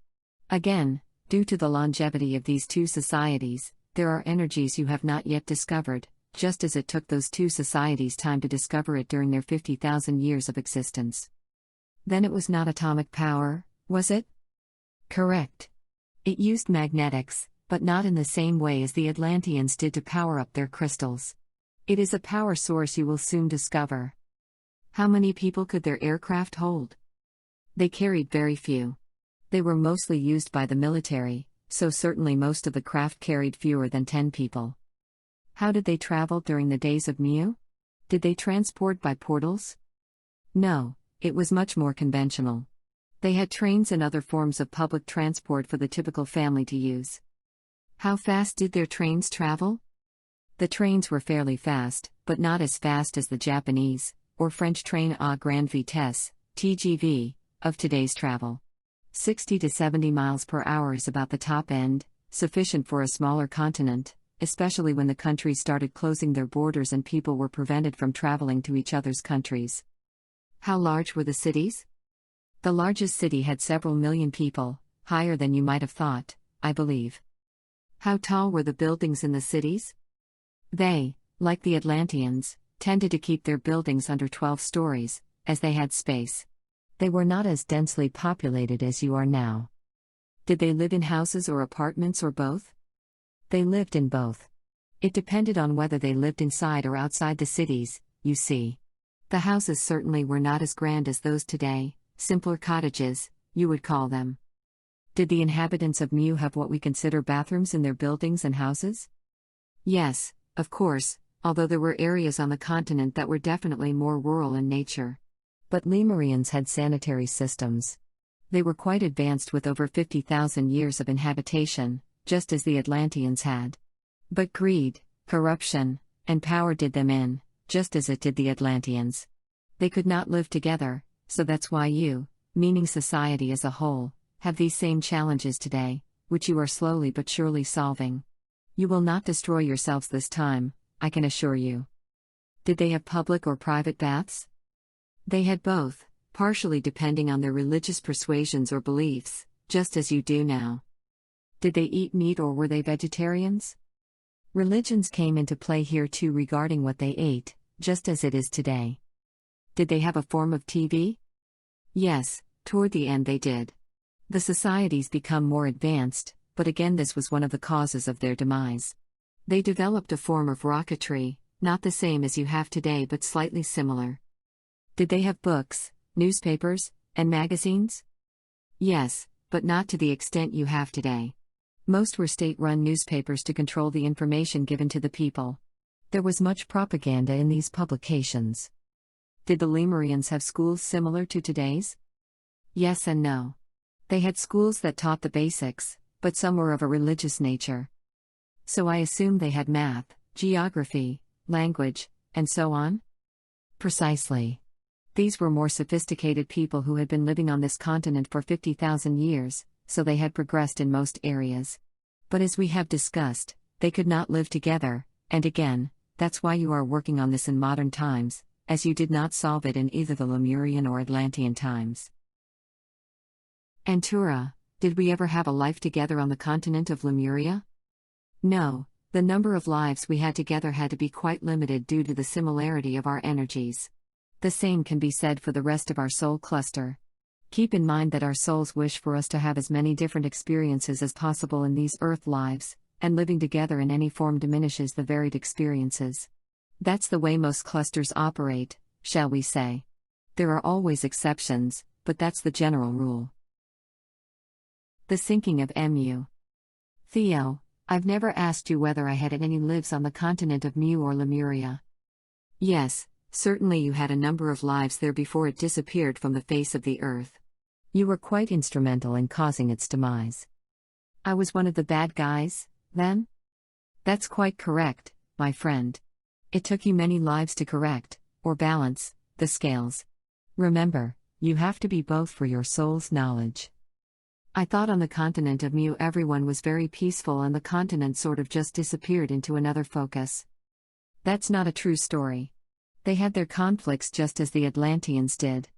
Again, due to the longevity of these two societies, there are energies you have not yet discovered, just as it took those two societies time to discover it during their 50,000 years of existence. Then it was not atomic power, was it? Correct. It used magnetics, but not in the same way as the Atlanteans did to power up their crystals. It is a power source you will soon discover. How many people could their aircraft hold? They carried very few. They were mostly used by the military, so certainly most of the craft carried fewer than 10 people. How did they travel during the days of Mu? Did they transport by portals? No, it was much more conventional. They had trains and other forms of public transport for the typical family to use. How fast did their trains travel? The trains were fairly fast, but not as fast as the Japanese, or French train à grande vitesse, TGV, of today's travel. 60 to 70 miles per hour is about the top end, sufficient for a smaller continent, especially when the countries started closing their borders and people were prevented from traveling to each other's countries. How large were the cities? The largest city had several million people, higher than you might have thought, I believe. How tall were the buildings in the cities? They like the Atlanteans, tended to keep their buildings under 12 stories, as they had space. They were not as densely populated as you are now. Did they live in houses or apartments or both? They lived in both. It depended on whether they lived inside or outside the cities, you see. The houses certainly were not as grand as those today, simpler cottages, you would call them. Did the inhabitants of Mu have what we consider bathrooms in their buildings and houses? Yes, of course, although there were areas on the continent that were definitely more rural in nature. But Lemurians had sanitary systems. They were quite advanced with over 50,000 years of inhabitation, just as the Atlanteans had. But greed, corruption, and power did them in, just as it did the Atlanteans. They could not live together, so that's why you, meaning society as a whole, have these same challenges today, which you are slowly but surely solving. You will not destroy yourselves this time, I can assure you. Did they have public or private baths? They had both, partially depending on their religious persuasions or beliefs, just as you do now. Did they eat meat or were they vegetarians? Religions came into play here too regarding what they ate, just as it is today. Did they have a form of TV? Yes, toward the end they did. The societies become more advanced, but again this was one of the causes of their demise. They developed a form of rocketry, not the same as you have today but slightly similar. Did they have books, newspapers, and magazines? Yes, but not to the extent you have today. Most were state-run newspapers to control the information given to the people. There was much propaganda in these publications. Did the Lemurians have schools similar to today's? Yes and no. They had schools that taught the basics, but some were of a religious nature. So I assume they had math, geography, language, and so on? Precisely. These were more sophisticated people who had been living on this continent for 50,000 years, so they had progressed in most areas. But as we have discussed, they could not live together, and again, that's why you are working on this in modern times, as you did not solve it in either the Lemurian or Atlantean times. Antura, did we ever have a life together on the continent of Lemuria? No, the number of lives we had together had to be quite limited due to the similarity of our energies. The same can be said for the rest of our soul cluster. Keep in mind that our souls wish for us to have as many different experiences as possible in these Earth lives, and living together in any form diminishes the varied experiences. That's the way most clusters operate, shall we say. There are always exceptions, but that's the general rule. The sinking of Mu. Theo, I've never asked you whether I had any lives on the continent of Mu or Lemuria. Yes, certainly you had a number of lives there before it disappeared from the face of the earth. You were quite instrumental in causing its demise. I was one of the bad guys, then? That's quite correct, my friend. It took you many lives to correct, or balance, the scales. Remember, you have to be both for your soul's knowledge. I thought on the continent of Mu everyone was very peaceful and the continent sort of just disappeared into another focus. That's not a true story. They had their conflicts just as the Atlanteans did.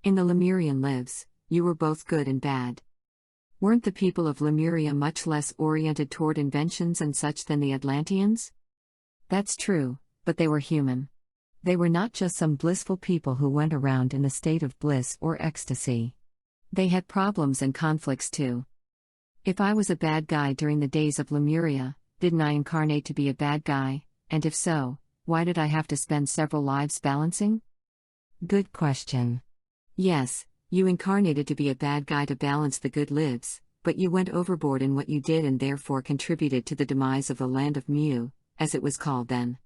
In the Lemurian lives, you were both good and bad. Weren't the people of Lemuria much less oriented toward inventions and such than the Atlanteans? That's true, but they were human. They were not just some blissful people who went around in a state of bliss or ecstasy. They had problems and conflicts too. If I was a bad guy during the days of Lemuria, didn't I incarnate to be a bad guy, and if so, why did I have to spend several lives balancing? Good question. Yes, you incarnated to be a bad guy to balance the good lives, but you went overboard in what you did and therefore contributed to the demise of the land of Mu, as it was called then.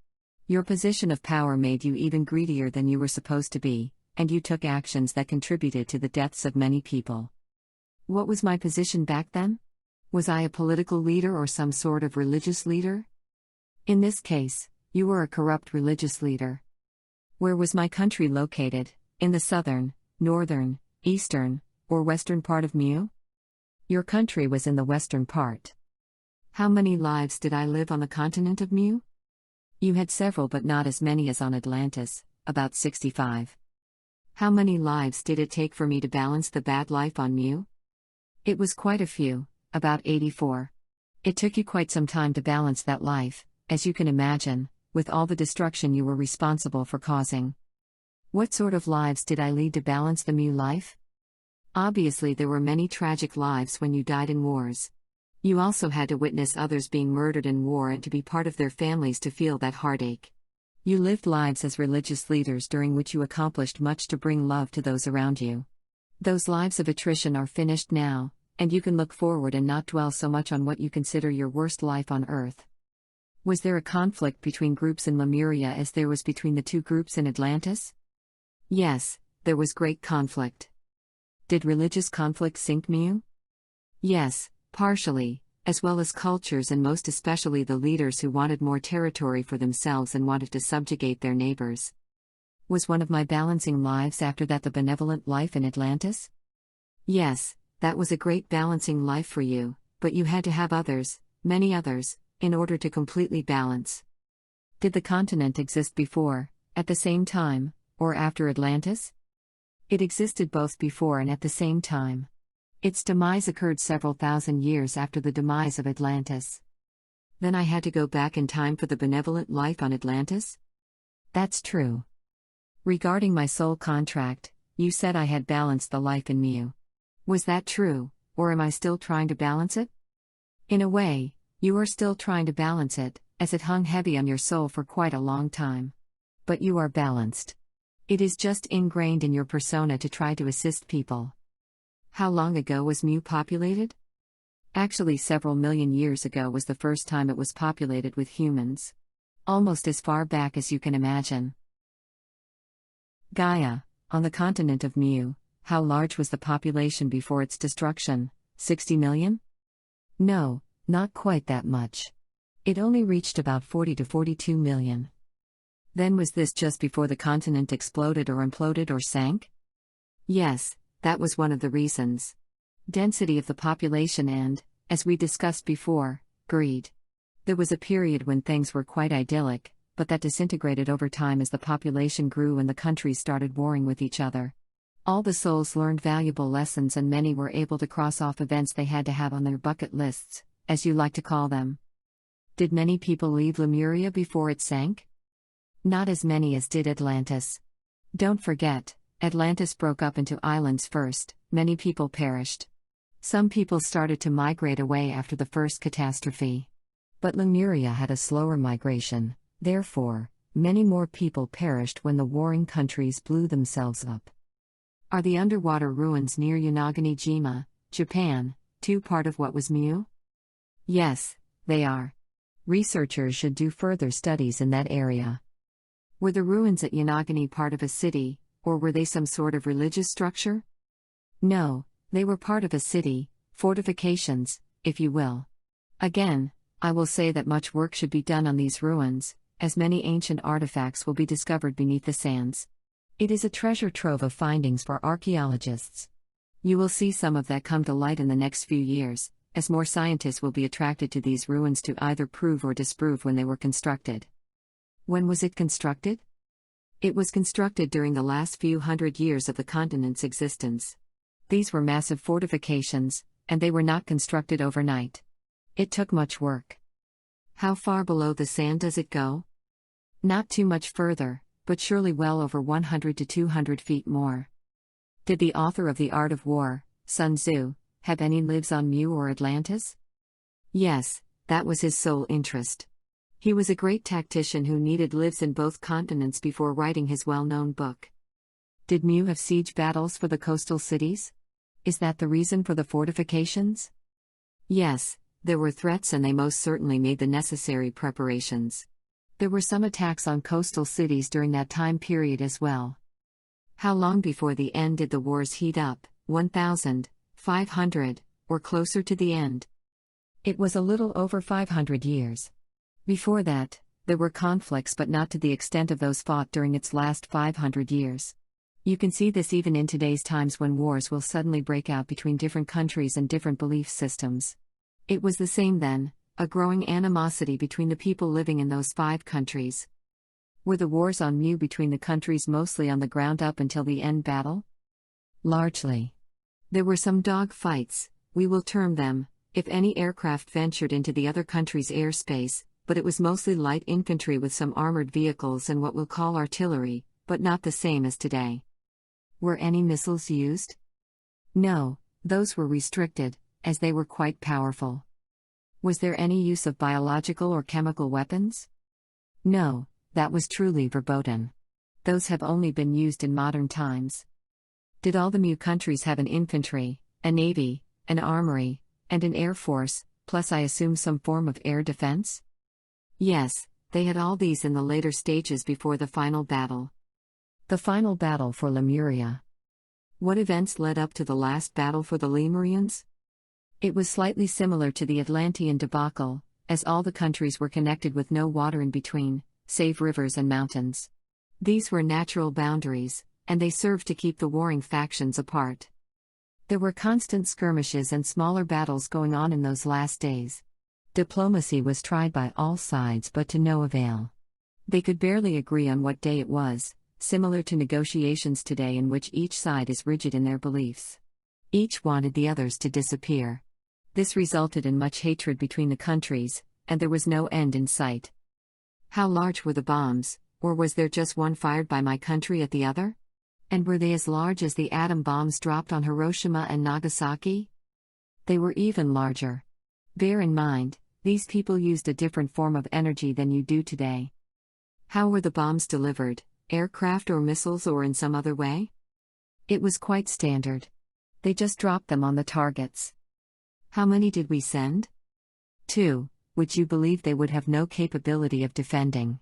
Your position of power made you even greedier than you were supposed to be, and you took actions that contributed to the deaths of many people. What was my position back then? Was I a political leader or some sort of religious leader? In this case, you were a corrupt religious leader. Where was my country located? In the southern, northern, eastern, or western part of Mu? Your country was in the western part. How many lives did I live on the continent of Mu? You had several but not as many as on Atlantis, about 65. How many lives did it take for me to balance the bad life on Mu? It was quite a few, about 84. It took you quite some time to balance that life, as you can imagine, with all the destruction you were responsible for causing. What sort of lives did I lead to balance the Mu life? Obviously, there were many tragic lives when you died in wars. You also had to witness others being murdered in war and to be part of their families to feel that heartache. You lived lives as religious leaders during which you accomplished much to bring love to those around you. Those lives of attrition are finished now, and you can look forward and not dwell so much on what you consider your worst life on Earth. Was there a conflict between groups in Lemuria as there was between the two groups in Atlantis? Yes, there was great conflict. Did religious conflict sink Mu? Yes, partially, as well as cultures and most especially the leaders who wanted more territory for themselves and wanted to subjugate their neighbors. Was one of my balancing lives after that the benevolent life in Atlantis? Yes, that was a great balancing life for you, but you had to have others, many others, in order to completely balance. Did the continent exist before, at the same time, or after Atlantis? It existed both before and at the same time. Its demise occurred several thousand years after the demise of Atlantis. Then I had to go back in time for the benevolent life on Atlantis? That's true. Regarding my soul contract, you said I had balanced the life in Mu. Was that true, or am I still trying to balance it? In a way, you are still trying to balance it, as it hung heavy on your soul for quite a long time. But you are balanced. It is just ingrained in your persona to try to assist people. How long ago was Mu populated? Actually, several million years ago was the first time it was populated with humans. Almost as far back as you can imagine. Gaia, on the continent of Mu, how large was the population before its destruction? 60 million? No, not quite that much. It only reached about 40 to 42 million. Then was this just before the continent exploded or imploded or sank? Yes, that was one of the reasons. Density of the population and, as we discussed before, greed. There was a period when things were quite idyllic, but that disintegrated over time as the population grew and the countries started warring with each other. All the souls learned valuable lessons and many were able to cross off events they had to have on their bucket lists, as you like to call them. Did many people leave Lemuria before it sank? Not as many as did Atlantis. Don't forget, Atlantis broke up into islands first, many people perished. Some people started to migrate away after the first catastrophe. But Lemuria had a slower migration, therefore, many more people perished when the warring countries blew themselves up. Are the underwater ruins near Yonaguni-jima, Japan, too part of what was Mu? Yes, they are. Researchers should do further studies in that area. Were the ruins at Yonaguni part of a city, or were they some sort of religious structure? No, they were part of a city, fortifications, if you will. Again, I will say that much work should be done on these ruins, as many ancient artifacts will be discovered beneath the sands. It is a treasure trove of findings for archaeologists. You will see some of that come to light in the next few years, as more scientists will be attracted to these ruins to either prove or disprove when they were constructed. When was it constructed? It was constructed during the last few hundred years of the continent's existence. These were massive fortifications, and they were not constructed overnight. It took much work. How far below the sand does it go? Not too much further, but surely well over 100 to 200 feet more. Did the author of The Art of War, Sun Tzu, have any lives on Mu or Atlantis? Yes, that was his sole interest. He was a great tactician who needed lives in both continents before writing his well-known book. Did Mu have siege battles for the coastal cities? Is that the reason for the fortifications? Yes, there were threats and they most certainly made the necessary preparations. There were some attacks on coastal cities during that time period as well. How long before the end did the wars heat up? 1,000, 500, or closer to the end? It was a little over 500 years. Before that, there were conflicts but not to the extent of those fought during its last 500 years. You can see this even in today's times when wars will suddenly break out between different countries and different belief systems. It was the same then, a growing animosity between the people living in those 5 countries. Were the wars on Mu between the countries mostly on the ground up until the end battle? Largely. There were some dog fights, we will term them, if any aircraft ventured into the other country's airspace, but it was mostly light infantry with some armored vehicles and what we'll call artillery, but not the same as today. Were any missiles used? No, those were restricted, as they were quite powerful. Was there any use of biological or chemical weapons? No, that was truly verboten. Those have only been used in modern times. Did all the Mu countries have an infantry, a navy, an armory, and an air force, plus I assume some form of air defense? Yes, they had all these in the later stages before the final battle. The final battle for Lemuria. What events led up to the last battle for the Lemurians? It was slightly similar to the Atlantean debacle, as all the countries were connected with no water in between, save rivers and mountains. These were natural boundaries, and they served to keep the warring factions apart. There were constant skirmishes and smaller battles going on in those last days. Diplomacy was tried by all sides but to no avail. They could barely agree on what day it was, similar to negotiations today in which each side is rigid in their beliefs. Each wanted the others to disappear. This resulted in much hatred between the countries, and there was no end in sight. How large were the bombs, or was there just one fired by my country at the other? And were they as large as the atom bombs dropped on Hiroshima and Nagasaki? They were even larger. Bear in mind, these people used a different form of energy than you do today. How were the bombs delivered, aircraft or missiles or in some other way? It was quite standard. They just dropped them on the targets. How many did we send? 2, which you believe they would have no capability of defending.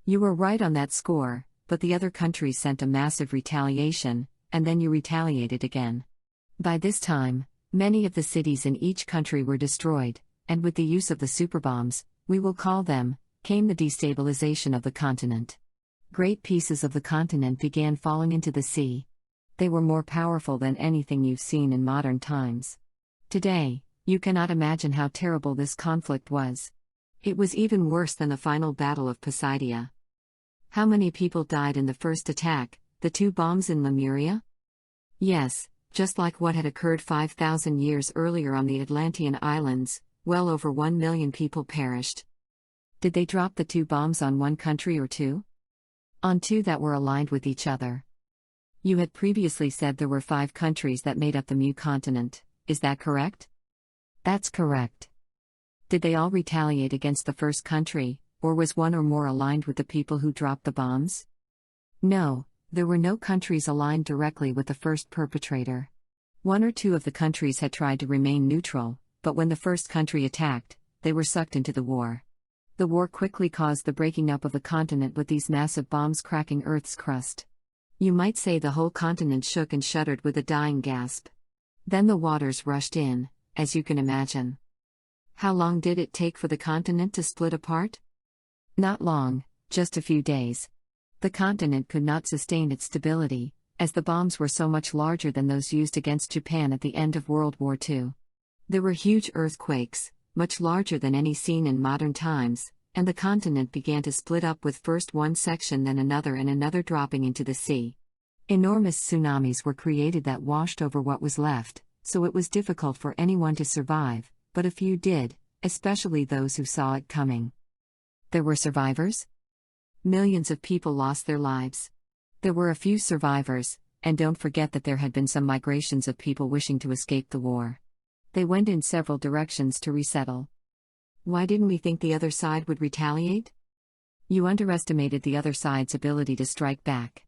You were right on that score, but the other countries sent a massive retaliation, and then you retaliated again. By this time, many of the cities in each country were destroyed, and with the use of the superbombs, we will call them, came the destabilization of the continent. Great pieces of the continent began falling into the sea. They were more powerful than anything you've seen in modern times. Today, you cannot imagine how terrible this conflict was. It was even worse than the final Battle of Poseidia. How many people died in the first attack, the 2 bombs in Lemuria? Yes, just like what had occurred 5,000 years earlier on the Atlantean islands, well over 1 million people perished. Did they drop the 2 bombs on one country or 2? On 2 that were aligned with each other. You had previously said there were 5 countries that made up the Mu continent, is that correct? That's correct. Did they all retaliate against the first country, or was one or more aligned with the people who dropped the bombs? No, there were no countries aligned directly with the first perpetrator. 1 or 2 of the countries had tried to remain neutral, but when the first country attacked, they were sucked into the war. The war quickly caused the breaking up of the continent with these massive bombs cracking Earth's crust. You might say the whole continent shook and shuddered with a dying gasp. Then the waters rushed in, as you can imagine. How long did it take for the continent to split apart? Not long, just a few days. The continent could not sustain its stability, as the bombs were so much larger than those used against Japan at the end of World War II. There were huge earthquakes, much larger than any seen in modern times, and the continent began to split up with first one section then another and another dropping into the sea. Enormous tsunamis were created that washed over what was left, so it was difficult for anyone to survive, but a few did, especially those who saw it coming. There were survivors? Millions of people lost their lives. There were a few survivors, and don't forget that there had been some migrations of people wishing to escape the war. They went in several directions to resettle. Why didn't we think the other side would retaliate? You underestimated the other side's ability to strike back.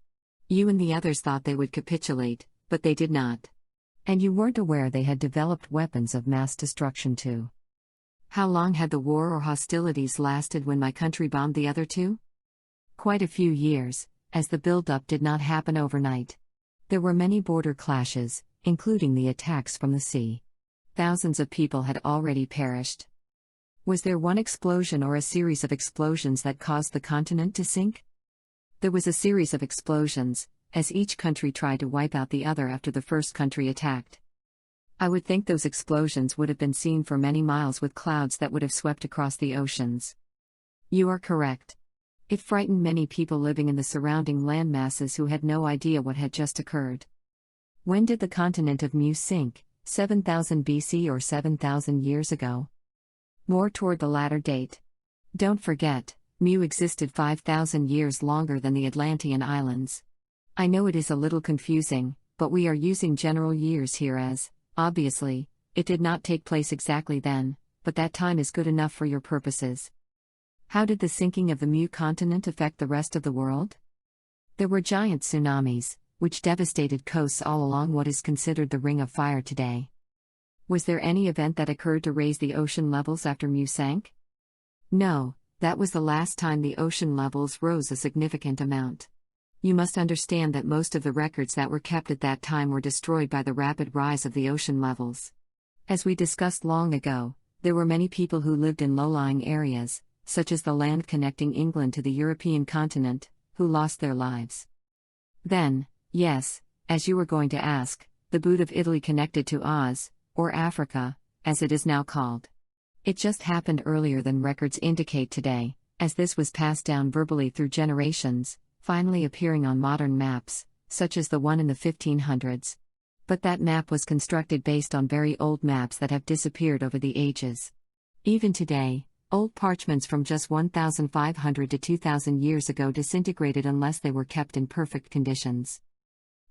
You and the others thought they would capitulate, but they did not. And you weren't aware they had developed weapons of mass destruction too. How long had the war or hostilities lasted when my country bombed the other 2? Quite a few years, as the build-up did not happen overnight. There were many border clashes, including the attacks from the sea. Thousands of people had already perished. Was there one explosion or a series of explosions that caused the continent to sink? There was a series of explosions, as each country tried to wipe out the other after the first country attacked. I would think those explosions would have been seen for many miles with clouds that would have swept across the oceans. You are correct. It frightened many people living in the surrounding land masses who had no idea what had just occurred. When did the continent of Mu sink, 7,000 BC or 7,000 years ago? More toward the latter date. Don't forget, Mu existed 5,000 years longer than the Atlantean islands. I know it is a little confusing, but we are using general years here as, obviously, it did not take place exactly then, but that time is good enough for your purposes. How did the sinking of the Mu continent affect the rest of the world? There were giant tsunamis, which devastated coasts all along what is considered the Ring of Fire today. Was there any event that occurred to raise the ocean levels after Mu sank? No, that was the last time the ocean levels rose a significant amount. You must understand that most of the records that were kept at that time were destroyed by the rapid rise of the ocean levels. As we discussed long ago, there were many people who lived in low-lying areas, such as the land connecting England to the European continent, who lost their lives. Then, yes, as you were going to ask, the boot of Italy connected to Oz, or Africa, as it is now called. It just happened earlier than records indicate today, as this was passed down verbally through generations, finally appearing on modern maps, such as the one in the 1500s. But that map was constructed based on very old maps that have disappeared over the ages. Even today, old parchments from just 1,500 to 2,000 years ago disintegrated unless they were kept in perfect conditions.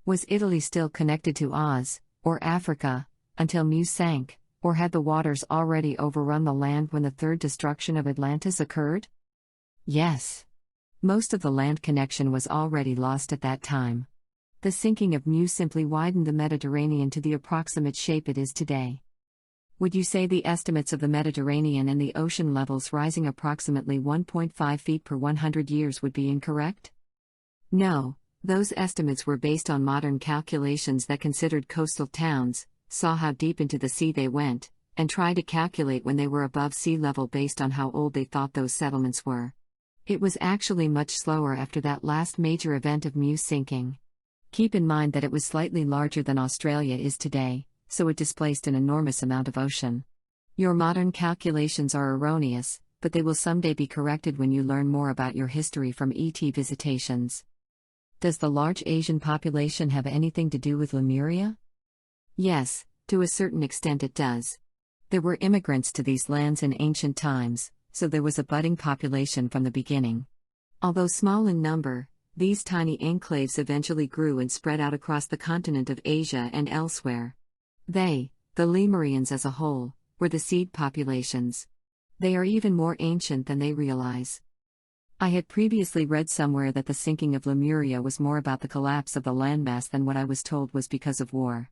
Was Italy still connected to Oz, or Africa, until Mu sank, or had the waters already overrun the land when the third destruction of Atlantis occurred? Yes. Most of the land connection was already lost at that time. The sinking of Mu simply widened the Mediterranean to the approximate shape it is today. Would you say the estimates of the Mediterranean and the ocean levels rising approximately 1.5 feet per 100 years would be incorrect? No, those estimates were based on modern calculations that considered coastal towns, saw how deep into the sea they went, and tried to calculate when they were above sea level based on how old they thought those settlements were. It was actually much slower after that last major event of Mu sinking. Keep in mind that it was slightly larger than Australia is today, so it displaced an enormous amount of ocean. Your modern calculations are erroneous, but they will someday be corrected when you learn more about your history from ET visitations. Does the large Asian population have anything to do with Lemuria? Yes, to a certain extent it does. There were immigrants to these lands in ancient times, so there was a budding population from the beginning. Although small in number, these tiny enclaves eventually grew and spread out across the continent of Asia and elsewhere. They, the Lemurians as a whole, were the seed populations. They are even more ancient than they realize. I had previously read somewhere that the sinking of Lemuria was more about the collapse of the landmass than what I was told was because of war.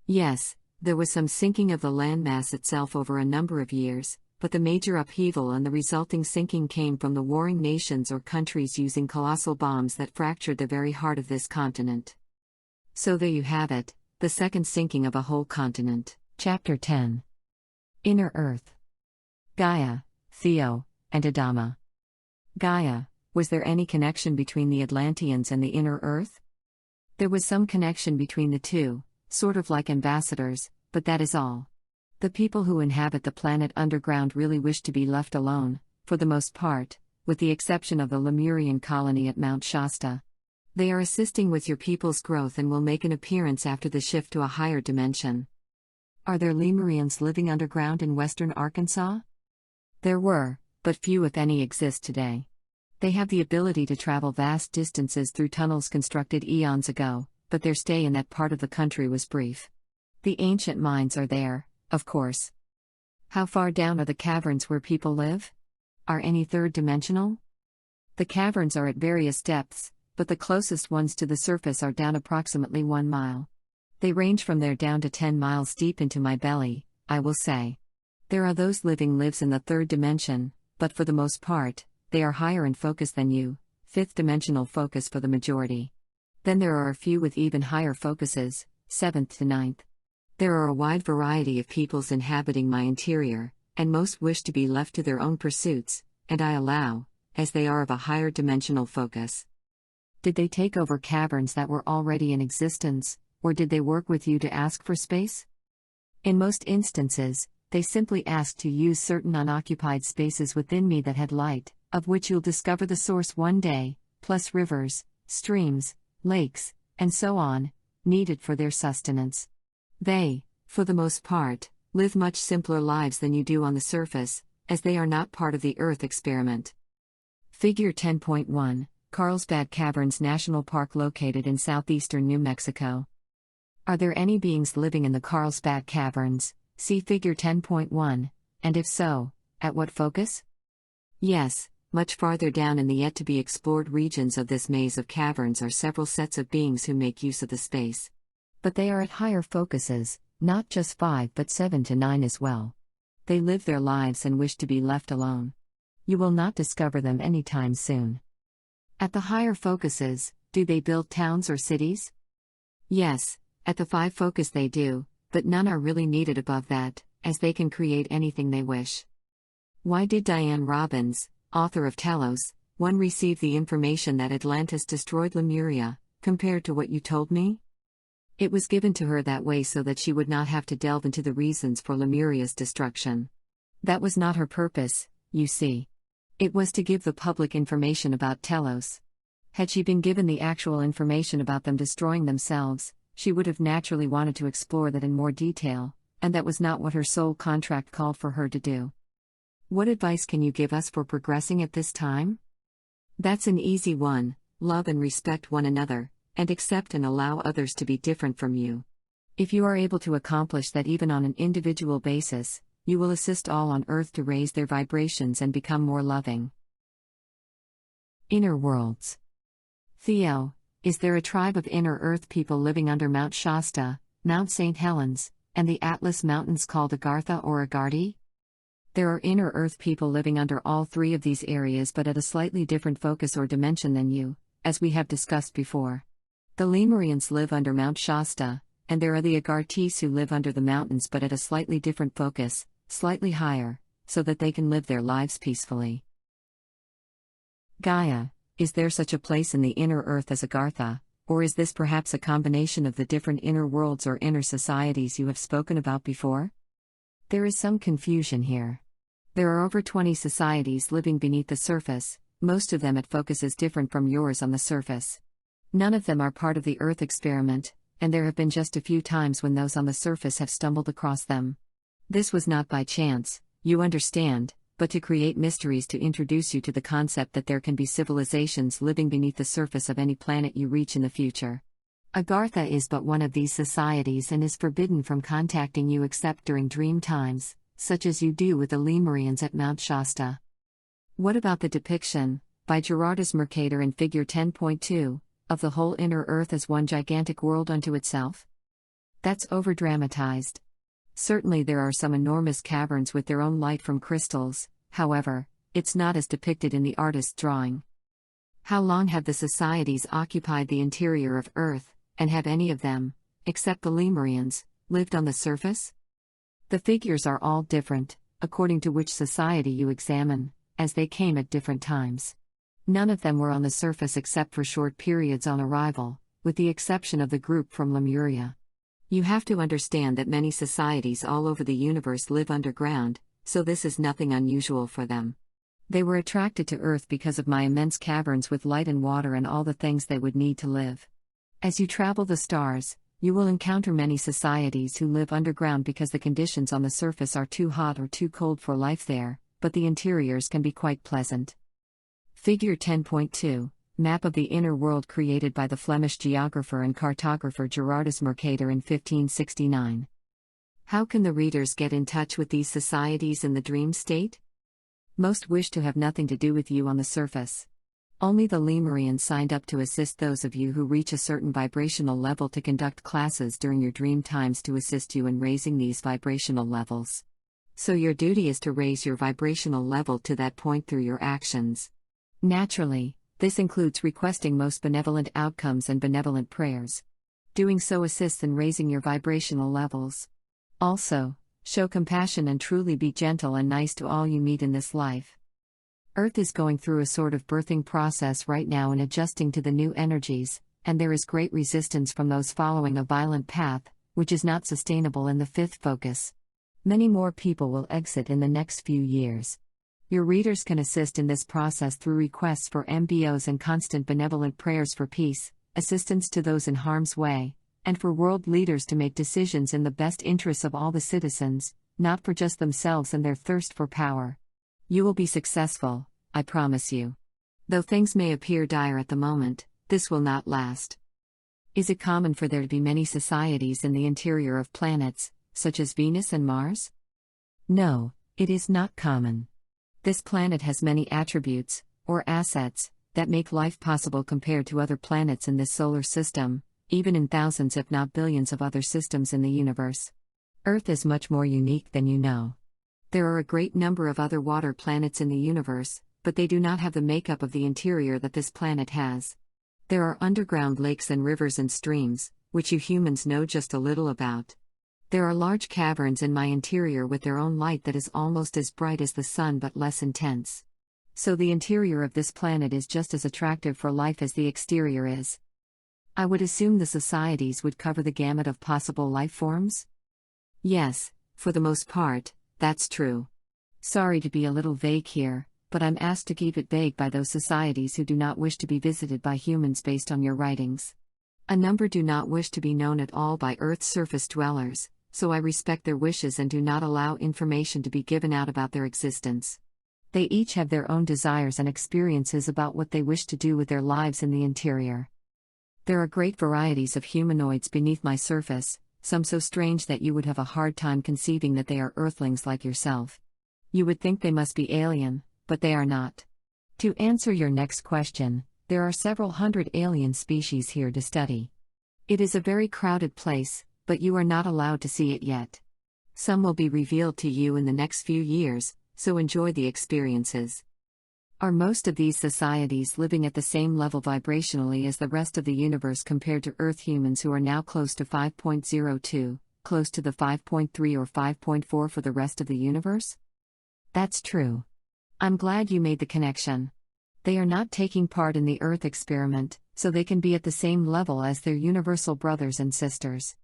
Yes, there was some sinking of the landmass itself over a number of years, but the major upheaval and the resulting sinking came from the warring nations or countries using colossal bombs that fractured the very heart of this continent. So there you have it, the second sinking of a whole continent. Chapter 10. Inner Earth. Gaia, Theo, and Adama. Gaia, was there any connection between the Atlanteans and the Inner Earth? There was some connection between the two, sort of like ambassadors, but that is all. The people who inhabit the planet underground really wish to be left alone, for the most part, with the exception of the Lemurian colony at Mount Shasta. They are assisting with your people's growth and will make an appearance after the shift to a higher dimension. Are there Lemurians living underground in western Arkansas? There were, but few if any exist today. They have the ability to travel vast distances through tunnels constructed eons ago, but their stay in that part of the country was brief. The ancient mines are there, of course. How far down are the caverns where people live? Are any third-dimensional? The caverns are at various depths, but the closest ones to the surface are down approximately 1 mile. They range from there down to 10 miles deep into my belly, I will say. There are those living lives in the third dimension, but for the most part, they are higher in focus than you, fifth-dimensional focus for the majority. Then there are a few with even higher focuses, 7th to 9th. There are a wide variety of peoples inhabiting my interior, and most wish to be left to their own pursuits, and I allow, as they are of a higher dimensional focus. Did they take over caverns that were already in existence, or did they work with you to ask for space? In most instances, they simply asked to use certain unoccupied spaces within me that had light, of which you'll discover the source one day, plus rivers, streams, lakes, and so on, needed for their sustenance. They, for the most part, live much simpler lives than you do on the surface, as they are not part of the Earth experiment. Figure 10.1, Carlsbad Caverns National Park located in southeastern New Mexico. Are there any beings living in the Carlsbad Caverns? See Figure 10.1, and if so, at what focus? Yes, much farther down in the yet-to-be-explored regions of this maze of caverns are several sets of beings who make use of the space. But they are at higher focuses, not just 5 but 7 to 9 as well. They live their lives and wish to be left alone. You will not discover them anytime soon. At the higher focuses, do they build towns or cities? Yes, at the 5 focus they do, but none are really needed above that, as they can create anything they wish. Why did Diane Robbins, author of Telos, 1 receive the information that Atlantis destroyed Lemuria, compared to what you told me? It was given to her that way so that she would not have to delve into the reasons for Lemuria's destruction. That was not her purpose, you see. It was to give the public information about Telos. Had she been given the actual information about them destroying themselves, she would have naturally wanted to explore that in more detail, and that was not what her soul contract called for her to do. What advice can you give us for progressing at this time? That's an easy one: love and respect one another, and accept and allow others to be different from you. If you are able to accomplish that even on an individual basis, you will assist all on earth to raise their vibrations and become more loving. Inner worlds. Theo, is there a tribe of inner earth people living under Mount Shasta, Mount St. Helens, and the Atlas Mountains called Agartha or Agardi? There are inner earth people living under all 3 of these areas but at a slightly different focus or dimension than you, as we have discussed before. The Lemurians live under Mount Shasta, and there are the Agartis who live under the mountains but at a slightly different focus, slightly higher, so that they can live their lives peacefully. Gaia, is there such a place in the inner earth as Agartha, or is this perhaps a combination of the different inner worlds or inner societies you have spoken about before? There is some confusion here. There are over 20 societies living beneath the surface, most of them at focuses different from yours on the surface. None of them are part of the Earth experiment, and there have been just a few times when those on the surface have stumbled across them. This was not by chance, you understand, but to create mysteries to introduce you to the concept that there can be civilizations living beneath the surface of any planet you reach in the future. Agartha is but one of these societies and is forbidden from contacting you except during dream times, such as you do with the Lemurians at Mount Shasta. What about the depiction, by Gerardus Mercator in Figure 10.2, of the whole inner earth as one gigantic world unto itself? That's overdramatized. Certainly there are some enormous caverns with their own light from crystals, however, it's not as depicted in the artist's drawing. How long have the societies occupied the interior of Earth, and have any of them, except the Lemurians, lived on the surface? The figures are all different, according to which society you examine, as they came at different times. None of them were on the surface except for short periods on arrival, with the exception of the group from Lemuria. You have to understand that many societies all over the universe live underground, so this is nothing unusual for them. They were attracted to Earth because of my immense caverns with light and water and all the things they would need to live. As you travel the stars, you will encounter many societies who live underground because the conditions on the surface are too hot or too cold for life there, but the interiors can be quite pleasant. Figure 10.2, Map of the Inner World created by the Flemish geographer and cartographer Gerardus Mercator in 1569. How can the readers get in touch with these societies in the dream state? Most wish to have nothing to do with you on the surface. Only the Lemurians signed up to assist those of you who reach a certain vibrational level to conduct classes during your dream times to assist you in raising these vibrational levels. So your duty is to raise your vibrational level to that point through your actions. Naturally, this includes requesting most benevolent outcomes and benevolent prayers. Doing so assists in raising your vibrational levels. Also, show compassion and truly be gentle and nice to all you meet in this life. Earth is going through a sort of birthing process right now in adjusting to the new energies, and there is great resistance from those following a violent path, which is not sustainable in the 5th focus. Many more people will exit in the next few years. Your readers can assist in this process through requests for MBOs and constant benevolent prayers for peace, assistance to those in harm's way, and for world leaders to make decisions in the best interests of all the citizens, not for just themselves and their thirst for power. You will be successful, I promise you. Though things may appear dire at the moment, this will not last. Is it common for there to be many societies in the interior of planets, such as Venus and Mars? No, it is not common. This planet has many attributes, or assets, that make life possible compared to other planets in this solar system, even in thousands if not billions of other systems in the universe. Earth is much more unique than you know. There are a great number of other water planets in the universe, but they do not have the makeup of the interior that this planet has. There are underground lakes and rivers and streams, which you humans know just a little about. There are large caverns in my interior with their own light that is almost as bright as the sun but less intense. So the interior of this planet is just as attractive for life as the exterior is. I would assume the societies would cover the gamut of possible life forms? Yes, for the most part, that's true. Sorry to be a little vague here, but I'm asked to keep it vague by those societies who do not wish to be visited by humans based on your writings. A number do not wish to be known at all by Earth's surface dwellers, so I respect their wishes and do not allow information to be given out about their existence. They each have their own desires and experiences about what they wish to do with their lives in the interior. There are great varieties of humanoids beneath my surface, some so strange that you would have a hard time conceiving that they are Earthlings like yourself. You would think they must be alien, but they are not. To answer your next question, there are several hundred alien species here to study. It is a very crowded place, but you are not allowed to see it yet. Some will be revealed to you in the next few years, so enjoy the experiences. Are most of these societies living at the same level vibrationally as the rest of the universe compared to Earth humans who are now close to 5.02, close to the 5.3 or 5.4 for the rest of the universe? That's true. I'm glad you made the connection. They are not taking part in the Earth experiment, so they can be at the same level as their universal brothers and sisters.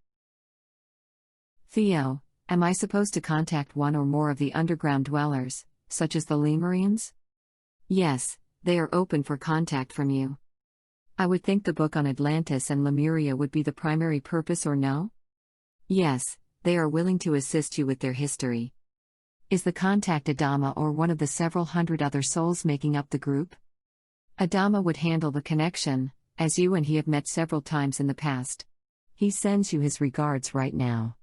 Theo, am I supposed to contact one or more of the underground dwellers, such as the Lemurians? Yes, they are open for contact from you. I would think the book on Atlantis and Lemuria would be the primary purpose, or no? Yes, they are willing to assist you with their history. Is the contact Adama or one of the several hundred other souls making up the group? Adama would handle the connection, as you and he have met several times in the past. He sends you his regards right now.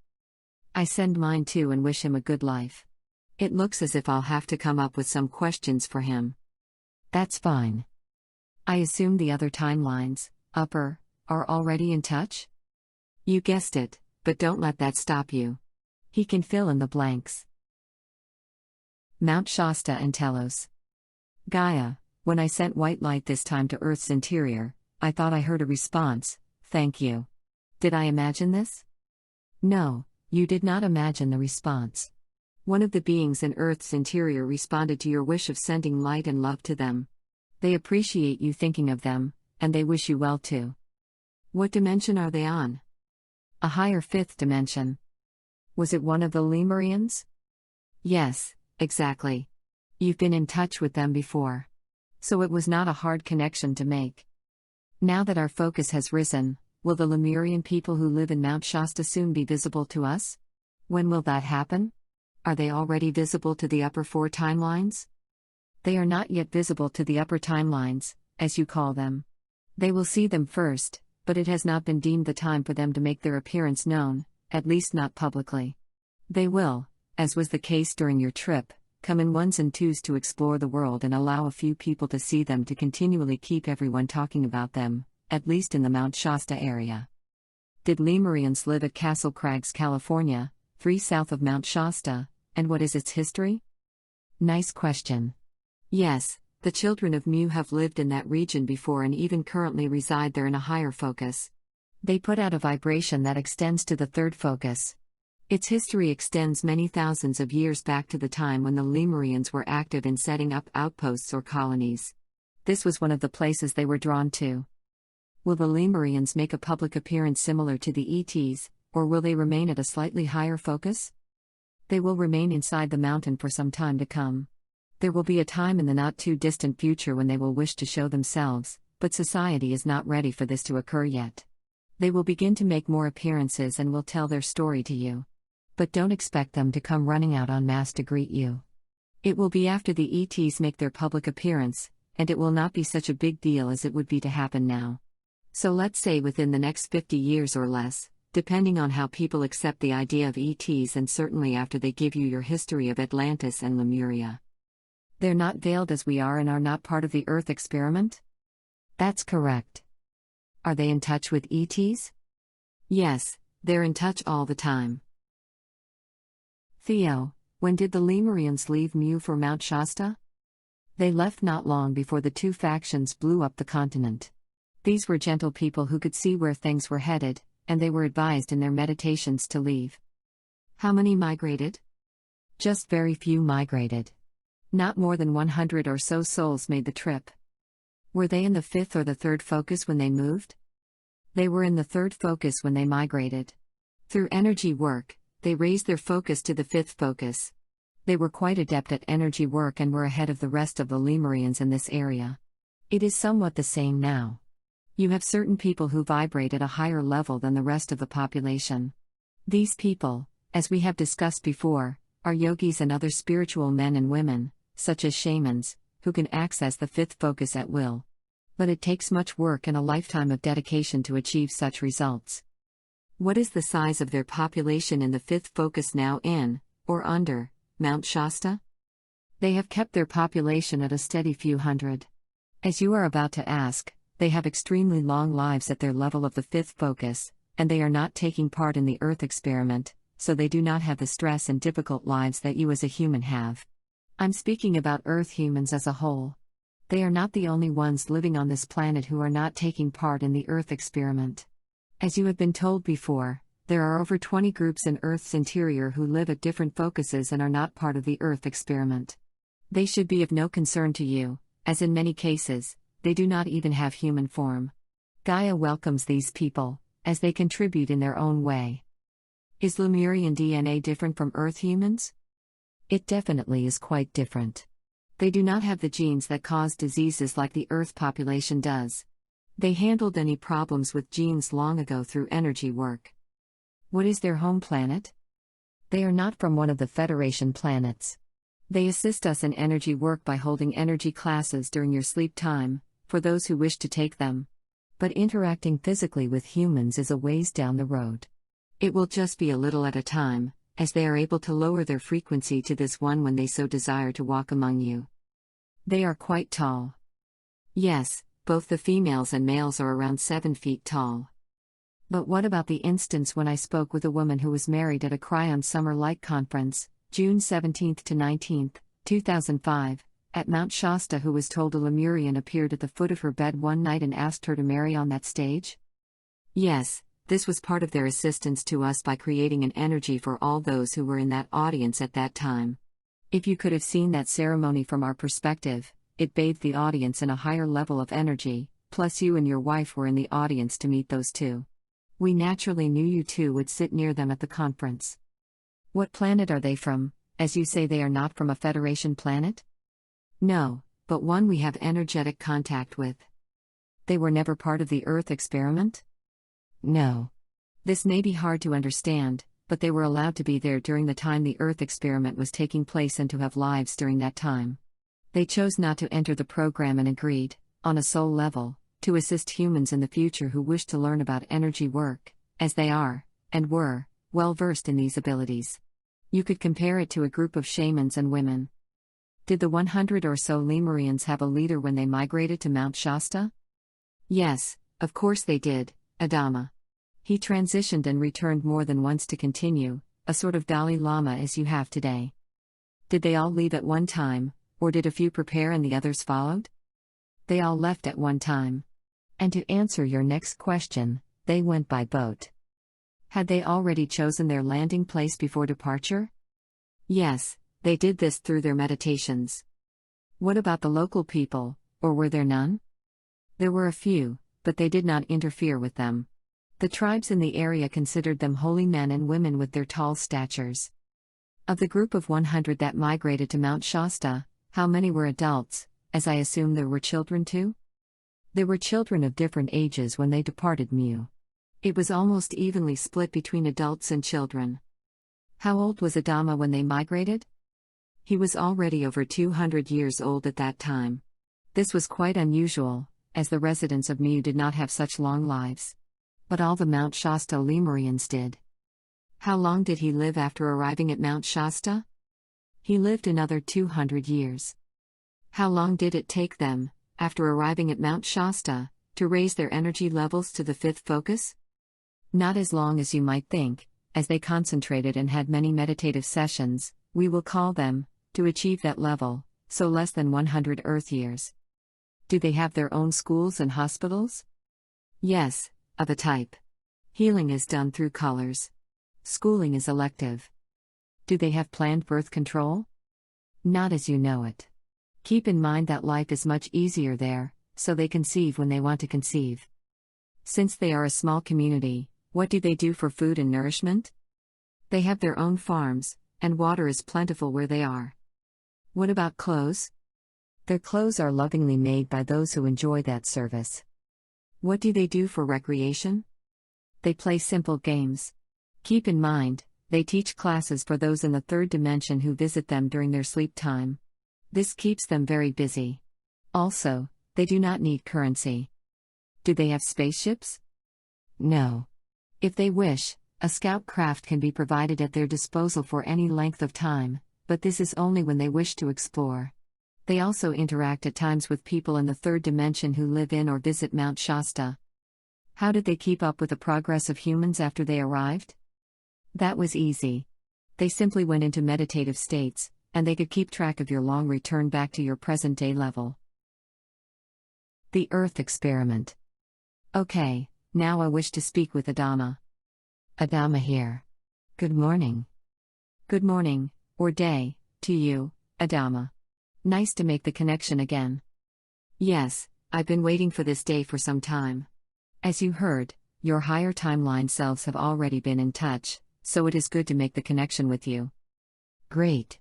I send mine too and wish him a good life. It looks as if I'll have to come up with some questions for him. That's fine. I assume the other timelines, upper, are already in touch? You guessed it, but don't let that stop you. He can fill in the blanks. Mount Shasta and Telos. Gaia, when I sent white light this time to Earth's interior, I thought I heard a response, thank you. Did I imagine this? No, you did not imagine the response. One of the beings in Earth's interior responded to your wish of sending light and love to them. They appreciate you thinking of them, and they wish you well too. What dimension are they on? A higher fifth dimension. Was it one of the Lemurians? Yes, exactly. You've been in touch with them before. So it was not a hard connection to make. Now that our focus has risen, will the Lemurian people who live in Mount Shasta soon be visible to us? When will that happen? Are they already visible to the upper four timelines? They are not yet visible to the upper timelines, as you call them. They will see them first, but it has not been deemed the time for them to make their appearance known, at least not publicly. They will, as was the case during your trip, come in ones and twos to explore the world and allow a few people to see them to continually keep everyone talking about them, at least in the Mount Shasta area. Did Lemurians live at Castle Crags, California, 3 south of Mount Shasta, and what is its history? Nice question. Yes, the children of Mu have lived in that region before and even currently reside there in a higher focus. They put out a vibration that extends to the third focus. Its history extends many thousands of years back to the time when the Lemurians were active in setting up outposts or colonies. This was one of the places they were drawn to. Will the Lemurians make a public appearance similar to the ETs, or will they remain at a slightly higher focus? They will remain inside the mountain for some time to come. There will be a time in the not-too-distant future when they will wish to show themselves, but society is not ready for this to occur yet. They will begin to make more appearances and will tell their story to you. But don't expect them to come running out en masse to greet you. It will be after the ETs make their public appearance, and it will not be such a big deal as it would be to happen now. So let's say within the next 50 years or less, depending on how people accept the idea of ETs, and certainly after they give you your history of Atlantis and Lemuria. They're not veiled as we are and are not part of the Earth experiment? That's correct. Are they in touch with ETs? Yes, they're in touch all the time. Theo, when did the Lemurians leave Mu for Mount Shasta? They left not long before the two factions blew up the continent. These were gentle people who could see where things were headed, and they were advised in their meditations to leave. How many migrated? Just very few migrated. Not more than 100 or so souls made the trip. Were they in the fifth or the third focus when they moved? They were in the third focus when they migrated. Through energy work, they raised their focus to the fifth focus. They were quite adept at energy work and were ahead of the rest of the Lemurians in this area. It is somewhat the same now. You have certain people who vibrate at a higher level than the rest of the population. These people, as we have discussed before, are yogis and other spiritual men and women, such as shamans, who can access the fifth focus at will. But it takes much work and a lifetime of dedication to achieve such results. What is the size of their population in the fifth focus now in, or under, Mount Shasta? They have kept their population at a steady few hundred. As you are about to ask, they have extremely long lives at their level of the fifth focus, and they are not taking part in the Earth experiment, so they do not have the stress and difficult lives that you as a human have. I'm speaking about Earth humans as a whole. They are not the only ones living on this planet who are not taking part in the Earth experiment. As you have been told before, there are over 20 groups in Earth's interior who live at different focuses and are not part of the Earth experiment. They should be of no concern to you, as in many cases, they do not even have human form. Gaia welcomes these people, as they contribute in their own way. Is Lemurian DNA different from Earth humans? It definitely is quite different. They do not have the genes that cause diseases like the Earth population does. They handled any problems with genes long ago through energy work. What is their home planet? They are not from one of the Federation planets. They assist us in energy work by holding energy classes during your sleep time, for those who wish to take them. But interacting physically with humans is a ways down the road. It will just be a little at a time, as they are able to lower their frequency to this one when they so desire to walk among you. They are quite tall. Yes, both the females and males are around 7 feet tall. But what about the instance when I spoke with a woman who was married at a Cryon Summer Light Conference, June 17 to 19, 2005, at Mount Shasta, who was told a Lemurian appeared at the foot of her bed one night and asked her to marry on that stage? Yes, this was part of their assistance to us by creating an energy for all those who were in that audience at that time. If you could have seen that ceremony from our perspective, it bathed the audience in a higher level of energy, plus you and your wife were in the audience to meet those two. We naturally knew you two would sit near them at the conference. What planet are they from, as you say they are not from a Federation planet? No, but one we have energetic contact with. They were never part of the Earth experiment? No. This may be hard to understand, but they were allowed to be there during the time the Earth experiment was taking place and to have lives during that time. They chose not to enter the program and agreed, on a soul level, to assist humans in the future who wish to learn about energy work, as they are, and were, well versed in these abilities. You could compare it to a group of shamans and women. Did the 100 or so Lemurians have a leader when they migrated to Mount Shasta? Yes, of course they did, Adama. He transitioned and returned more than once to continue, a sort of Dalai Lama as you have today. Did they all leave at one time, or did a few prepare and the others followed? They all left at one time. And to answer your next question, they went by boat. Had they already chosen their landing place before departure? Yes, they did this through their meditations. What about the local people, or were there none? There were a few, but they did not interfere with them. The tribes in the area considered them holy men and women with their tall statures. Of the group of 100 that migrated to Mount Shasta, how many were adults, as I assume there were children too? There were children of different ages when they departed Mu. It was almost evenly split between adults and children. How old was Adama when they migrated? He was already over 200 years old at that time. This was quite unusual, as the residents of Mu did not have such long lives. But all the Mount Shasta Lemurians did. How long did he live after arriving at Mount Shasta? He lived another 200 years. How long did it take them, after arriving at Mount Shasta, to raise their energy levels to the fifth focus? Not as long as you might think, as they concentrated and had many meditative sessions, we will call them, to achieve that level, so less than 100 Earth years. Do they have their own schools and hospitals? Yes, of a type. Healing is done through colors. Schooling is elective. Do they have planned birth control? Not as you know it. Keep in mind that life is much easier there, so they conceive when they want to conceive. Since they are a small community, what do they do for food and nourishment? They have their own farms, and water is plentiful where they are. What about clothes? Their clothes are lovingly made by those who enjoy that service. What do they do for recreation? They play simple games. Keep in mind, they teach classes for those in the third dimension who visit them during their sleep time. This keeps them very busy. Also, they do not need currency. Do they have spaceships? No. If they wish, a scout craft can be provided at their disposal for any length of time, but this is only when they wish to explore. They also interact at times with people in the third dimension who live in or visit Mount Shasta. How did they keep up with the progress of humans after they arrived? That was easy. They simply went into meditative states, and they could keep track of your long return back to your present-day level. The Earth Experiment. Okay, now I wish to speak with Adama. Adama here. Good morning. Good morning, or day, to you, Adama. Nice to make the connection again. Yes, I've been waiting for this day for some time. As you heard, your higher timeline selves have already been in touch, so it is good to make the connection with you. Great.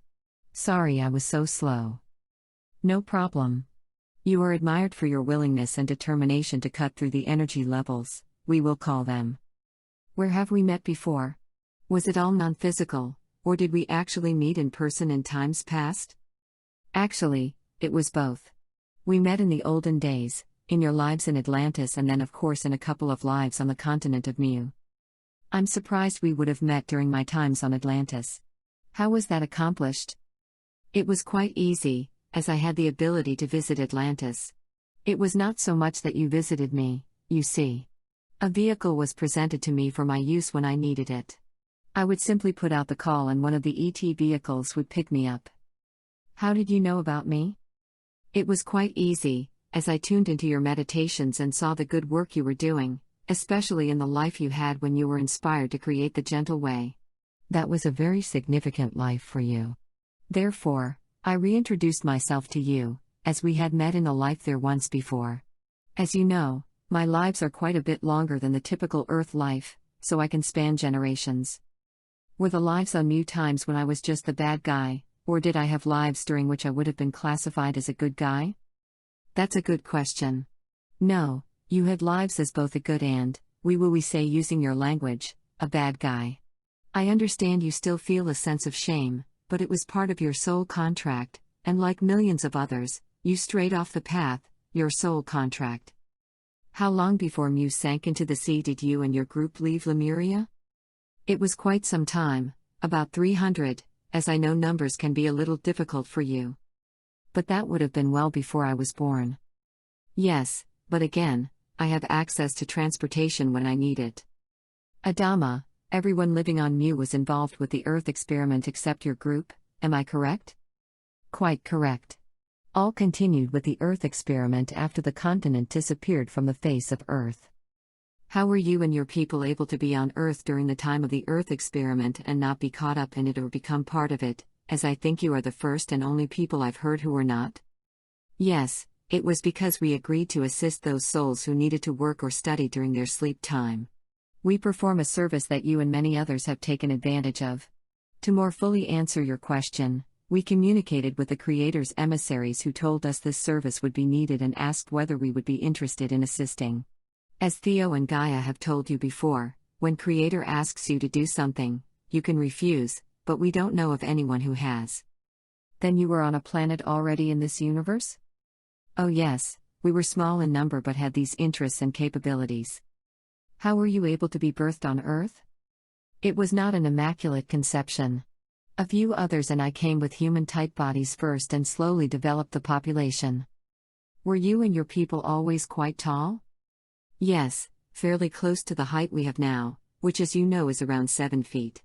Sorry I was so slow. No problem. You are admired for your willingness and determination to cut through the energy levels, we will call them. Where have we met before? Was it all non-physical, or did we actually meet in person in times past? Actually, it was both. We met in the olden days, in your lives in Atlantis, and then of course in a couple of lives on the continent of Mu. I'm surprised we would have met during my times on Atlantis. How was that accomplished? It was quite easy, as I had the ability to visit Atlantis. It was not so much that you visited me, you see. A vehicle was presented to me for my use when I needed it. I would simply put out the call and one of the ET vehicles would pick me up. How did you know about me? It was quite easy, as I tuned into your meditations and saw the good work you were doing, especially in the life you had when you were inspired to create the gentle way. That was a very significant life for you. Therefore, I reintroduced myself to you, as we had met in a life there once before. As you know, my lives are quite a bit longer than the typical Earth life, so I can span generations. Were the lives on Mu times when I was just the bad guy, or did I have lives during which I would have been classified as a good guy? That's a good question. No, you had lives as both a good and, we say using your language, a bad guy. I understand you still feel a sense of shame, but it was part of your soul contract, and like millions of others, you strayed off the path, your soul contract. How long before Mu sank into the sea did you and your group leave Lemuria? It was quite some time, about 300, as I know numbers can be a little difficult for you. But that would have been well before I was born. Yes, but again, I have access to transportation when I need it. Adama, everyone living on Mu was involved with the Earth experiment except your group, am I correct? Quite correct. All continued with the Earth experiment after the continent disappeared from the face of Earth. How were you and your people able to be on Earth during the time of the Earth experiment and not be caught up in it or become part of it, as I think you are the first and only people I've heard who were not? Yes, it was because we agreed to assist those souls who needed to work or study during their sleep time. We perform a service that you and many others have taken advantage of. To more fully answer your question, we communicated with the Creator's emissaries who told us this service would be needed and asked whether we would be interested in assisting. As Theo and Gaia have told you before, when Creator asks you to do something, you can refuse, but we don't know of anyone who has. Then you were on a planet already in this universe? Oh yes, we were small in number but had these interests and capabilities. How were you able to be birthed on Earth? It was not an immaculate conception. A few others and I came with human-type bodies first and slowly developed the population. Were you and your people always quite tall? Yes, fairly close to the height we have now, which as you know is around 7 feet.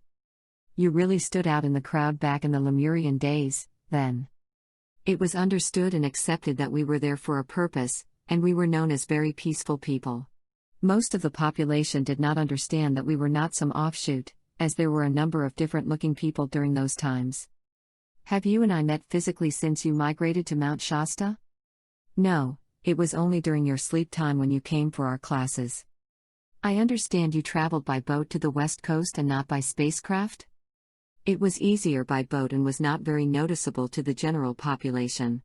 You really stood out in the crowd back in the Lemurian days, then. It was understood and accepted that we were there for a purpose, and we were known as very peaceful people. Most of the population did not understand that we were not some offshoot, as there were a number of different-looking people during those times. Have you and I met physically since you migrated to Mount Shasta? No, it was only during your sleep time when you came for our classes. I understand you traveled by boat to the West Coast and not by spacecraft? It was easier by boat and was not very noticeable to the general population.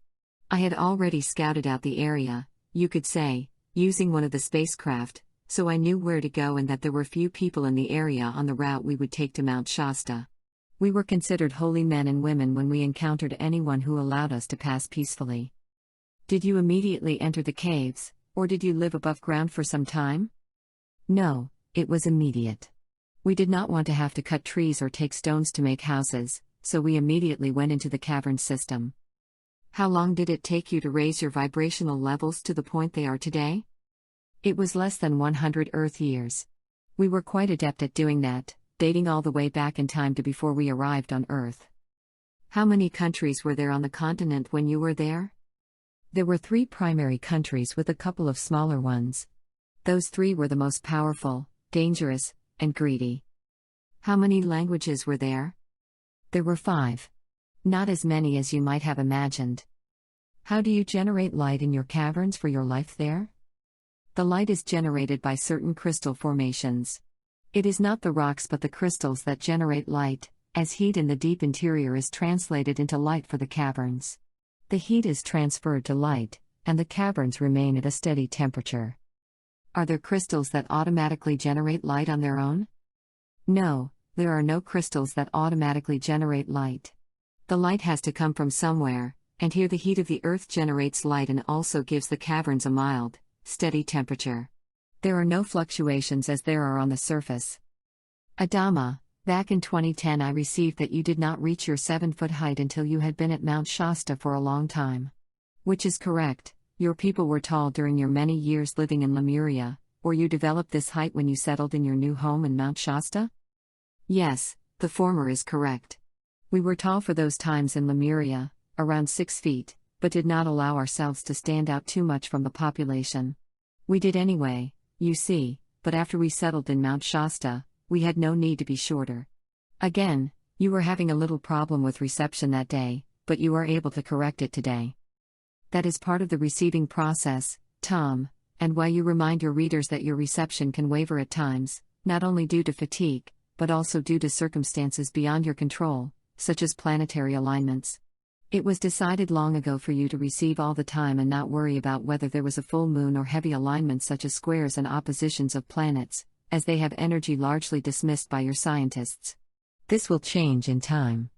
I had already scouted out the area, you could say, using one of the spacecraft, so I knew where to go and that there were few people in the area on the route we would take to Mount Shasta. We were considered holy men and women when we encountered anyone who allowed us to pass peacefully. Did you immediately enter the caves, or did you live above ground for some time? No, it was immediate. We did not want to have to cut trees or take stones to make houses, so we immediately went into the cavern system. How long did it take you to raise your vibrational levels to the point they are today? It was less than 100 Earth years. We were quite adept at doing that, dating all the way back in time to before we arrived on Earth. How many countries were there on the continent when you were there? There were 3 primary countries with a couple of smaller ones. Those 3 were the most powerful, dangerous, and greedy. How many languages were there? There were 5. Not as many as you might have imagined. How do you generate light in your caverns for your life there? The light is generated by certain crystal formations. It is not the rocks but the crystals that generate light, as heat in the deep interior is translated into light for the caverns. The heat is transferred to light, and the caverns remain at a steady temperature. Are there crystals that automatically generate light on their own? No, there are no crystals that automatically generate light. The light has to come from somewhere, and here the heat of the earth generates light and also gives the caverns a mild, steady temperature. There are no fluctuations as there are on the surface. Adama, back in 2010 I received that you did not reach your 7-foot height until you had been at Mount Shasta for a long time. Which is correct, your people were tall during your many years living in Lemuria, or you developed this height when you settled in your new home in Mount Shasta? Yes, the former is correct. We were tall for those times in Lemuria, around 6 feet, but did not allow ourselves to stand out too much from the population. We did anyway, you see, but after we settled in Mount Shasta, we had no need to be shorter. Again, you were having a little problem with reception that day, but you are able to correct it today. That is part of the receiving process, Tom, and why you remind your readers that your reception can waver at times, not only due to fatigue, but also due to circumstances beyond your control, such as planetary alignments. It was decided long ago for you to receive all the time and not worry about whether there was a full moon or heavy alignments such as squares and oppositions of planets, as they have energy largely dismissed by your scientists. This will change in time.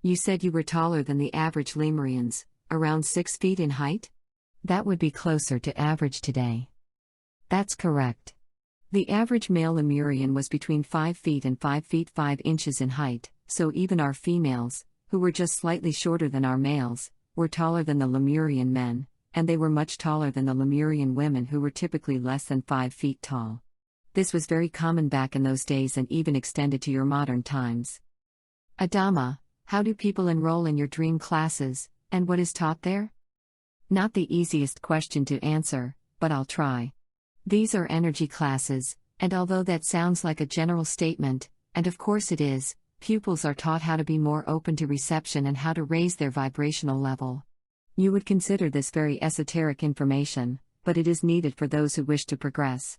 You said you were taller than the average Lemurians, around 6 feet in height? That would be closer to average today. That's correct. The average male Lemurian was between 5 feet and 5 feet 5 inches in height, so even our females, who were just slightly shorter than our males, were taller than the Lemurian men, and they were much taller than the Lemurian women who were typically less than 5 feet tall. This was very common back in those days and even extended to your modern times. Adama, how do people enroll in your dream classes, and what is taught there? Not the easiest question to answer, but I'll try. These are energy classes, and although that sounds like a general statement, and of course it is, pupils are taught how to be more open to reception and how to raise their vibrational level. You would consider this very esoteric information, but it is needed for those who wish to progress.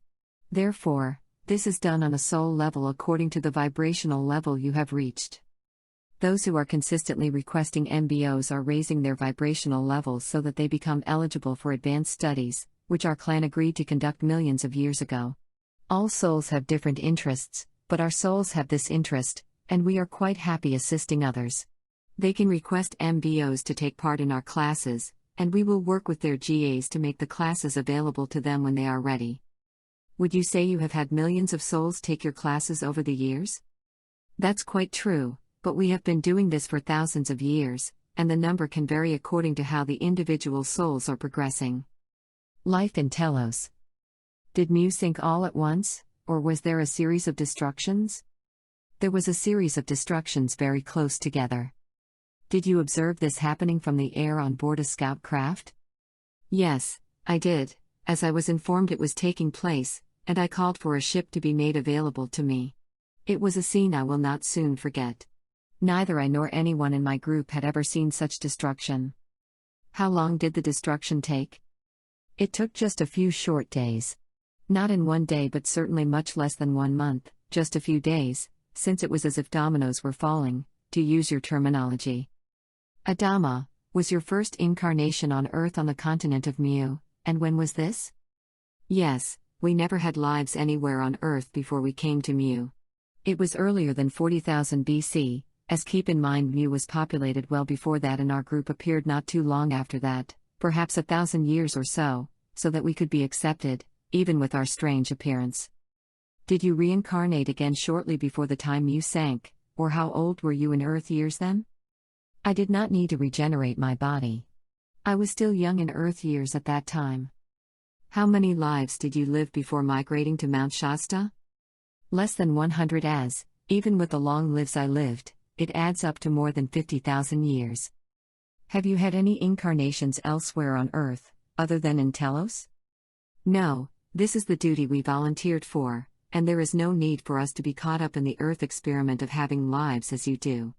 Therefore, this is done on a soul level according to the vibrational level you have reached. Those who are consistently requesting MBOs are raising their vibrational levels so that they become eligible for advanced studies, which our clan agreed to conduct millions of years ago. All souls have different interests, but our souls have this interest, and we are quite happy assisting others. They can request MBOs to take part in our classes, and we will work with their GAs to make the classes available to them when they are ready. Would you say you have had millions of souls take your classes over the years? That's quite true, but we have been doing this for thousands of years, and the number can vary according to how the individual souls are progressing. Life in Telos. Did Mu sink all at once, or was there a series of destructions? There was a series of destructions very close together. Did you observe this happening from the air on board a scout craft? Yes, I did, as I was informed it was taking place, and I called for a ship to be made available to me. It was a scene I will not soon forget. Neither I nor anyone in my group had ever seen such destruction. How long did the destruction take? It took just a few short days. Not in one day, but certainly much less than 1 month, just a few days, since it was as if dominoes were falling, to use your terminology. Adama was your first incarnation on Earth on the continent of Mu, and when was this? Yes, we never had lives anywhere on Earth before we came to Mu. It was earlier than 40,000 BC, as keep in mind Mu was populated well before that and our group appeared not too long after that, perhaps 1,000 years or so that we could be accepted, even with our strange appearance. Did you reincarnate again shortly before the time Mu sank, or how old were you in Earth years then? I did not need to regenerate my body. I was still young in Earth years at that time. How many lives did you live before migrating to Mount Shasta? Less than 100 as, even with the long lives I lived, it adds up to more than 50,000 years. Have you had any incarnations elsewhere on Earth, other than in Telos? No, this is the duty we volunteered for, and there is no need for us to be caught up in the Earth experiment of having lives as you do.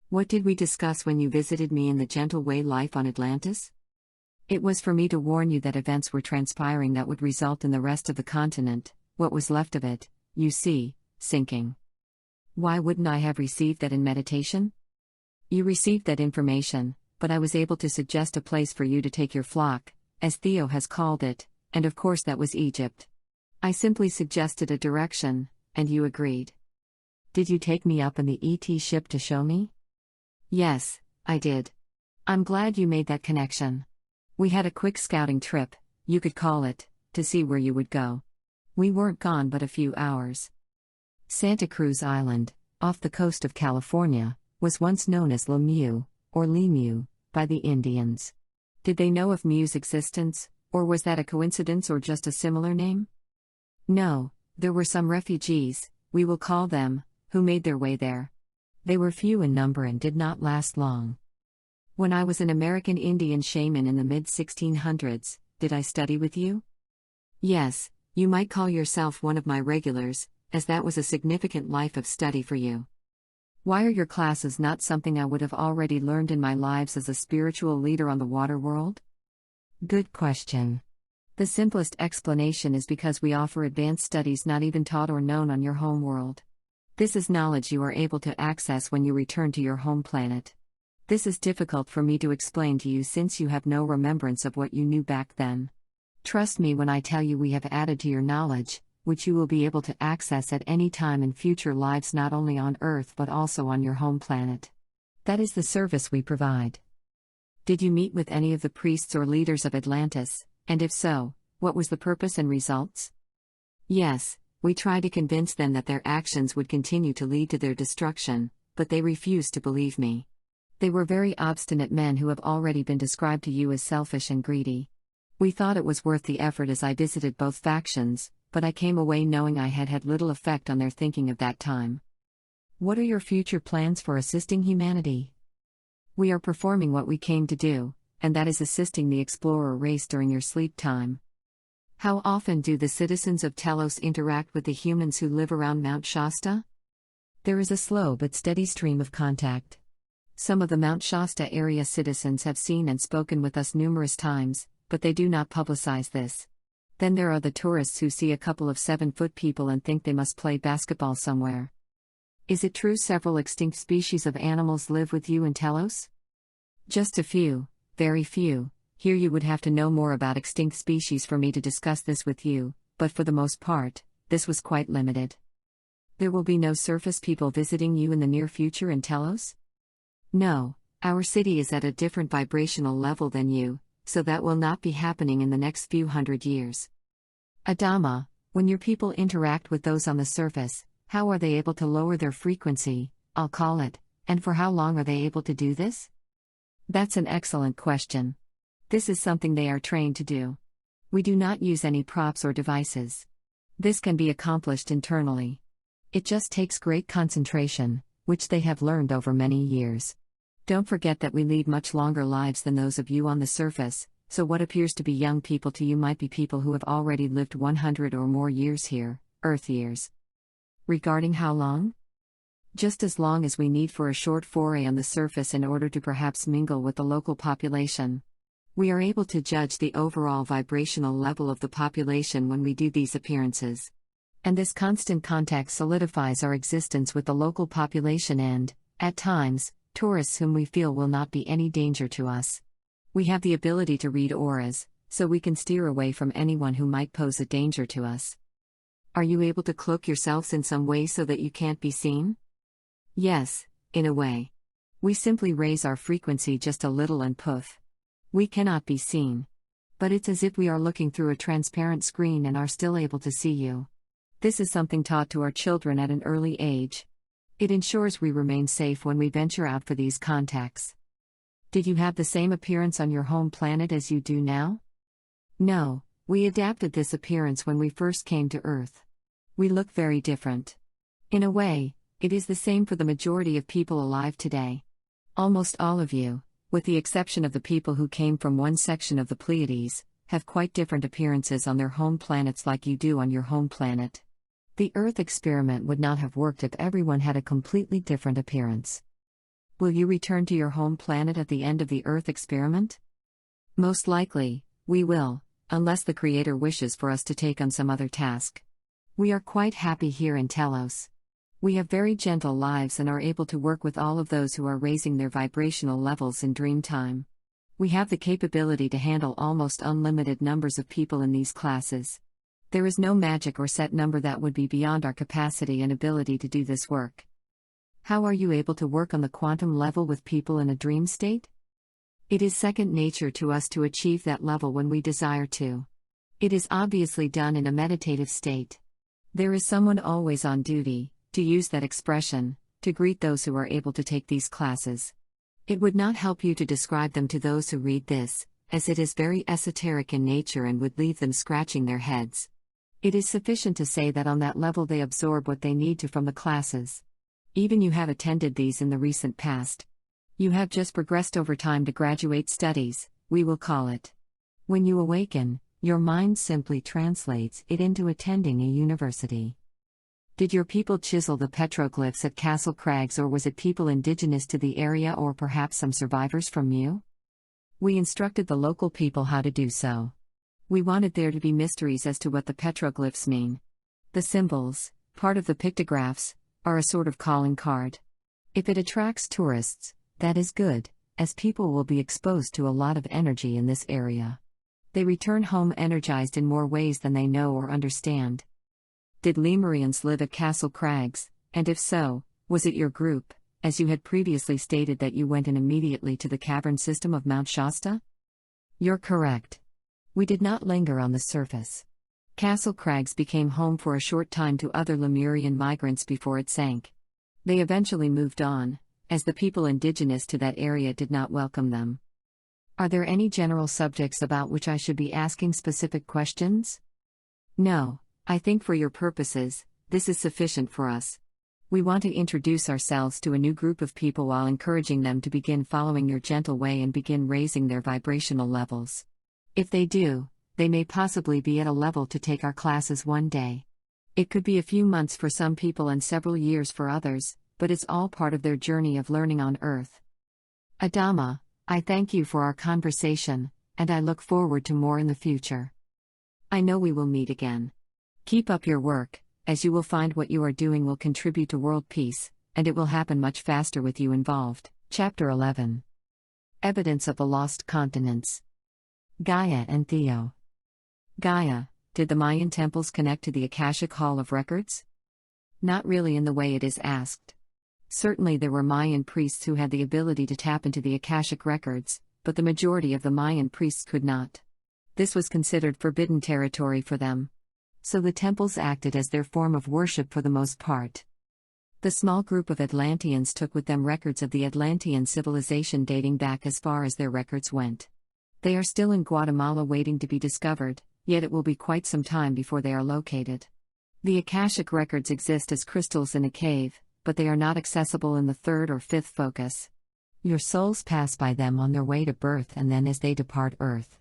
What did we discuss when you visited me in the gentle way life on Atlantis? It was for me to warn you that events were transpiring that would result in the rest of the continent, what was left of it, you see, sinking. Why wouldn't I have received that in meditation? You received that information, but I was able to suggest a place for you to take your flock, as Theo has called it, and of course that was Egypt. I simply suggested a direction, and you agreed. Did you take me up in the ET ship to show me? Yes, I did. I'm glad you made that connection. We had a quick scouting trip, you could call it, to see where you would go. We weren't gone but a few hours. Santa Cruz Island, off the coast of California, was once known as Lemuria, or Lemu, by the Indians. Did they know of Mu's existence, or was that a coincidence or just a similar name? No, there were some refugees, we will call them, who made their way there. They were few in number and did not last long. When I was an American Indian shaman in the mid-1600s, did I study with you? Yes, you might call yourself one of my regulars, as that was a significant life of study for you. Why are your classes not something I would have already learned in my lives as a spiritual leader on the water world? Good question. The simplest explanation is because we offer advanced studies not even taught or known on your home world. This is knowledge you are able to access when you return to your home planet. This is difficult for me to explain to you since you have no remembrance of what you knew back then. Trust me when I tell you we have added to your knowledge, which you will be able to access at any time in future lives not only on Earth but also on your home planet. That is the service we provide. Did you meet with any of the priests or leaders of Atlantis, and if so, what was the purpose and results? Yes, we tried to convince them that their actions would continue to lead to their destruction, but they refused to believe me. They were very obstinate men who have already been described to you as selfish and greedy. We thought it was worth the effort as I visited both factions, but I came away knowing I had had little effect on their thinking of that time. What are your future plans for assisting humanity? We are performing what we came to do, and that is assisting the explorer race during your sleep time. How often do the citizens of Telos interact with the humans who live around Mount Shasta? There is a slow but steady stream of contact. Some of the Mount Shasta area citizens have seen and spoken with us numerous times, but they do not publicize this. Then there are the tourists who see a couple of 7-foot people and think they must play basketball somewhere. Is it true several extinct species of animals live with you in Telos? Just a few, very few. Here you would have to know more about extinct species for me to discuss this with you, but for the most part, this was quite limited. There will be no surface people visiting you in the near future in Telos? No, our city is at a different vibrational level than you, so that will not be happening in the next few hundred years. Adama, when your people interact with those on the surface, how are they able to lower their frequency, I'll call it, and for how long are they able to do this? That's an excellent question. This is something they are trained to do. We do not use any props or devices. This can be accomplished internally. It just takes great concentration, which they have learned over many years. Don't forget that we lead much longer lives than those of you on the surface, so what appears to be young people to you might be people who have already lived 100 or more years here, Earth years. Regarding how long? Just as long as we need for a short foray on the surface in order to perhaps mingle with the local population. We are able to judge the overall vibrational level of the population when we do these appearances. And this constant contact solidifies our existence with the local population and, at times, tourists whom we feel will not be any danger to us. We have the ability to read auras, so we can steer away from anyone who might pose a danger to us. Are you able to cloak yourselves in some way so that you can't be seen? Yes, in a way. We simply raise our frequency just a little and poof. We cannot be seen. But it's as if we are looking through a transparent screen and are still able to see you. This is something taught to our children at an early age. It ensures we remain safe when we venture out for these contacts. Did you have the same appearance on your home planet as you do now? No, we adapted this appearance when we first came to Earth. We look very different. In a way, it is the same for the majority of people alive today. Almost all of you, with the exception of the people who came from one section of the Pleiades, have quite different appearances on their home planets like you do on your home planet. The Earth experiment would not have worked if everyone had a completely different appearance. Will you return to your home planet at the end of the Earth experiment? Most likely, we will, unless the Creator wishes for us to take on some other task. We are quite happy here in Telos. We have very gentle lives and are able to work with all of those who are raising their vibrational levels in dream time. We have the capability to handle almost unlimited numbers of people in these classes. There is no magic or set number that would be beyond our capacity and ability to do this work. How are you able to work on the quantum level with people in a dream state? It is second nature to us to achieve that level when we desire to. It is obviously done in a meditative state. There is someone always on duty, to use that expression, to greet those who are able to take these classes. It would not help you to describe them to those who read this, as it is very esoteric in nature and would leave them scratching their heads. It is sufficient to say that on that level they absorb what they need to from the classes. Even you have attended these in the recent past. You have just progressed over time to graduate studies, we will call it. When you awaken, your mind simply translates it into attending a university. Did your people chisel the petroglyphs at Castle Crags, or was it people indigenous to the area, or perhaps some survivors from you? We instructed the local people how to do so. We wanted there to be mysteries as to what the petroglyphs mean. The symbols, part of the pictographs, are a sort of calling card. If it attracts tourists, that is good, as people will be exposed to a lot of energy in this area. They return home energized in more ways than they know or understand. Did Lemurians live at Castle Crags, and if so, was it your group, as you had previously stated that you went in immediately to the cavern system of Mount Shasta? You're correct. We did not linger on the surface. Castle Crags became home for a short time to other Lemurian migrants before it sank. They eventually moved on, as the people indigenous to that area did not welcome them. Are there any general subjects about which I should be asking specific questions? No. I think for your purposes, this is sufficient for us. We want to introduce ourselves to a new group of people while encouraging them to begin following your gentle way and begin raising their vibrational levels. If they do, they may possibly be at a level to take our classes one day. It could be a few months for some people and several years for others, but it's all part of their journey of learning on Earth. Adama, I thank you for our conversation, and I look forward to more in the future. I know we will meet again. Keep up your work, as you will find what you are doing will contribute to world peace, and it will happen much faster with you involved. Chapter 11. Evidence of the Lost Continents. Gaia and Theo. Gaia, did the Mayan temples connect to the Akashic Hall of Records? Not really in the way it is asked. Certainly there were Mayan priests who had the ability to tap into the Akashic records, but the majority of the Mayan priests could not. This was considered forbidden territory for them. So the temples acted as their form of worship for the most part. The small group of Atlanteans took with them records of the Atlantean civilization dating back as far as their records went. They are still in Guatemala waiting to be discovered, yet it will be quite some time before they are located. The Akashic records exist as crystals in a cave, but they are not accessible in the third or fifth focus. Your souls pass by them on their way to birth and then as they depart Earth.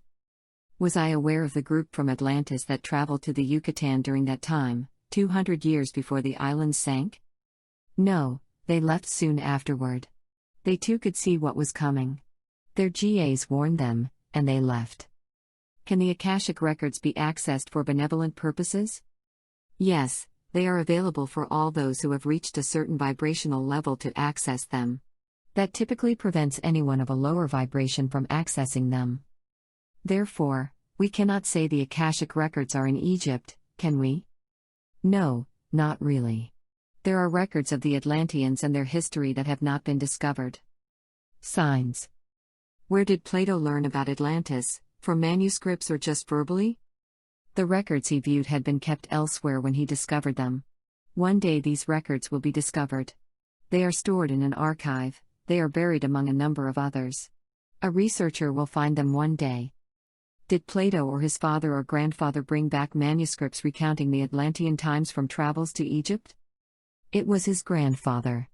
Was I aware of the group from Atlantis that traveled to the Yucatan during that time, 200 years before the islands sank? No, they left soon afterward. They too could see what was coming. Their GAs warned them, and they left. Can the Akashic records be accessed for benevolent purposes? Yes, they are available for all those who have reached a certain vibrational level to access them. That typically prevents anyone of a lower vibration from accessing them. Therefore, we cannot say the Akashic records are in Egypt, can we? No, not really. There are records of the Atlanteans and their history that have not been discovered. Signs. Where did Plato learn about Atlantis, from manuscripts or just verbally? The records he viewed had been kept elsewhere when he discovered them. One day these records will be discovered. They are stored in an archive, they are buried among a number of others. A researcher will find them one day. Did Plato or his father or grandfather bring back manuscripts recounting the Atlantean times from travels to Egypt? It was his grandfather.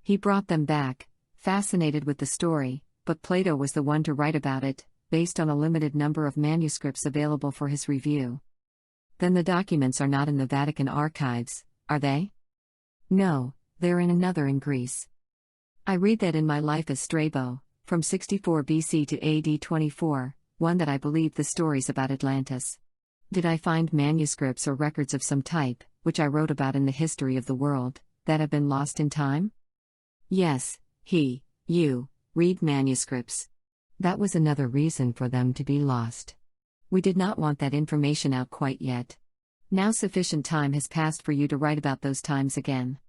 He brought them back, fascinated with the story, but Plato was the one to write about it, based on a limited number of manuscripts available for his review. Then the documents are not in the Vatican archives, are they? No, they're in another in Greece. I read that in my life as Strabo, from 64 BC to AD 24, one that I believed the stories about Atlantis. Did I find manuscripts or records of some type, which I wrote about in the history of the world, that have been lost in time? Yes, you, read manuscripts. That was another reason for them to be lost. We did not want that information out quite yet. Now sufficient time has passed for you to write about those times again.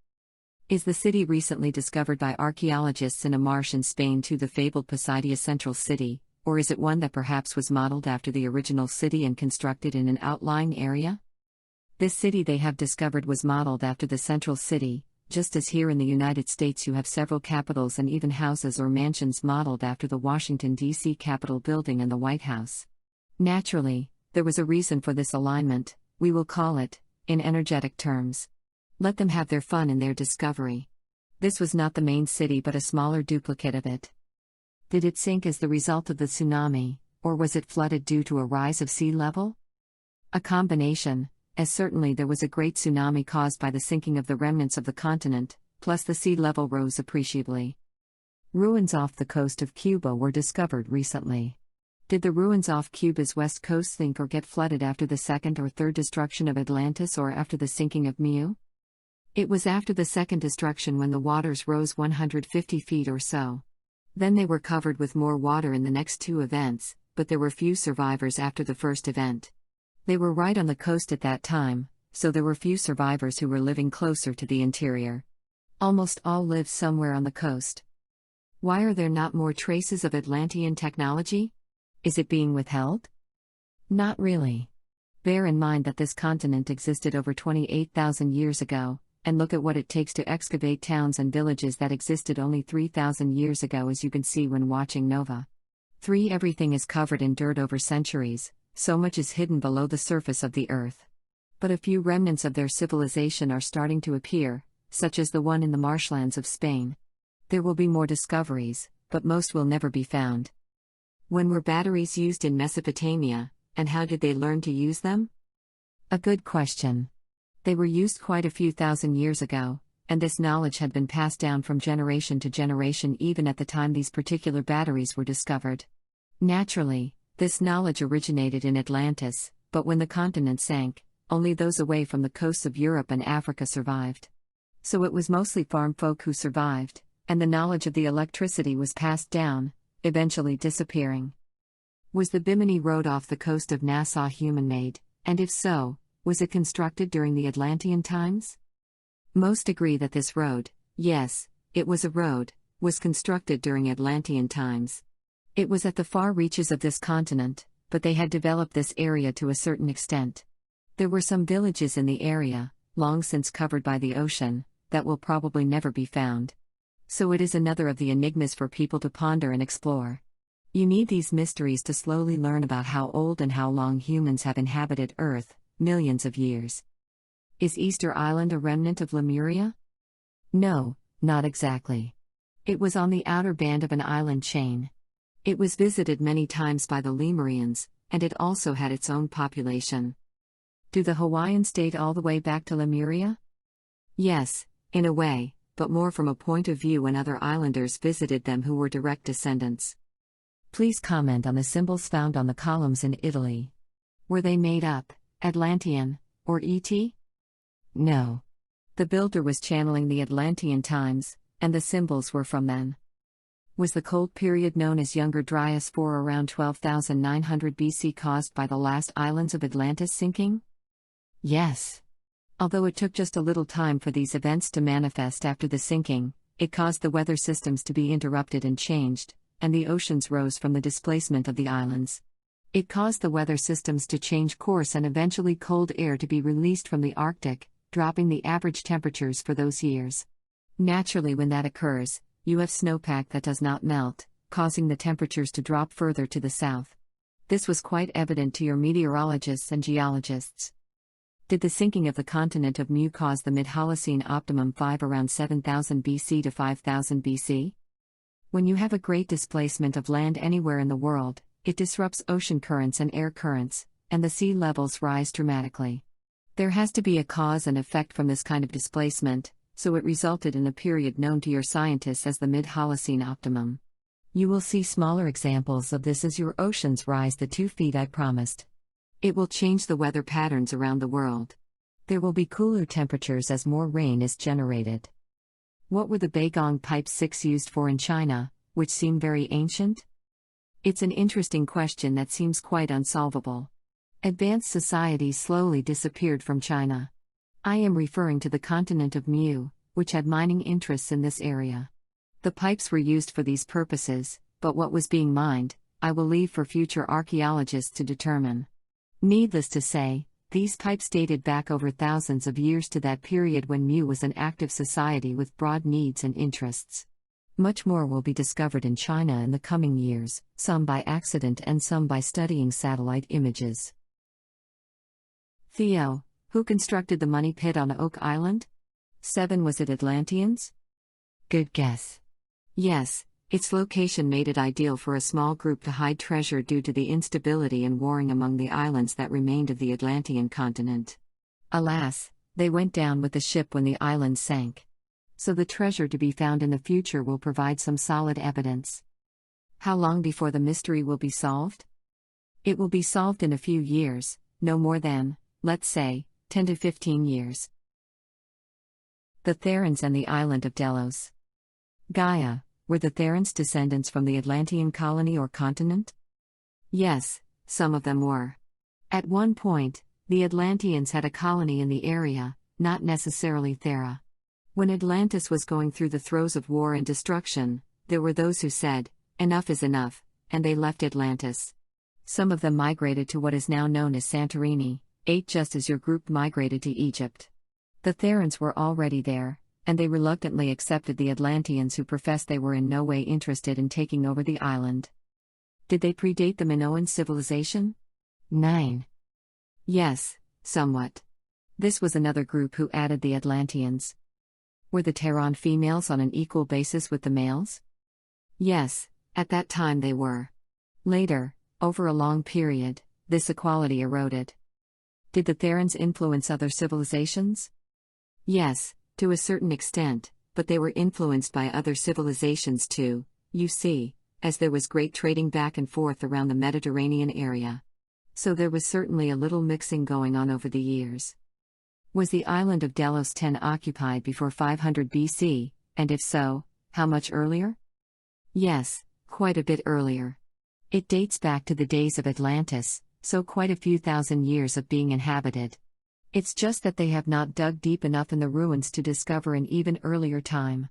Is the city recently discovered by archaeologists in a marsh in Spain to the fabled Poseidia central city, or is it one that perhaps was modeled after the original city and constructed in an outlying area? This city they have discovered was modeled after the central city, just as here in the United States you have several capitals and even houses or mansions modeled after the Washington, D.C. Capitol building and the White House. Naturally, there was a reason for this alignment, we will call it, in energetic terms. Let them have their fun in their discovery. This was not the main city but a smaller duplicate of it. Did it sink as the result of the tsunami, or was it flooded due to a rise of sea level? A combination, as certainly there was a great tsunami caused by the sinking of the remnants of the continent, plus the sea level rose appreciably. Ruins off the coast of Cuba were discovered recently. Did the ruins off Cuba's west coast sink or get flooded after the second or third destruction of Atlantis or after the sinking of Mu? It was after the second destruction when the waters rose 150 feet or so. Then they were covered with more water in the next two events, but there were few survivors after the first event. They were right on the coast at that time, so there were few survivors who were living closer to the interior. Almost all lived somewhere on the coast. Why are there not more traces of Atlantean technology? Is it being withheld? Not really. Bear in mind that this continent existed over 28,000 years ago, and look at what it takes to excavate towns and villages that existed only 3,000 years ago, as you can see when watching Nova. 3. Everything is covered in dirt over centuries, so much is hidden below the surface of the earth. But a few remnants of their civilization are starting to appear, such as the one in the marshlands of Spain. There will be more discoveries, but most will never be found. When were batteries used in Mesopotamia, and how did they learn to use them? A good question. They were used quite a few thousand years ago, and this knowledge had been passed down from generation to generation even at the time these particular batteries were discovered. Naturally, this knowledge originated in Atlantis, but when the continent sank, only those away from the coasts of Europe and Africa survived. So it was mostly farm folk who survived, and the knowledge of the electricity was passed down, eventually disappearing. Was the Bimini Road off the coast of Nassau human-made, and if so, was it constructed during the Atlantean times? Most agree that this road, yes, It was a road, was constructed during Atlantean times. It was at the far reaches of this continent, but they had developed this area to a certain extent. There were some villages in the area, long since covered by the ocean, that will probably never be found. So it is another of the enigmas for people to ponder and explore. You need these mysteries to slowly learn about how old and how long humans have inhabited Earth, millions of years. Is Easter Island a remnant of Lemuria? No, not exactly. It was on the outer band of an island chain. It was visited many times by the Lemurians, and it also had its own population. Do the Hawaiians date all the way back to Lemuria? Yes, in a way, but more from a point of view when other islanders visited them who were direct descendants. Please comment on the symbols found on the columns in Italy. Were they made up, Atlantean, or ET? No. The builder was channeling the Atlantean times, and the symbols were from then. Was the cold period known as Younger Dryas for around 12,900 BC caused by the last islands of Atlantis sinking? Yes. Although it took just a little time for these events to manifest after the sinking, it caused the weather systems to be interrupted and changed, and the oceans rose from the displacement of the islands. It caused the weather systems to change course and eventually cold air to be released from the Arctic, dropping the average temperatures for those years. Naturally, when that occurs, you have snowpack that does not melt, causing the temperatures to drop further to the south. This was quite evident to your meteorologists and geologists. Did the sinking of the continent of Mu cause the mid-Holocene optimum 5 around 7000 BC to 5000 BC? When you have a great displacement of land anywhere in the world, it disrupts ocean currents and air currents, and the sea levels rise dramatically. There has to be a cause and effect from this kind of displacement, so it resulted in a period known to your scientists as the mid-Holocene optimum. You will see smaller examples of this as your oceans rise the 2 feet I promised. It will change the weather patterns around the world. There will be cooler temperatures as more rain is generated. What were the Beigong Pipe 6 used for in China, which seem very ancient? It's an interesting question that seems quite unsolvable. Advanced societies slowly disappeared from China. I am referring to the continent of Mu, which had mining interests in this area. The pipes were used for these purposes, but what was being mined, I will leave for future archaeologists to determine. Needless to say, these pipes dated back over thousands of years to that period when Mu was an active society with broad needs and interests. Much more will be discovered in China in the coming years, some by accident and some by studying satellite images. Theo, who constructed the money pit on Oak Island? 7 Was it Atlanteans? Good guess. Yes, its location made it ideal for a small group to hide treasure due to the instability and warring among the islands that remained of the Atlantean continent. Alas, they went down with the ship when the island sank. So the treasure to be found in the future will provide some solid evidence. How long before the mystery will be solved? It will be solved in a few years, no more than, let's say, 10 to 15 years. The Therans and the island of Delos. Gaia, were the Therans descendants from the Atlantean colony or continent? Yes, some of them were. At one point, the Atlanteans had a colony in the area, not necessarily Thera. When Atlantis was going through the throes of war and destruction, there were those who said, enough is enough, and they left Atlantis. Some of them migrated to what is now known as Santorini, 8 just as your group migrated to Egypt. The Therans were already there, and they reluctantly accepted the Atlanteans who professed they were in no way interested in taking over the island. Did they predate the Minoan civilization? 9. Yes, somewhat. This was another group who added the Atlanteans. Were the Terran females on an equal basis with the males? Yes, at that time they were. Later, over a long period, this equality eroded. Did the Therans influence other civilizations? Yes, to a certain extent, but they were influenced by other civilizations too, you see, as there was great trading back and forth around the Mediterranean area. So there was certainly a little mixing going on over the years. Was the island of Delos 10 occupied before 500 BC, and if so, how much earlier? Yes, quite a bit earlier. It dates back to the days of Atlantis, so quite a few thousand years of being inhabited. It's just that they have not dug deep enough in the ruins to discover an even earlier time.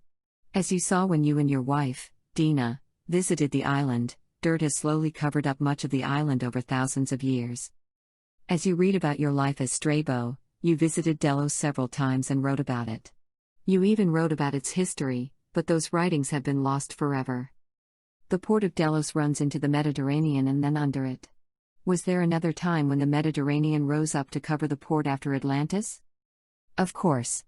As you saw when you and your wife, Dina, visited the island, dirt has slowly covered up much of the island over thousands of years. As you read about your life as Strabo, you visited Delos several times and wrote about it. You even wrote about its history, but those writings have been lost forever. The port of Delos runs into the Mediterranean and then under it. Was there another time when the Mediterranean rose up to cover the port after Atlantis? Of course.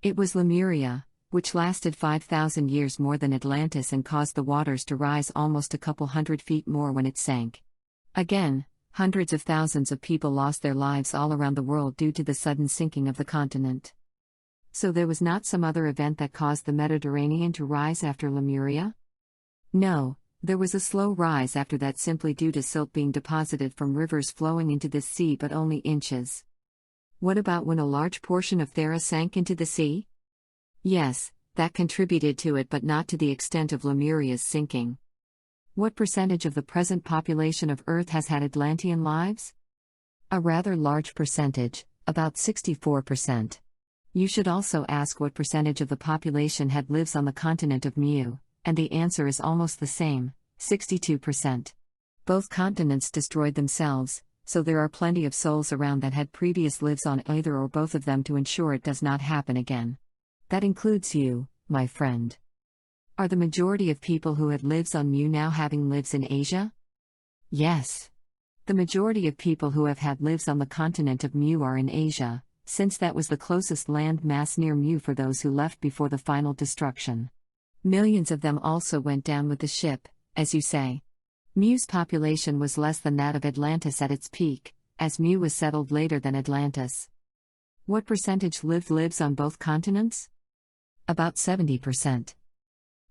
It was Lemuria, which lasted 5,000 years more than Atlantis and caused the waters to rise almost a couple hundred feet more when it sank. Again, hundreds of thousands of people lost their lives all around the world due to the sudden sinking of the continent. So there was not some other event that caused the Mediterranean to rise after Lemuria? No, there was a slow rise after that simply due to silt being deposited from rivers flowing into the sea but only inches. What about when a large portion of Thera sank into the sea? Yes, that contributed to it but not to the extent of Lemuria's sinking. What percentage of the present population of Earth has had Atlantean lives? A rather large percentage, about 64%. You should also ask what percentage of the population had lives on the continent of Mu, and the answer is almost the same, 62%. Both continents destroyed themselves, so there are plenty of souls around that had previous lives on either or both of them to ensure it does not happen again. That includes you, my friend. Are the majority of people who had lives on Mu now having lives in Asia? Yes. The majority of people who have had lives on the continent of Mu are in Asia, since that was the closest land mass near Mu for those who left before the final destruction. Millions of them also went down with the ship, as you say. Mu's population was less than that of Atlantis at its peak, as Mu was settled later than Atlantis. What percentage lives on both continents? About 70%.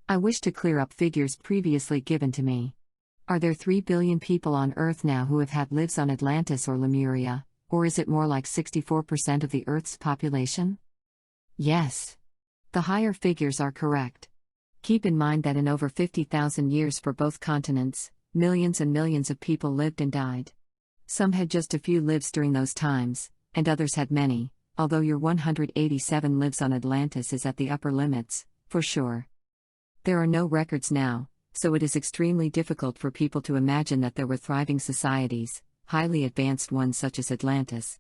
I wish to clear up figures previously given to me. Are there 3 billion people on Earth now who have had lives on Atlantis or Lemuria, or is it more like 64% of the Earth's population? Yes. The higher figures are correct. Keep in mind that in over 50,000 years for both continents, millions and millions of people lived and died. Some had just a few lives during those times, and others had many, although your 187 lives on Atlantis is at the upper limits, for sure. There are no records now, so it is extremely difficult for people to imagine that there were thriving societies, highly advanced ones such as Atlantis.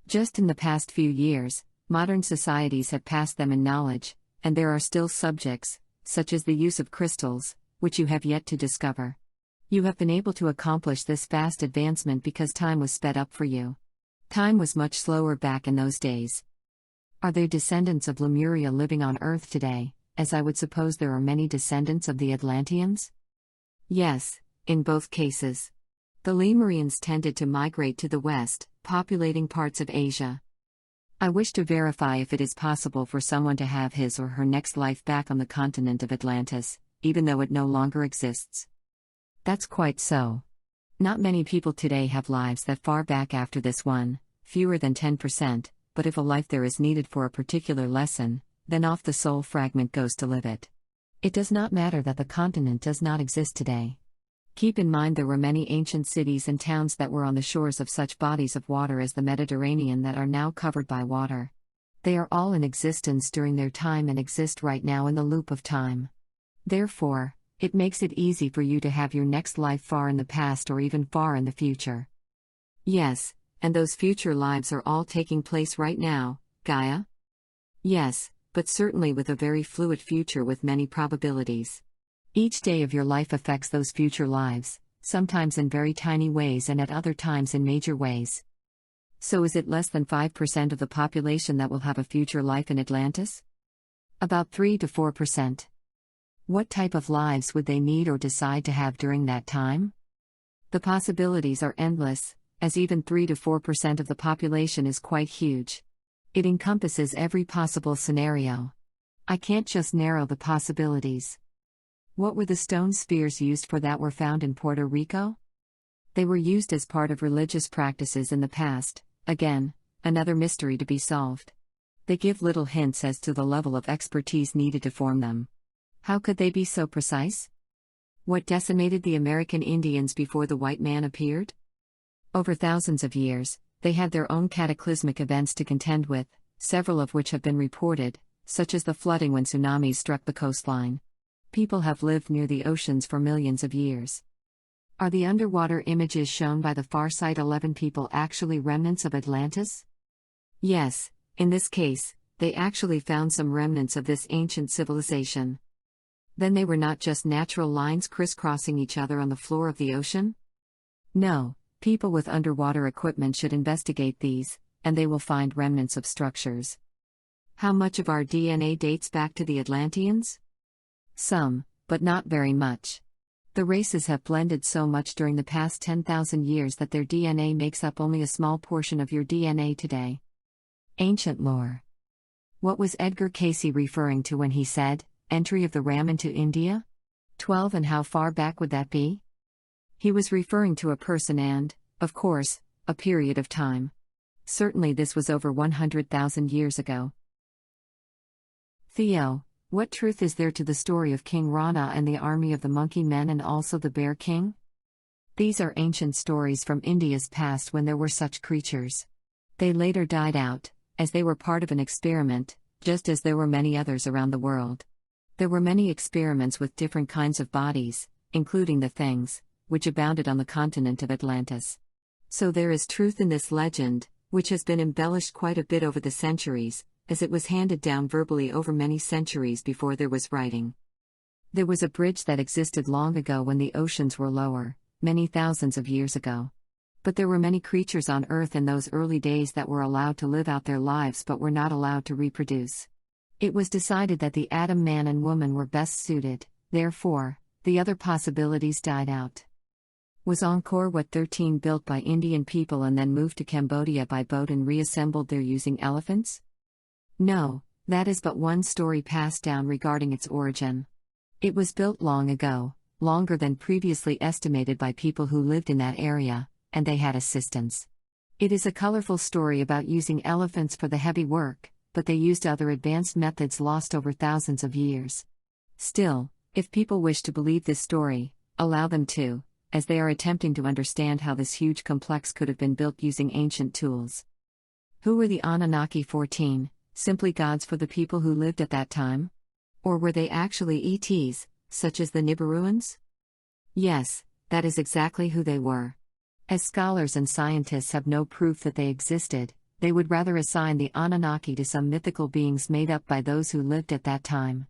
Just in the past few years, modern societies have passed them in knowledge, and there are still subjects, such as the use of crystals, which you have yet to discover. You have been able to accomplish this vast advancement because time was sped up for you. Time was much slower back in those days. Are there descendants of Lemuria living on Earth today, as I would suppose there are many descendants of the Atlanteans? Yes, in both cases. The Lemurians tended to migrate to the west, populating parts of Asia. I wish to verify if it is possible for someone to have his or her next life back on the continent of Atlantis, even though it no longer exists. That's quite so. Not many people today have lives that far back after this one, fewer than 10%, but if a life there is needed for a particular lesson, then off the soul fragment goes to live it. It does not matter that the continent does not exist today. Keep in mind there were many ancient cities and towns that were on the shores of such bodies of water as the Mediterranean that are now covered by water. They are all in existence during their time and exist right now in the loop of time. Therefore, it makes it easy for you to have your next life far in the past or even far in the future. Yes, and those future lives are all taking place right now, Gaia? Yes, but certainly with a very fluid future with many probabilities. Each day of your life affects those future lives, sometimes in very tiny ways and at other times in major ways. So is it less than 5% of the population that will have a future life in Atlantis? About 3 to 4%. What type of lives would they need or decide to have during that time? The possibilities are endless, as even 3 to 4% of the population is quite huge. It encompasses every possible scenario. I can't just narrow the possibilities. What were the stone spheres used for that were found in Puerto Rico? They were used as part of religious practices in the past, again, another mystery to be solved. They give little hints as to the level of expertise needed to form them. How could they be so precise? What decimated the American Indians before the white man appeared? Over thousands of years, they had their own cataclysmic events to contend with, several of which have been reported, such as the flooding when tsunamis struck the coastline. People have lived near the oceans for millions of years. Are the underwater images shown by the far side 11 people actually remnants of Atlantis? Yes, in this case, they actually found some remnants of this ancient civilization. Then they were not just natural lines crisscrossing each other on the floor of the ocean? No, people with underwater equipment should investigate these, and they will find remnants of structures. How much of our DNA dates back to the Atlanteans? Some, but not very much. The races have blended so much during the past 10,000 years that their DNA makes up only a small portion of your DNA today. Ancient lore. What was Edgar Cayce referring to when he said, "Entry of the ram into India"? 12, and how far back would that be? He was referring to a person and, of course, a period of time. Certainly this was over 100,000 years ago. Theo, what truth is there to the story of King Rana and the army of the monkey men and also the bear king? These are ancient stories from India's past when there were such creatures. They later died out, as they were part of an experiment, just as there were many others around the world. There were many experiments with different kinds of bodies, including the things, which abounded on the continent of Atlantis. So there is truth in this legend, which has been embellished quite a bit over the centuries, as it was handed down verbally over many centuries before there was writing. There was a bridge that existed long ago when the oceans were lower, many thousands of years ago. But there were many creatures on Earth in those early days that were allowed to live out their lives but were not allowed to reproduce. It was decided that the Adam man and woman were best suited, therefore, the other possibilities died out. Was Angkor Wat 13 built by Indian people and then moved to Cambodia by boat and reassembled there using elephants? No, that is but one story passed down regarding its origin. It was built long ago, longer than previously estimated by people who lived in that area, and they had assistance. It is a colorful story about using elephants for the heavy work, but they used other advanced methods lost over thousands of years. Still, if people wish to believe this story, allow them to, as they are attempting to understand how this huge complex could have been built using ancient tools. Who were the Anunnaki 14? Simply gods for the people who lived at that time? Or were they actually ETs, such as the Nibiruans? Yes, that is exactly who they were. As scholars and scientists have no proof that they existed, they would rather assign the Anunnaki to some mythical beings made up by those who lived at that time.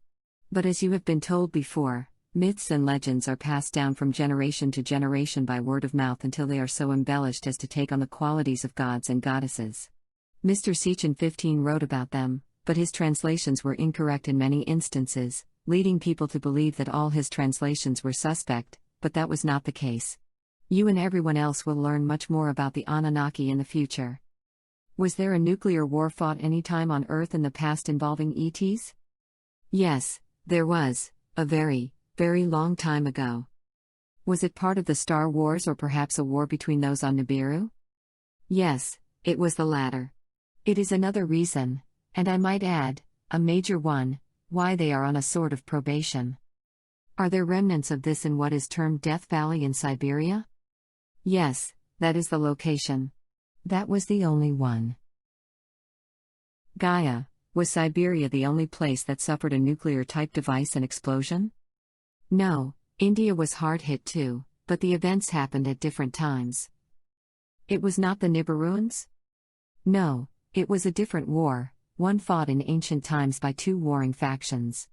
But as you have been told before, myths and legends are passed down from generation to generation by word of mouth until they are so embellished as to take on the qualities of gods and goddesses. Mr. Sechin 15 wrote about them, but his translations were incorrect in many instances, leading people to believe that all his translations were suspect, but that was not the case. You and everyone else will learn much more about the Anunnaki in the future. Was there a nuclear war fought any time on Earth in the past involving ETs? Yes, there was, a very, very long time ago. Was it part of the Star Wars or perhaps a war between those on Nibiru? Yes, it was the latter. It is another reason, and I might add, a major one, why they are on a sort of probation. Are there remnants of this in what is termed Death Valley in Siberia? Yes, that is the location. That was the only one. Gaia, was Siberia the only place that suffered a nuclear-type device and explosion? No, India was hard hit too, but the events happened at different times. It was not the Nibiruans? No, it was a different war, one fought in ancient times by two warring factions.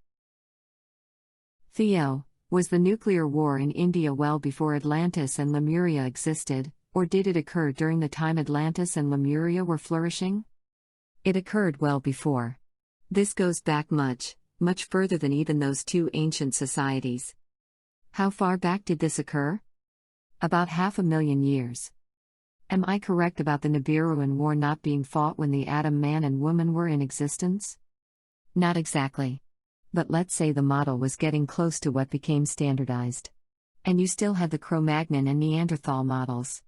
Theo, was the nuclear war in India well before Atlantis and Lemuria existed, or did it occur during the time Atlantis and Lemuria were flourishing? It occurred well before. This goes back much, much further than even those two ancient societies. How far back did this occur? About 500,000 years. Am I correct about the Nibiruan War not being fought when the Adam man and woman were in existence? Not exactly. But let's say the model was getting close to what became standardized. And you still had the Cro-Magnon and Neanderthal models.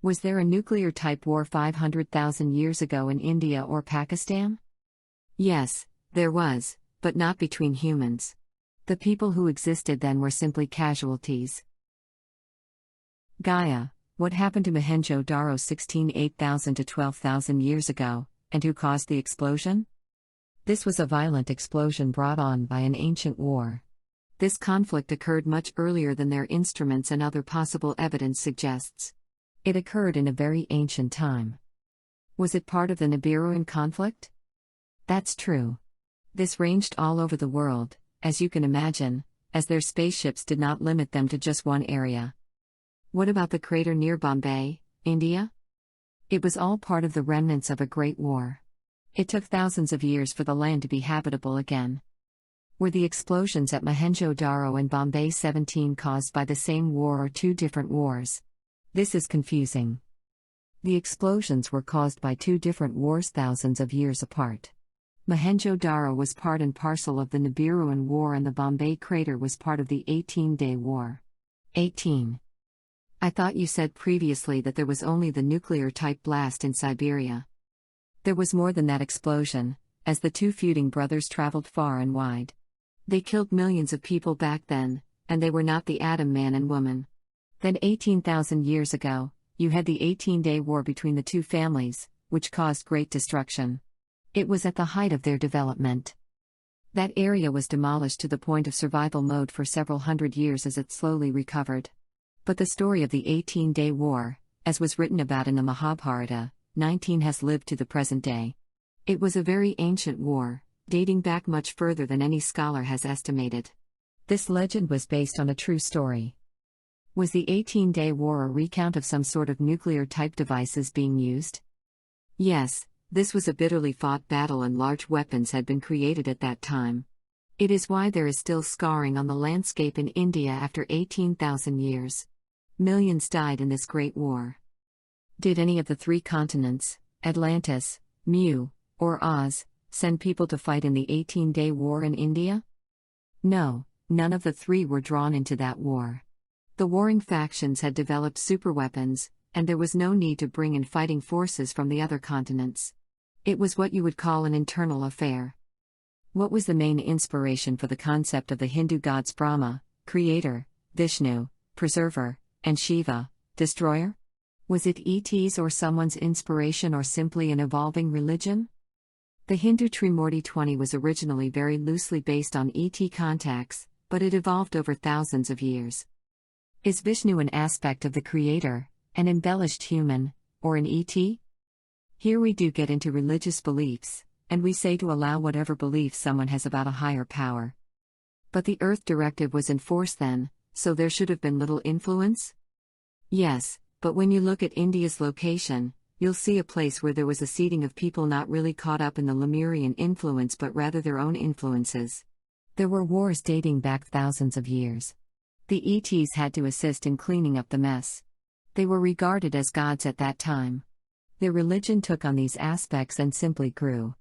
Was there a nuclear-type war 500,000 years ago in India or Pakistan? Yes, there was, but not between humans. The people who existed then were simply casualties. Gaia, what happened to Mohenjo-Daro 8,000 to 12,000 years ago, and who caused the explosion? This was a violent explosion brought on by an ancient war. This conflict occurred much earlier than their instruments and other possible evidence suggests. It occurred in a very ancient time. Was it part of the Nibiruan conflict? That's true. This ranged all over the world, as you can imagine, as their spaceships did not limit them to just one area. What about the crater near Bombay, India? It was all part of the remnants of a great war. It took thousands of years for the land to be habitable again. Were the explosions at Mohenjo-Daro and Bombay 17 caused by the same war or two different wars? This is confusing. The explosions were caused by two different wars thousands of years apart. Mohenjo-Daro was part and parcel of the Nibiruan War and the Bombay crater was part of the 18-Day War. 18. I thought you said previously that there was only the nuclear-type blast in Siberia. There was more than that explosion, as the two feuding brothers traveled far and wide. They killed millions of people back then, and they were not the Adam man and woman. Then 18,000 years ago, you had the 18-Day War between the two families, which caused great destruction. It was at the height of their development. That area was demolished to the point of survival mode for several hundred years as it slowly recovered. But the story of the 18-Day War, as was written about in the Mahabharata, 19 has lived to the present day. It was a very ancient war, dating back much further than any scholar has estimated. This legend was based on a true story. Was the 18-Day War a recount of some sort of nuclear-type devices being used? Yes. This was a bitterly fought battle and large weapons had been created at that time. It is why there is still scarring on the landscape in India after 18,000 years. Millions died in this great war. Did any of the three continents, Atlantis, Mu, or Oz, send people to fight in the 18-Day War in India? No, none of the three were drawn into that war. The warring factions had developed superweapons, and there was no need to bring in fighting forces from the other continents. It was what you would call an internal affair. What was the main inspiration for the concept of the Hindu gods Brahma, creator, Vishnu, preserver, and Shiva, destroyer? Was it ETs or someone's inspiration or simply an evolving religion? The Hindu Trimurti 20 was originally very loosely based on ET contacts, but it evolved over thousands of years. Is Vishnu an aspect of the creator, an embellished human, or an ET? Here we do get into religious beliefs, and we say to allow whatever belief someone has about a higher power. But the Earth Directive was in force then, so there should have been little influence? Yes, but when you look at India's location, you'll see a place where there was a seeding of people not really caught up in the Lemurian influence but rather their own influences. There were wars dating back thousands of years. The ETs had to assist in cleaning up the mess. They were regarded as gods at that time. Their religion took on these aspects and simply grew.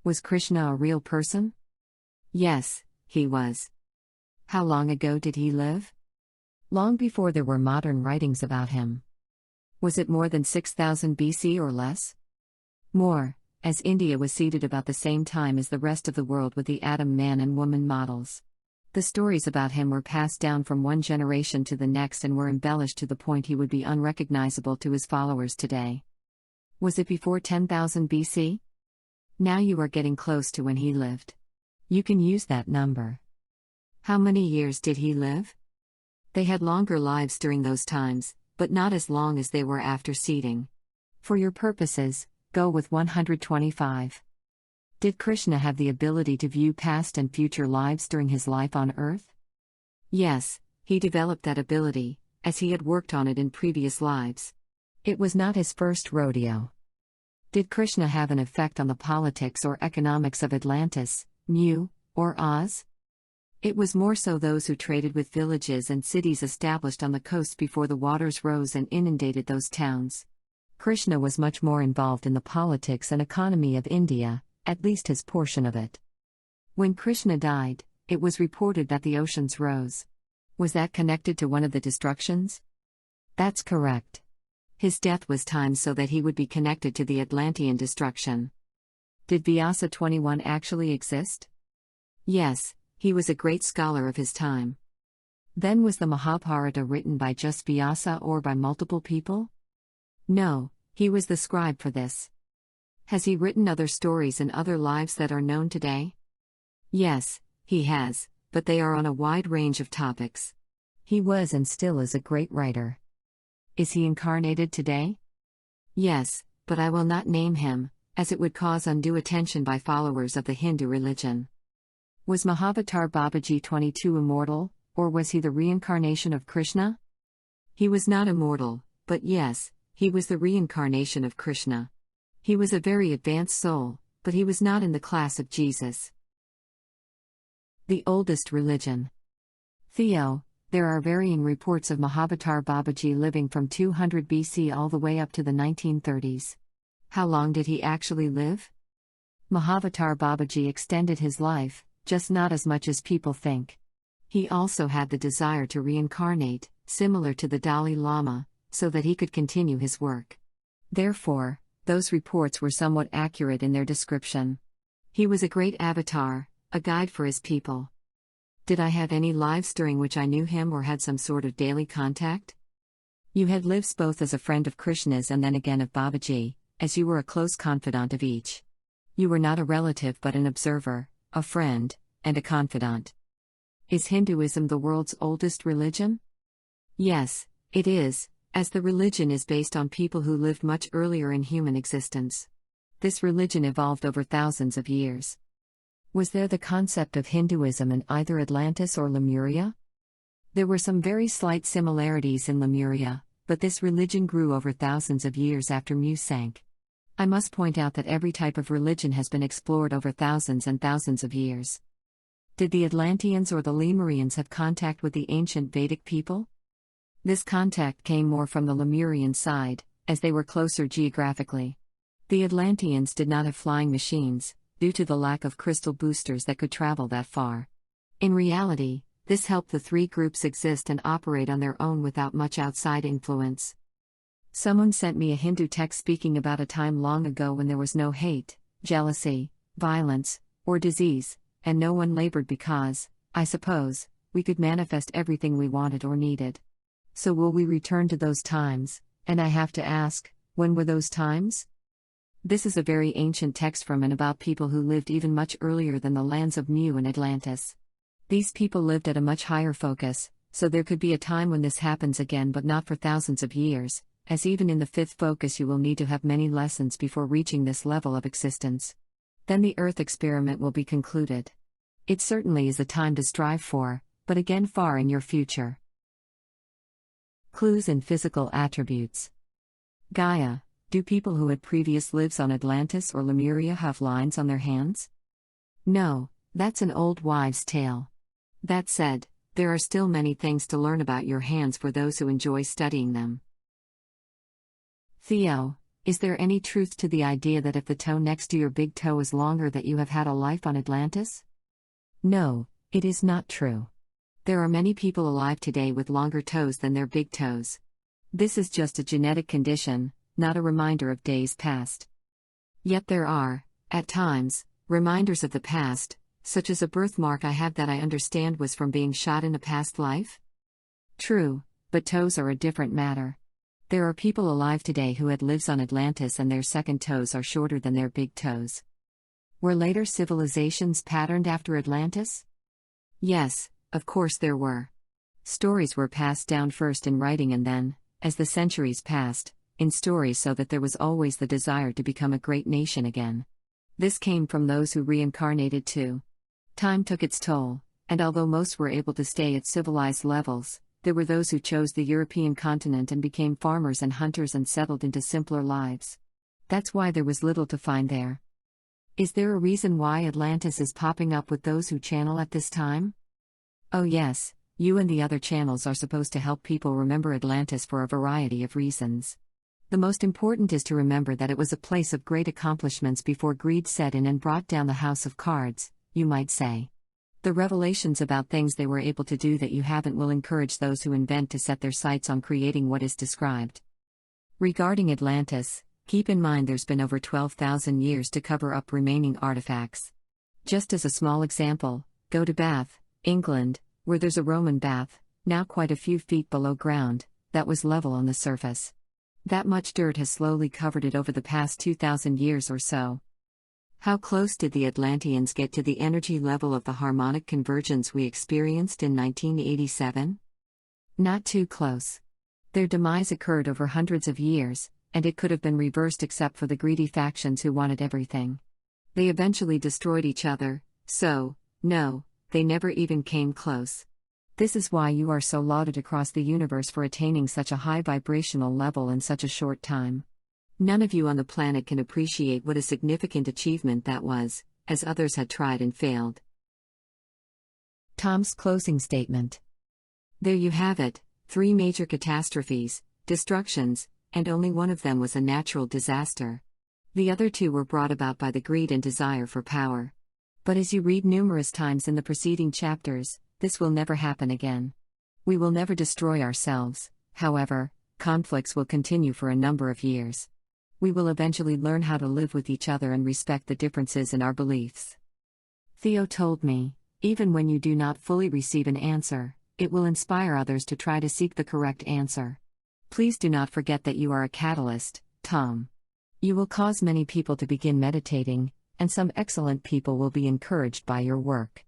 Was Krishna a real person? Yes, he was. How long ago did he live? Long before there were modern writings about him. Was it more than 6,000 BC or less? More, as India was seeded about the same time as the rest of the world with the Adam man and woman models. The stories about him were passed down from one generation to the next and were embellished to the point he would be unrecognizable to his followers today. Was it before 10,000 BC? Now you are getting close to when he lived. You can use that number. How many years did he live? They had longer lives during those times, but not as long as they were after seeding. For your purposes, go with 125. Did Krishna have the ability to view past and future lives during his life on Earth? Yes, he developed that ability, as he had worked on it in previous lives. It was not his first rodeo. Did Krishna have an effect on the politics or economics of Atlantis, Mu, or Oz? It was more so those who traded with villages and cities established on the coast before the waters rose and inundated those towns. Krishna was much more involved in the politics and economy of India, at least his portion of it. When Krishna died, it was reported that the oceans rose. Was that connected to one of the destructions? That's correct. His death was timed so that he would be connected to the Atlantean destruction. Did Vyasa 21 actually exist? Yes, he was a great scholar of his time. Then was the Mahabharata written by just Vyasa or by multiple people? No, he was the scribe for this. Has he written other stories and other lives that are known today? Yes, he has, but they are on a wide range of topics. He was and still is a great writer. Is he incarnated today? Yes, but I will not name him, as it would cause undue attention by followers of the Hindu religion. Was Mahavatar Babaji 22 immortal, or was he the reincarnation of Krishna? He was not immortal, but yes, he was the reincarnation of Krishna. He was a very advanced soul, but he was not in the class of Jesus. The oldest religion. Theo, there are varying reports of Mahavatar Babaji living from 200 BC all the way up to the 1930s. How long did he actually live? Mahavatar Babaji extended his life, just not as much as people think. He also had the desire to reincarnate, similar to the Dalai Lama, so that he could continue his work. Therefore, those reports were somewhat accurate in their description. He was a great avatar, a guide for his people. Did I have any lives during which I knew him or had some sort of daily contact? You had lives both as a friend of Krishna's and then again of Babaji, as you were a close confidant of each. You were not a relative but an observer, a friend, and a confidant. Is Hinduism the world's oldest religion? Yes, it is, as the religion is based on people who lived much earlier in human existence. This religion evolved over thousands of years. Was there the concept of Hinduism in either Atlantis or Lemuria? There were some very slight similarities in Lemuria, but this religion grew over thousands of years after Mu sank. I must point out that every type of religion has been explored over thousands and thousands of years. Did the Atlanteans or the Lemurians have contact with the ancient Vedic people? This contact came more from the Lemurian side, as they were closer geographically. The Atlanteans did not have flying machines, due to the lack of crystal boosters that could travel that far. In reality, this helped the three groups exist and operate on their own without much outside influence. Someone sent me a Hindu text speaking about a time long ago when there was no hate, jealousy, violence, or disease, and no one labored because, I suppose, we could manifest everything we wanted or needed. So will we return to those times? And I have to ask, when were those times? This is a very ancient text from and about people who lived even much earlier than the lands of Mu and Atlantis. These people lived at a much higher focus, so there could be a time when this happens again but not for thousands of years, as even in the fifth focus you will need to have many lessons before reaching this level of existence. Then the Earth experiment will be concluded. It certainly is a time to strive for, but again far in your future. Clues and physical attributes. Gaia. Do people who had previous lives on Atlantis or Lemuria have lines on their hands? No, that's an old wives' tale. That said, there are still many things to learn about your hands for those who enjoy studying them. Theo, is there any truth to the idea that if the toe next to your big toe is longer that you have had a life on Atlantis? No, it is not true. There are many people alive today with longer toes than their big toes. This is just a genetic condition, not a reminder of days past. Yet there are, at times, reminders of the past, such as a birthmark I have that I understand was from being shot in a past life. True, but toes are a different matter. There are people alive today who had lives on Atlantis and their second toes are shorter than their big toes. Were later civilizations patterned after Atlantis? Yes, of course there were. Stories were passed down first in writing and then, as the centuries passed, in stories so that there was always the desire to become a great nation again. This came from those who reincarnated too. Time took its toll, and although most were able to stay at civilized levels, there were those who chose the European continent and became farmers and hunters and settled into simpler lives. That's why there was little to find there. Is there a reason why Atlantis is popping up with those who channel at this time? Oh yes, you and the other channels are supposed to help people remember Atlantis for a variety of reasons. The most important is to remember that it was a place of great accomplishments before greed set in and brought down the house of cards, you might say. The revelations about things they were able to do that you haven't will encourage those who invent to set their sights on creating what is described. Regarding Atlantis, keep in mind there's been over 12,000 years to cover up remaining artifacts. Just as a small example, go to Bath, England, where there's a Roman bath, now quite a few feet below ground, that was level on the surface. That much dirt has slowly covered it over the past 2,000 years or so. How close did the Atlanteans get to the energy level of the harmonic convergence we experienced in 1987? Not too close. Their demise occurred over hundreds of years, and it could have been reversed except for the greedy factions who wanted everything. They eventually destroyed each other, so, no, they never even came close. This is why you are so lauded across the universe for attaining such a high vibrational level in such a short time. None of you on the planet can appreciate what a significant achievement that was, as others had tried and failed. Tom's closing statement. There you have it, 3 major catastrophes, destructions, and only one of them was a natural disaster. The other 2 were brought about by the greed and desire for power. But as you read numerous times in the preceding chapters, this will never happen again. We will never destroy ourselves, however, conflicts will continue for a number of years. We will eventually learn how to live with each other and respect the differences in our beliefs. Theo told me, even when you do not fully receive an answer, it will inspire others to try to seek the correct answer. Please do not forget that you are a catalyst, Tom. You will cause many people to begin meditating, and some excellent people will be encouraged by your work.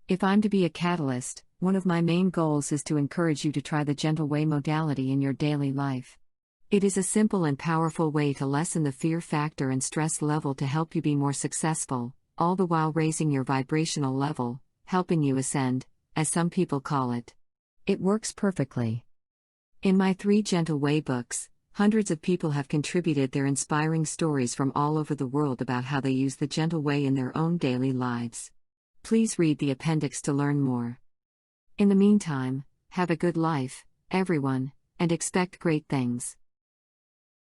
If I'm to be a catalyst, one of my main goals is to encourage you to try the gentle way modality in your daily life. It is a simple and powerful way to lessen the fear factor and stress level to help you be more successful, all the while raising your vibrational level, helping you ascend, as some people call it. It works perfectly. In my 3 Gentle Way books, hundreds of people have contributed their inspiring stories from all over the world about how they use the gentle way in their own daily lives. Please read the appendix to learn more. In the meantime, have a good life, everyone, and expect great things.